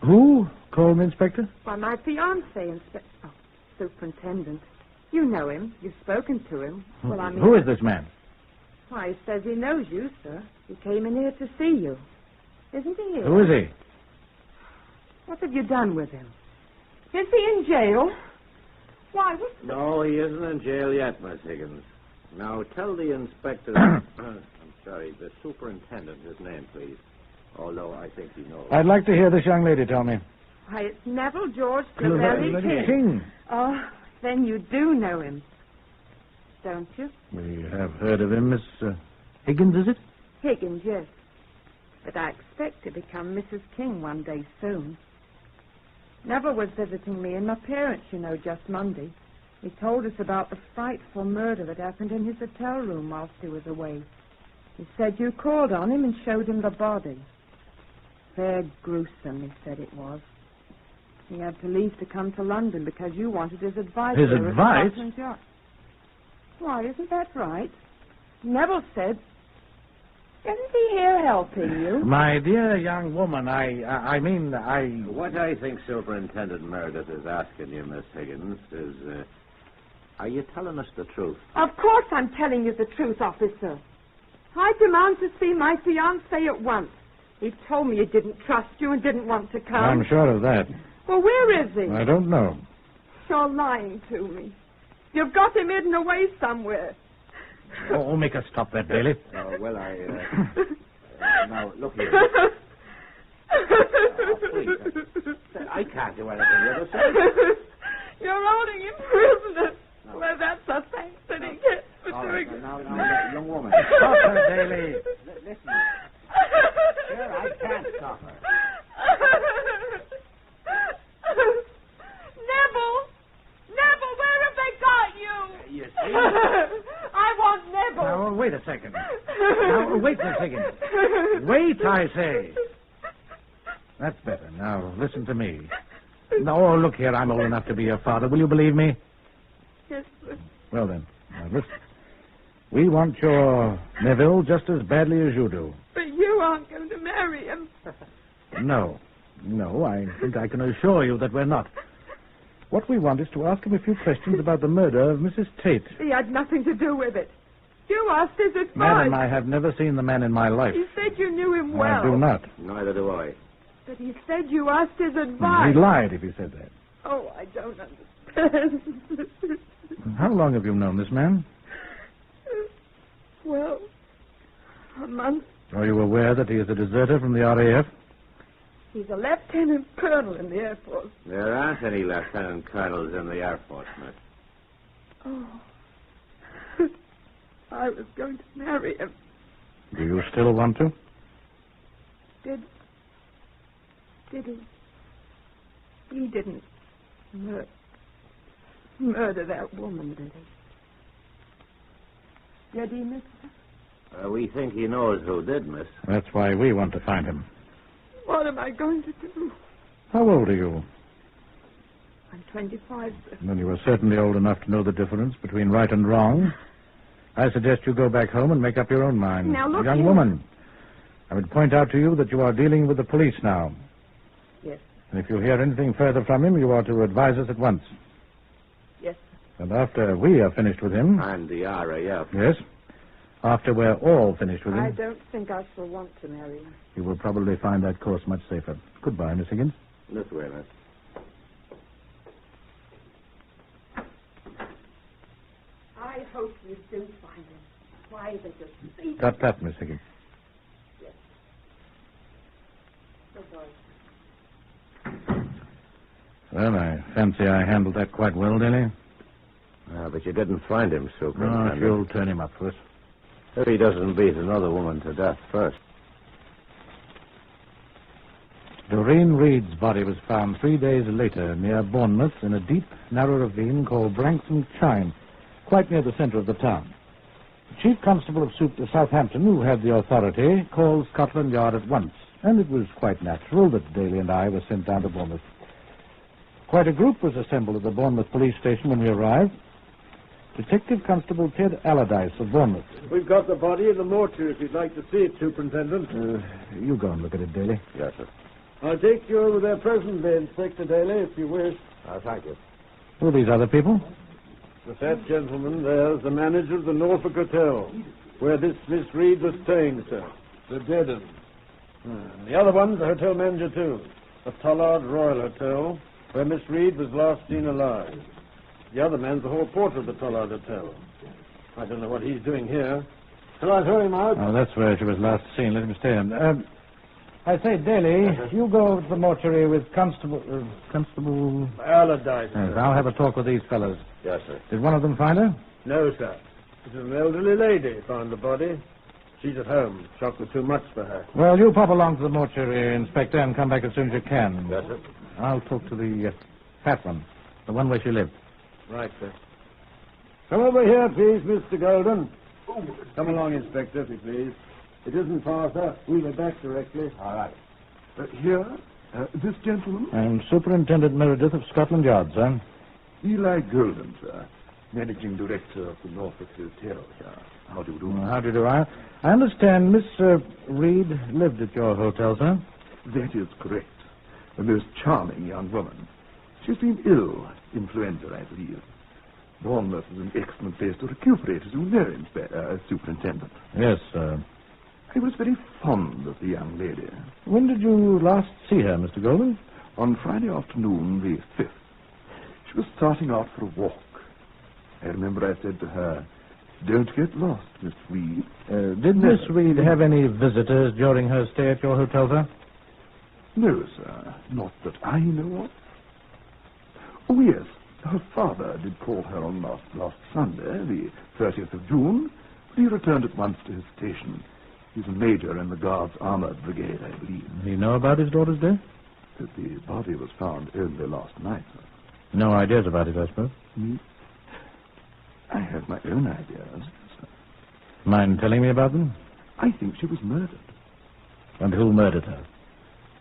Who called me Inspector? Why, my fiancé, Inspector. Oh, Superintendent. You know him. You've spoken to him. Well, I mean... Who is this man? Why, he says he knows you, sir. He came in here to see you. Isn't he here? Who is he? What have you done with him? Is he in jail? Why, what... No, he isn't in jail yet, Miss Higgins. Now, tell the inspector... I'm sorry, the superintendent his name, please. Although I think he knows. I'd like to hear this young lady tell me. Why, it's Neville George Trevelyan King. Oh, then you do know him. Don't you? We have heard of him, Miss Higgins, is it? Higgins, yes. But I expect to become Mrs. King one day soon. Neville was visiting me and my parents, just Monday. He told us about the frightful murder that happened in his hotel room whilst he was away. He said you called on him and showed him the body. Fair gruesome, he said it was. He had to leave to come to London because you wanted his advice. His advice? Why, isn't that right? Neville said... Isn't he here helping you? My dear young woman, I mean... What I think Superintendent Meredith is asking you, Miss Higgins, is... are you telling us the truth? Of course I'm telling you the truth, officer. I demand to see my fiancé at once. He told me he didn't trust you and didn't want to come. I'm sure of that. Well, where is he? I don't know. You're lying to me. You've got him hidden away somewhere. Oh, make us stop that, Bailey. Oh, well, now, look here. Please. I can't do anything with us. You're holding him prisoner. No. Well, that's a thanks that he gets for doing it. Now, young woman. Stop her, Bailey. Listen. Sure, I can't stop her. Neville, where have they got you? You see? I want Neville. Now, wait a second. Now, wait a second. Wait, I say. That's better. Now, listen to me. No, look here, I'm old enough to be your father. Will you believe me? Yes, sir. Well, then, now, listen. We want your Neville just as badly as you do. But you aren't going to marry him. No, I think I can assure you that we're not. What we want is to ask him a few questions about the murder of Mrs. Tate. He had nothing to do with it. You asked his advice. Madam, I have never seen the man in my life. He said you knew him well. I do not. Neither do I. But he said you asked his advice. He lied if he said that. Oh, I don't understand. How long have you known this man? Well, a month. Are you aware that he is a deserter from the RAF? He's a lieutenant colonel in the Air Force. There aren't any lieutenant colonels in the Air Force, miss. Oh. I was going to marry him. Do you still want to? Did he? He didn't murder that woman, did he? Did he, mister? We think he knows who did, miss. That's why we want to find him. What am I going to do? How old are you? I'm 25, sir. Then you are certainly old enough to know the difference between right and wrong. I suggest you go back home and make up your own mind. Now, look Young here. woman, I would point out to you that you are dealing with the police now. Yes. And if you hear anything further from him, you are to advise us at once. Yes, sir. And after we are finished with him... And the RAF. Yes. After we're all finished with him... I don't think I shall want to marry him. You will probably find that course much safer. Goodbye, Miss Higgins. This way, miss. I hope you do find him. Why, they just see... That, Miss Higgins. Yes. Goodbye. Well, I fancy I handled that quite well, Dilly. But you didn't find him, Superintendent. No, you'll turn him up for us. If he doesn't beat another woman to death first. Doreen Reed's body was found 3 days later near Bournemouth in a deep, narrow ravine called Branksome Chine, quite near the centre of the town. The Chief Constable of Southampton, who had the authority, called Scotland Yard at once, and it was quite natural that Daly and I were sent down to Bournemouth. Quite a group was assembled at the Bournemouth police station when we arrived. Detective Constable Ted Allardyce of Bournemouth. We've got the body in the mortuary if you'd like to see it, Superintendent. You go and look at it, Daly. Yes, sir. I'll take you over there presently, Inspector Daly, if you wish. Thank you. Who are these other people? The fat gentleman there's the manager of the Norfolk Hotel, where this Miss Reed was staying, sir. The dead one. The other one's the hotel manager, too. The Tollard Royal Hotel, where Miss Reed was last seen alive. The other man's the hall porter of the Tollard Hotel. I don't know what he's doing here. Shall I throw him out? Oh, that's where she was last seen. Let him stay in. I say, Daly, you go over to the mortuary with Constable Allardyce. Yes, I'll have a talk with these fellows. Yes, sir. Did one of them find her? No, sir. It was an elderly lady found the body. She's at home. Shock was too much for her. Well, you pop along to the mortuary, Inspector, and come back as soon as you can. Yes, sir. I'll talk to the fat one, the one where she lived. Right, sir. Come over here, please, Mr. Golden. Come along, Inspector, if you please. It isn't far, sir. We'll be back directly. All right. Here? This gentleman? I'm Superintendent Meredith of Scotland Yard, sir. Eli Golden, sir. Managing Director of the Norfolk Hotel here. How do you do? How do you do? I understand Miss Reed lived at your hotel, sir. That is correct. A most charming young woman. She's been ill. Influenza, I believe. Bournemouth is an excellent place to recuperate, as you know, Superintendent. Yes, sir. I was very fond of the young lady. When did you last see her, Mr. Golden? On Friday afternoon, the 5th. She was starting out for a walk. I remember I said to her, "Don't get lost, Miss Reed." Did Miss Reed have any visitors during her stay at your hotel, sir? No, sir. Not that I know of. Oh, yes. Her father did call her on last Sunday, the 30th of June, but he returned at once to his station. He's a major in the Guards' Armored Brigade, I believe. Do you know about his daughter's death? That the body was found only last night, sir. No ideas about it, I suppose? I have my own ideas, sir. Mind telling me about them? I think she was murdered. And who murdered her?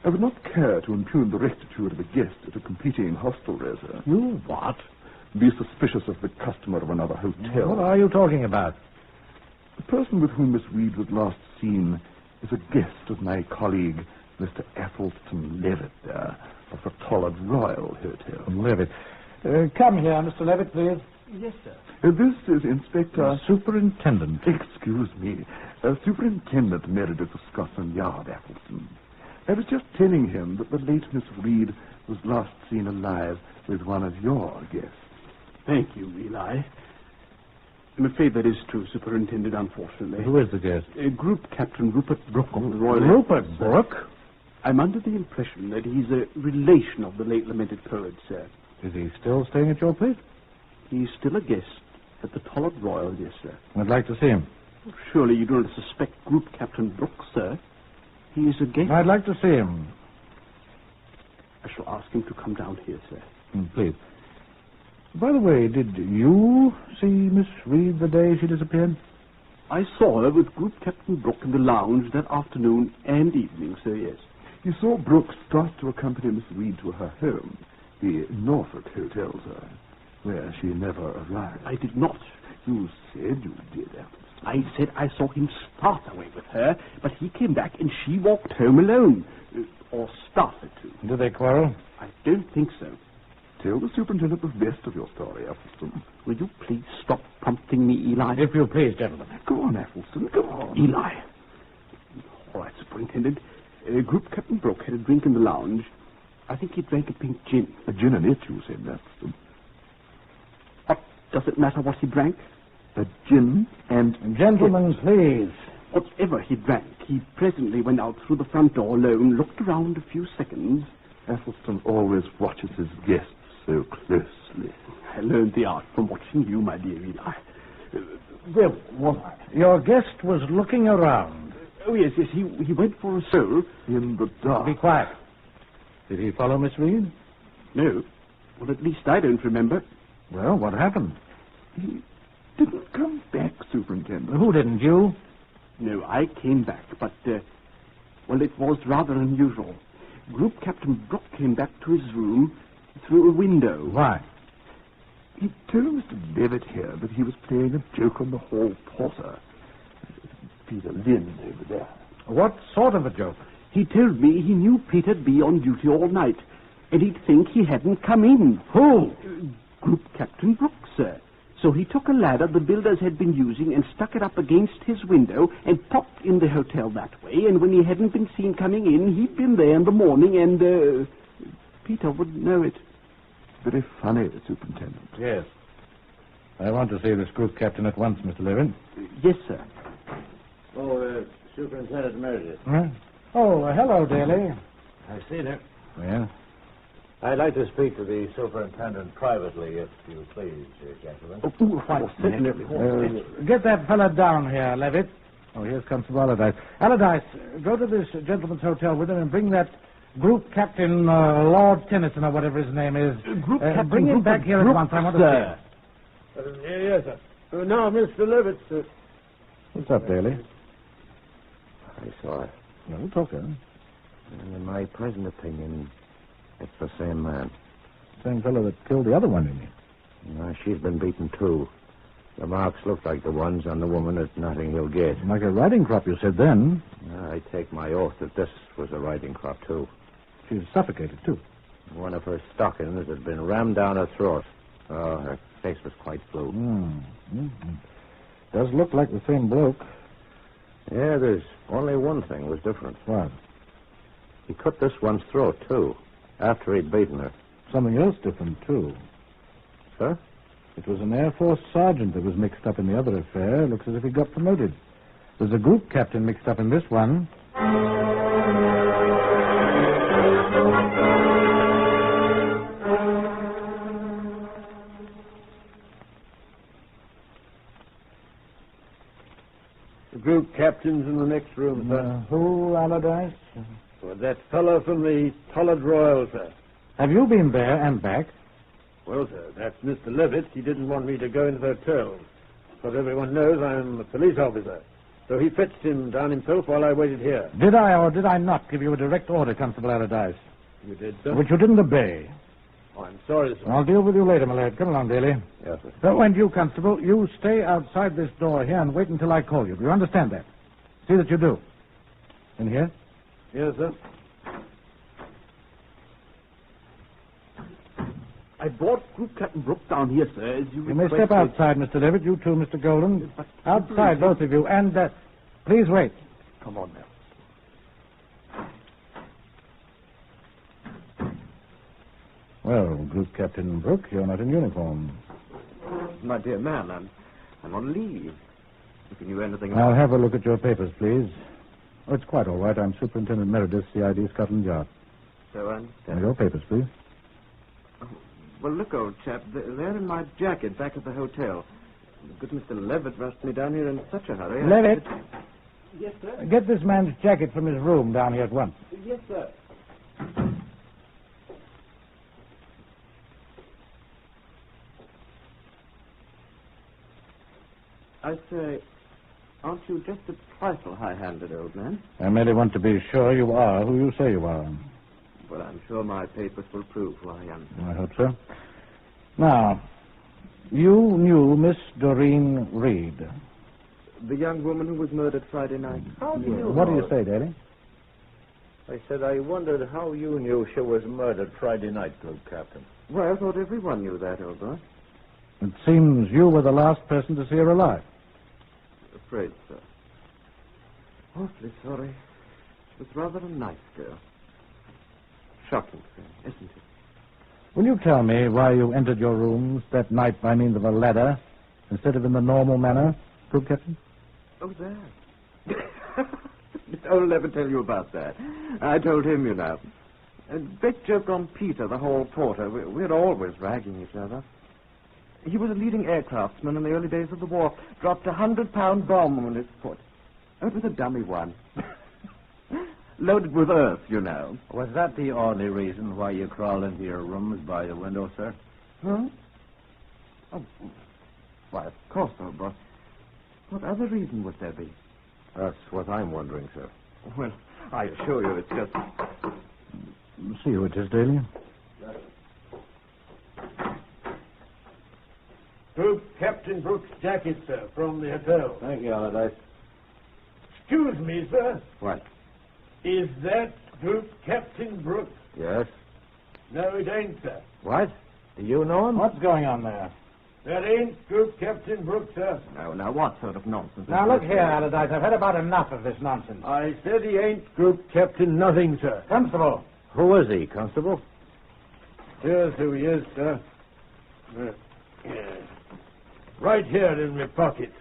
I would not care to impugn the rectitude of a guest at a competing hostelry, sir. You what? Be suspicious of the customer of another hotel. What are you talking about? The person with whom Miss Reed was last seen is a guest of my colleague, Mr. Atchison Levitt, of the Tollard Royal Hotel. Levitt. Come here, Mr. Levitt, please. Yes, sir. This is Inspector... Superintendent. Excuse me. Superintendent Meredith of Scotland Yard, Atchison. I was just telling him that the late Miss Reed was last seen alive with one of your guests. Thank you, Eli. I'm afraid that is true, Superintendent, unfortunately. Who is the guest? Group Captain Rupert Brooke of the Royal... Rupert Brooke? I'm under the impression that he's a relation of the late lamented poet, sir. Is he still staying at your place? He's still a guest at the Tollard Royal, yes, sir. I'd like to see him. Surely you don't suspect Group Captain Brooke, sir. He is a guest. I'd like to see him. I shall ask him to come down here, sir. Please. By the way, did you see Miss Reed the day she disappeared? I saw her with Group Captain Brooke in the lounge that afternoon and evening, sir, yes. You saw Brooke start to accompany Miss Reed to her home, the Norfolk Hotel, sir, where she never arrived. I did not. You said you did, Atchison. I said I saw him start away with her, but he came back and she walked home alone. Or started to. Did they quarrel? I don't think so. Tell the superintendent the rest of your story, Atchison. Will you please stop prompting me, Eli? If you please, gentlemen. Go on, Atchison, go on. Eli. All right, Superintendent. Group Captain Brooke had a drink in the lounge. I think he drank a pink gin. A gin and it, you said, Atchison. What does it matter what he drank? A gin and... Gentlemen, please. Whatever he drank, he presently went out through the front door alone, looked around a few seconds. Atchison always watches his guests so closely. I learned the art from watching you, my dear Eli. Where was I? Your guest was looking around. Oh, yes, he went for a stroll. In the dark. Be quiet. Did he follow Miss Reed? No. Well, at least I don't remember. Well, what happened? He didn't come back, Superintendent. Who didn't, you? No, I came back, but, well, it was rather unusual. Group Captain Brooke came back to his room through a window. Why? He told Mr. Levitt here that he was playing a joke on the hall porter. Peter Lynn over there. What sort of a joke? He told me he knew Peter'd be on duty all night, and he'd think he hadn't come in. Who? Group Captain Brooke, sir. So he took a ladder the builders had been using and stuck it up against his window and popped in the hotel that way, and when he hadn't been seen coming in, he'd been there in the morning, and, Peter wouldn't know it. Very funny, Superintendent. Yes. I want to see this group captain at once, Mr. Levin. Yes, sir. Oh, Superintendent Meredith. Huh? Oh, hello, Daly. I've seen her. Yeah? I'd like to speak to the superintendent privately, if you please, gentlemen. Get that fella down here, Levitt. Oh, here's Constable Allardyce. Allardyce, go to this gentleman's hotel with him and bring that Group Captain Lord Tennyson, or whatever his name is. Group Captain bring him Group back here at once. I want to see him. Yes, sir. Now, Mr. Levitt, sir. What's up, Daly? I saw it. No, talk to her. And in my present opinion, it's the same man. Same fellow that killed the other one, didn't he? No, she's been beaten, too. The marks look like the ones on the woman at Notting Hill Gate. Like a riding crop, you said then. I take my oath that this was a riding crop, too. She was suffocated, too. One of her stockings had been rammed down her throat. Oh, her face was quite blue. Does look like the same bloke. Yeah, there's only one thing was different. What? He cut this one's throat, too, after he'd beaten her. Something else different, too. Sir? It was an Air Force sergeant that was mixed up in the other affair. Looks as if he got promoted. There's a group captain mixed up in this one. The group captain's in the next room, sir. Who, Allardyce? Well, that fellow from the Tollard Royal, sir. Have you been there and back? Well, sir, that's Mr. Levitt. He didn't want me to go into the hotel. But everyone knows I'm a police officer. So he fetched him down himself while I waited here. Did I or did I not give you a direct order, Constable Allardyce? You did, sir? Which you didn't obey. Oh, I'm sorry, sir. I'll deal with you later, my lad. Come along, Daly. Yes, sir. So, and you, Constable, you stay outside this door here and wait until I call you. Do you understand that? See that you do. In here? Yes, sir. I brought Group Captain Brooke down here, sir, as you You may step outside, Mr. Levitt. You too, Mr. Golden. Outside, both of you. And, please wait. Come on now. Well, Group Captain Brooke, you're not in uniform. My dear man, I'm on leave. If you knew anything I'll have a look at your papers, please. Oh, it's quite all right. I'm Superintendent Meredith, CID, Scotland Yard. So I And understand. your papers, please. Well, look, old chap, they're in my jacket back at the hotel. Good Mr. Levitt rushed me down here in such a hurry. Levitt, Yes, sir. get this man's jacket from his room down here at once. Yes, sir. I say, aren't you just a trifle high-handed, old man? I merely want to be sure you are who you say you are. Well, I'm sure my papers will prove who I am. I hope so. Now, you knew Miss Doreen Reed. The young woman who was murdered Friday night. What do you say, Daly? I said I wondered how you knew she was murdered Friday night, Group Captain. Well, I thought everyone knew that, old boy. It seems you were the last person to see her alive. Afraid so. Awfully sorry. She was rather a nice girl. Shocking thing, isn't it? Will you tell me why you entered your rooms that night by means of a ladder instead of in the normal manner, Group Captain? Oh, that. I'll never tell you about that. I told him, you know. A big joke on Peter, the hall porter. We're always ragging each other. He was a leading aircraftsman in the early days of the war. Dropped a 100-pound bomb on his foot. Oh, it was a dummy one. Loaded with earth, you know. Was that the only reason why you crawled into your rooms by the window, sir? Huh? Oh, why, of course, old boy. What other reason would there be? That's what I'm wondering, sir. Well, I assure you it's just... See who it is, Daly. Group Captain Brooke's jacket, sir, from the hotel. Thank you, Allardyce. Excuse me, sir. What? Is that Group Captain Brooke? Yes. No, it ain't, sir. What? Do you know him? What's going on there? That ain't Group Captain Brooke, sir. Now, what sort of nonsense? Now, look here, Allardyce. I've had about enough of this nonsense. I said he ain't Group Captain nothing, sir. Constable. Who is he, Constable? Here's who he is, sir. Right here in my pocket.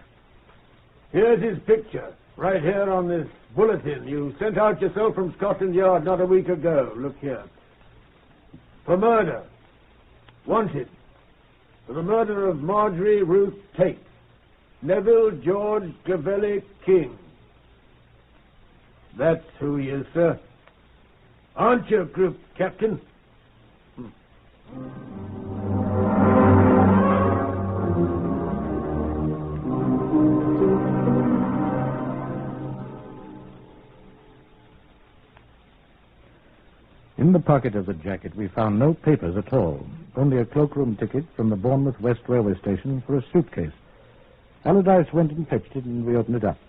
Here's his picture. Right here on this bulletin you sent out yourself from Scotland Yard not a week ago. Look here. For murder. Wanted. For the murder of Marjorie Ruth Tate. Neville George Gavelli King. That's who he is, sir. Aren't you, Group Captain? In the pocket of the jacket, we found no papers at all, only a cloakroom ticket from the Bournemouth West Railway Station for a suitcase. Allardyce went and fetched it, and we opened it up.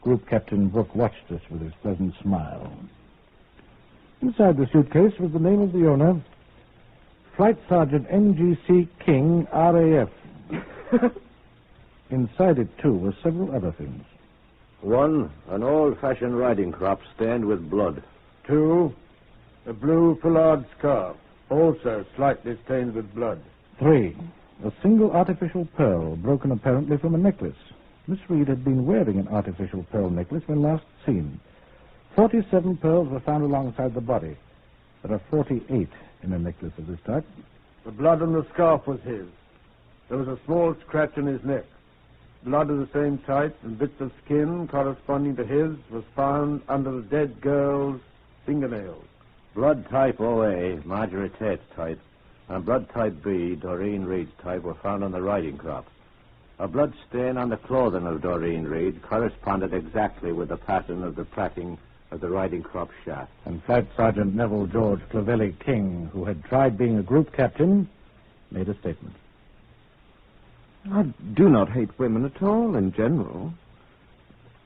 Group Captain Brooke watched us with his pleasant smile. Inside the suitcase was the name of the owner, Flight Sergeant NGC King, RAF. Inside it, too, were several other things. 1, an old-fashioned riding crop stained with blood. 2, a blue foulard scarf, also slightly stained with blood. 3, a single artificial pearl, broken apparently from a necklace. Miss Reed had been wearing an artificial pearl necklace when last seen. 47 pearls were found alongside the body. There are 48 in a necklace of this type. The blood on the scarf was his. There was a small scratch on his neck. Blood of the same type and bits of skin corresponding to his was found under the dead girl's fingernails. Blood type OA, Marjorie Tate's type, and blood type B, Doreen Reed's type, were found on the riding crop. A blood stain on the clothing of Doreen Reed corresponded exactly with the pattern of the plaiting of the riding crop shaft. And Flight Sergeant Neville George Clovelly King, who had tried being a group captain, made a statement. I do not hate women at all, in general.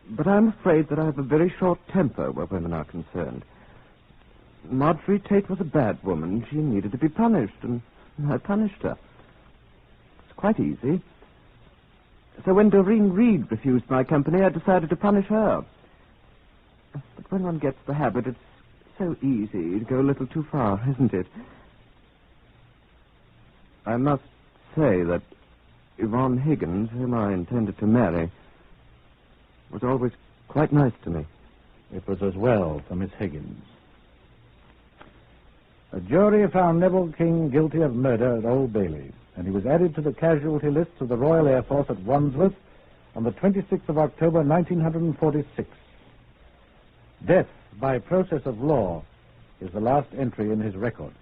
But I'm afraid that I have a very short temper where women are concerned. Marjorie Tate was a bad woman. She needed to be punished, and I punished her. It's quite easy. So when Doreen Reed refused my company, I decided to punish her. But when one gets the habit, it's so easy to go a little too far, isn't it? I must say that Yvonne Higgins, whom I intended to marry, was always quite nice to me. It was as well for Miss Higgins. A jury found Neville King guilty of murder at Old Bailey, and he was added to the casualty lists of the Royal Air Force at Wandsworth on the 26th of October, 1946. Death by process of law is the last entry in his record.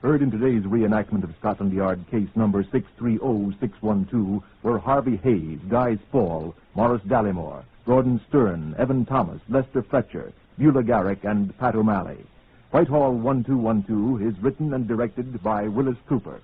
Heard in today's reenactment of Scotland Yard case number 630612 were Harvey Hayes, Guy Spall, Morris Dallymore, Gordon Stern, Evan Thomas, Lester Fletcher, Beulah Garrick, and Pat O'Malley. Whitehall 1212 is written and directed by Willis Cooper.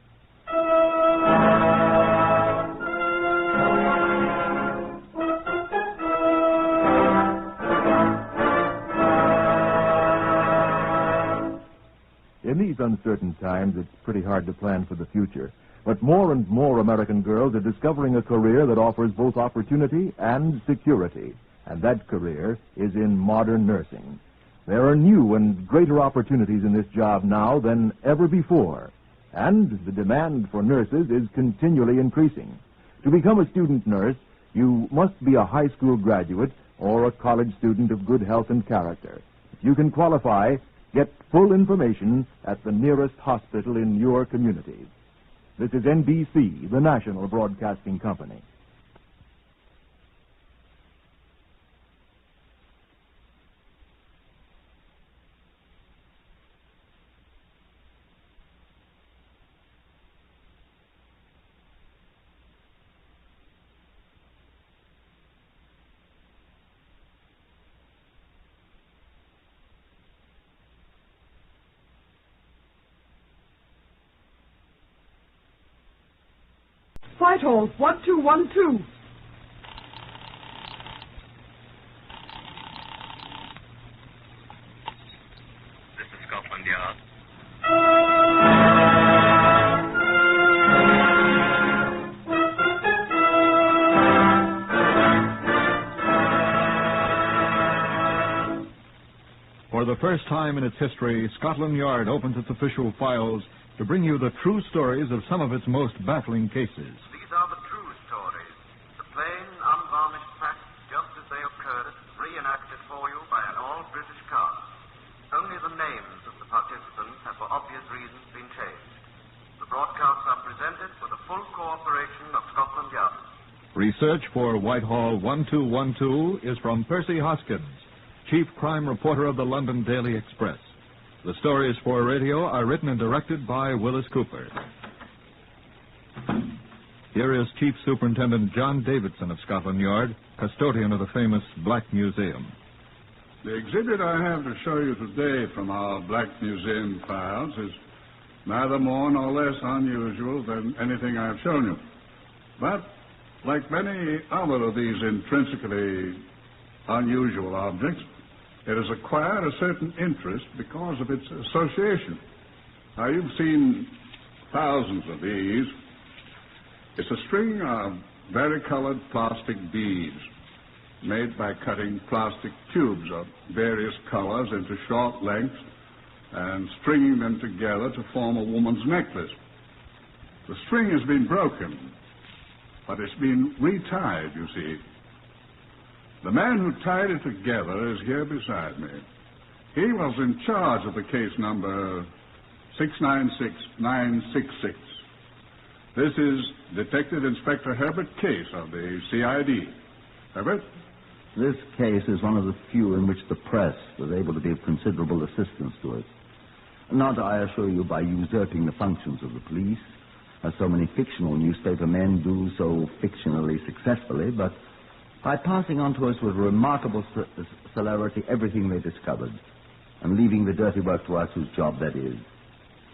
In these uncertain times, it's pretty hard to plan for the future. But more and more American girls are discovering a career that offers both opportunity and security. And that career is in modern nursing. There are new and greater opportunities in this job now than ever before. And the demand for nurses is continually increasing. To become a student nurse, you must be a high school graduate or a college student of good health and character. If you can qualify, get full information at the nearest hospital in your community. This is NBC, the National Broadcasting Company. Whitehall, 1212. This is Scotland Yard. For the first time in its history, Scotland Yard opens its official files to bring you the true stories of some of its most baffling cases. These are the true stories, the plain, unvarnished facts just as they occurred, reenacted for you by an all-British cast. Only the names of obvious reasons, been changed. The broadcasts are presented with the full cooperation of Scotland Yard. Research for Whitehall 1212 is from Percy Hoskins, Chief Crime Reporter of the London Daily Express. The stories for radio are written and directed by Willis Cooper. Here is Chief Superintendent John Davidson of Scotland Yard, custodian of the famous Black Museum. The exhibit I have to show you today from our Black Museum files is neither more nor less unusual than anything I have shown you. But, like many other of these intrinsically unusual objects, it has acquired a certain interest because of its association. Now, you've seen thousands of these. It's a string of varicolored plastic beads made by cutting plastic tubes of various colors into short lengths and stringing them together to form a woman's necklace. The string has been broken, but it's been retied, you see. The man who tied it together is here beside me. He was in charge of the case number 696966. This is Detective Inspector Herbert Case of the CID. Herbert? This case is one of the few in which the press was able to be of considerable assistance to us. Not, I assure you, by usurping the functions of the police, as so many fictional newspaper men do so fictionally successfully, but by passing on to us with remarkable celerity everything they discovered, and leaving the dirty work to us whose job that is.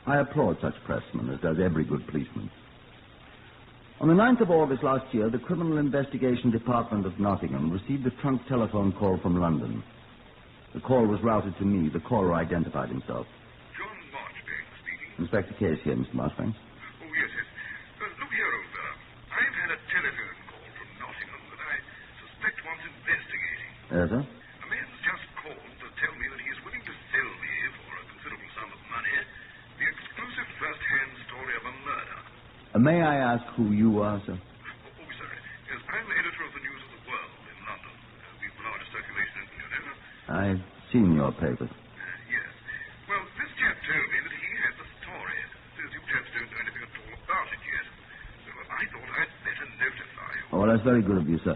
I applaud such pressmen, as does every good policeman. On the 9th of August last year, the Criminal Investigation Department of Nottingham received a trunk telephone call from London. The call was routed to me. The caller identified himself. John Marchbank speaking. Inspector Case here, Mr. Marchbank. Oh, yes, yes. Look here, old fellow. I've had a telephone call from Nottingham that I suspect wants investigating. Yes, sir? A man's just called to tell me that he is willing to sell me, for a considerable sum of money, the exclusive first-hand story of a murder. May I ask who you are, sir? Oh, sorry. Yes, I'm editor of the News of the World in London. We've the largest circulation in the know. I've seen your papers. Yes. Well, this chap told me that he had the story. Says you chaps don't know anything at all about it yet. So I thought I'd better notify you. Oh, that's very good of you, sir.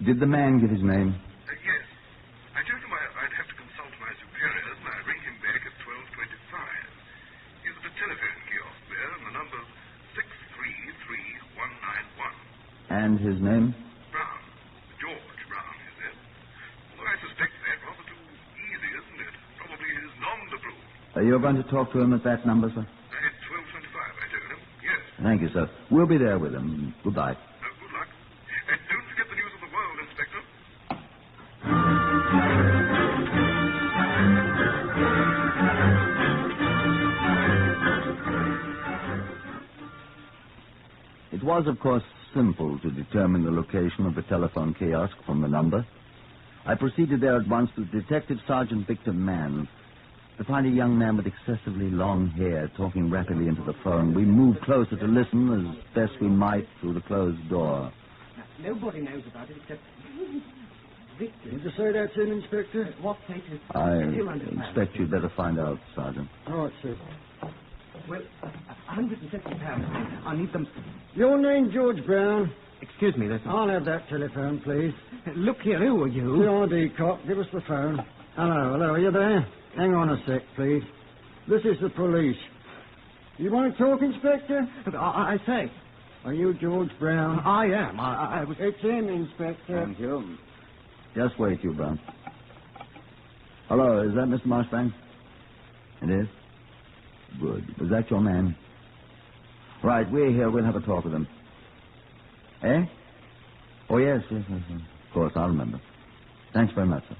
Did the man give his name? Yes. I told him I'd have to consult my superiors, and I ring him back at 12:25. He's at the telephone kiosk there, and the number's 633191. And his name? Brown. George Brown, is it? Although I suspect that rather too easy, isn't it? Probably his nom de plume. You're going to talk to him at that number, sir? At 12:25, I told him. Yes. Thank you, sir. We'll be there with him. Goodbye. Good luck. And don't forget the News of the World, Inspector. It was, of course, simple to determine the location of the telephone kiosk from the number. I proceeded there at once with Detective Sergeant Victor Mann to find a young man with excessively long hair talking rapidly into the phone. We moved closer to listen as best we might through the closed door. Nobody knows about it except Victor. Did you say that's in, Inspector? What cases? I expect you'd better find out, Sergeant. All right, sir. Well, £150. I need them. Your name, George Brown? Excuse me, listen. I'll have that telephone, please. Look here, who are you? The ID cop. Give us the phone. Hello, are you there? Hang on a sec, please. This is the police. You want to talk, Inspector? I say. Are you George Brown? I am. I was... It's him, Inspector. Thank you. Just wait, you, Brown. Hello, is that Mr. Marchbank? It is? Good. Was that your man? Right, we're here. We'll have a talk with him. Eh? Oh, yes. Of course, I'll remember. Thanks very much, sir.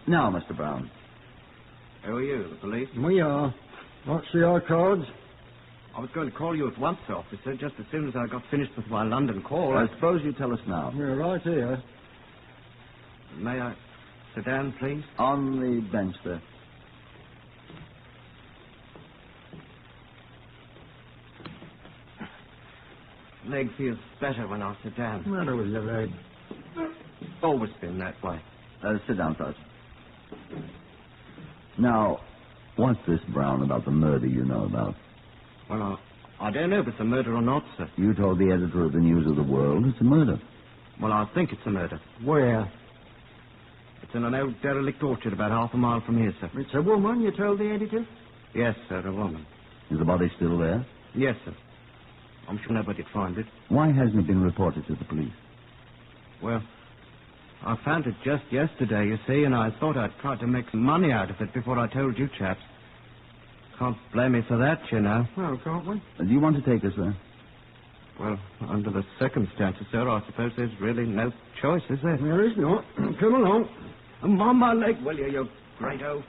Now, Mr. Brown. Who are you, the police? We are. What's your cards? I was going to call you at once, officer, just as soon as I got finished with my London call. I suppose you tell us now. We're right here. May I sit down, please? On the bench there. Leg feels better when I sit down. What's the matter with your leg? Always been that way. Sit down, Sergeant. Now, What's this, Brown, about the murder you know about? Well, I don't know if it's a murder or not, sir. You told the editor of the News of the World it's a murder. Well, I think it's a murder. Where? It's in an old derelict orchard about half a mile from here, sir. It's a woman, you told the editor? Yes, sir, a woman. Is the body still there? Yes, sir. I'm sure nobody'd find it. Why hasn't it been reported to the police? Well, I found it just yesterday, you see, and I thought I'd try to make some money out of it before I told you chaps. Can't blame me for that, you know. Well, can't we? Do you want to take us there? Well, under the circumstances, sir, I suppose there's really no choice, is there? There is not. Come along. Come on my leg, will you great oaf?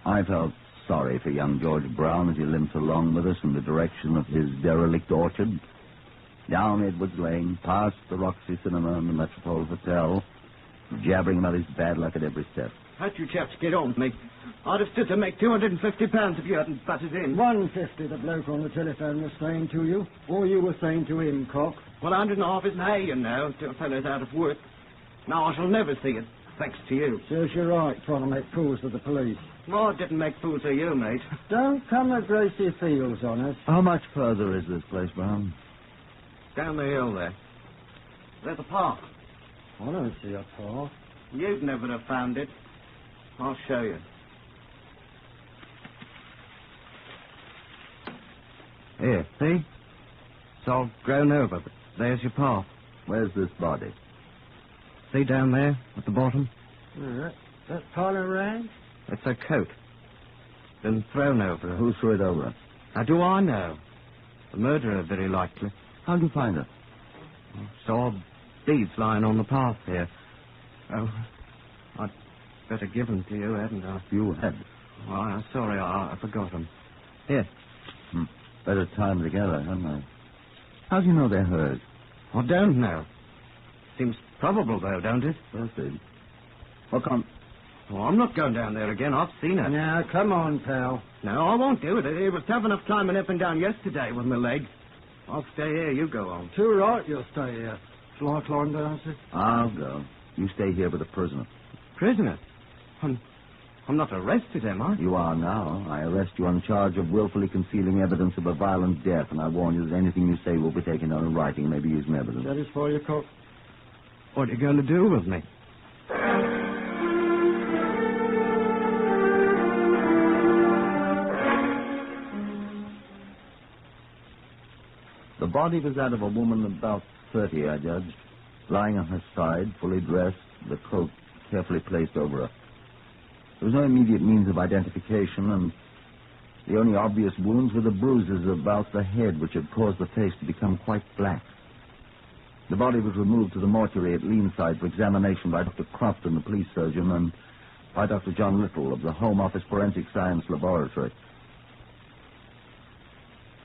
I felt sorry for young George Brown as he limped along with us in the direction of his derelict orchard. Down Edwards Lane, past the Roxy Cinema and the Metropole Hotel, jabbering about his bad luck at every step. How'd you chaps get on with me? I'd have stood to make £250 if you hadn't butted in. 150 the bloke on the telephone was saying to you, or you were saying to him, Cock. Well, 150 isn't hay, you know, until a fellow's out of work. Now I shall never see it, thanks to you. Serves you right, trying to make fools of the police. Well, I didn't make fools of you, mate. Don't come to Gracie Fields on us. How much further is this place, Brown? Down the hill there. There's a path. I don't see a path. You'd never have found it. I'll show you. Here, see? It's all grown over, but there's your path. Where's this body? See down there, at the bottom? That pile of rags? It's a coat. Been thrown over. Who threw it over? How do I know? The murderer, very likely. How'd you find her? Saw beads lying on the path here. Oh, I'd better give them to you, hadn't I? You had. Oh, I'm sorry, I forgot them. Here. Better tie them together, hadn't I? How do you know they're hers? I don't know. Seems probable, though, don't it? Well, see. Well, come. Oh, I'm not going down there again. I've seen her. Now, come on, pal. No, I won't do it. It was tough enough climbing up and down yesterday with my leg. I'll stay here. You go on. Too right, you'll stay here. Shall I climb down, sir? I'll go. You stay here with the prisoner. Prisoner? I'm not arrested, am I? You are now. I arrest you on charge of willfully concealing evidence of a violent death, and I warn you that anything you say will be taken on in writing and may be used in evidence. That is for you, Cook. What are you going to do with me? The body was that of a woman about 30, I judged, lying on her side, fully dressed, the coat carefully placed over her. There was no immediate means of identification, and the only obvious wounds were the bruises about the head, which had caused the face to become quite black. The body was removed to the mortuary at Leanside for examination by Dr. Crofton, the police surgeon, and by Dr. John Little of the Home Office Forensic Science Laboratory.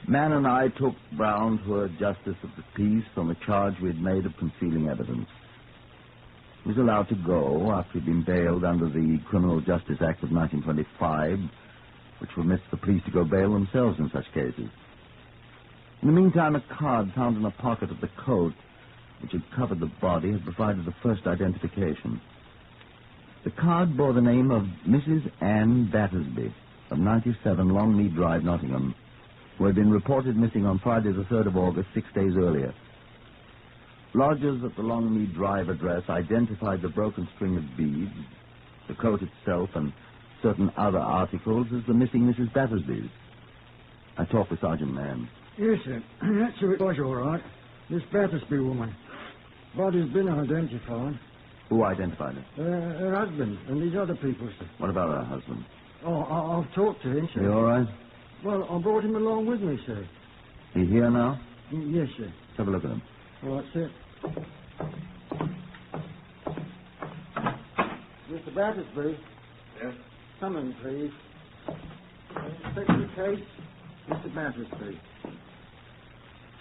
Mann and I took Brown to a justice of the peace on the charge we had made of concealing evidence. He was allowed to go after he'd been bailed under the Criminal Justice Act of 1925, which permits the police to go bail themselves in such cases. In the meantime, a card found in a pocket of the coat, which had covered the body, had provided the first identification. The card bore the name of Mrs. Anne Battersby of 97 Longmead Drive, Nottingham, who had been reported missing on Friday the 3rd of August, 6 days earlier. Lodgers at the Longmead Drive address identified the broken string of beads, the coat itself, and certain other articles as the missing Mrs. Battersby's. I talked with Sergeant Mann. Yes, sir. That's who it was, all right. This Battersby woman. Body's been identified. Who identified her? Her husband and these other people, sir. What about her husband? Oh, I've talked to him, sir. You all right? Well, I brought him along with me, sir. He here now? Yes, sir. Let's have a look at him. All right, sir. Mr. Battersby? Yes? Come in, please. Inspector Case, Mr. Battersby.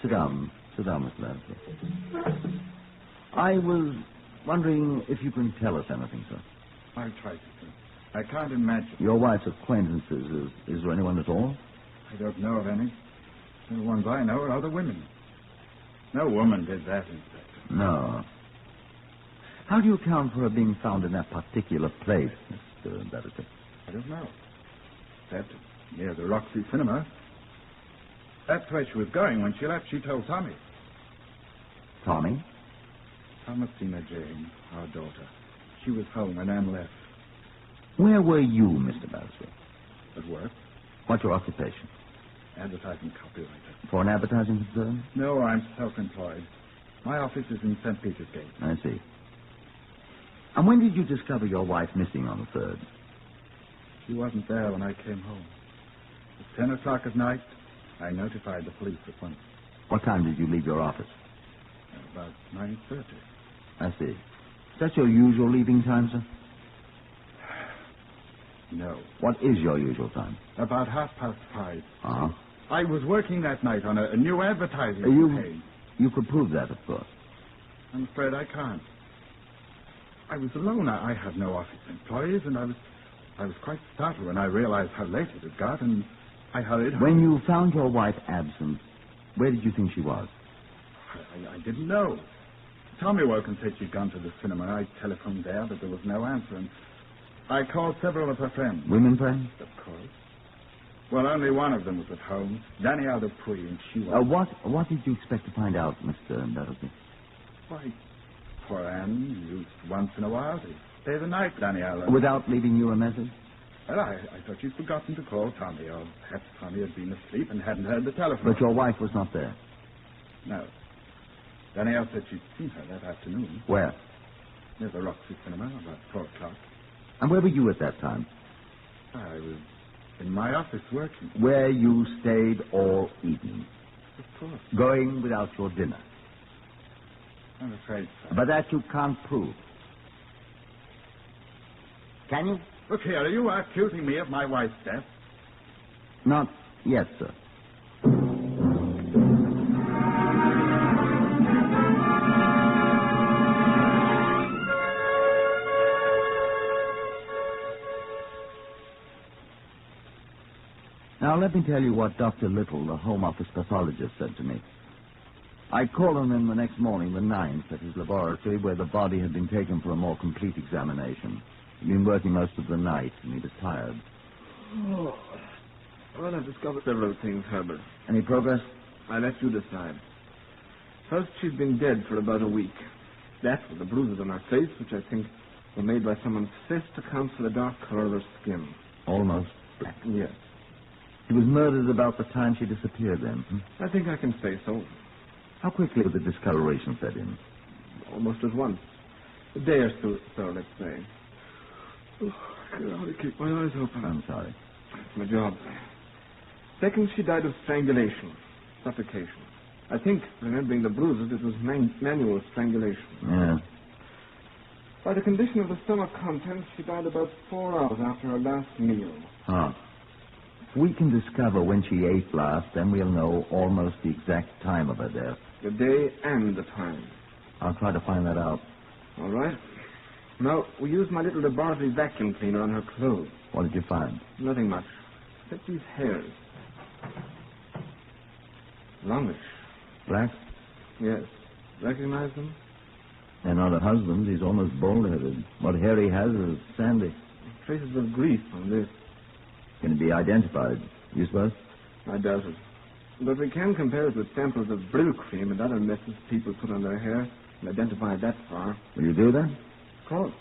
Sit down. Sit down, Mr. Battersby. I was wondering if you can tell us anything, sir. I'll try to. I can't imagine. Your wife's acquaintances, is there anyone at all? I don't know of any. The ones I know are other women. No woman did that, Inspector. No. How do you account for her being found in that particular place, Mr. Battersby? I don't know. That near the Roxy Cinema. That's where she was going when she left. She told Tommy. Tommy? Thomasina Jane, our daughter. She was home when Anne left. Where were you, Mr. Battersby? At work. What's your occupation? Advertising copywriter. For an advertising concern? No, I'm self-employed. My office is in St. Peter's Gate. I see. And when did you discover your wife missing on the 3rd? She wasn't there when I came home. At 10 o'clock at night, I notified the police at once. What time did you leave your office? About 9:30. I see. Is that your usual leaving time, sir? No. What is your usual time? About 5:30. Uh-huh. I was working that night on a new advertising campaign. You could prove that, of course. I'm afraid I can't. I was alone. I had no office employees, and I was quite startled when I realized how late it had got, and I hurried home. When you found your wife absent, where did you think she was? I didn't know. Tommy woke and said she'd gone to the cinema. I telephoned there, but there was no answer, and I called several of her friends. Women friends? Of course. Well, only one of them was at home, Danielle Dupree, and she was... What did you expect to find out, Mr. Battersby? Why, poor Anne used once in a while to stay the night, Danielle. Without leaving you a message? Well, I thought she'd forgotten to call Tommy, or perhaps Tommy had been asleep and hadn't heard the telephone. But your wife was not there? No. Danielle said she'd seen her that afternoon. Where? Near the Roxy Cinema, about 4 o'clock. And where were you at that time? I was in my office working. Where you stayed all evening? Of course. Going without your dinner? I'm afraid so. But that you can't prove. Can you? Look here, are you accusing me of my wife's death? Not yet, sir. Now, let me tell you what Dr. Little, the Home Office pathologist, said to me. I called on him the next morning, the 9th, at his laboratory, where the body had been taken for a more complete examination. He'd been working most of the night, and he was tired. Oh. Well, I've discovered several things, Herbert. Any progress? I let you decide. First, she's been dead for about a week. That, with the bruises on her face, which I think were made by someone's fist, accounts for the dark color of her skin. Almost black. Yes. She was murdered about the time she disappeared, then? I think I can say so. How quickly did the discoloration set in? Almost at once. A day or so, let's say. Oh, I can hardly keep my eyes open. I'm sorry. It's my job. Second, she died of strangulation, suffocation. I think, remembering the bruises, it was manual strangulation. Yeah. By the condition of the stomach contents, she died about 4 hours after her last meal. Ah. If we can discover when she ate last, then we'll know almost the exact time of her death. The day and the time. I'll try to find that out. All right. Now, we used my little laboratory vacuum cleaner on her clothes. What did you find? Nothing much. Except these hairs. Longish. Black? Yes. Recognize them? They're not her husband's. He's almost bald-headed. What hair he has is sandy. Traces of grease on this. Can it be identified, you suppose? I doubt it. But we can compare it with samples of Brill cream and other messes people put on their hair and identify it that far. Will you do that? Of course.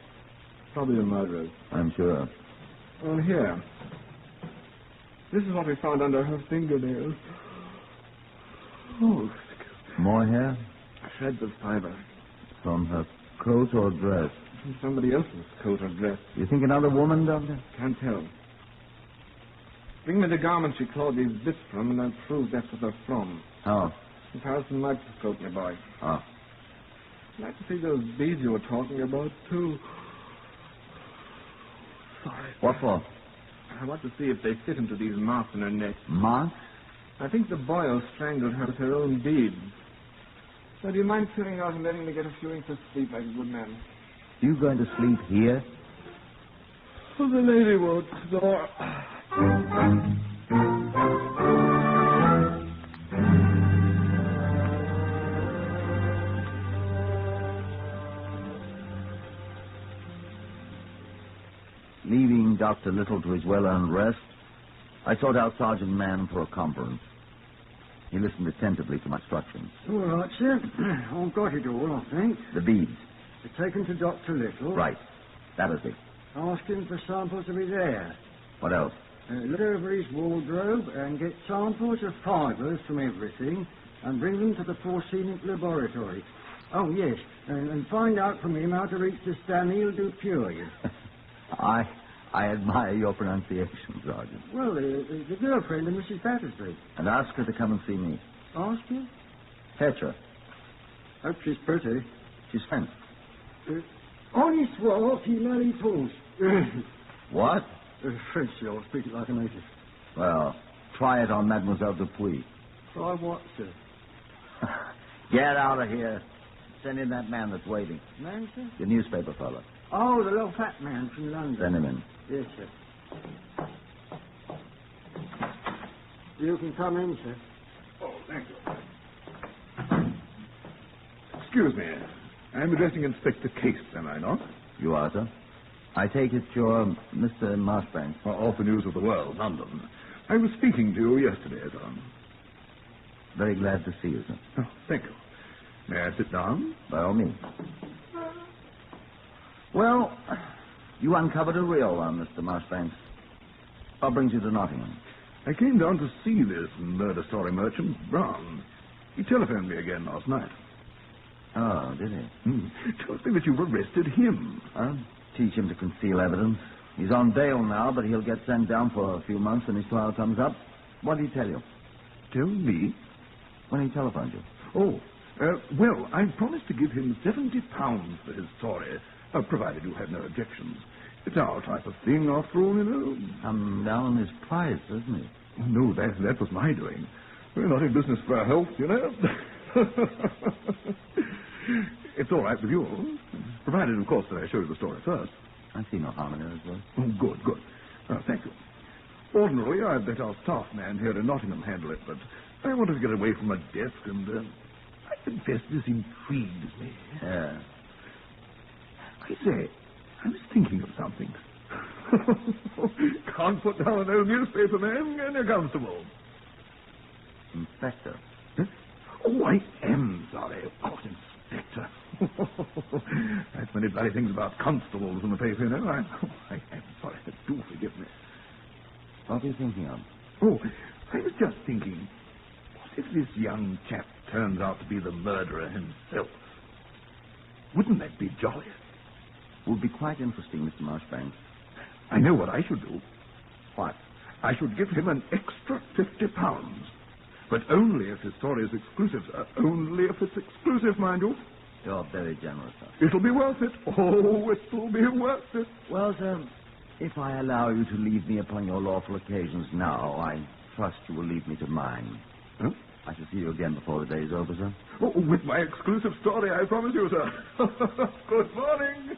Probably the murderers. I'm sure. Well, here. This is what we found under her fingernails. Oh, More hair? shreds of fiber. From her coat or dress? From somebody else's coat or dress. You think another woman, Doctor? Can't tell. Bring me the garment she clawed these bits from, and I'll prove that's what they're from. How? Comparison microscope, my boy. Ah. I'd like to see those beads you were talking about, too. Sorry. What for? I want to see if they fit into these marks in her neck. Marks? I think the boil strangled her with her own beads. So do you mind clearing out and letting me get a few winks of sleep like a good man? You going to sleep here? Oh, the lady won't snore. Leaving Dr. Dr. Little to his well-earned rest, I sought out Sergeant Mann for a conference. He listened attentively to my instructions. All right, sir. I've got it all, I think. The beads. They're taken to Dr. Little. Right. That is it. Ask him for samples of his hair. What else? Look over his wardrobe and get samples of fibres from everything and bring them to the Porcinic laboratory. Oh, yes, and find out from him how to reach the Stanley Dupuy. I admire your pronunciation, Sergeant. Well, the girlfriend of Mrs. Battersby. And ask her to come and see me. Ask her? Fetch her. Hope she's pretty. She's French. On his swallow, he lally pulls. What? French, you'll speak it like a native. Well, try it on Mademoiselle Dupuy. Try what, sir? Get out of here. Send in that man that's waiting. Man, sir? The newspaper fellow. Oh, the little fat man from London. Send him in. Yes, sir. You can come in, sir. Oh, thank you. Excuse me. I'm addressing Inspector Case, am I not? You are, sir. I take it you're Mr. Marshbanks. Off the News of the World, London. I was speaking to you yesterday, sir. Very glad to see you, sir. Oh, thank you. May I sit down? By all means. Well, you uncovered a real one, Mr. Marshbanks. What brings you to Nottingham? I came down to see this murder story merchant, Brown. He telephoned me again last night. Oh, did he? Told me that you've arrested him. Well, teach him to conceal evidence. He's on bail now, but he'll get sent down for a few months when his trial comes up. What did he tell you? Tell me? When he telephoned you. Oh, well, I promised to give him £70 for his story, provided you had no objections. It's our type of thing, after all, you know. Come down on his price, isn't he? Oh, no, that was my doing. We're not in business for our health, you know. It's all right with you, provided, of course, that I show you the story first. I see no harm in it, as well. Oh, good. Oh, thank you. Ordinarily, I'd let our staff man here in Nottingham handle it, but I wanted to get away from my desk, and I confess this intrigues me. Yeah. I say, I was thinking of something. Can't put down an old newspaper man, can you, Constable? Inspector. Huh? Oh, I am sorry. Of course, Inspector. That's many bloody things about constables in the paper, you know. I am sorry. Do forgive me. What are you thinking of? Oh, I was just thinking, what if this young chap turns out to be the murderer himself? Wouldn't that be jolly? Would be quite interesting, Mr. Marshbanks. I know what I should do. What? I should give him an extra £50. But only if his story is exclusive, sir. Only if it's exclusive, mind you. You're very generous, sir. It'll be worth it. Oh, it'll be worth it. Well, sir, if I allow you to leave me upon your lawful occasions now, I trust you will leave me to mine. Huh? I shall see you again before the day's over, sir. Oh, with my exclusive story, I promise you, sir. Good morning.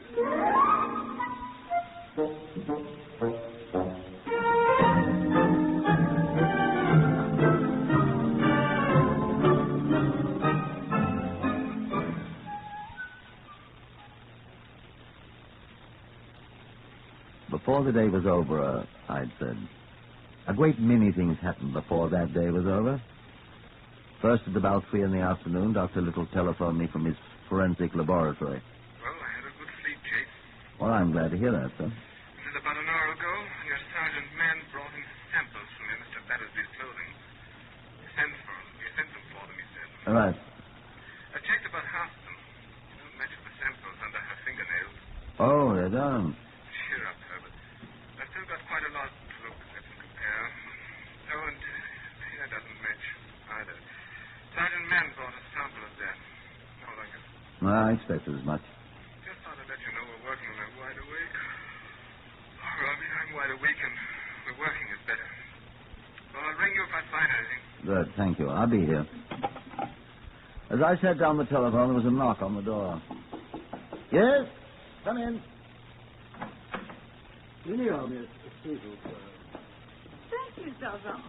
Before the day was over, I'd said, a great many things happened before that day was over. First, at about 3 in the afternoon, Dr. Little telephoned me from his forensic laboratory. Well, I had a good sleep, Jake. Well, I'm glad to hear that, sir. And about an hour ago, your Sergeant Mann brought in samples from Mr. Battersby's clothing. He sent them for them, he said. All right. I checked about half of them. They don't match the samples under her fingernails. Oh, they don't. Cheer up, Herbert. I've still got quite a lot to look at and compare. Oh, and hair doesn't match either. Sergeant Mann brought a sample of that. More like it. Well, I expected as much. Just thought I'd let you know we're working on that wide awake. Well, I mean, I'm wide awake and we're working is better. Well, I'll ring you if I find anything. Good, thank you. I'll be here. As I sat down the telephone, there was a knock on the door. Yes? Come in. Thank you, Sergeant.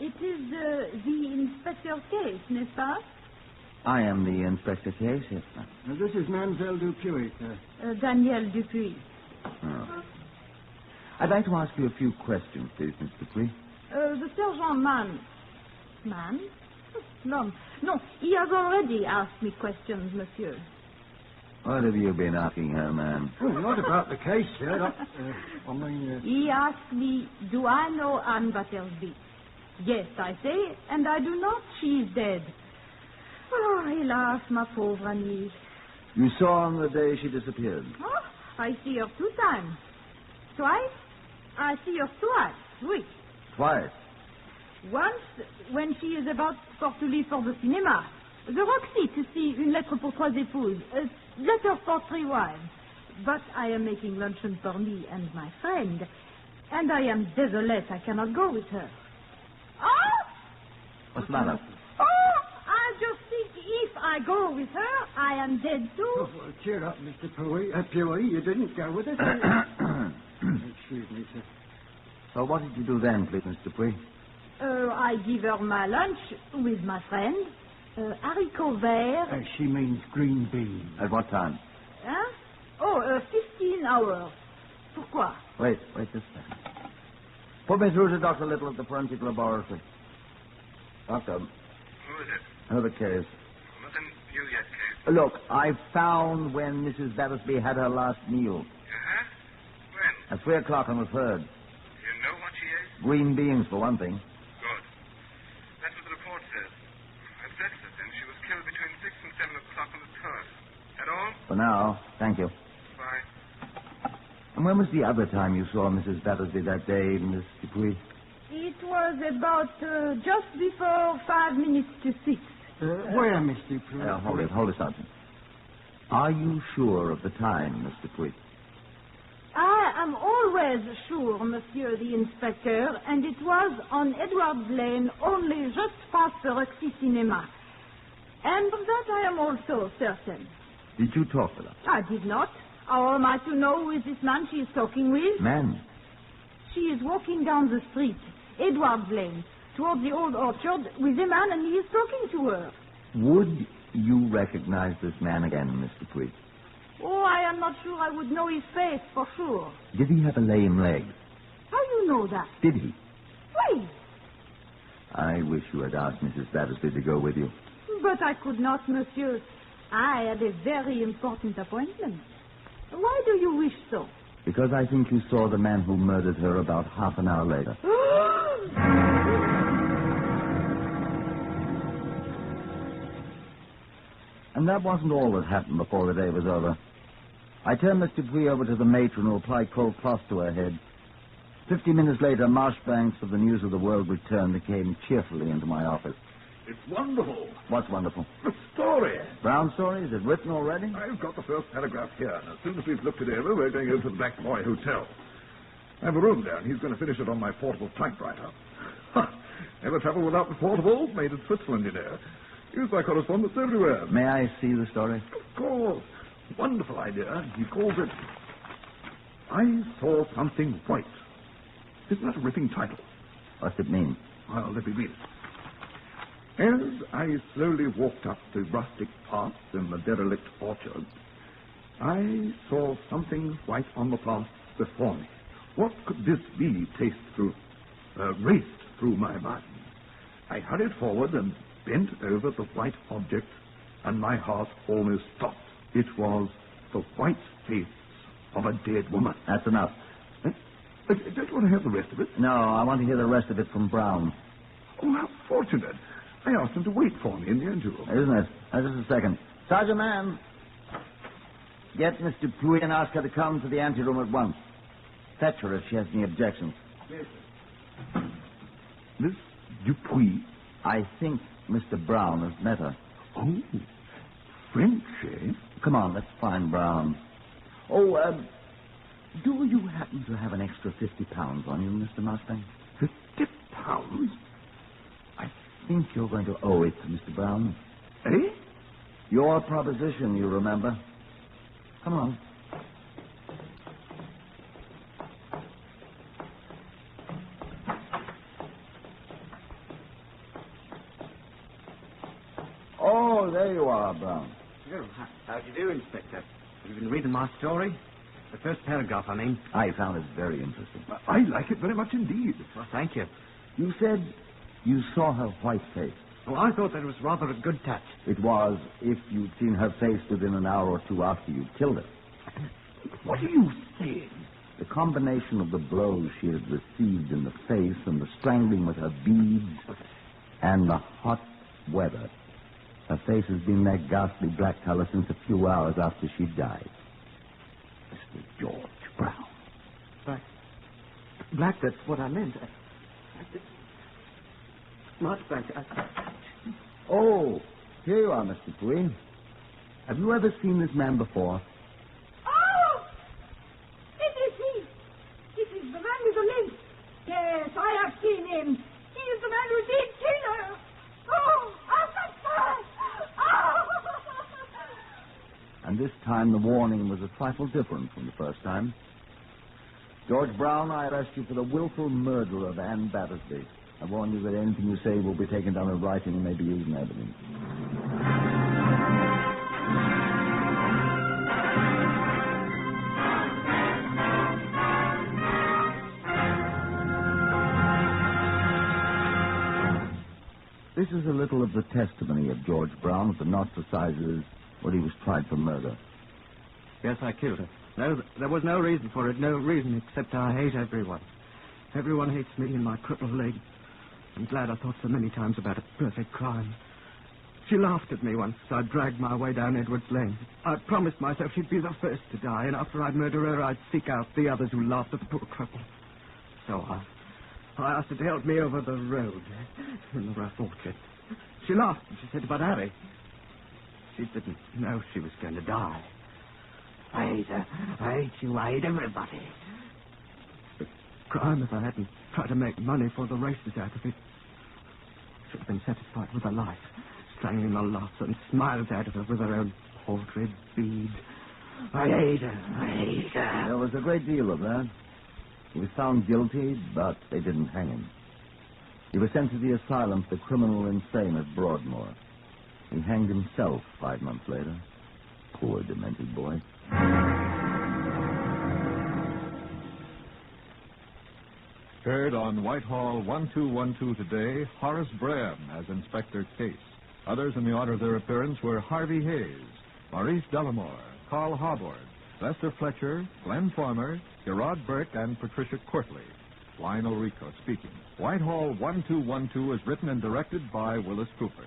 It is the Inspector Case, n'est-ce pas? I am the Inspector Case, yes, sir. This is Mademoiselle Dupuy, sir. Danielle Dupuy. Oh. I'd like to ask you a few questions, please, Miss Dupuy. The sergeant man. Man? No, he has already asked me questions, monsieur. What have you been asking her, ma'am? Oh, not about the case, sir. He asked me, do I know Anne Battersby? Yes, I say, and I do not. She is dead. Oh, hélas, ma pauvre Annie. You saw her on the day she disappeared. Oh, I see her 2 times. Twice? I see her twice, oui. Twice? Once, when she is about to leave for the cinema. The Roxy to see Une lettre pour 3 épouses. Letter for 3 wives. But I am making luncheon for me and my friend. And I am desolate I cannot go with her. Oh! What's the matter? Oh! I just think if I go with her, I am dead too. Oh, well, cheer up, Mr. Puey. You didn't go with us. Excuse me, sir. So what did you do then, please, Mr. Dupuy? I give her my lunch with my friend. Haricots verts. She means green beans. At what time? Hein? 15 hours. Pourquoi? Wait just a second. Put me through to Dr. Little at the forensic laboratory. Doctor. Who is it? Another case. Nothing new yet, Case. Look, I found when Mrs. Battersby had her last meal. Uh-huh. When? At 3 o'clock on the 3rd. You know what she ate? Green beans, for one thing. Good. That's what the report says. At Chesterton, she was killed between 6 and 7 o'clock on the 3rd. That all? For now, thank you. Bye. And when was the other time you saw Mrs. Battersby that day, Miss Dupuy? It was about just before 5 minutes to 6. Where, Mr. Dupuy? Hold it, Sergeant. Are you sure of the time, Miss Dupuy? I am always sure, Monsieur the Inspector, and it was on Edward's Lane, only just past the Roxy Cinema. And of that I am also certain. Did you talk to her? I did not. How am I to know who is this man she is talking with? Man? She is walking down the street, Edward's Lane, towards the old orchard, with a man, and he is talking to her. Would you recognize this man again, Miss Dupuy? Oh, I am not sure I would know his face for sure. Did he have a lame leg? How do you know that? Did he? Wait. I wish you had asked Mrs. Battersby to go with you. But I could not, monsieur. I had a very important appointment. Why do you wish so? Because I think you saw the man who murdered her about half an hour later. And that wasn't all that happened before the day was over. I turned Mr. Dupuy over to the matron who applied cold cloth to her head. 50 minutes later, Marshbanks of the News of the World returned and came cheerfully into my office. It's wonderful. What's wonderful? The story. Brown story? Is it written already? I've got the first paragraph here, and as soon as we've looked it over, we're going over to the Black Boy Hotel. I have a room there, and he's going to finish it on my portable typewriter. Never travel without the portable. Made in Switzerland, you know. Used by correspondents everywhere. May I see the story? Of course. Wonderful idea. He calls it I Saw Something White. Isn't that a ripping title? What's it mean? Well, let me read it. As I slowly walked up the rustic path in the derelict orchard, I saw something white on the path before me. What could this be? Raced through my mind. I hurried forward and bent over the white object, and my heart almost stopped. It was the white face of a dead woman. That's enough. Don't you want to hear the rest of it? No, I want to hear the rest of it from Brown. Oh, how fortunate. I asked him to wait for me in the anteroom. Isn't it? Just a second. Sergeant Man, get Miss Dupuy and ask her to come to the anteroom at once. Fetch her if she has any objections. Yes, sir. Miss Dupuy? I think Mr. Brown has met her. Oh, French, eh? Come on, let's find Brown. Oh, do you happen to have an extra £50 on you, Mr. Mustang? £50? I think you're going to owe it to Mr. Brown. Eh? Your proposition, you remember. Come on. Oh, there you are, Brown. Well, how do you do, Inspector? Have you been reading my story? The first paragraph, I mean. I found it very interesting. I like it very much indeed. Well, thank you. You said you saw her white face. Oh, I thought that was rather a good touch. It was if you'd seen her face within an hour or two after you killed her. What are you saying? The combination of the blows she had received in the face and the strangling with her beads and the hot weather. Her face has been that ghastly black color since a few hours after she died. Mr. George Brown. Black, that's what I meant. Much black. Oh, here you are, Mr. Queen. Have you ever seen this man before? Oh! It is he! It is the man with the limp. Yes, I have seen him. He is the man who did kill her. Oh, assassin! Oh! And this time the warning was a trifle different from the first time. George Brown, I arrest you for the willful murder of Anne Battersby. I warn you that anything you say will be taken down in writing and may be used in evidence. This is a little of the testimony of George Brown, but not the sizes when he was tried for murder. Yes, I killed her. No, there was no reason for it. No reason except I hate everyone. Everyone hates me and my crippled leg. I'm glad I thought so many times about a perfect crime. She laughed at me once as I dragged my way down Edwards Lane. I promised myself she'd be the first to die, and after I'd murder her, I'd seek out the others who laughed at the poor cripple. So I asked her to help me over the road in the rough orchard. She laughed and she said about Harry. She didn't know she was going to die. I hate her. I hate you. I hate everybody. It's a crime if I hadn't tried to make money for the races out of it. Should have been satisfied with her life, strangling the loss and smiles out of her with her own paltry bead. I hate her. I hate her. There was a great deal of that. He was found guilty, but they didn't hang him. He was sent to the asylum for the criminal insane at Broadmoor. He hanged himself 5 months later. Poor demented boy. Heard on Whitehall 1212 today, Horace Braham as Inspector Case. Others in the order of their appearance were Harvey Hayes, Maurice Delamore, Carl Harbord, Lester Fletcher, Glenn Farmer, Gerard Burke, and Patricia Courtley. Lionel Rico speaking. Whitehall 1212 is written and directed by Willis Cooper.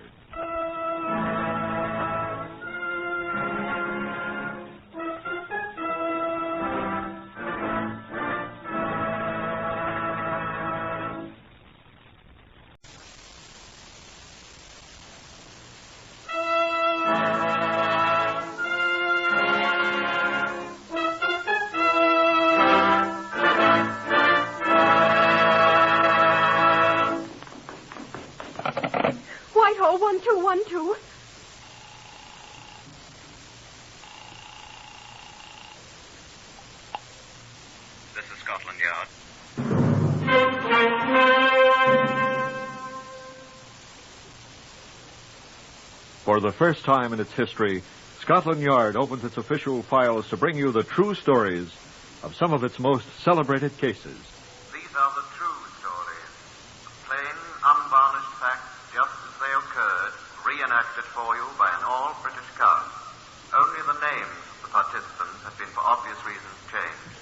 Whitehall 1212. This is Scotland Yard. For the first time in its history, Scotland Yard opens its official files to bring you the true stories of some of its most celebrated cases. These are the true stories. The plain, unvarnished facts, just as they occurred, reenacted for you by an all-British cast. Only the names of the participants have been, for obvious reasons, changed.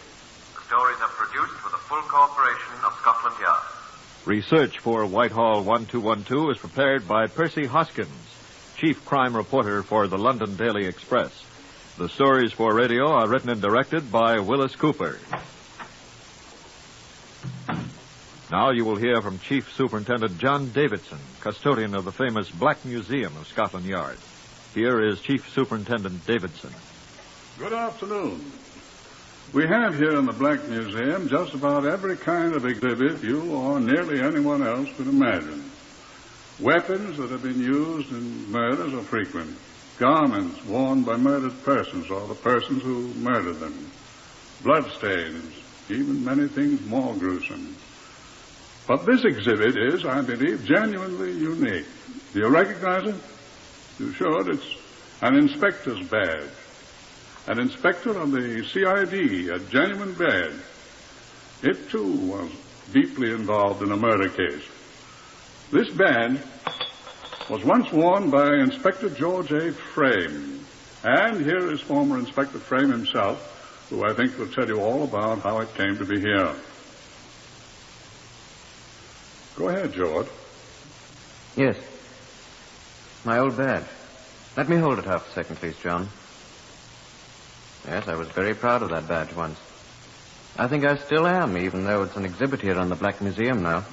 The stories are produced with the full cooperation of Scotland Yard. Research for Whitehall 1212 is prepared by Percy Hoskins, chief crime reporter for the London Daily Express. The stories for radio are written and directed by Willis Cooper. Now you will hear from Chief Superintendent John Davidson, custodian of the famous Black Museum of Scotland Yard. Here is Chief Superintendent Davidson. Good afternoon. We have here in the Black Museum just about every kind of exhibit you or nearly anyone else could imagine. Weapons that have been used in murders are frequent. Garments worn by murdered persons or the persons who murdered them. Bloodstains, even many things more gruesome. But this exhibit is, I believe, genuinely unique. Do you recognize it? You should. It's an inspector's badge. an inspector of the CID, a genuine badge. It, too, was deeply involved in a murder case. This badge was once worn by Inspector George A. Frame. And here is former Inspector Frame himself, who I think will tell you all about how it came to be here. Go ahead, George. Yes. My old badge. Let me hold it half a second, please, John. Yes, I was very proud of that badge once. I think I still am, even though it's an exhibit here on the Black Museum now.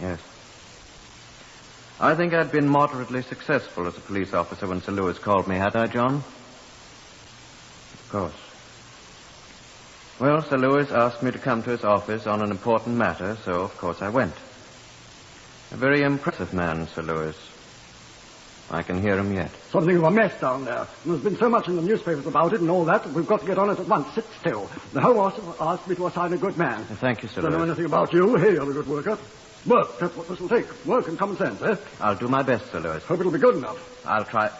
Yes. I think I'd been moderately successful as a police officer when Sir Lewis called me, had I, John? Of course. Well, Sir Lewis asked me to come to his office on an important matter, so of course I went. A very impressive man, Sir Lewis. I can hear him yet. Something of a mess down there. There's been so much in the newspapers about it and all that we've got to get on it at once. Sit still. The Home Office asked me to assign a good man. Thank you, Sir Don't Lewis. know anything about you. Hey, you're a good worker. Work, that's what this will take. Work and common sense, eh? I'll do my best, Sir Lewis. Hope it'll be good enough. I'll try,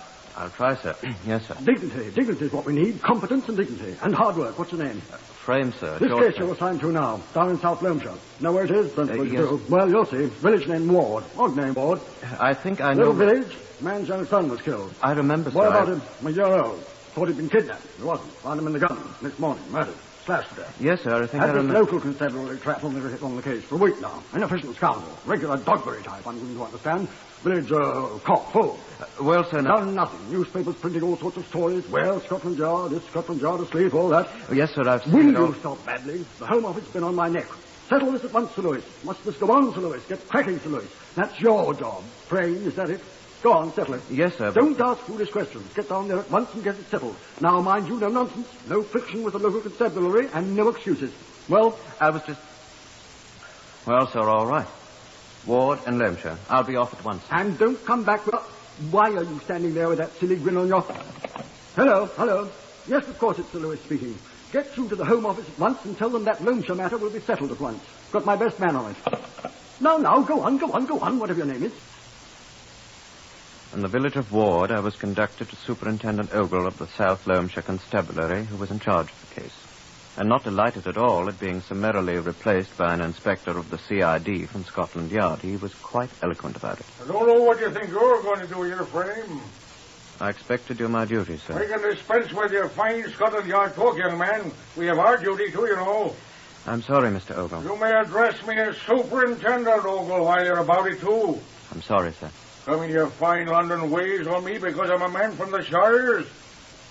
sir. Yes, sir. Dignity. Dignity is what we need. Competence and dignity. And hard work. What's your name? Frame, sir. This George case you're assigned to now, down in South Loamshire. Know where it is? Don't suppose you yes. do. Well, you'll see. Village named Ward. Odd name, Ward. I think I know... Little village. Man's young son was killed. I remember, sir. Boy about him, a year old. Thought he'd been kidnapped. He wasn't. Found him in the gun. Next morning, murdered. Slashed to death. Yes, sir, I think I Had this remember... local constabulary trap on the case for a week now. Inefficient scoundrel. Regular Dogberry type, I'm going to understand. Village, cock full. Well, sir, no... Done nothing. Newspapers printing all sorts of stories. Well, Scotland Yard, this Scotland Yard asleep, all that. Oh, yes, sir, I've seen Will it all. you stop badly? The Home Office has been on my neck. Settle this at once, Sir Lewis. Must this go on, Sir Lewis? Get cracking, Sir Lewis. That's your job. Frame, is that it? Go on, settle it. Yes, sir. Don't ask foolish questions. Get down there at once and get it settled. Now, mind you, no nonsense, no friction with the local constabulary, and no excuses. Well, I was just... Well, sir, all right. Ward and Loamshire. I'll be off at once. And don't come back with... Why are you standing there with that silly grin on your... Hello. Yes, of course, it's Sir Lewis speaking. Get through to the Home Office at once and tell them that Loamshire matter will be settled at once. Got my best man on it. Now, go on, whatever your name is. In the village of Ward, I was conducted to Superintendent Ogle of the South Loamshire Constabulary, who was in charge of the case. And not delighted at all at being summarily replaced by an inspector of the CID from Scotland Yard. He was quite eloquent about it. I don't know what you think you're going to do here, Frame. I expect to do my duty, sir. We can dispense with your fine Scotland Yard talk, young man. We have our duty, too, you know. I'm sorry, Mr. Ogle. You may address me as Superintendent Ogle while you're about it, too. I'm sorry, sir. Coming your fine London ways on me because I'm a man from the Shires.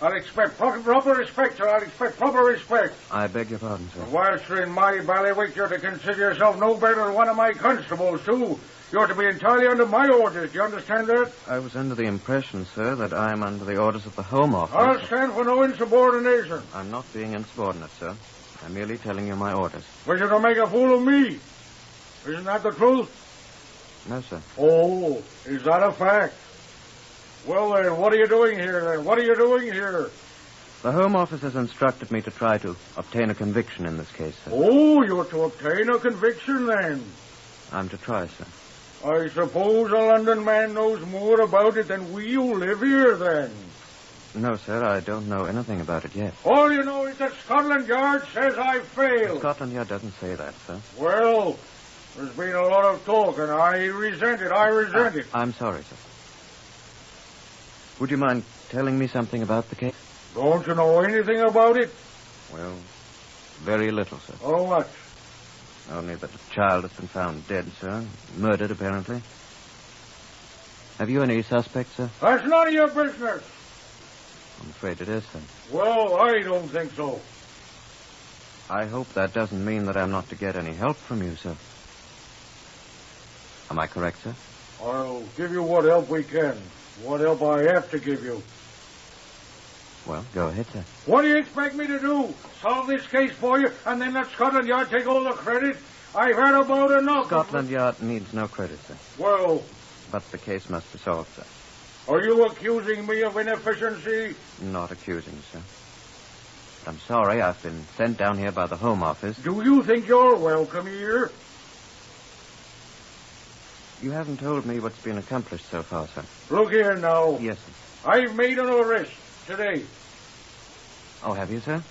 I'll expect proper respect, sir. I'll expect proper respect. I beg your pardon, sir. And whilst you're in my bailiwick, you're to consider yourself no better than one of my constables, too. You're to be entirely under my orders. Do you understand that? I was under the impression, sir, that I am under the orders of the Home Office. I'll stand for no insubordination. I'm not being insubordinate, sir. I'm merely telling you my orders. Wish you to make a fool of me. Isn't that the truth? No, sir. Oh, is that a fact? Well, then, what are you doing here, then? What are you doing here? The Home Office has instructed me to try to obtain a conviction in this case, sir. Oh, you're to obtain a conviction, then? I'm to try, sir. I suppose a London man knows more about it than we who live here, then. No, sir, I don't know anything about it yet. All you know is that Scotland Yard says I failed. Scotland Yard doesn't say that, sir. Well, there's been a lot of talk, and I resent it. I'm sorry, sir. Would you mind telling me something about the case? Don't you know anything about it? Well, very little, sir. Oh, what? Only that a child has been found dead, sir. Murdered, apparently. Have you any suspects, sir? That's none of your business. I'm afraid it is, sir. Well, I don't think so. I hope that doesn't mean that I'm not to get any help from you, sir. Am I correct, sir? I'll give you what help we can. What help I have to give you. Well, go ahead, sir. What do you expect me to do? Solve this case for you and then let Scotland Yard take all the credit? I've heard about enough. Scotland Yard needs no credit, sir. Well... But the case must be solved, sir. Are you accusing me of inefficiency? Not accusing you, sir. But I'm sorry I've been sent down here by the Home Office. Do you think you're welcome here? You haven't told me what's been accomplished so far, sir. Look here now. Yes, sir. I've made an arrest today. Oh, have you, sir?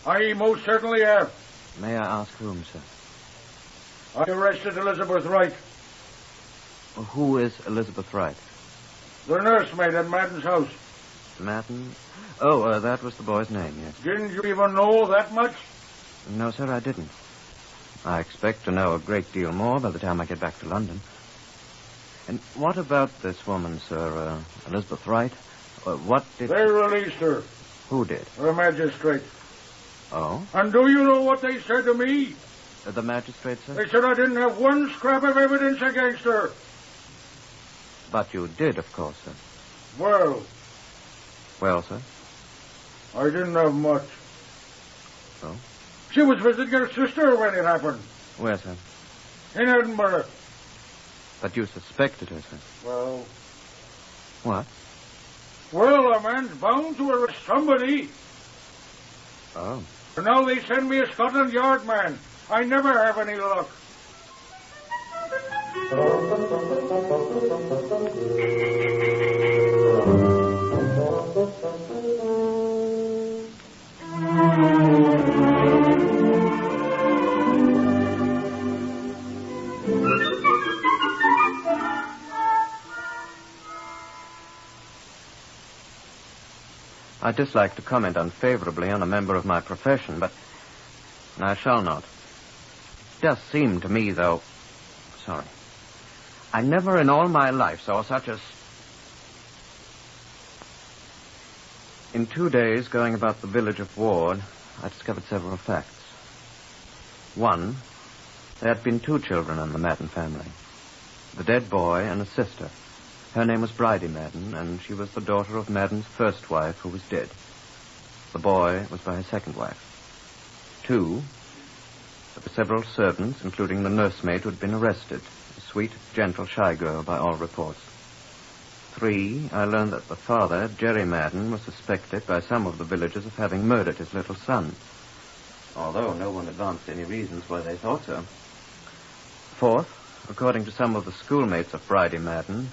I most certainly have. May I ask whom, sir? I arrested Elizabeth Wright, Who is Elizabeth Wright? the nursemaid at Madden's house. Madden? Oh, that was the boy's name, yes. Didn't you even know that much? No, sir, I didn't. I expect to know a great deal more by the time I get back to London. And what about this woman, sir, Elizabeth Wright? What did... They released her. Who did? The magistrate. Oh? And do you know what they said to me? The magistrate, sir? They said I didn't have one scrap of evidence against her. But you did, of course, sir. Well, sir? I didn't have much. Oh? She was visiting her sister when it happened. Where, sir? In Edinburgh. But you suspected her, sir. Well... What? Well, a man's bound to arrest somebody. Oh. And now they send me a Scotland Yard man. I never have any luck. I dislike to comment unfavorably on a member of my profession, but I shall not. It does seem to me, though... Sorry. I never in all my life saw such a... In 2 days, going about the village of Ward, I discovered several facts. One, there had been 2 children in the Madden family. The dead boy and a sister. Her name was Bridie Madden, and she was the daughter of Madden's first wife, who was dead. The boy was by his second wife. 2, there were several servants, including the nursemaid who had been arrested, a sweet, gentle, shy girl by all reports. 3, I learned that the father, Jerry Madden, was suspected by some of the villagers of having murdered his little son, although no one advanced any reasons why they thought so. 4th, according to some of the schoolmates of Bridie Madden,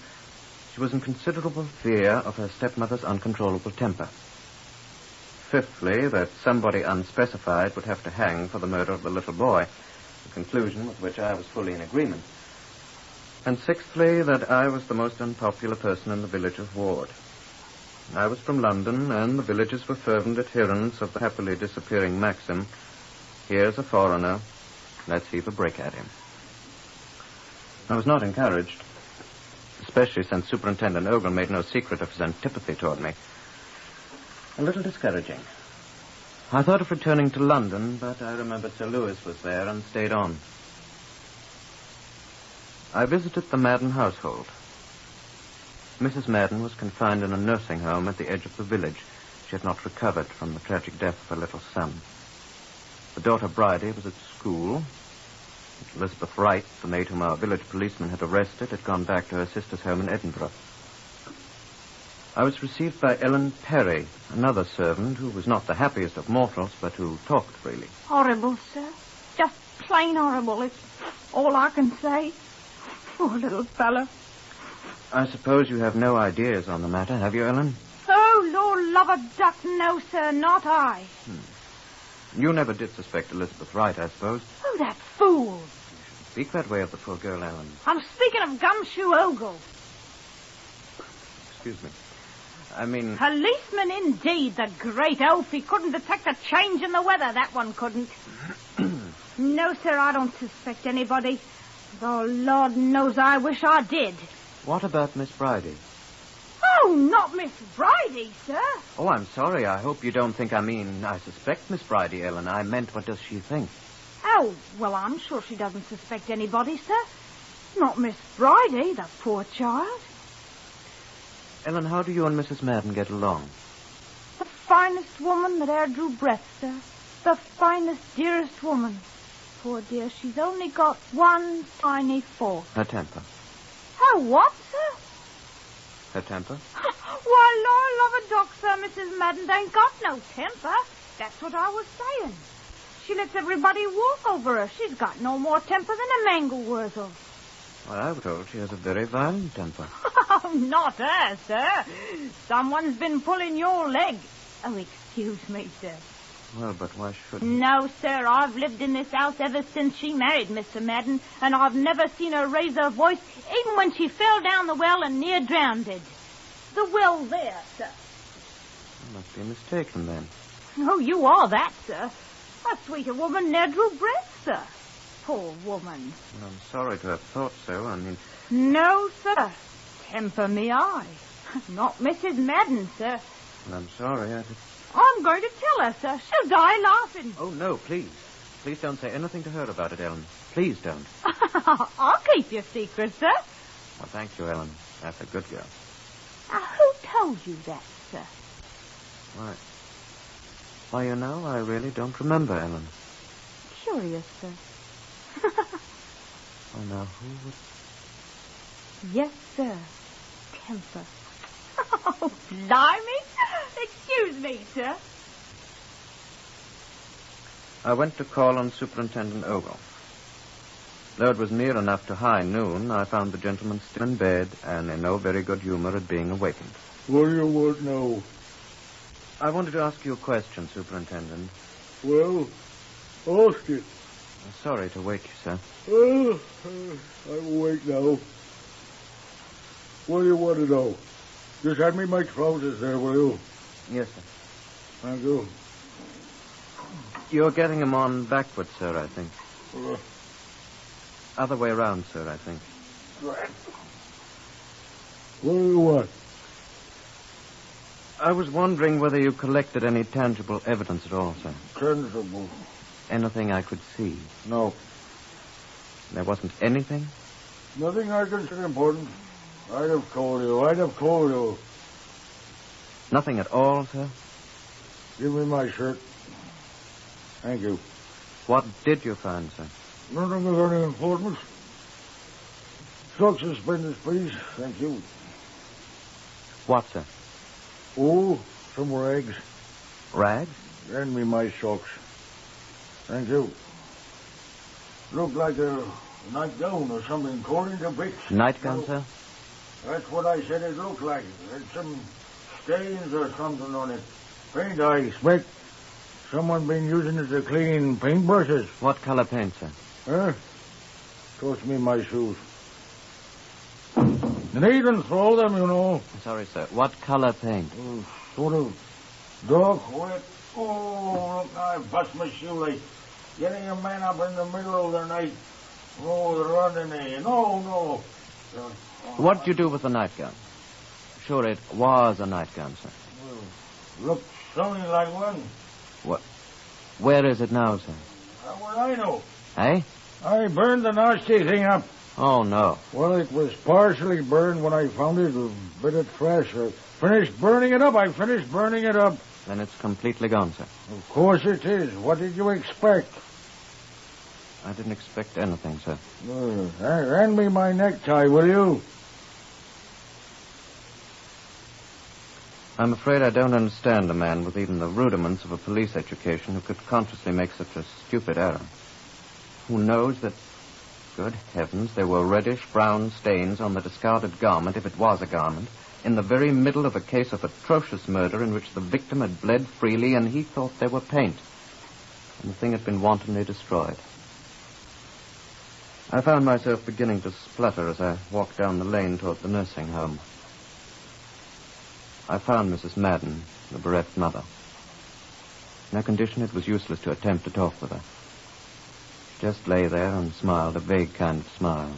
she was in considerable fear of her stepmother's uncontrollable temper. 5thly, that somebody unspecified would have to hang for the murder of the little boy, a conclusion with which I was fully in agreement. And 6thly, that I was the most unpopular person in the village of Ward. I was from London, and the villagers were fervent adherents of the happily disappearing maxim, here's a foreigner, let's heave a brick at him. I was not encouraged, especially since Superintendent Ogle made no secret of his antipathy toward me. A little discouraging. I thought of returning to London, but I remembered Sir Lewis was there and stayed on. I visited the Madden household. Mrs. Madden was confined in a nursing home at the edge of the village. She had not recovered from the tragic death of her little son. The daughter Bridie was at school. Elizabeth Wright, the maid whom our village policeman had arrested, had gone back to her sister's home in Edinburgh. I was received by Ellen Perry, another servant who was not the happiest of mortals, but who talked freely. Horrible, sir. Just plain horrible. It's all I can say. Poor little fellow. I suppose you have no ideas on the matter, have you, Ellen? Oh, Lord love a duck, no, sir, not I. You never did suspect Elizabeth Wright, I suppose. Oh, that fool. You shouldn't speak that way of the poor girl, Ellen. I'm speaking of Gumshoe Ogle. Excuse me. I mean... Policeman indeed, the great oaf. He couldn't detect a change in the weather, that one couldn't. No, sir, I don't suspect anybody. Though Lord knows I wish I did. What about Miss Bridie? Oh, not Miss Bridie, sir. Oh, I'm sorry. I hope you don't think I suspect Miss Bridie, Ellen. I meant, what does she think? Oh, well, I'm sure she doesn't suspect anybody, sir. Not Miss Bridie, the poor child. Ellen, how do you and Mrs. Madden get along? The finest woman that e'er drew breath, sir. The finest, dearest woman. Poor dear, she's only got one tiny fault. Her temper. Her what, sir? Her temper? Why, Lord love a duck, sir, Mrs. Madden ain't got no temper. That's what I was saying. She lets everybody walk over her. She's got no more temper than a mangle wurzel. Well, I was told she has a very violent temper. Oh, not her, sir. Someone's been pulling your leg. Oh, Excuse me, sir. Well, but why should... No, sir. I've lived in this house ever since she married Mr. Madden, and I've never seen her raise her voice, even when she fell down the well and near drowned. The well there, sir. I must be mistaken, then. Oh, you are that, sir. That sweeter woman ne'er drew breath, sir. Poor woman. Well, I'm sorry to have thought so. I mean... No, sir. Temper me eye. Not Mrs. Madden, sir. Well, I'm sorry. I'm going to tell her, sir. She'll die laughing. Oh, no, please. Please don't say anything to her about it, Ellen. Please don't. I'll keep your secret, sir. Well, thank you, Ellen. That's a good girl. Who told you that, sir? Why, you know, I really don't remember, Ellen. Curious, sir. Oh, now, who would... Yes, sir. Temper. Oh, blimey. Excuse me, sir. I went to call on Superintendent Ogle. Though it was near enough to high noon, I found the gentleman still in bed and in no very good humor at being awakened. What do you want now? I wanted to ask you a question, Superintendent. Well, ask it. I'm sorry to wake you, sir. I'm awake now. What do you want to know? Just hand me my trousers there, will you? Yes, sir. Thank you. You're getting them on backwards, sir, I think. Other way around, sir, I think. Right. What do you want? I was wondering whether you collected any tangible evidence at all, sir. Tangible? Anything I could see? No. There wasn't anything? Nothing I consider important. I'd have told you. Nothing at all, sir? Give me my shirt. Thank you. What did you find, sir? Nothing of any importance. Socks suspenders, please. Thank you. What, sir? Oh, some rags. Rags? Hand me my socks. Thank you. Look like a nightgown or something, according to bits. Nightgown, sir? That's what I said it looked like. There's some stains or something on it. Paint, I expect. Someone been using it to clean paintbrushes. What color paint, sir? Huh? Toss me my shoes. You needn't throw them, you know. Sorry, sir. What color paint? Sort of dark, wet. Oh, look, I bust my shoelace. Getting a man up in the middle of the night. Oh, running in. No. What did you do with the nightgown? Sure, it was a nightgown, sir. Well, looks something like one. What? Where is it now, sir? What I know. Eh? I burned the nasty thing up. Oh, no. Well, it was partially burned when I found it. A bit of trash. I finished burning it up. Then it's completely gone, sir. Of course it is. What did you expect? I didn't expect anything, sir. Hand me my necktie, will you? I'm afraid I don't understand a man with even the rudiments of a police education who could consciously make such a stupid error. Who knows that, good heavens, there were reddish-brown stains on the discarded garment, if it was a garment, in the very middle of a case of atrocious murder in which the victim had bled freely and he thought they were paint. And the thing had been wantonly destroyed. I found myself beginning to splutter as I walked down the lane toward the nursing home. I found Mrs. Madden, the bereft mother. In her condition, it was useless to attempt to talk with her. She just lay there and smiled, a vague kind of smile.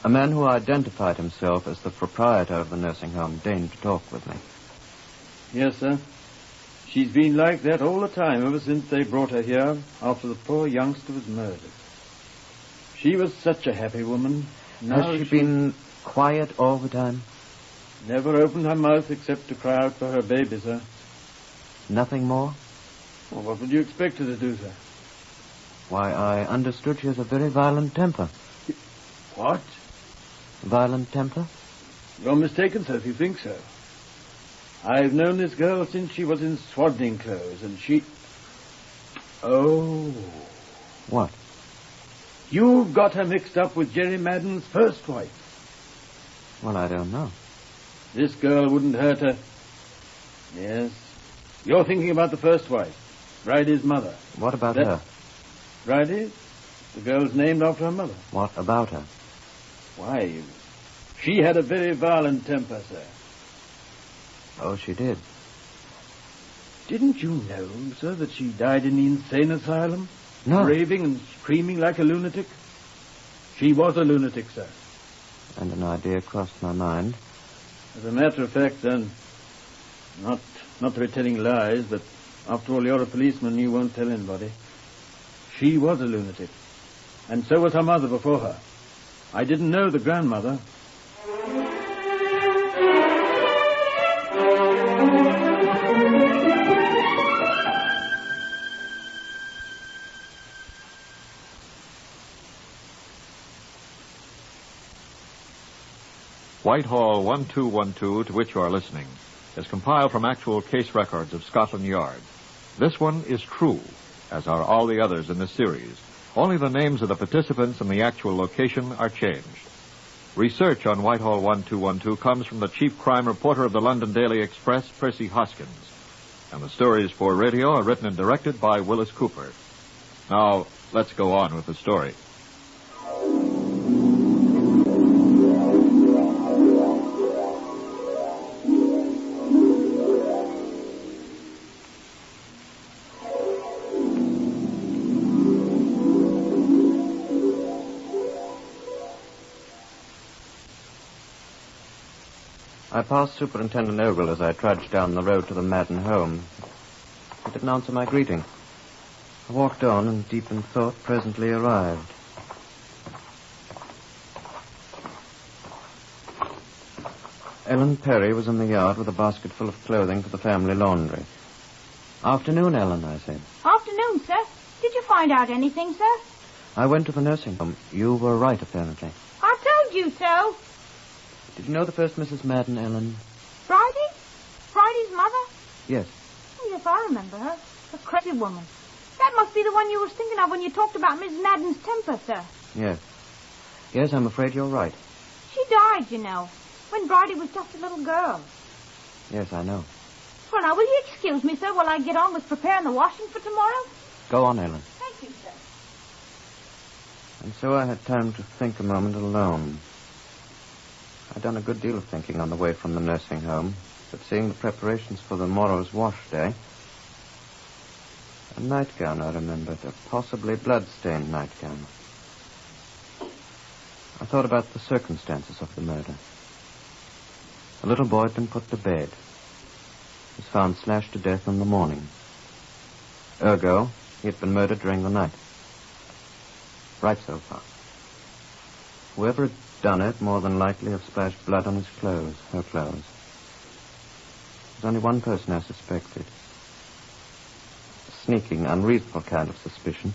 A man who identified himself as the proprietor of the nursing home deigned to talk with me. Yes, sir. She's been like that all the time, ever since they brought her here after the poor youngster was murdered. She was such a happy woman. Now Has she been quiet all the time? Never opened her mouth except to cry out for her baby, sir. Nothing more? Well, what would you expect her to do, sir? Why, I understood she has a very violent temper. What? Violent temper? You're mistaken, sir, if you think so. I've known this girl since she was in swaddling clothes, and she... Oh. What? You've got her mixed up with Jerry Madden's first wife. Well, I don't know. This girl wouldn't hurt her. Yes, You're thinking about the first wife, Bridie's mother. What about her? Bridie? The girl's named after her mother. What about her? Why, she had a very violent temper, sir. Oh, she did. Didn't you know, sir, that she died in the insane asylum? No. Raving and screaming like a lunatic? She was a lunatic, sir. And an idea crossed my mind. As a matter of fact, then, not to be telling lies, but after all, you're a policeman, you won't tell anybody. She was a lunatic. And so was her mother before her. I didn't know the grandmother. Whitehall 1212, to which you are listening, is compiled from actual case records of Scotland Yard. This one is true, as are all the others in this series. Only the names of the participants and the actual location are changed. Research on Whitehall 1212 comes from the chief crime reporter of the London Daily Express, Percy Hoskins. And the stories for radio are written and directed by Willis Cooper. Now, let's go on with the story. I passed Superintendent Ogle as I trudged down the road to the Madden home. He didn't answer my greeting. I walked on and, deep in thought, presently arrived. Ellen Perry was in the yard with a basket full of clothing for the family laundry. Afternoon, Ellen, I said. Afternoon, sir. Did you find out anything, sir? I went to the nursing home. You were right, apparently. I told you so. Did you know the first Mrs. Madden, Ellen? Bridie? Bridie's mother? Yes. Oh, yes, I remember her. A crazy woman. That must be the one you were thinking of when you talked about Miss Madden's temper, sir. Yes. Yes, I'm afraid you're right. She died, you know, when Bridie was just a little girl. Yes, I know. Well, now, will you excuse me, sir, while I get on with preparing the washing for tomorrow? Go on, Ellen. Thank you, sir. And so I had time to think a moment alone. I'd done a good deal of thinking on the way from the nursing home, but seeing the preparations for the morrow's wash day, a nightgown, I remembered, a possibly blood-stained nightgown. I thought about the circumstances of the murder. The little boy had been put to bed. He was found slashed to death in the morning. Ergo, he had been murdered during the night. Right so far. Whoever had done it more than likely have splashed blood on his clothes, her clothes. There's only one person I suspected. A sneaking, unreasonable kind of suspicion.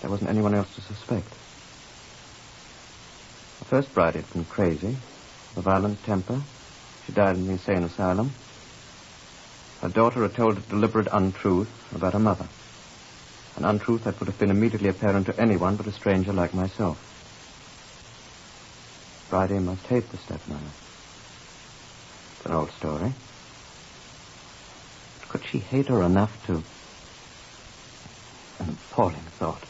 There wasn't anyone else to suspect. The first bride had been crazy, with a violent temper. She died in the insane asylum. Her daughter had told a deliberate untruth about her mother. An untruth that would have been immediately apparent to anyone but a stranger like myself. Bridie must hate the stepmother. It's an old story. But could she hate her enough to... An appalling thought.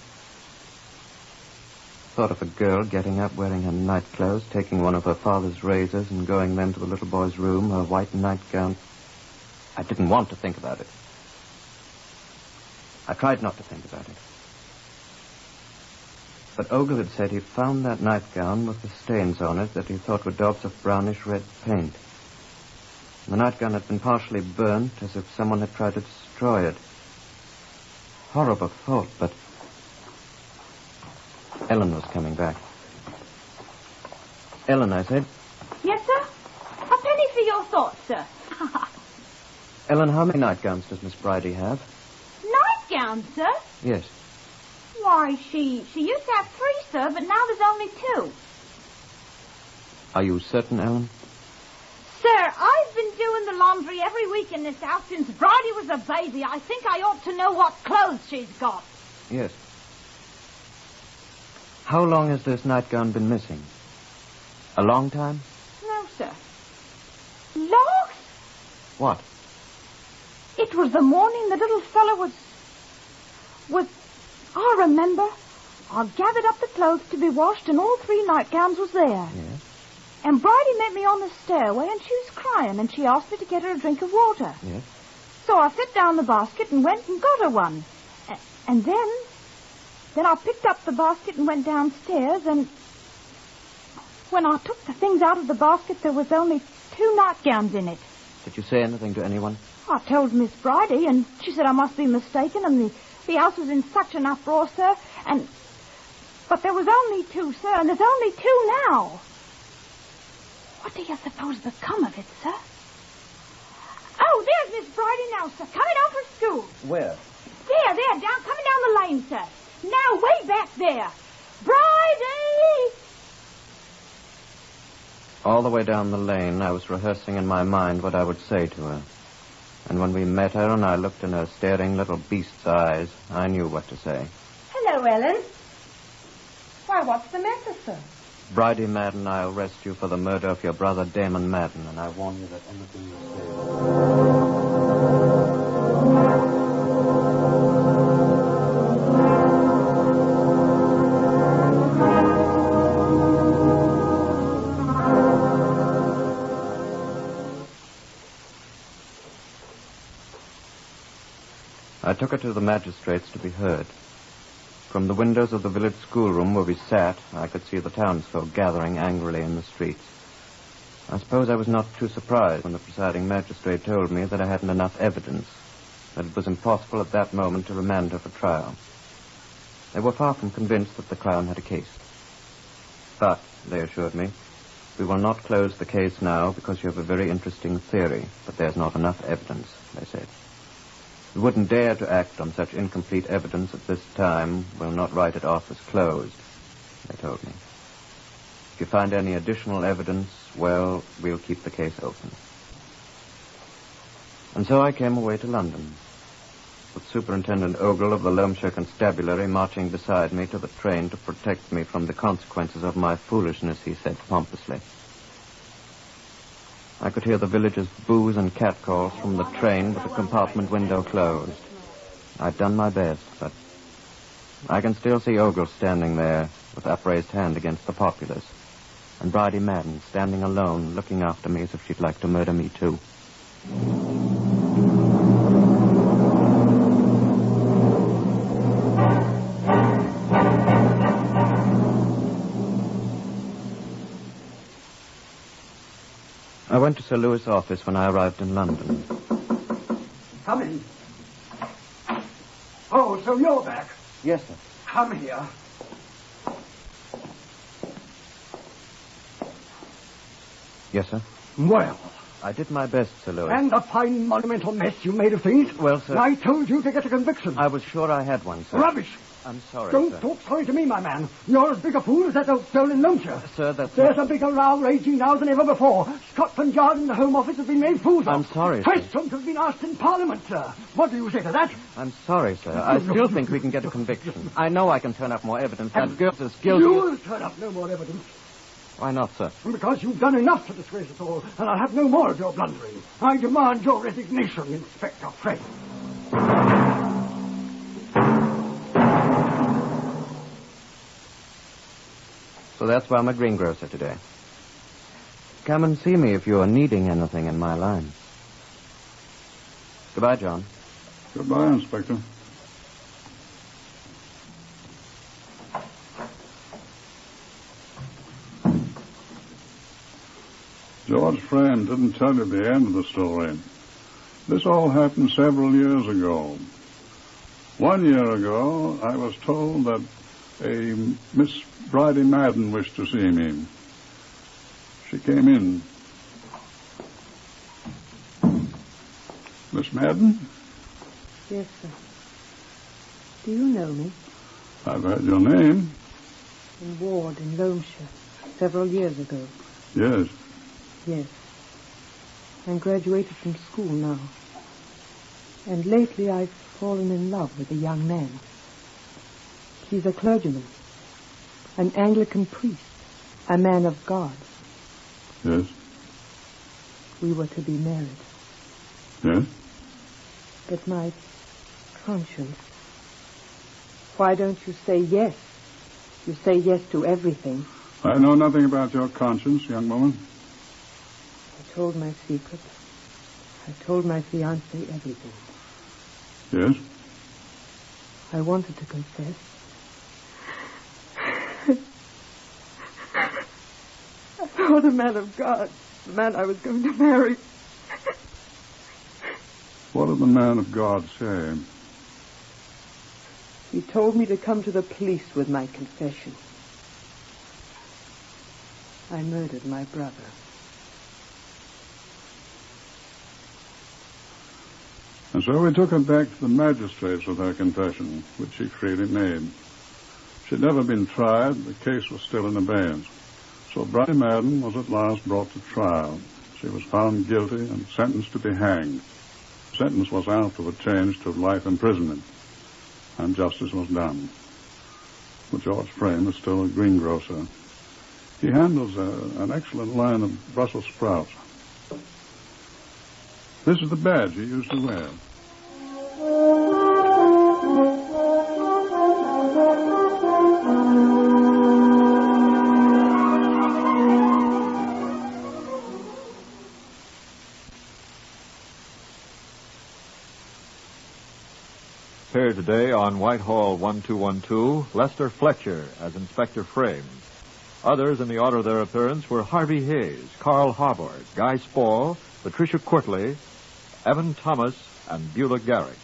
Thought of a girl getting up, wearing her night clothes, taking one of her father's razors and going then to the little boy's room, her white nightgown. I didn't want to think about it. I tried not to think about it. But Ogle had said he'd found that nightgown with the stains on it that he thought were daubs of brownish-red paint. The nightgown had been partially burnt, as if someone had tried to destroy it. Horrible thought, but... Ellen was coming back. Ellen, I said. Yes, sir? A penny for your thoughts, sir. Ellen, how many nightgowns does Miss Bridie have? Nightgowns, sir? Yes. Why, she used to have 3, sir, but now there's only 2. Are you certain, Ellen? Sir, I've been doing the laundry every week in this house since Bridie was a baby. I think I ought to know what clothes she's got. Yes. How long has this nightgown been missing? A long time? No, sir. Logs? What? It was the morning the little fellow was... I remember. I gathered up the clothes to be washed and all 3 nightgowns was there. Yes. And Bridie met me on the stairway and she was crying and she asked me to get her a drink of water. Yes. So I set down the basket and went and got her one. And then I picked up the basket and went downstairs and when I took the things out of the basket there was only 2 nightgowns in it. Did you say anything to anyone? I told Miss Bridie and she said I must be mistaken and the house was in such an uproar, sir, but there was only 2, sir, and there's only 2 now. What do you suppose become of it, sir? Oh, there's Miss Bridie now, sir, coming out from school. Where? There, coming down the lane, sir. Now, way back there. Bridie! All the way down the lane, I was rehearsing in my mind what I would say to her. And when we met her and I looked in her staring little beast's eyes, I knew what to say. Hello, Ellen. Why, what's the matter, sir? Bridie Madden, I'll arrest you for the murder of your brother Damon Madden, and I warn you that anything you say... I took her to the magistrates to be heard. From the windows of the village schoolroom where we sat, I could see the townsfolk gathering angrily in the streets. I suppose I was not too surprised when the presiding magistrate told me that I hadn't enough evidence, that it was impossible at that moment to remand her for trial. They were far from convinced that the Crown had a case. But, they assured me, we will not close the case now because you have a very interesting theory, but there's not enough evidence, they said. We wouldn't dare to act on such incomplete evidence at this time. We'll not write it off as closed, they told me. If you find any additional evidence, well, we'll keep the case open. And so I came away to London, with Superintendent Ogle of the Loamshire Constabulary marching beside me to the train to protect me from the consequences of my foolishness, he said pompously. I could hear the villagers' boos and catcalls from the train with the compartment window closed. I'd done my best, but I can still see Ogle standing there with upraised hand against the populace, and Bridie Madden standing alone, looking after me as if she'd like to murder me too. I went to Sir Louis' office when I arrived in London. Come in. Oh, so you're back? Yes, sir. Come here. Yes, sir? Well. I did my best, Sir Louis. And a fine monumental mess you made of things. Well, sir... I told you to get a conviction. I was sure I had one, sir. Rubbish. I'm sorry, Don't sir. talk sorry to me, my man. You're as big a fool as that old stolen Loamshire. Sir, that's... There's a bigger row raging now than ever before. Scotland Yard and the Home Office have been made fools of. I'm sorry, sir. Questions have been asked in Parliament, sir. What do you say to that? I'm sorry, sir. I still think we can get a conviction. I know I can turn up more evidence. That girl's as guilty... You'll turn up no more evidence. Why not, sir? Because you've done enough to disgrace us all, and I'll have no more of your blundering. I demand your resignation, Inspector Frey. So that's why I'm a greengrocer today. Come and see me if you are needing anything in my line. Goodbye, John. Goodbye, Inspector. George Frame didn't tell you the end of the story. This all happened several years ago. 1 year ago, I was told that a Miss Bridie Madden wished to see me. She came in. Miss Madden? Yes, sir. Do you know me? I've heard your name. In Ward, in Loamshire, several years ago. Yes. Yes. I'm graduated from school now. And lately I've fallen in love with a young man. He's a clergyman, an Anglican priest, a man of God. Yes. We were to be married. Yes? But my conscience... Why don't you say yes? You say yes to everything. I know nothing about your conscience, young woman. I told my secret. I told my fiancé everything. Yes? I wanted to confess. I thought a man of God, the man I was going to marry. What did the man of God say? He told me to come to the police with my confession. I murdered my brother. And so we took her back to the magistrates with her confession, which she freely made. She'd never been tried. The case was still in abeyance. So Bridie Madden was at last brought to trial. She was found guilty and sentenced to be hanged. The sentence was afterward changed to life imprisonment, and justice was done. But George Frame is still a greengrocer. He handles an excellent line of Brussels sprouts. This is the badge he used to wear. Here today on Whitehall 1212, Lester Fletcher as Inspector Frame. Others in the order of their appearance were Harvey Hayes, Carl Harbord, Guy Spall, Patricia Courtley, Evan Thomas, and Beulah Garrick.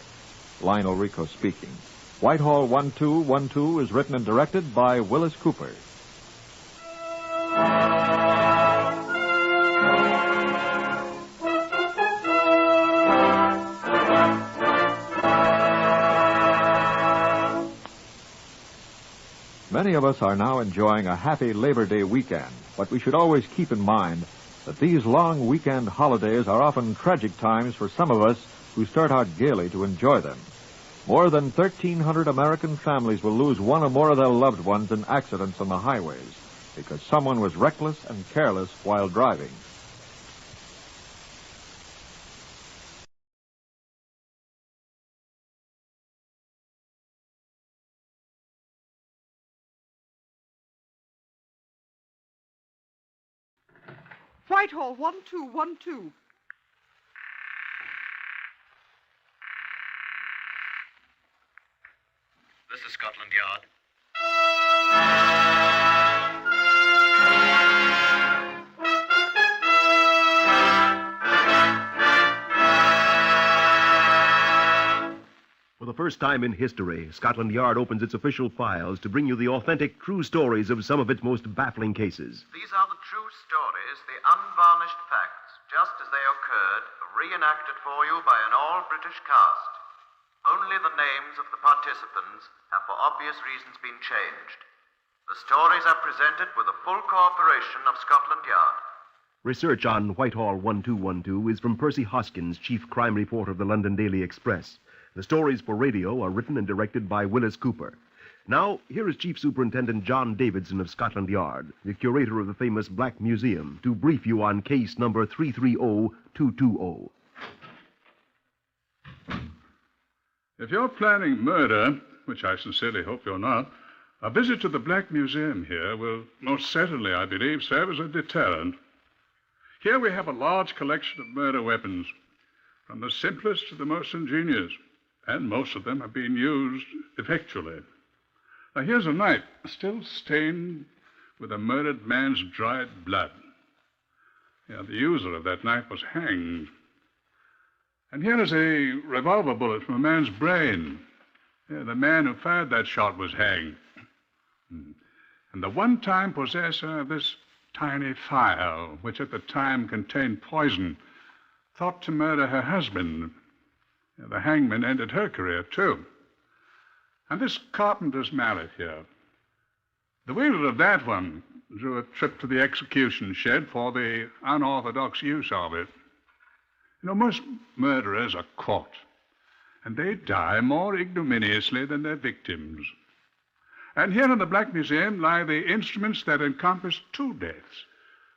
Lionel Rico speaking. Whitehall 1212 is written and directed by Willis Cooper. Many of us are now enjoying a happy Labor Day weekend, but we should always keep in mind that these long weekend holidays are often tragic times for some of us who start out gaily to enjoy them. More than 1,300 American families will lose one or more of their loved ones in accidents on the highways because someone was reckless and careless while driving. Whitehall 1212. This is Scotland Yard. For the first time in history, Scotland Yard opens its official files to bring you the authentic, true stories of some of its most baffling cases. These are the true stories, the unvarnished facts, just as they occurred, reenacted for you by an all-British cast. Only the names of the participants have for obvious reasons been changed. The stories are presented with the full cooperation of Scotland Yard. Research on Whitehall 1212 is from Percy Hoskins, chief crime reporter of the London Daily Express. The stories for radio are written and directed by Willis Cooper. Now, here is Chief Superintendent John Davidson of Scotland Yard, the curator of the famous Black Museum, to brief you on case number 330220. If you're planning murder, which I sincerely hope you're not, a visit to the Black Museum here will most certainly, I believe, serve as a deterrent. Here we have a large collection of murder weapons, from the simplest to the most ingenious, and most of them have been used effectually. Now, here's a knife still stained with a murdered man's dried blood. Yeah, the user of that knife was hanged. And here is a revolver bullet from a man's brain. Yeah, the man who fired that shot was hanged. And the one-time possessor of this tiny phial, which at the time contained poison, thought to murder her husband. Yeah, the hangman ended her career, too. And this carpenter's mallet here, the wielder of that one drew a trip to the execution shed for the unorthodox use of it. You know, most murderers are caught, and they die more ignominiously than their victims. And here in the Black Museum lie the instruments that encompass two deaths,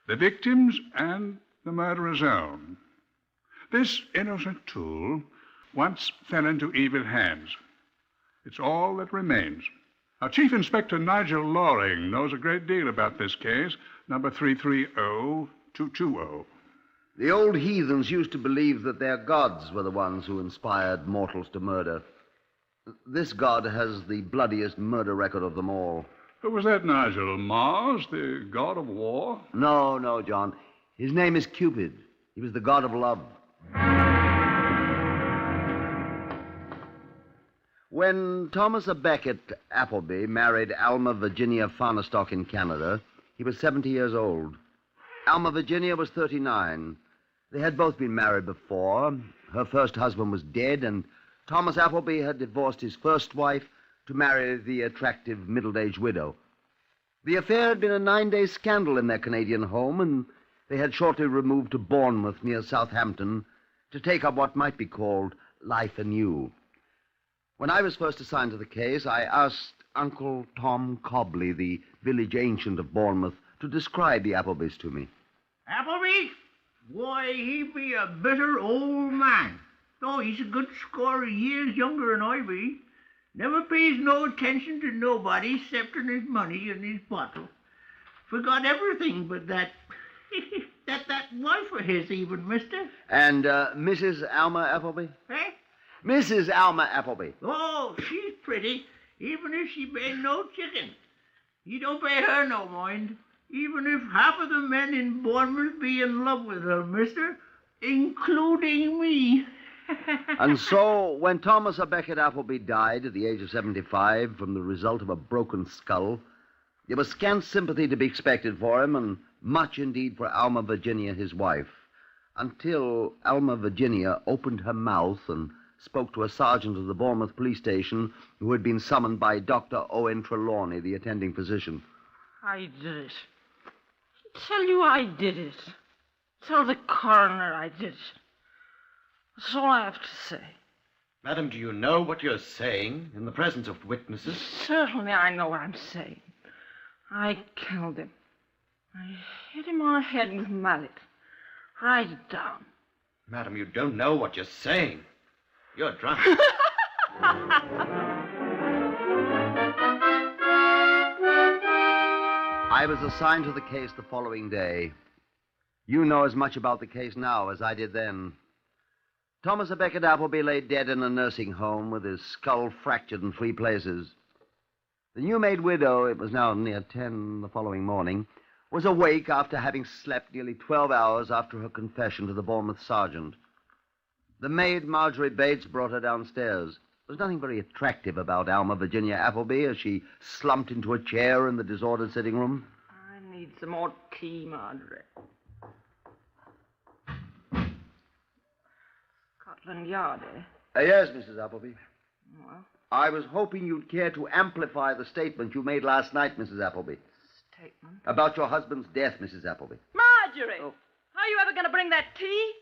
the victim's and the murderer's own. This innocent tool once fell into evil hands. It's all that remains. Now, Chief Inspector Nigel Loring knows a great deal about this case, number 330220. The old heathens used to believe that their gods were the ones who inspired mortals to murder. This god has the bloodiest murder record of them all. Who was that, Nigel? Mars, the god of war? No, John. His name is Cupid. He was the god of love. When Thomas A. Becket Appleby married Alma Virginia Farnestock in Canada, he was 70 years old. Alma Virginia was 39. They had both been married before. Her first husband was dead, and Thomas Appleby had divorced his first wife to marry the attractive middle-aged widow. The affair had been a 9-day scandal in their Canadian home, and they had shortly removed to Bournemouth near Southampton to take up what might be called life anew. When I was first assigned to the case, I asked Uncle Tom Cobley, the village ancient of Bournemouth, to describe the Applebys to me. Appleby? Why, he be a bitter old man. Oh, he's a good score of years younger than I be. Never pays no attention to nobody excepting his money and his bottle. Forgot everything but that that wife of his even, mister. And Mrs. Alma Appleby? Eh? Mrs. Alma Appleby. Oh, she's pretty, even if she ain't no chicken. You don't pay her no mind, even if half of the men in Bournemouth be in love with her, mister, including me. And so, when Thomas A. Becket Appleby died at the age of 75 from the result of a broken skull, there was scant sympathy to be expected for him, and much indeed for Alma Virginia, his wife, until Alma Virginia opened her mouth and spoke to a sergeant of the Bournemouth police station who had been summoned by Dr. Owen Trelawney, the attending physician. I did it. Tell you I did it. Tell the coroner I did it. That's all I have to say. Madam, do you know what you're saying in the presence of witnesses? Certainly I know what I'm saying. I killed him. I hit him on the head with a mallet. Write it down. Madam, you don't know what you're saying. You're drunk. I was assigned to the case the following day. You know as much about the case now as I did then. Thomas A. Becket Appleby lay dead in a nursing home with his skull fractured in 3 places. The new-made widow, it was now near 10 the following morning, was awake after having slept nearly 12 hours after her confession to the Bournemouth sergeant. The maid, Marjorie Bates, brought her downstairs. There was nothing very attractive about Alma Virginia Appleby as she slumped into a chair in the disordered sitting room. I need some more tea, Marjorie. Scotland Yard, eh? Yes, Mrs. Appleby. Well, I was hoping you'd care to amplify the statement you made last night, Mrs. Appleby. statement. About your husband's death, Mrs. Appleby. Marjorie! Oh. Are you ever going to bring that tea?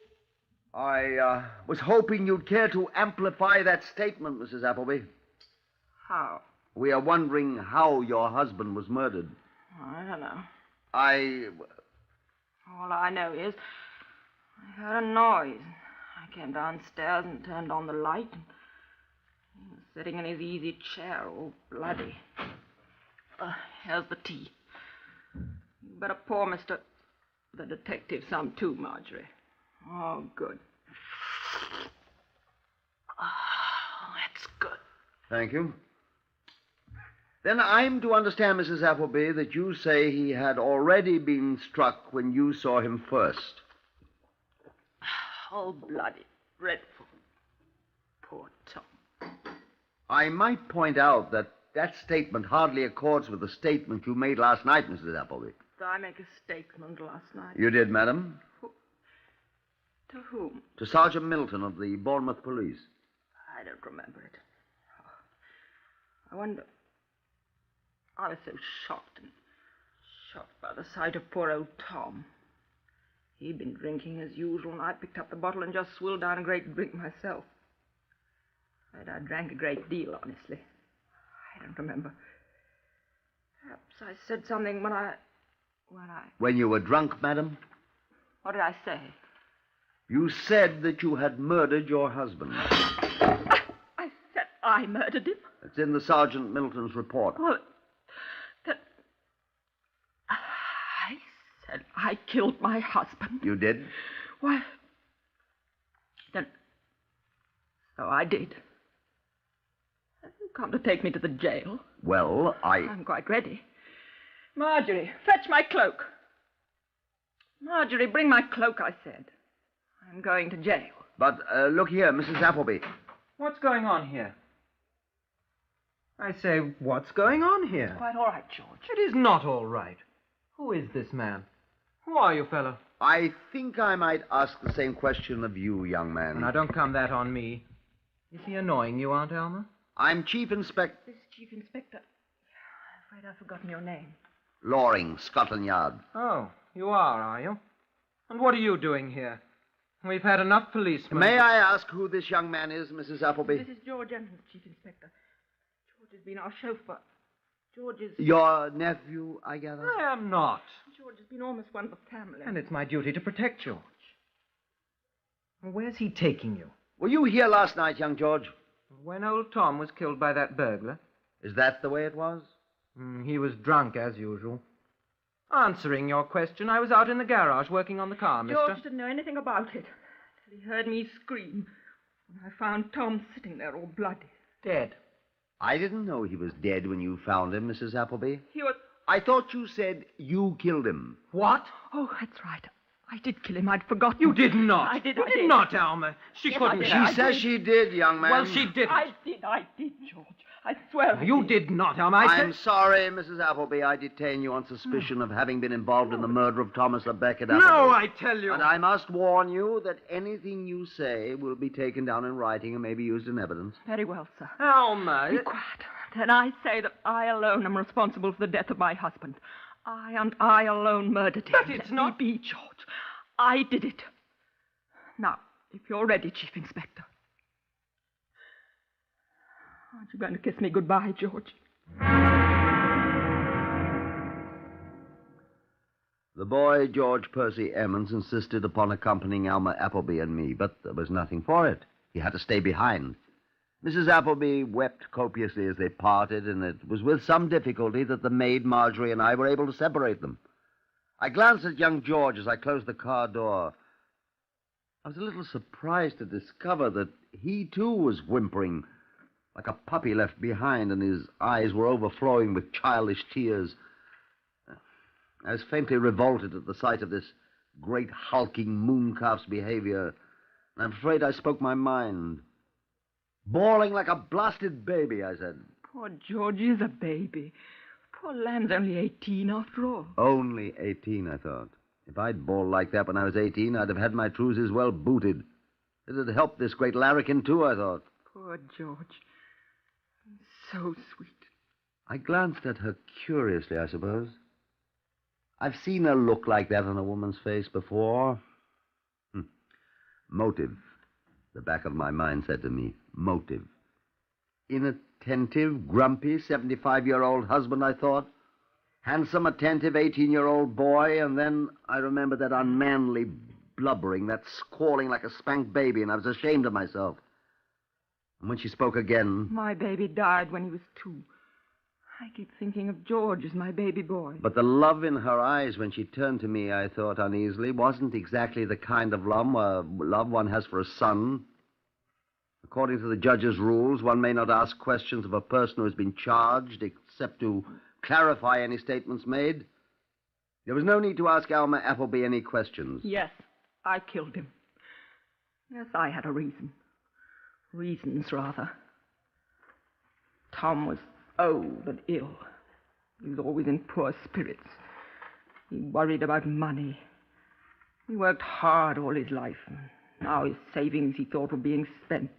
I was hoping you'd care to amplify that statement, Mrs. Appleby. How? We are wondering how your husband was murdered. I don't know. All I know is I heard a noise. I came downstairs and turned on the light. And he was sitting in his easy chair, all bloody. Here's the tea. You better pour the detective some too, Marjorie. Oh, good. Oh, that's good. Thank you. Then I'm to understand, Mrs. Appleby, that you say he had already been struck when you saw him first. Oh, bloody dreadful. Poor Tom. I might point out that statement hardly accords with the statement you made last night, Mrs. Appleby. Did I make a statement last night? You did, madam. To whom? To Sergeant Milton of the Bournemouth Police. I don't remember it. I wonder. I was so shocked by the sight of poor old Tom. He'd been drinking as usual, and I picked up the bottle and just swilled down a great drink myself. I drank a great deal, honestly. I don't remember. Perhaps I said something When you were drunk, madam? What did I say? You said that you had murdered your husband. I murdered him. It's in the Sergeant Middleton's report. Well, then... I said I killed my husband. You did? Why... Then... So I did. You come to take me to the jail. Well, I'm quite ready. Marjorie, fetch my cloak. Marjorie, bring my cloak, I said. I'm going to jail. But, look here, Mrs. Appleby. What's going on here? I say, what's going on here? It's quite all right, George. It is not all right. Who is this man? Who are you, fellow? I think I might ask the same question of you, young man. Now, don't come that on me. Is he annoying you, Aunt Alma? I'm Chief Inspector... This is Chief Inspector. I'm afraid I've forgotten your name. Loring, Scotland Yard. Oh, you are you? And what are you doing here? We've had enough policemen. May I ask who this young man is, Mrs. Appleby? This is George Evans, Chief Inspector. George has been our chauffeur. George is... Your nephew, I gather? I am not. George has been almost one of the family. And it's my duty to protect George. Where's he taking you? Were you here last night, young George? When old Tom was killed by that burglar. Is that the way it was? He was drunk, as usual. Answering your question, I was out in the garage working on the car, mister. George didn't know anything about it till he heard me scream when I found Tom sitting there all bloody. Dead. I didn't know he was dead when you found him, Mrs. Appleby. He was... I thought you said you killed him. What? Oh, that's right. I did kill him. I'd forgotten. You did not. I did. You did not, Alma. She couldn't. She says she did, young man. Well, she didn't. I did, George. I swear. You did not, Alma. I'm sorry, Mrs. Appleby. I detain you on suspicion of having been involved in the murder of Thomas Beckett Appleby. No, I tell you. And I must warn you that anything you say will be taken down in writing and may be used in evidence. Very well, sir. Alma. Be quiet. Then I say that I alone am responsible for the death of my husband. I and I alone murdered him. But it's not... Let me be, George. I did it. Now, if you're ready, Chief Inspector. Aren't you going to kiss me goodbye, George? The boy, George Percy Emmons, insisted upon accompanying Alma Appleby and me, but there was nothing for it. He had to stay behind. Mrs. Appleby wept copiously as they parted, and it was with some difficulty that the maid, Marjorie, and I were able to separate them. I glanced at young George as I closed the car door. I was a little surprised to discover that he, too, was whimpering like a puppy left behind, and his eyes were overflowing with childish tears. I was faintly revolted at the sight of this great hulking mooncalf's behavior, and I'm afraid I spoke my mind. Bawling like a blasted baby, I said. Poor George is a baby. Poor lamb's only 18 after all. Only 18, I thought. If I'd bawled like that when I was 18, I'd have had my trousers well booted. It'd help this great larrikin, too, I thought. Poor George. So sweet. I glanced at her curiously, I suppose. I've seen a look like that on a woman's face before. Motive. The back of my mind said to me, motive. Inattentive, grumpy, 75-year-old husband, I thought. Handsome, attentive, 18-year-old boy, and then I remembered that unmanly blubbering, that squalling like a spanked baby, and I was ashamed of myself. And when she spoke again... My baby died when he was 2. I keep thinking of George as my baby boy. But the love in her eyes when she turned to me, I thought uneasily, wasn't exactly the kind of love one has for a son. According to the judge's rules, one may not ask questions of a person who has been charged, except to clarify any statements made. There was no need to ask Alma Appleby any questions. Yes, I killed him. Yes, I had a reason. Reasons, rather. Tom was old and ill. He was always in poor spirits. He worried about money. He worked hard all his life, and now his savings, he thought, were being spent.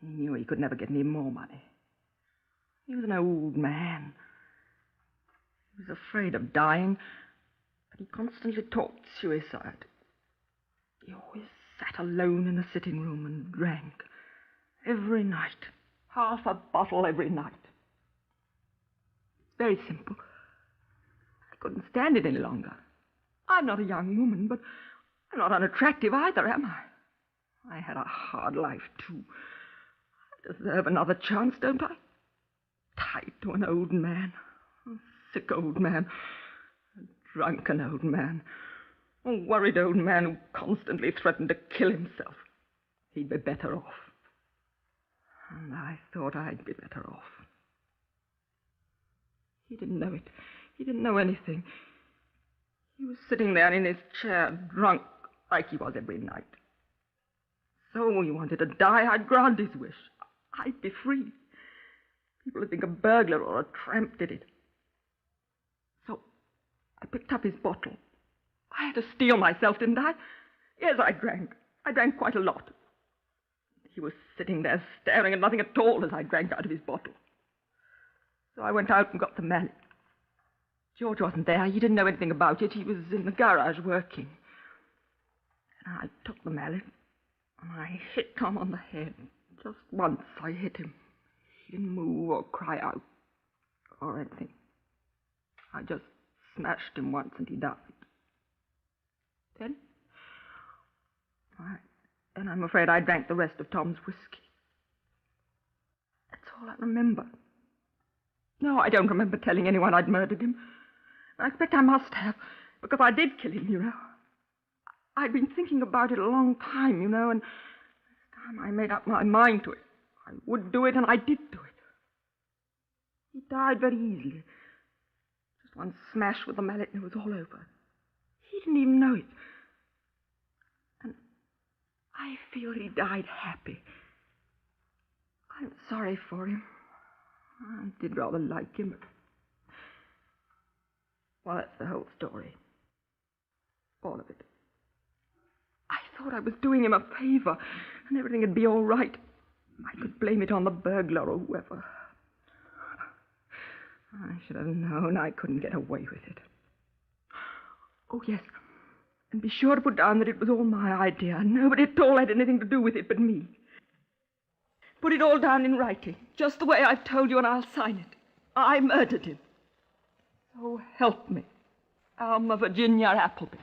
He knew he could never get any more money. He was an old man. He was afraid of dying, but he constantly talked suicide. He always sat alone in the sitting room and drank. Every night. Half a bottle every night. It's very simple. I couldn't stand it any longer. I'm not a young woman, but I'm not unattractive either, am I? I had a hard life, too. deserve another chance, don't I? Tied to an old man. A sick old man. A drunken old man. A worried old man who constantly threatened to kill himself. He'd be better off. And I thought I'd be better off. He didn't know it. He didn't know anything. He was sitting there in his chair, drunk, like he was every night. So he wanted to die. I'd grant his wish. I'd be free. People would think a burglar or a tramp did it. So I picked up his bottle. I had to steel myself, didn't I? Yes, I drank. I drank quite a lot. He was sitting there staring at nothing at all as I drank out of his bottle. So I went out and got the mallet. George wasn't there. He didn't know anything about it. He was in the garage working. And I took the mallet and I hit Tom on the head. Just once I hit him. He didn't move or cry out or anything. I just smashed him once and he died. Then I'm afraid I drank the rest of Tom's whiskey. That's all I remember. No, I don't remember telling anyone I'd murdered him. I expect I must have, because I did kill him, you know. I'd been thinking about it a long time, you know, and this time I made up my mind to it. I would do it, and I did do it. He died very easily. Just one smash with the mallet, and it was all over. He didn't even know it. And I feel he died happy. I'm sorry for him. I did rather like him. Well, that's the whole story. All of it. I thought I was doing him a favor, and everything would be all right. I could blame it on the burglar or whoever. I should have known I couldn't get away with it. Oh, yes. And be sure to put down that it was all my idea. Nobody at all had anything to do with it but me. Put it all down in writing, just the way I've told you, and I'll sign it. I murdered him. So help me, Alma Virginia Appleby.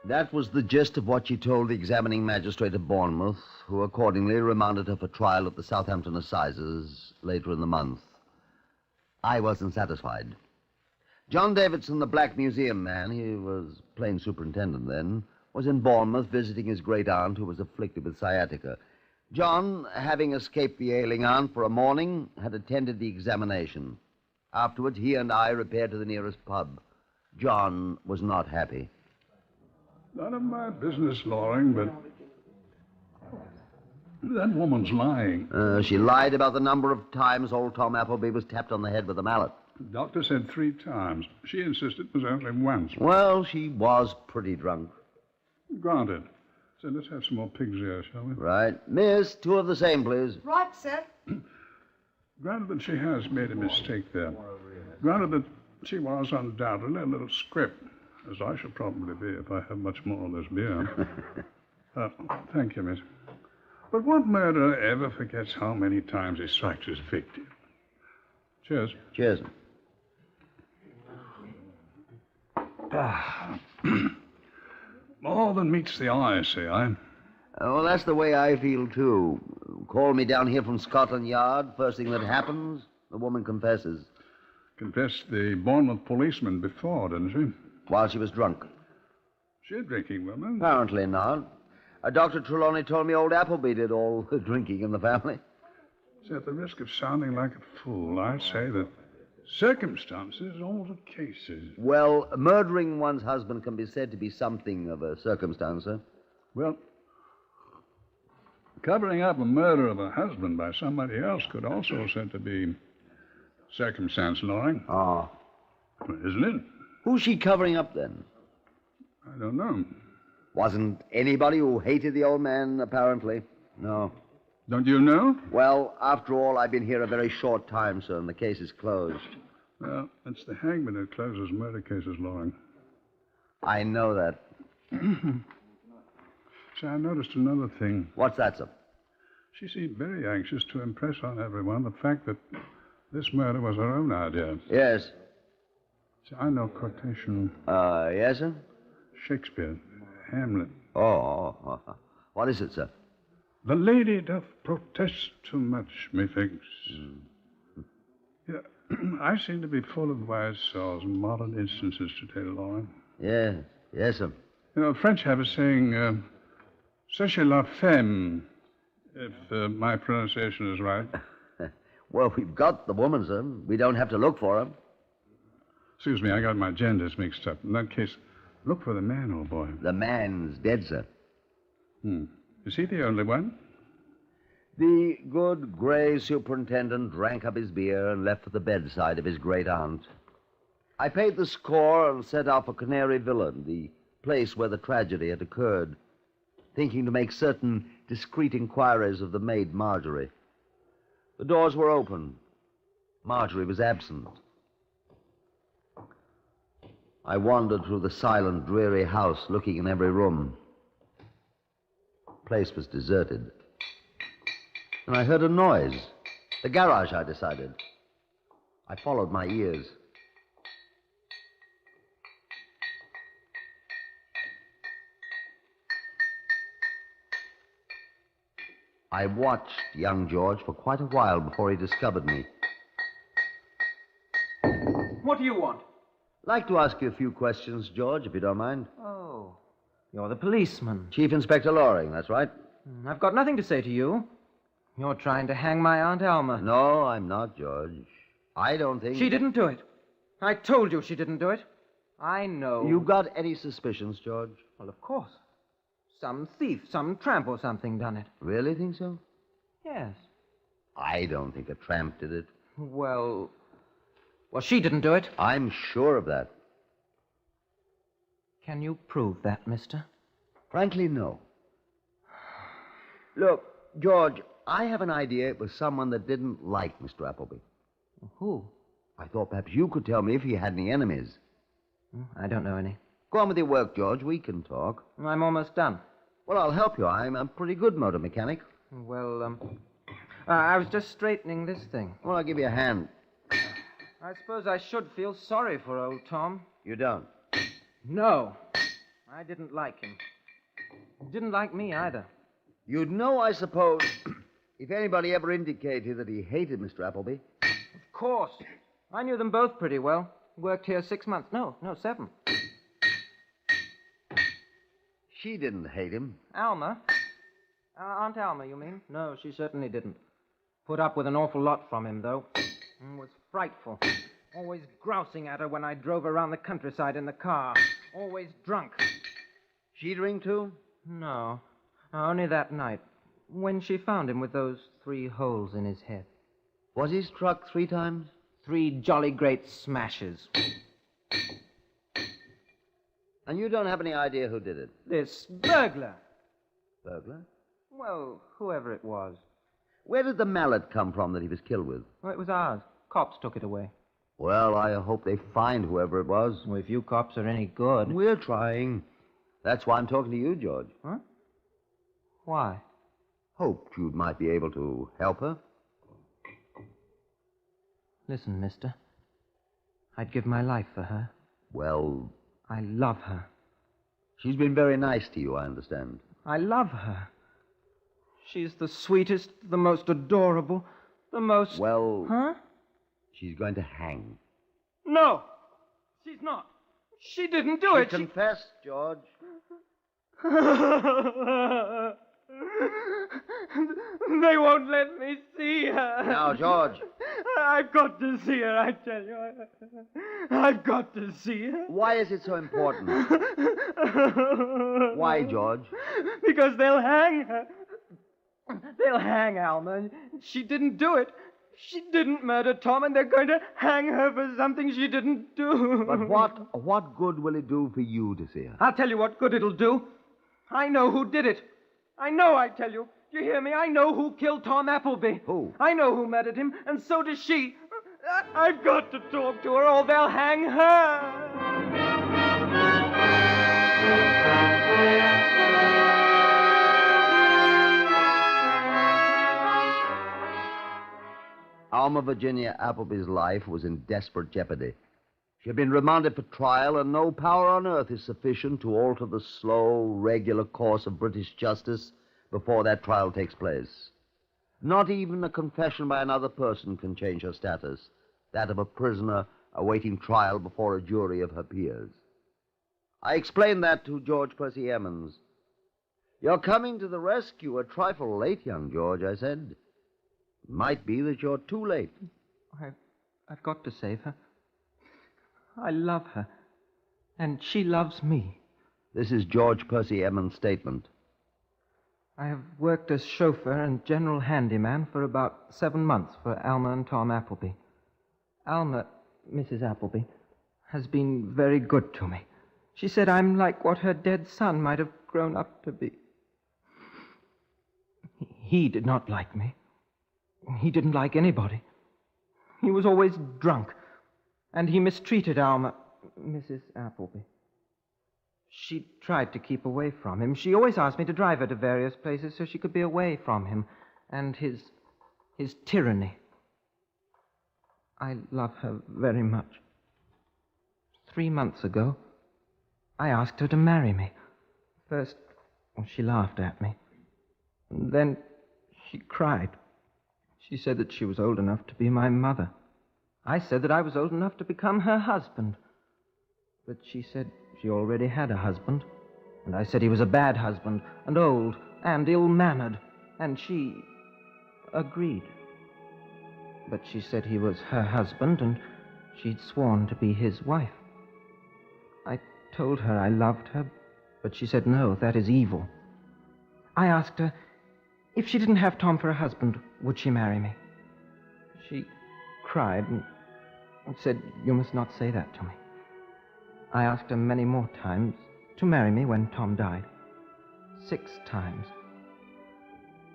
That was the gist of what she told the examining magistrate of Bournemouth, who accordingly remanded her for trial at the Southampton Assizes later in the month. I wasn't satisfied. John Davidson, the Black Museum man, he was plain superintendent then, was in Bournemouth visiting his great-aunt who was afflicted with sciatica. John, having escaped the ailing aunt for a morning, had attended the examination. Afterwards, he and I repaired to the nearest pub. John was not happy. None of my business, Loring, but that woman's lying. She lied about the number of times old Tom Appleby was tapped on the head with a mallet. The doctor said 3 times. She insisted it was only once. Well, she was pretty drunk. Granted. So let's have some more pig's ear, shall we? Right. Miss, 2 of the same, please. Right, sir. Granted that she has made a mistake there. Granted that she was undoubtedly a little script, as I shall probably be if I have much more of this beer. Thank you, miss. But what murderer ever forgets how many times he strikes his victim? Cheers. Cheers. More than meets the eye, say I. Well, that's the way I feel, too. Call me down here from Scotland Yard. First thing that happens, the woman confesses. Confessed the Bournemouth policeman before, didn't she? While she was drunk. She a drinking woman? Apparently not. Dr. Trelawney told me old Appleby did all the drinking in the family. So at the risk of sounding like a fool, I'd say that circumstances alter cases. Well, murdering one's husband can be said to be something of a circumstance, sir. Well, covering up a murder of a husband by somebody else could also be said to be circumstance, Loring. Ah. Isn't it? Who's she covering up, then? I don't know. Wasn't anybody who hated the old man, apparently. No. Don't you know? Well, after all, I've been here a very short time, sir, and the case is closed. Well, it's the hangman who closes murder cases, Loring. I know that. See, I noticed another thing. What's that, sir? She seemed very anxious to impress on everyone the fact that this murder was her own idea. Yes. I know quotation. Yes, sir? Shakespeare, Hamlet. Oh. What is it, sir? The lady doth protest too much, methinks. Yeah, I seem to be full of wise saws and modern instances to tell, Lauren. Yes, sir. You know, French have a saying, sachez la femme, if my pronunciation is right. Well, we've got the woman, sir. We don't have to look for her. Excuse me, I got my genders mixed up. In that case, look for the man, old boy. The man's dead, sir. Is he the only one? The good gray superintendent drank up his beer and left for the bedside of his great aunt. I paid the score and set out for Canary Villa, the place where the tragedy had occurred, thinking to make certain discreet inquiries of the maid Marjorie. The doors were open. Marjorie was absent. I wandered through the silent, dreary house, looking in every room. The place was deserted. And I heard a noise. The garage, I decided. I followed my ears. I watched young George for quite a while before he discovered me. What do you want? I'd like to ask you a few questions, George, if you don't mind. Oh, you're the policeman. Chief Inspector Loring, that's right. I've got nothing to say to you. You're trying to hang my Aunt Alma. No, I'm not, George. I don't think... She didn't do it. I told you she didn't do it. I know. You got any suspicions, George? Well, of course. Some thief, some tramp or something done it. Really think so? Yes. I don't think a tramp did it. Well, she didn't do it. I'm sure of that. Can you prove that, mister? Frankly, no. Look, George, I have an idea it was someone that didn't like Mr. Appleby. Who? I thought perhaps you could tell me if he had any enemies. I don't know any. Go on with your work, George. We can talk. I'm almost done. Well, I'll help you. I'm a pretty good motor mechanic. Well, I was just straightening this thing. Well, I'll give you a hand. I suppose I should feel sorry for old Tom. You don't? No. I didn't like him. He didn't like me either. You'd know, I suppose, if anybody ever indicated that he hated Mr. Appleby. Of course. I knew them both pretty well. Worked here 6 months. No, 7. She didn't hate him. Alma? Aunt Alma, you mean? No, she certainly didn't. Put up with an awful lot from him, though. Was frightful. Always grousing at her when I drove around the countryside in the car. Always drunk. She drink, too? No. Only that night, when she found him with those 3 holes in his head. Was he struck 3 times? 3 jolly great smashes. And you don't have any idea who did it? This burglar. Burglar? Well, whoever it was. Where did the mallet come from that he was killed with? Well, it was ours. Cops took it away. Well, I hope they find whoever it was. Well, if you cops are any good. We're trying. That's why I'm talking to you, George. Huh? Why? Hoped you might be able to help her. Listen, mister. I'd give my life for her. Well... I love her. She's been very nice to you, I understand. I love her. She's the sweetest, the most adorable, the most... Well... Huh? She's going to hang. No! She's not. She didn't do it. She confessed, George. They won't let me see her. Now, George. I've got to see her, I tell you. I've got to see her. Why is it so important? Why, George? Because they'll hang her. They'll hang Alma. She didn't do it. She didn't murder Tom, and they're going to hang her for something she didn't do. But what good will it do for you to see her? I'll tell you what good it'll do. I know who did it. I know, I tell you. Do you hear me? I know who killed Tom Appleby. Who? I know who murdered him, and so does she. I've got to talk to her, or they'll hang her. Alma Virginia Appleby's life was in desperate jeopardy. She had been remanded for trial, and no power on earth is sufficient to alter the slow, regular course of British justice before that trial takes place. Not even a confession by another person can change her status, that of a prisoner awaiting trial before a jury of her peers. I explained that to George Percy Emmons. "You're coming to the rescue a trifle late, young George," I said. "It might be that you're too late." I've got to save her. I love her, and she loves me. This is George Percy Emmons' statement. I have worked as chauffeur and general handyman for about 7 months for Alma and Tom Appleby. Alma, Mrs. Appleby, has been very good to me. She said I'm like what her dead son might have grown up to be. He did not like me. He didn't like anybody. He was always drunk, and he mistreated Alma, Mrs. Appleby. She tried to keep away from him. She always asked me to drive her to various places so she could be away from him and his tyranny. I love her very much. 3 months ago, I asked her to marry me. First, she laughed at me. And then she cried. She said that she was old enough to be my mother. I said that I was old enough to become her husband. But she said she already had a husband, and I said he was a bad husband, and old, and ill-mannered, and she agreed. But she said he was her husband, and she'd sworn to be his wife. I told her I loved her, but she said, "No, that is evil." I asked her, if she didn't have Tom for a husband, would she marry me? She cried and said, "You must not say that to me." I asked her many more times to marry me when Tom died. 6 times.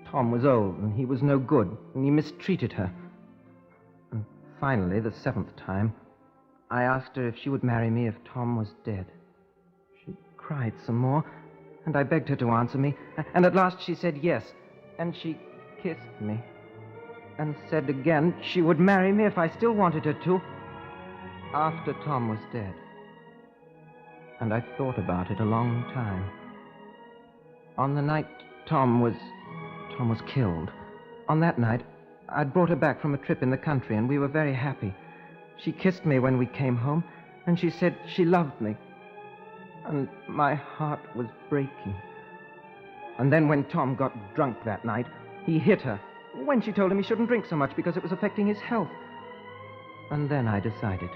Tom was old, and he was no good, and he mistreated her. And finally, the 7th time, I asked her if she would marry me if Tom was dead. She cried some more, and I begged her to answer me, and at last she said yes, and she kissed me, and said again she would marry me if I still wanted her to, after Tom was dead. And I thought about it a long time. On the night Tom was killed, on that night, I'd brought her back from a trip in the country, and we were very happy. She kissed me when we came home, and she said she loved me. And my heart was breaking. And then when Tom got drunk that night, he hit her, when she told him he shouldn't drink so much because it was affecting his health. And then I decided.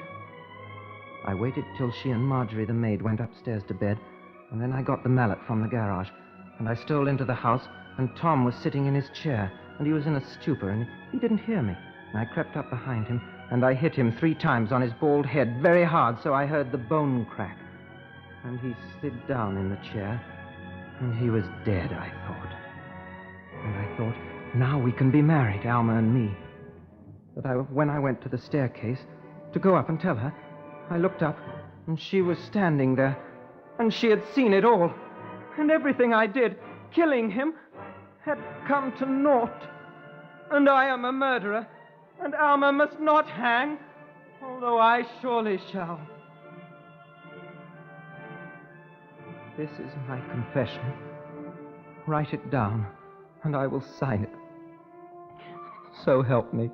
I waited till she and Marjorie, the maid, went upstairs to bed, and then I got the mallet from the garage, and I stole into the house, and Tom was sitting in his chair, and he was in a stupor, and he didn't hear me. And I crept up behind him, and I hit him 3 times on his bald head, very hard, so I heard the bone crack. And he slid down in the chair, and he was dead, I thought. And I thought, now we can be married, Alma and me. But when I went to the staircase to go up and tell her, I looked up, and she was standing there, and she had seen it all. And everything I did, killing him, had come to naught. And I am a murderer, and Alma must not hang, although I surely shall. This is my confession. Write it down, and I will sign it. So help me,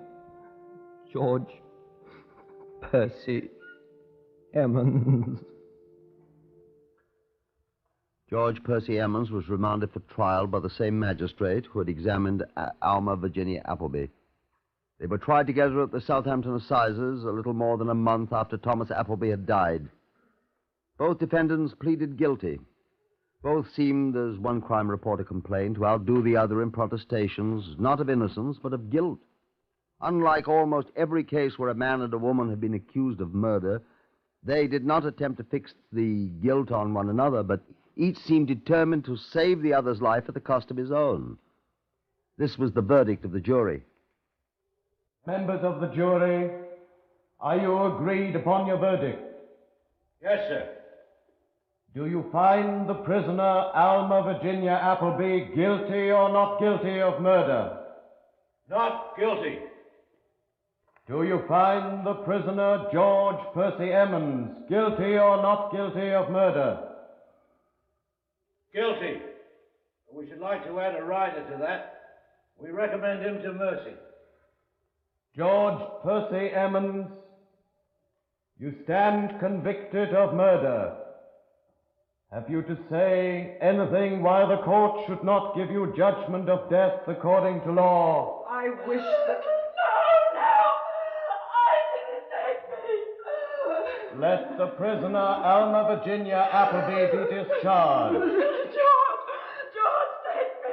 George Percy Emmons. George Percy Emmons was remanded for trial by the same magistrate who had examined Alma Virginia Appleby. They were tried together at the Southampton Assizes a little more than a month after Thomas Appleby had died. Both defendants pleaded guilty. Both seemed, as one crime reporter complained, to outdo the other in protestations, not of innocence, but of guilt. Unlike almost every case where a man and a woman had been accused of murder, they did not attempt to fix the guilt on one another, but each seemed determined to save the other's life at the cost of his own. This was the verdict of the jury. Members of the jury, are you agreed upon your verdict? Yes, sir. Do you find the prisoner, Alma Virginia Appleby, guilty or not guilty of murder? Not guilty. Do you find the prisoner George Percy Emmons guilty or not guilty of murder? Guilty. We should like to add a rider to that. We recommend him to mercy. George Percy Emmons, you stand convicted of murder. Have you to say anything why the court should not give you judgment of death according to law? I wish that... Let the prisoner Alma Virginia Appleby be discharged. George, take me!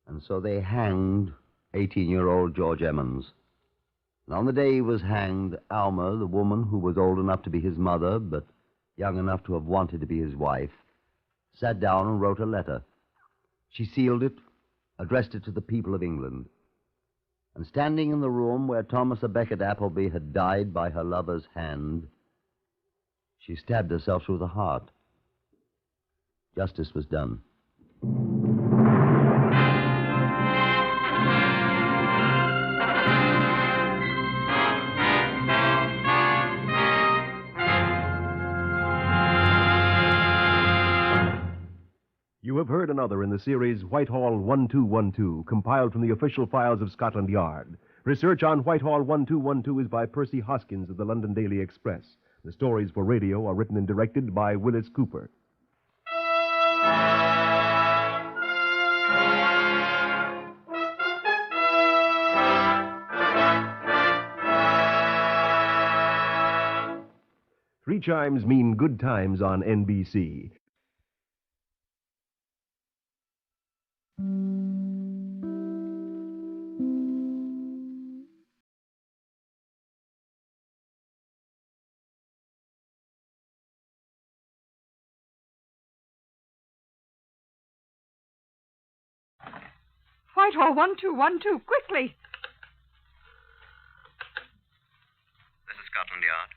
And so they hanged 18-year-old George Emmons. And on the day he was hanged, Alma, the woman who was old enough to be his mother, but young enough to have wanted to be his wife, sat down and wrote a letter. She sealed it, addressed it to the people of England. And standing in the room where Thomas à Becket Appleby had died by her lover's hand, she stabbed herself through the heart. Justice was done. You have heard another in the series Whitehall 1212, compiled from the official files of Scotland Yard. Research on Whitehall 1212 is by Percy Hoskins of the London Daily Express. The stories for radio are written and directed by Willis Cooper. Three chimes mean good times on NBC. Whitehall 1212, quickly. This is Scotland Yard.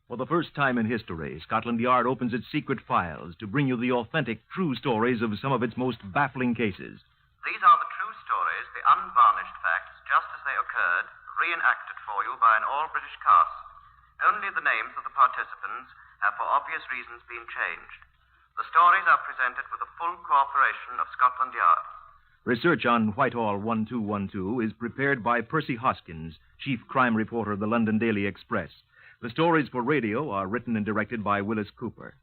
For the first time in history, Scotland Yard opens its secret files to bring you the authentic, true stories of some of its most baffling cases. These are the true stories, the unvarnished facts, just as they occurred, reenacted for you by an all-British cast. Only the names of the participants have for obvious reasons been changed. The stories are presented with the full cooperation of Scotland Yard. Research on Whitehall 1212 is prepared by Percy Hoskins, chief crime reporter of the London Daily Express. The stories for radio are written and directed by Willis Cooper.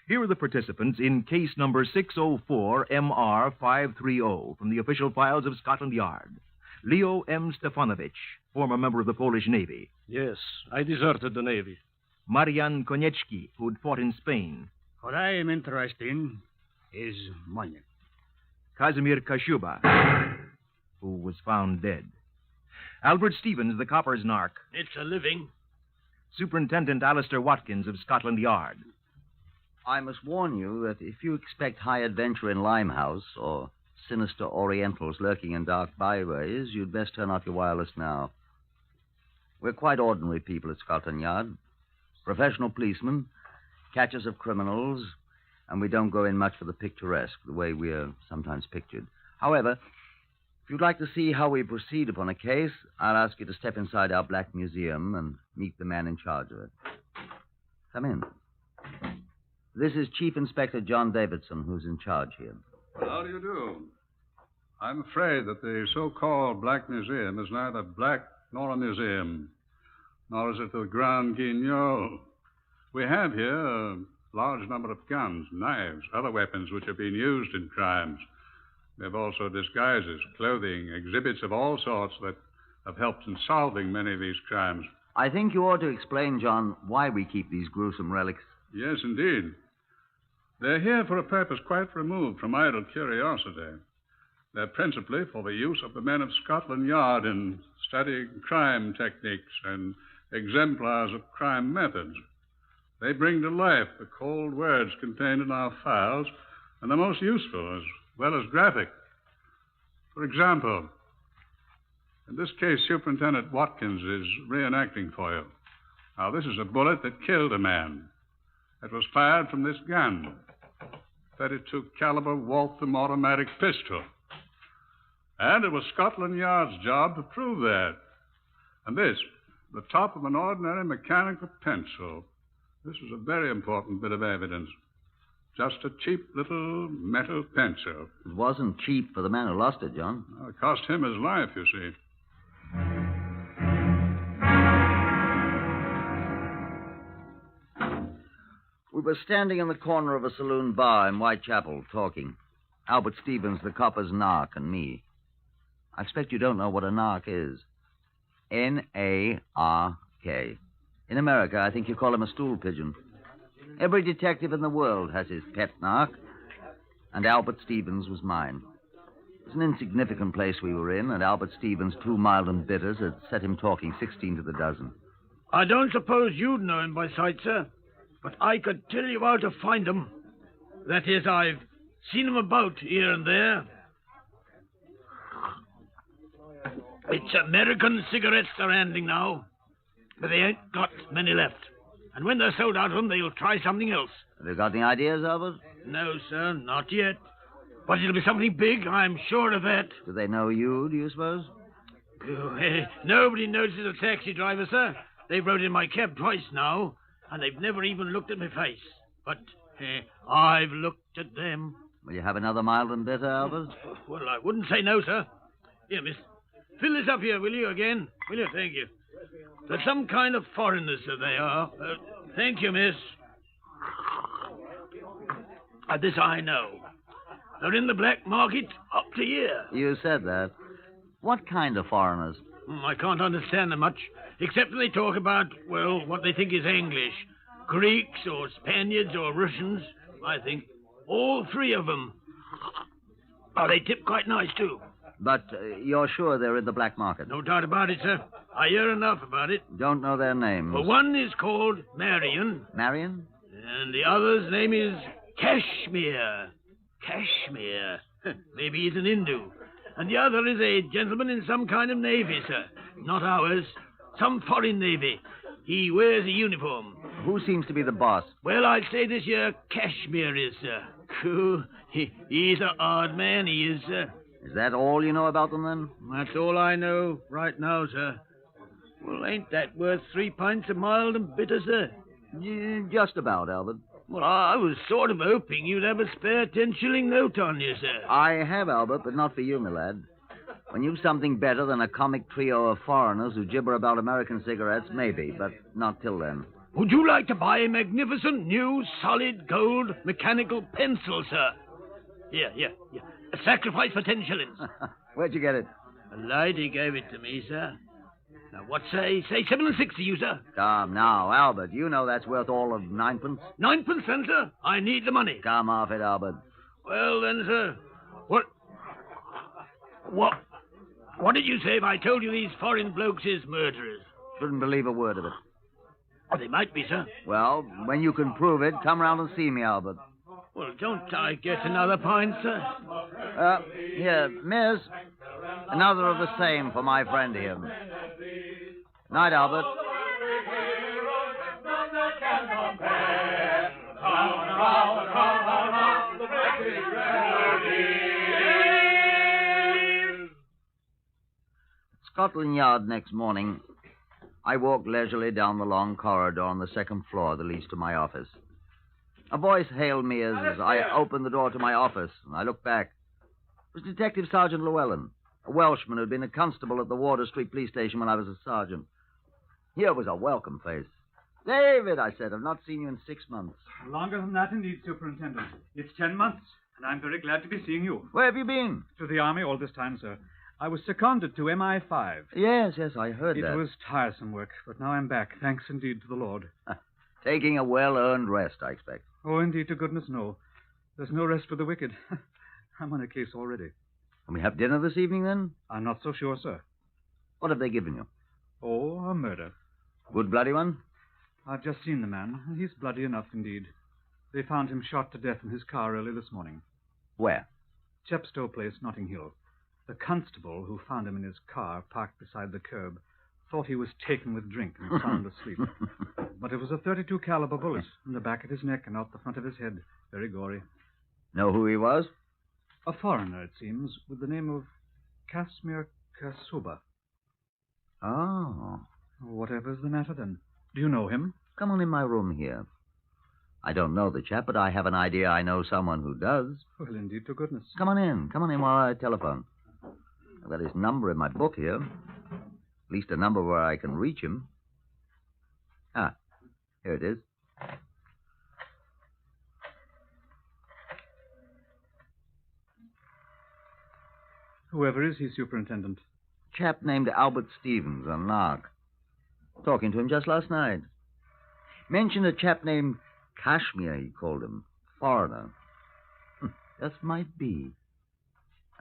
Here are the participants in case number 604MR530 from the official files of Scotland Yard. Leo M. Stefanovich, former member of the Polish Navy. Yes, I deserted the Navy. Marian Konieczki, who'd fought in Spain. What I am interested in is money. Kazimir Kashuba, who was found dead. Albert Stevens, the coppers narc. It's a living. Superintendent Alistair Watkins of Scotland Yard. I must warn you that if you expect high adventure in Limehouse or sinister Orientals lurking in dark byways, you'd best turn off your wireless now. We're quite ordinary people at Scotland Yard. Professional policemen, catchers of criminals, and we don't go in much for the picturesque, the way we're sometimes pictured. However, if you'd like to see how we proceed upon a case, I'll ask you to step inside our Black Museum and meet the man in charge of it. Come in. This is Chief Inspector John Davidson, who's in charge here. Well, how do you do? I'm afraid that the so-called Black Museum is neither black nor a museum, nor is it the Grand Guignol. We have here a large number of guns, knives, other weapons which have been used in crimes. We have also disguises, clothing, exhibits of all sorts that have helped in solving many of these crimes. I think you ought to explain, John, why we keep these gruesome relics. Yes, indeed. They're here for a purpose quite removed from idle curiosity. They're principally for the use of the men of Scotland Yard in studying crime techniques and exemplars of crime methods. They bring to life the cold words contained in our files, and they're most useful as well as graphic. For example, in this case, Superintendent Watkins is reenacting for you. Now, this is a bullet that killed a man. It was fired from this gun, 32 caliber Waltham automatic pistol. And it was Scotland Yard's job to prove that. And this, the top of an ordinary mechanical pencil. This was a very important bit of evidence. Just a cheap little metal pencil. It wasn't cheap for the man who lost it, John. Well, it cost him his life, you see. We were standing in the corner of a saloon bar in Whitechapel talking. Albert Stevens, the copper's narc, and me. I expect you don't know what a narc is. N-A-R-K. In America, I think you call him a stool pigeon. Every detective in the world has his pet narc, and Albert Stevens was mine. It was an insignificant place we were in, and Albert Stevens' 2 mild and bitters had set him talking 16 to the dozen. I don't suppose you'd know him by sight, sir, but I could tell you how to find him. That is, I've seen him about here and there. It's American cigarettes they're handing now, but they ain't got many left. And when they're sold out of them, they'll try something else. Have you got any ideas, Albert? No, sir, not yet. But it'll be something big, I'm sure of that. Do they know you, do you suppose? Nobody notices a taxi driver, sir. They've rode in my cab twice now, and they've never even looked at my face. But I've looked at them. Will you have another mild and bitter, Albert? Well, I wouldn't say no, sir. Here, miss. Fill this up here, will you, again? Will you? Thank you. They're some kind of foreigners, sir, they are. Thank you, miss. This I know. They're in the black market up to here. You said that. What kind of foreigners? I can't understand them much, except when they talk about, well, what they think is English. Greeks or Spaniards or Russians, I think. All 3 of them. Oh, they tip quite nice, too. But you're sure they're in the black market? No doubt about it, sir. I hear enough about it. Don't know their names? Well, one is called Marion. Marion? And the other's name is Kashmir. Kashmir. Maybe he's an Hindu. And the other is a gentleman in some kind of navy, sir. Not ours. Some foreign navy. He wears a uniform. Who seems to be the boss? Well, I'd say this here Kashmir is, sir. Cool. He's a hard man, he is, sir. Is that all you know about them, then? That's all I know right now, sir. Well, ain't that worth 3 pints of mild and bitter, sir? Just about, Albert. Well, I was sort of hoping you'd have a spare 10-shilling note on you, sir. I have, Albert, but not for you, my lad. When you've something better than a comic trio of foreigners who gibber about American cigarettes, maybe, but not till then. Would you like to buy a magnificent new solid gold mechanical pencil, sir? Here. A sacrifice for 10 shillings. Where'd you get it? A lady gave it to me, sir. Now, what say 7 and 6 to you, sir? Come now, Albert. You know that's worth all of 9 pence. 9 pence, then, sir? I need the money. Come off it, Albert. Well, then, sir, what did you say if I told you these foreign blokes is murderers? Shouldn't believe a word of it. Oh, they might be, sir. Well, when you can prove it, come round and see me, Albert. Well, don't I get another pint, sir? Here, miss. Another of the same for my friend here. Night, Albert. Scotland Yard next morning, I walked leisurely down the long corridor on the 2nd floor that leads to my office. A voice hailed me as I opened the door to my office, and I looked back. It was Detective Sergeant Llewellyn, a Welshman who'd been a constable at the Wardour Street Police Station when I was a sergeant. Here was a welcome face. David, I said, I've not seen you in 6 months. Longer than that, indeed, Superintendent. It's 10 months, and I'm very glad to be seeing you. Where have you been? To the Army all this time, sir. I was seconded to MI5. Yes, I heard that. It was tiresome work, but now I'm back, thanks indeed to the Lord. Taking a well-earned rest, I expect. Oh, indeed, to goodness, no. There's no rest for the wicked. I'm on a case already. Can we have dinner this evening, then? I'm not so sure, sir. What have they given you? Oh, a murder. Good bloody one? I've just seen the man. He's bloody enough indeed. They found him shot to death in his car early this morning. Where? Chepstow Place, Notting Hill. The constable who found him in his car parked beside the curb thought he was taken with drink and sound asleep. But it was a .32 caliber bullet in the back of his neck and out the front of his head. Very gory. Know who he was? A foreigner, it seems, with the name of Casimir Kasuba. Oh. Whatever's the matter, then? Do you know him? Come on in my room here. I don't know the chap, but I have an idea I know someone who does. Well, indeed, to goodness. Come on in. Come on in while I telephone. I've got his number in my book here. At least a number where I can reach him. Ah, here it is. Whoever is he, Superintendent? Chap named Albert Stevens, a narc. Talking to him just last night. Mentioned a chap named Kashmir, he called him. Foreigner. Just might be.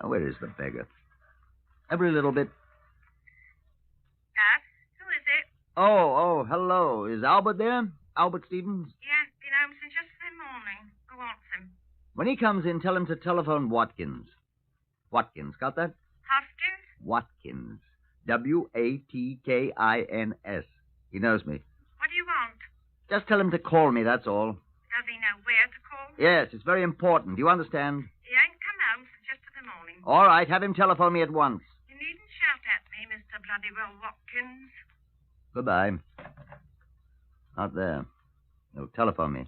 Now, where is the beggar? Every little bit. Yes? Who is it? Oh, hello. Is Albert there? Albert Stevens? Yes, been home since yesterday morning. Who wants him? When he comes in, tell him to telephone Watkins. Watkins, got that? Hoskins? Watkins. Watkins. He knows me. What do you want? Just tell him to call me, that's all. Does he know where to call? Yes, it's very important. Do you understand? He ain't come home since yesterday morning. All right, have him telephone me at once. You needn't shout at me, Mr. Bloodywell Watkins. Goodbye. Not there. He'll telephone me.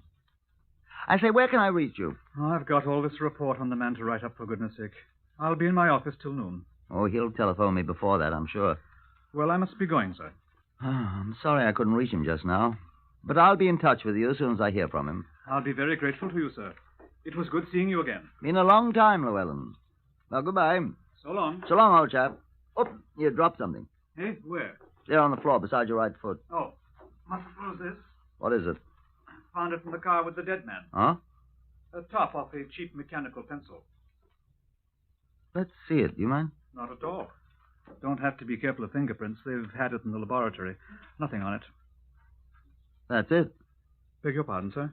I say, where can I reach you? Oh, I've got all this report on the man to write up, for goodness sake. I'll be in my office till noon. Oh, he'll telephone me before that, I'm sure. Well, I must be going, sir. I'm sorry I couldn't reach him just now. But I'll be in touch with you as soon as I hear from him. I'll be very grateful to you, sir. It was good seeing you again. Been a long time, Llewellyn. Well, goodbye. So long. So long, old chap. Oh, you dropped something. Hey, where? There on the floor beside your right foot. Oh, must lose this. What is it? Found it in the car with the dead man. Huh? A top off a cheap mechanical pencil. Let's see it. Do you mind? Not at all. Don't have to be careful of fingerprints. They've had it in the laboratory. Nothing on it. That's it. Beg your pardon, sir?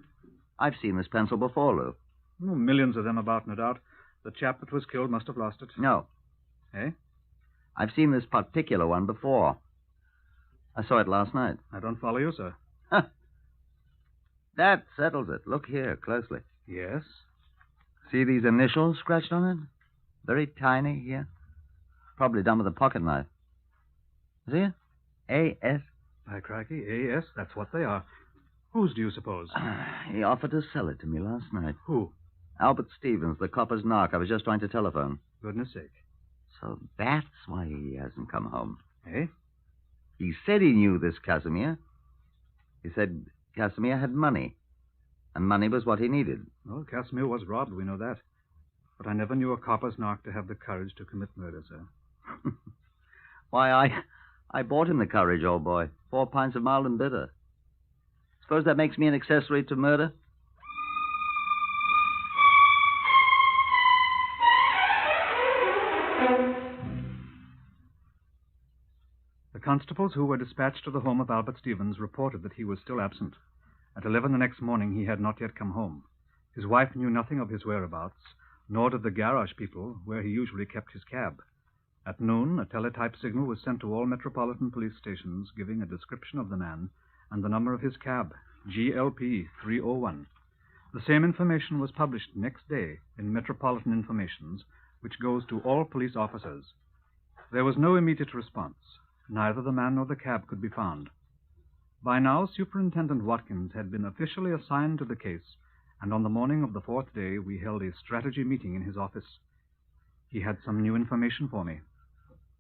I've seen this pencil before, Lou. Oh, millions of them about, no doubt. The chap that was killed must have lost it. No. Eh? I've seen this particular one before. I saw it last night. I don't follow you, sir. That settles it. Look here, closely. Yes? See these initials scratched on it? Very tiny here. Probably done with a pocket knife. See it? A.S. By crikey, A.S., that's what they are. Whose do you suppose? He offered to sell it to me last night. Who? Albert Stevens, the copper's narc. I was just trying to telephone. Goodness sake. So that's why he hasn't come home. Eh? He said he knew this Casimir. He said Casimir had money. And money was what he needed. Well, Casimir was robbed, we know that. But I never knew a copper's narc to have the courage to commit murder, sir. Why, I bought him the courage, old boy. 4 pints of mild and bitter. Suppose that makes me an accessory to murder? The constables who were dispatched to the home of Albert Stevens reported that he was still absent. At 11 the next morning, he had not yet come home. His wife knew nothing of his whereabouts, nor did the garage people where he usually kept his cab. At noon, a teletype signal was sent to all metropolitan police stations giving a description of the man and the number of his cab, GLP 301. The same information was published next day in Metropolitan Informations, which goes to all police officers. There was no immediate response. Neither the man nor the cab could be found. By now, Superintendent Watkins had been officially assigned to the case, and on the morning of the 4th day, we held a strategy meeting in his office. He had some new information for me.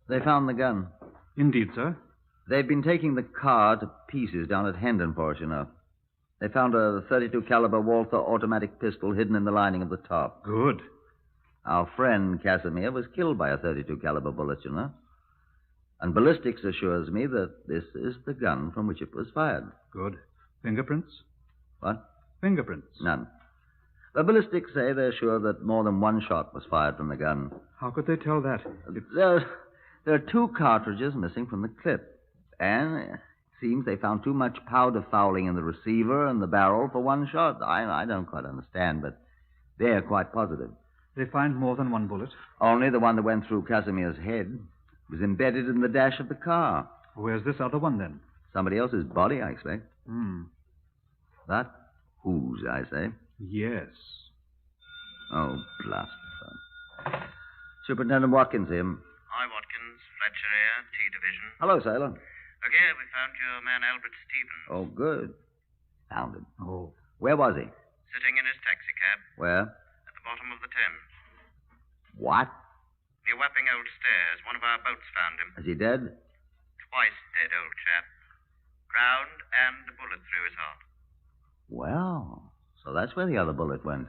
They found the gun. Indeed, sir. They've been taking the car to pieces down at Hendon for us, you know. They found a .32 caliber Walther automatic pistol hidden in the lining of the top. Good. Our friend Casimir was killed by a .32 caliber bullet, you know. And ballistics assures me that this is the gun from which it was fired. Good. Fingerprints? What? Fingerprints. None. The ballistics say they're sure that more than one shot was fired from the gun. How could they tell that? There are 2 cartridges missing from the clip. And, seems they found too much powder fouling in the receiver and the barrel for one shot. I don't quite understand, but they're quite positive. They find more than one bullet? Only the one that went through Casimir's head was embedded in the dash of the car. Where's this other one, then? Somebody else's body, I expect. That whose, I say? Yes. Oh, blast the fun. Superintendent Watkins here. Hi, Watkins. Fletcher here, T Division. Hello, Sailor. Okay, we found your man Albert Stevens. Oh, good. Found him. Oh. Where was he? Sitting in his taxicab. Where? At the bottom of the Thames. What? Near Wapping Old Stairs. One of our boats found him. Is he dead? Twice dead, old chap. Drowned and a bullet through his heart. Well, so that's where the other bullet went.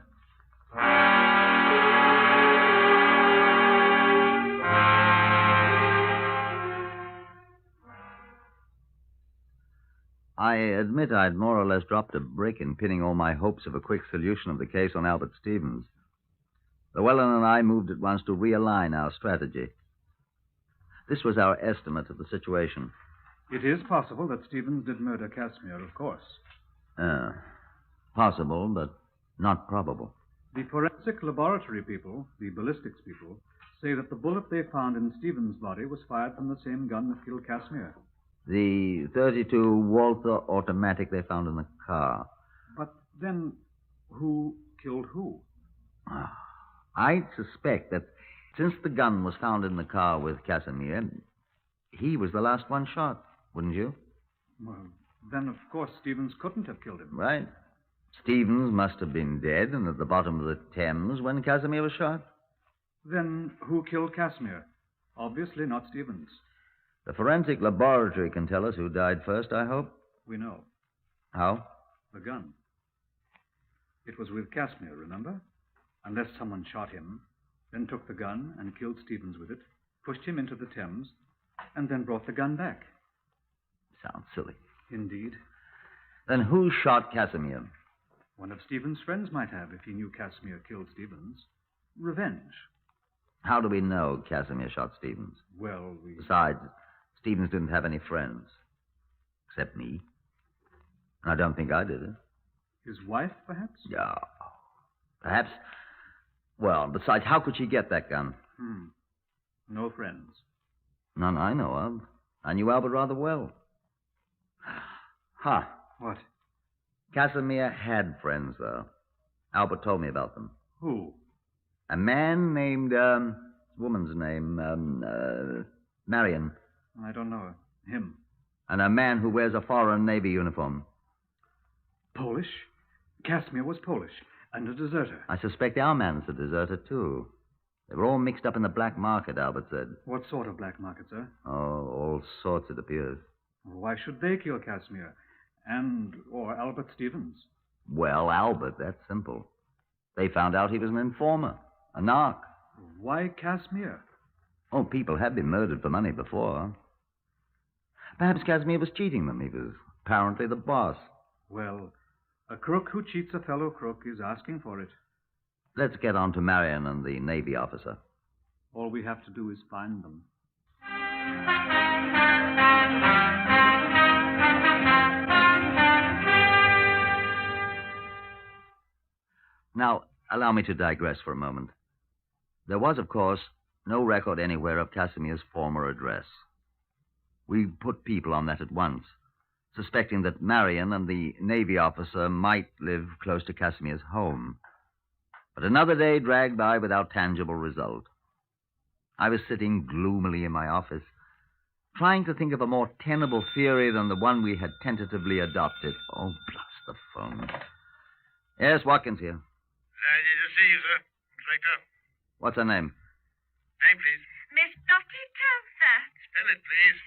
I admit I'd more or less dropped a brick in pinning all my hopes of a quick solution of the case on Albert Stevens. Llewellyn and I moved at once to realign our strategy. This was our estimate of the situation. It is possible that Stevens did murder Casimir, of course. Possible, but not probable. The forensic laboratory people, the ballistics people, say that the bullet they found in Stevens' body was fired from the same gun that killed Casimir. The .32 Walther automatic they found in the car. But then, who killed who? I suspect that since the gun was found in the car with Casimir, he was the last one shot, wouldn't you? Well, then, of course, Stevens couldn't have killed him. Right. Stevens must have been dead and at the bottom of the Thames when Casimir was shot. Then who killed Casimir? Obviously not Stevens. The forensic laboratory can tell us who died first, I hope. We know. How? The gun. It was with Casimir, remember? Unless someone shot him, then took the gun and killed Stevens with it, pushed him into the Thames, and then brought the gun back. Sounds silly. Indeed. Then who shot Casimir? One of Stevens' friends might have if he knew Casimir killed Stevens. Revenge. How do we know Casimir shot Stevens? Well, Besides, Stevens didn't have any friends. Except me. I don't think I did it. His wife, perhaps? Yeah. Perhaps. Well, besides, how could she get that gun? No friends. None I know of. I knew Albert rather well. What? Casimir had friends, though. Albert told me about them. Who? A man named, woman's name, Marion. I don't know. Him. And a man who wears a foreign Navy uniform. Polish? Casimir was Polish, and a deserter. I suspect our man's a deserter, too. They were all mixed up in the black market, Albert said. What sort of black market, sir? Oh, all sorts, it appears. Why should they kill Casimir? Or Albert Stevens? Well, Albert, that's simple. They found out he was an informer, a narc. Why Casimir? Oh, people have been murdered for money before. Perhaps Casimir was cheating them. He was apparently the boss. Well, a crook who cheats a fellow crook is asking for it. Let's get on to Marion and the Navy officer. All we have to do is find them. Now, allow me to digress for a moment. There was, of course, no record anywhere of Casimir's former address. We put people on that at once, suspecting that Marion and the Navy officer might live close to Casimir's home. But another day dragged by without tangible result. I was sitting gloomily in my office, trying to think of a more tenable theory than the one we had tentatively adopted. Oh, blast the phone. Yes, Watkins here. Delighted to see you, sir. Inspector. What's her name? Name, please. Miss Dottie Telfer. Spell it, please.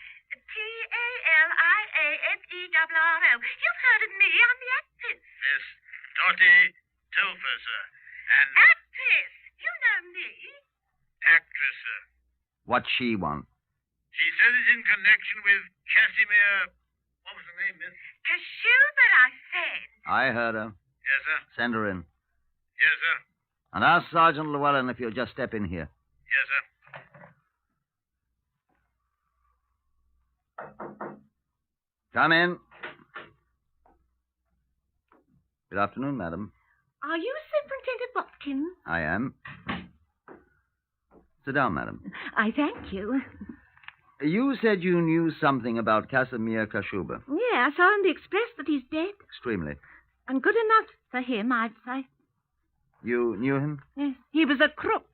Taliaferro. You've heard of me. I'm the actress. Miss Dottie Telfer, sir. And... Actress. You know me. Actress, sir. What's she want? She said it's in connection with Casimir... What was the name, miss? Kashuber, I said. I heard her. Yes, sir. Send her in. Yes, sir. And ask Sergeant Llewellyn if you'll just step in here. Yes, sir. Come in. Good afternoon, madam. Are you Superintendent Watkins? I am. Sit down, madam. I thank you. You said you knew something about Casimir Kashuba. Yeah, I saw in the Express that he's dead. Extremely. And good enough for him, I'd say. You knew him? Yes, he was a crook.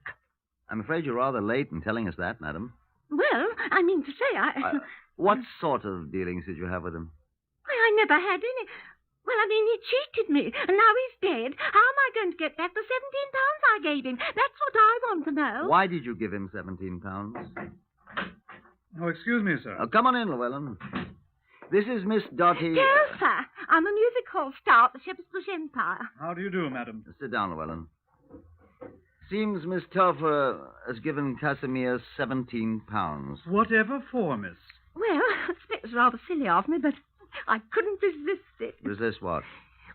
I'm afraid you're rather late in telling us that, madam. Well, I mean to say, What sort of dealings did you have with him? Why, I never had any. Well, I mean, he cheated me, and now he's dead. How am I going to get back the £17 I gave him? That's what I want to know. Why did you give him £17? Oh, excuse me, sir. Come on in, Llewellyn. This is Miss Dottie... Telfer. I'm a music hall star at the Shepherd's Bush Empire. How do you do, madam? Sit down, Llewellyn. Seems Miss Telfer has given Casimir £17. Whatever for, miss? Well, I suppose it was rather silly of me, but I couldn't resist it. Resist what?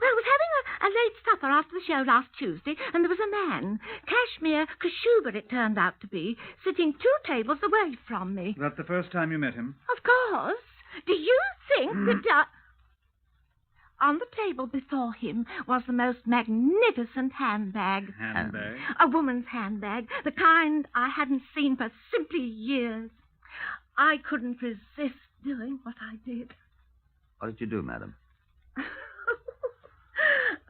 Well, I was having a late supper after the show last Tuesday, and there was a man, Kashmir Kashuba it turned out to be, sitting 2 tables away from me. That's the first time you met him? Of course. Do you think that... On the table before him was the most magnificent handbag. Handbag? A woman's handbag, the kind I hadn't seen for simply years. I couldn't resist doing what I did. What did you do, madam?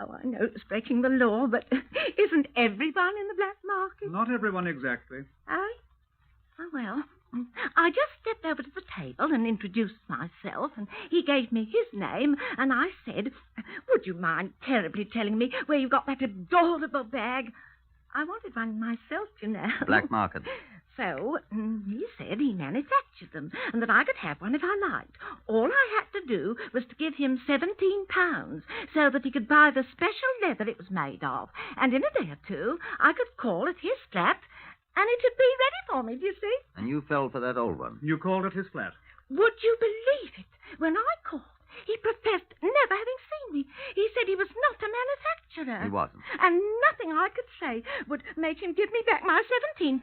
Oh, I know it's breaking the law, but isn't everyone in the black market? Not everyone exactly. Aye? Oh, well, I just stepped over to the table and introduced myself, and he gave me his name, and I said, would you mind terribly telling me where you got that adorable bag? I wanted one myself, you know. Black market. So he said he manufactured them and that I could have one if I liked. All I had to do was to give him £17 so that he could buy the special leather it was made of. And in a day or two, I could call at his flat and it'd be ready for me, do you see? And you fell for that old one? You called at his flat? Would you believe it? When I called, he professed never having seen me. He said he was not a manufacturer. He wasn't. And nothing I could say would make him give me back my £17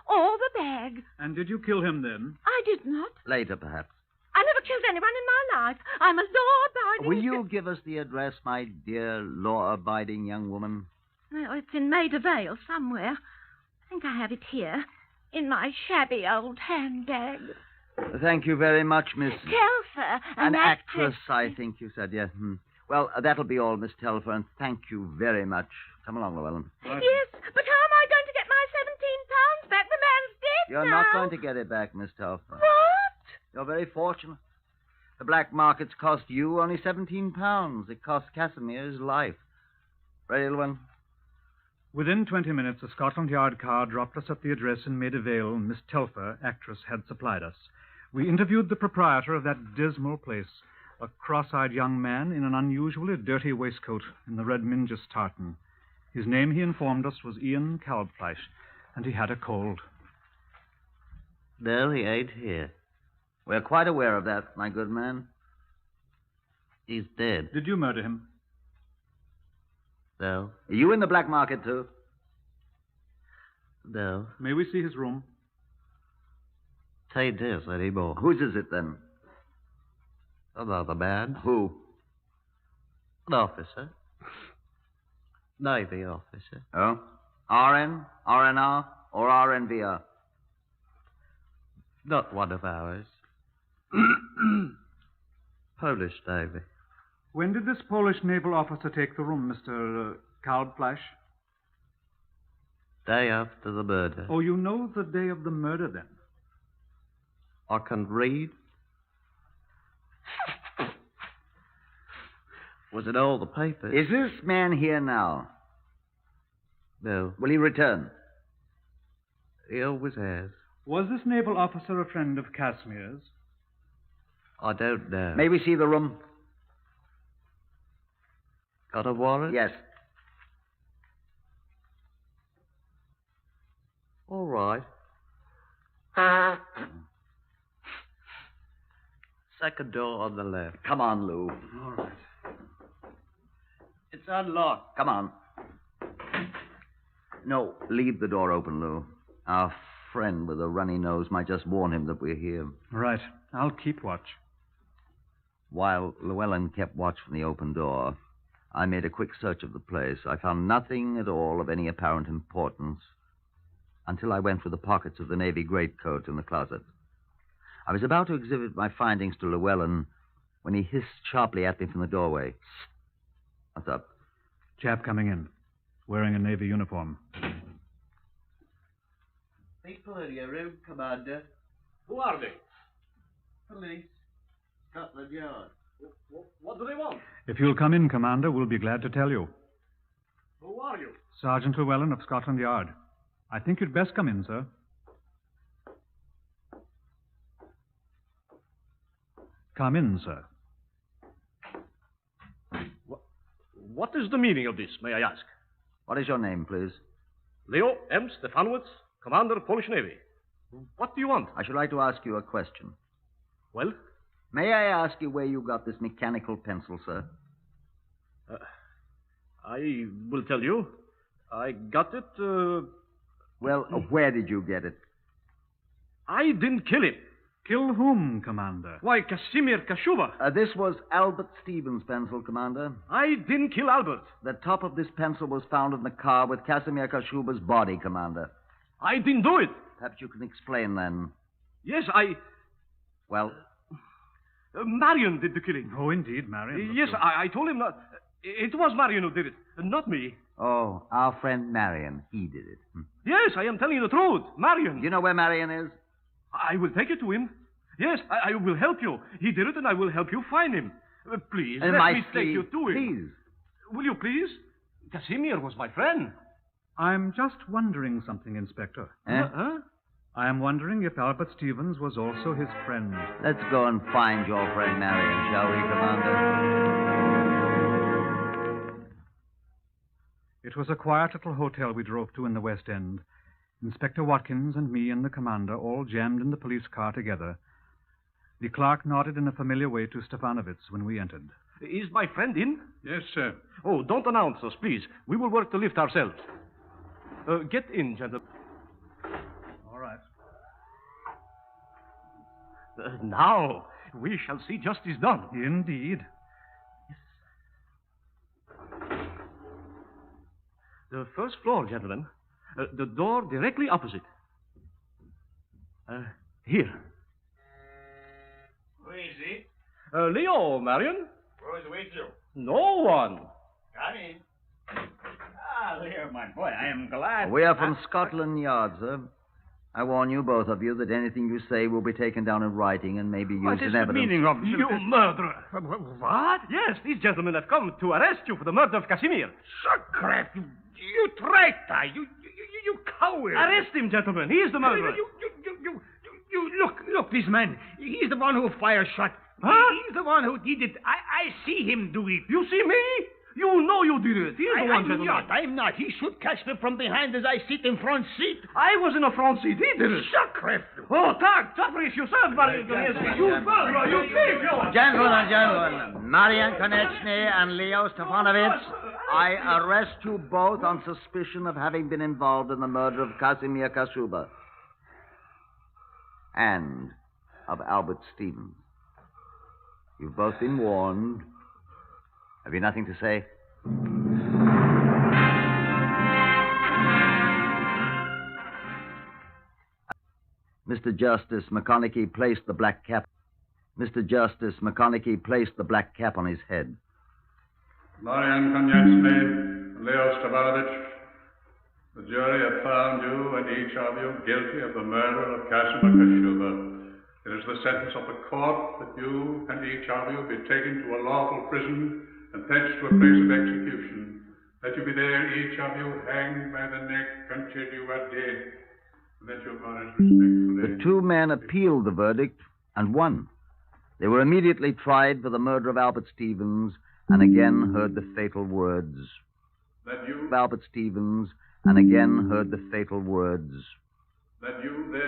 or the bag. And did you kill him then? I did not. Later, perhaps. I never killed anyone in my life. I'm a law-abiding... Will you give us the address, my dear law-abiding young woman? No, it's in Maida Vale somewhere. I think I have it here, in my shabby old handbag. Thank you very much, Miss... Telfer. An actress, I think you said, yes. Well, that'll be all, Miss Telfer, and thank you very much. Come along, Llewellyn. Right. Yes, but how am I going to get my £17 back? The man's dead You're now. not going to get it back, Miss Telfer. What? You're very fortunate. The black markets cost you only £17. It cost Casimir his life. Ready, Llewellyn? Within 20 minutes, a Scotland Yard car dropped us at the address in Maida Vale Miss Telfer, actress, had supplied us. We interviewed the proprietor of that dismal place, a cross-eyed young man in an unusually dirty waistcoat in the red Mingus tartan. His name, he informed us, was Ian Kalbfleisch, and he had a cold. No, he ain't here. We're quite aware of that, my good man. He's dead. Did you murder him? No. Are you in the black market, too? No. May we see his room? Tain't his anymore. Whose is it, then? Another man. Who? An officer. Navy officer. Oh? RN, RNR, or RNVR? Not one of ours. Polish Navy. When did this Polish naval officer take the room, Mr. Kalbfleisch? Day after the murder. Oh, you know the day of the murder, then? I can read. Was it all the papers? Is this man here now? No. Will he return? He always has. Was this naval officer a friend of Casimir's? I don't know. May we see the room? Got a warrant? Yes. All right. Second door on the left. Come on, Lou. All right. It's unlocked. Come on. No, leave the door open, Lou. Our friend with a runny nose might just warn him that we're here. Right. I'll keep watch. While Llewellyn kept watch from the open door, I made a quick search of the place. I found nothing at all of any apparent importance until I went through the pockets of the navy greatcoat in the closet. I was about to exhibit my findings to Llewellyn when he hissed sharply at me from the doorway. What's up? Chap coming in, wearing a navy uniform. People in your room, Commander. Who are they? Police. Scotland Yard. What do they want? If you'll come in, Commander, we'll be glad to tell you. Who are you? Sergeant Llewellyn of Scotland Yard. I think you'd best come in, sir. Come in, sir. What is the meaning of this, may I ask? What is your name, please? Leo M. Stefanowitz, Commander, Polish Navy. What do you want? I should like to ask you a question. Well? May I ask you where you got this mechanical pencil, sir? I will tell you. I got it, Well, where did you get it? I didn't kill him. Kill whom, Commander? Why, Casimir Kashuba. This was Albert Stevens' pencil, Commander. I didn't kill Albert. The top of this pencil was found in the car with Casimir Kashuba's body, Commander. I didn't do it. Perhaps you can explain, then. Yes, I... Well? Marion did the killing. Oh, indeed, Marion. Yes, I told him not... It was Marion who did it, not me. Oh, our friend Marion. He did it. Yes, I am telling you the truth. Marion. You know where Marion is? I will take you to him. Yes, I will help you. He did it, and I will help you find him. Please, let me take you to him. Please. Will you please? Casimir was my friend. I'm just wondering something, Inspector. Huh? I am wondering if Albert Stevens was also his friend. Let's go and find your friend Marion, shall we, Commander? It was a quiet little hotel we drove to in the West End. Inspector Watkins and me and the commander all jammed in the police car together. The clerk nodded in a familiar way to Stefanowitz when we entered. Is my friend in? Yes, sir. Oh, don't announce us, please. We will work the lift ourselves. Get in, gentlemen. All right. Now, we shall see justice done. Indeed. The first floor, gentlemen. The door directly opposite. Here. Who is it? Leo, Marion. Who is with you? No one. Come in. Ah, Leo, my boy, I am glad. We are from Scotland Yard, sir. I warn you, both of you, that anything you say will be taken down in writing and may be used in evidence. What is the meaning of you murderer? What? Yes, these gentlemen have come to arrest you for the murder of Casimir. Sacre, you traitor! You coward! Arrest him, gentlemen. He is the murderer. You look, this man. He's the one who fired shot. Huh? He's the one who did it. I see him do it. You see me? You know you did it. He is the one, gentlemen. I'm not. He should catch me from behind as I sit in front seat. I was in a front seat. He did it. Sacre! Oh, talk for yourself, Marion Konechny. You murderer, you thief, you... Gentlemen, Marion Konechny and Leo Stefanowitz, I arrest you both on suspicion of having been involved in the murder of Casimir Kashuba and of Albert Stevens. You've both been warned. Have you nothing to say? Mr. Justice McConaughey placed the black cap. Mr. Justice McConaughey placed the black cap on his head. Marion Konechny, Leo Stefanowitz, the jury have found you and each of you guilty of the murder of Casimir Kashuba. It is the sentence of the court that you and each of you be taken to a lawful prison and thence to a place of execution, that you be there, each of you, hanged by the neck until you are dead, and that your bodies respectfully... The two men appealed the verdict and won. They were immediately tried for the murder of Albert Stevens and again heard the fatal words. That you... Albert Stevens and again heard the fatal words. That you there...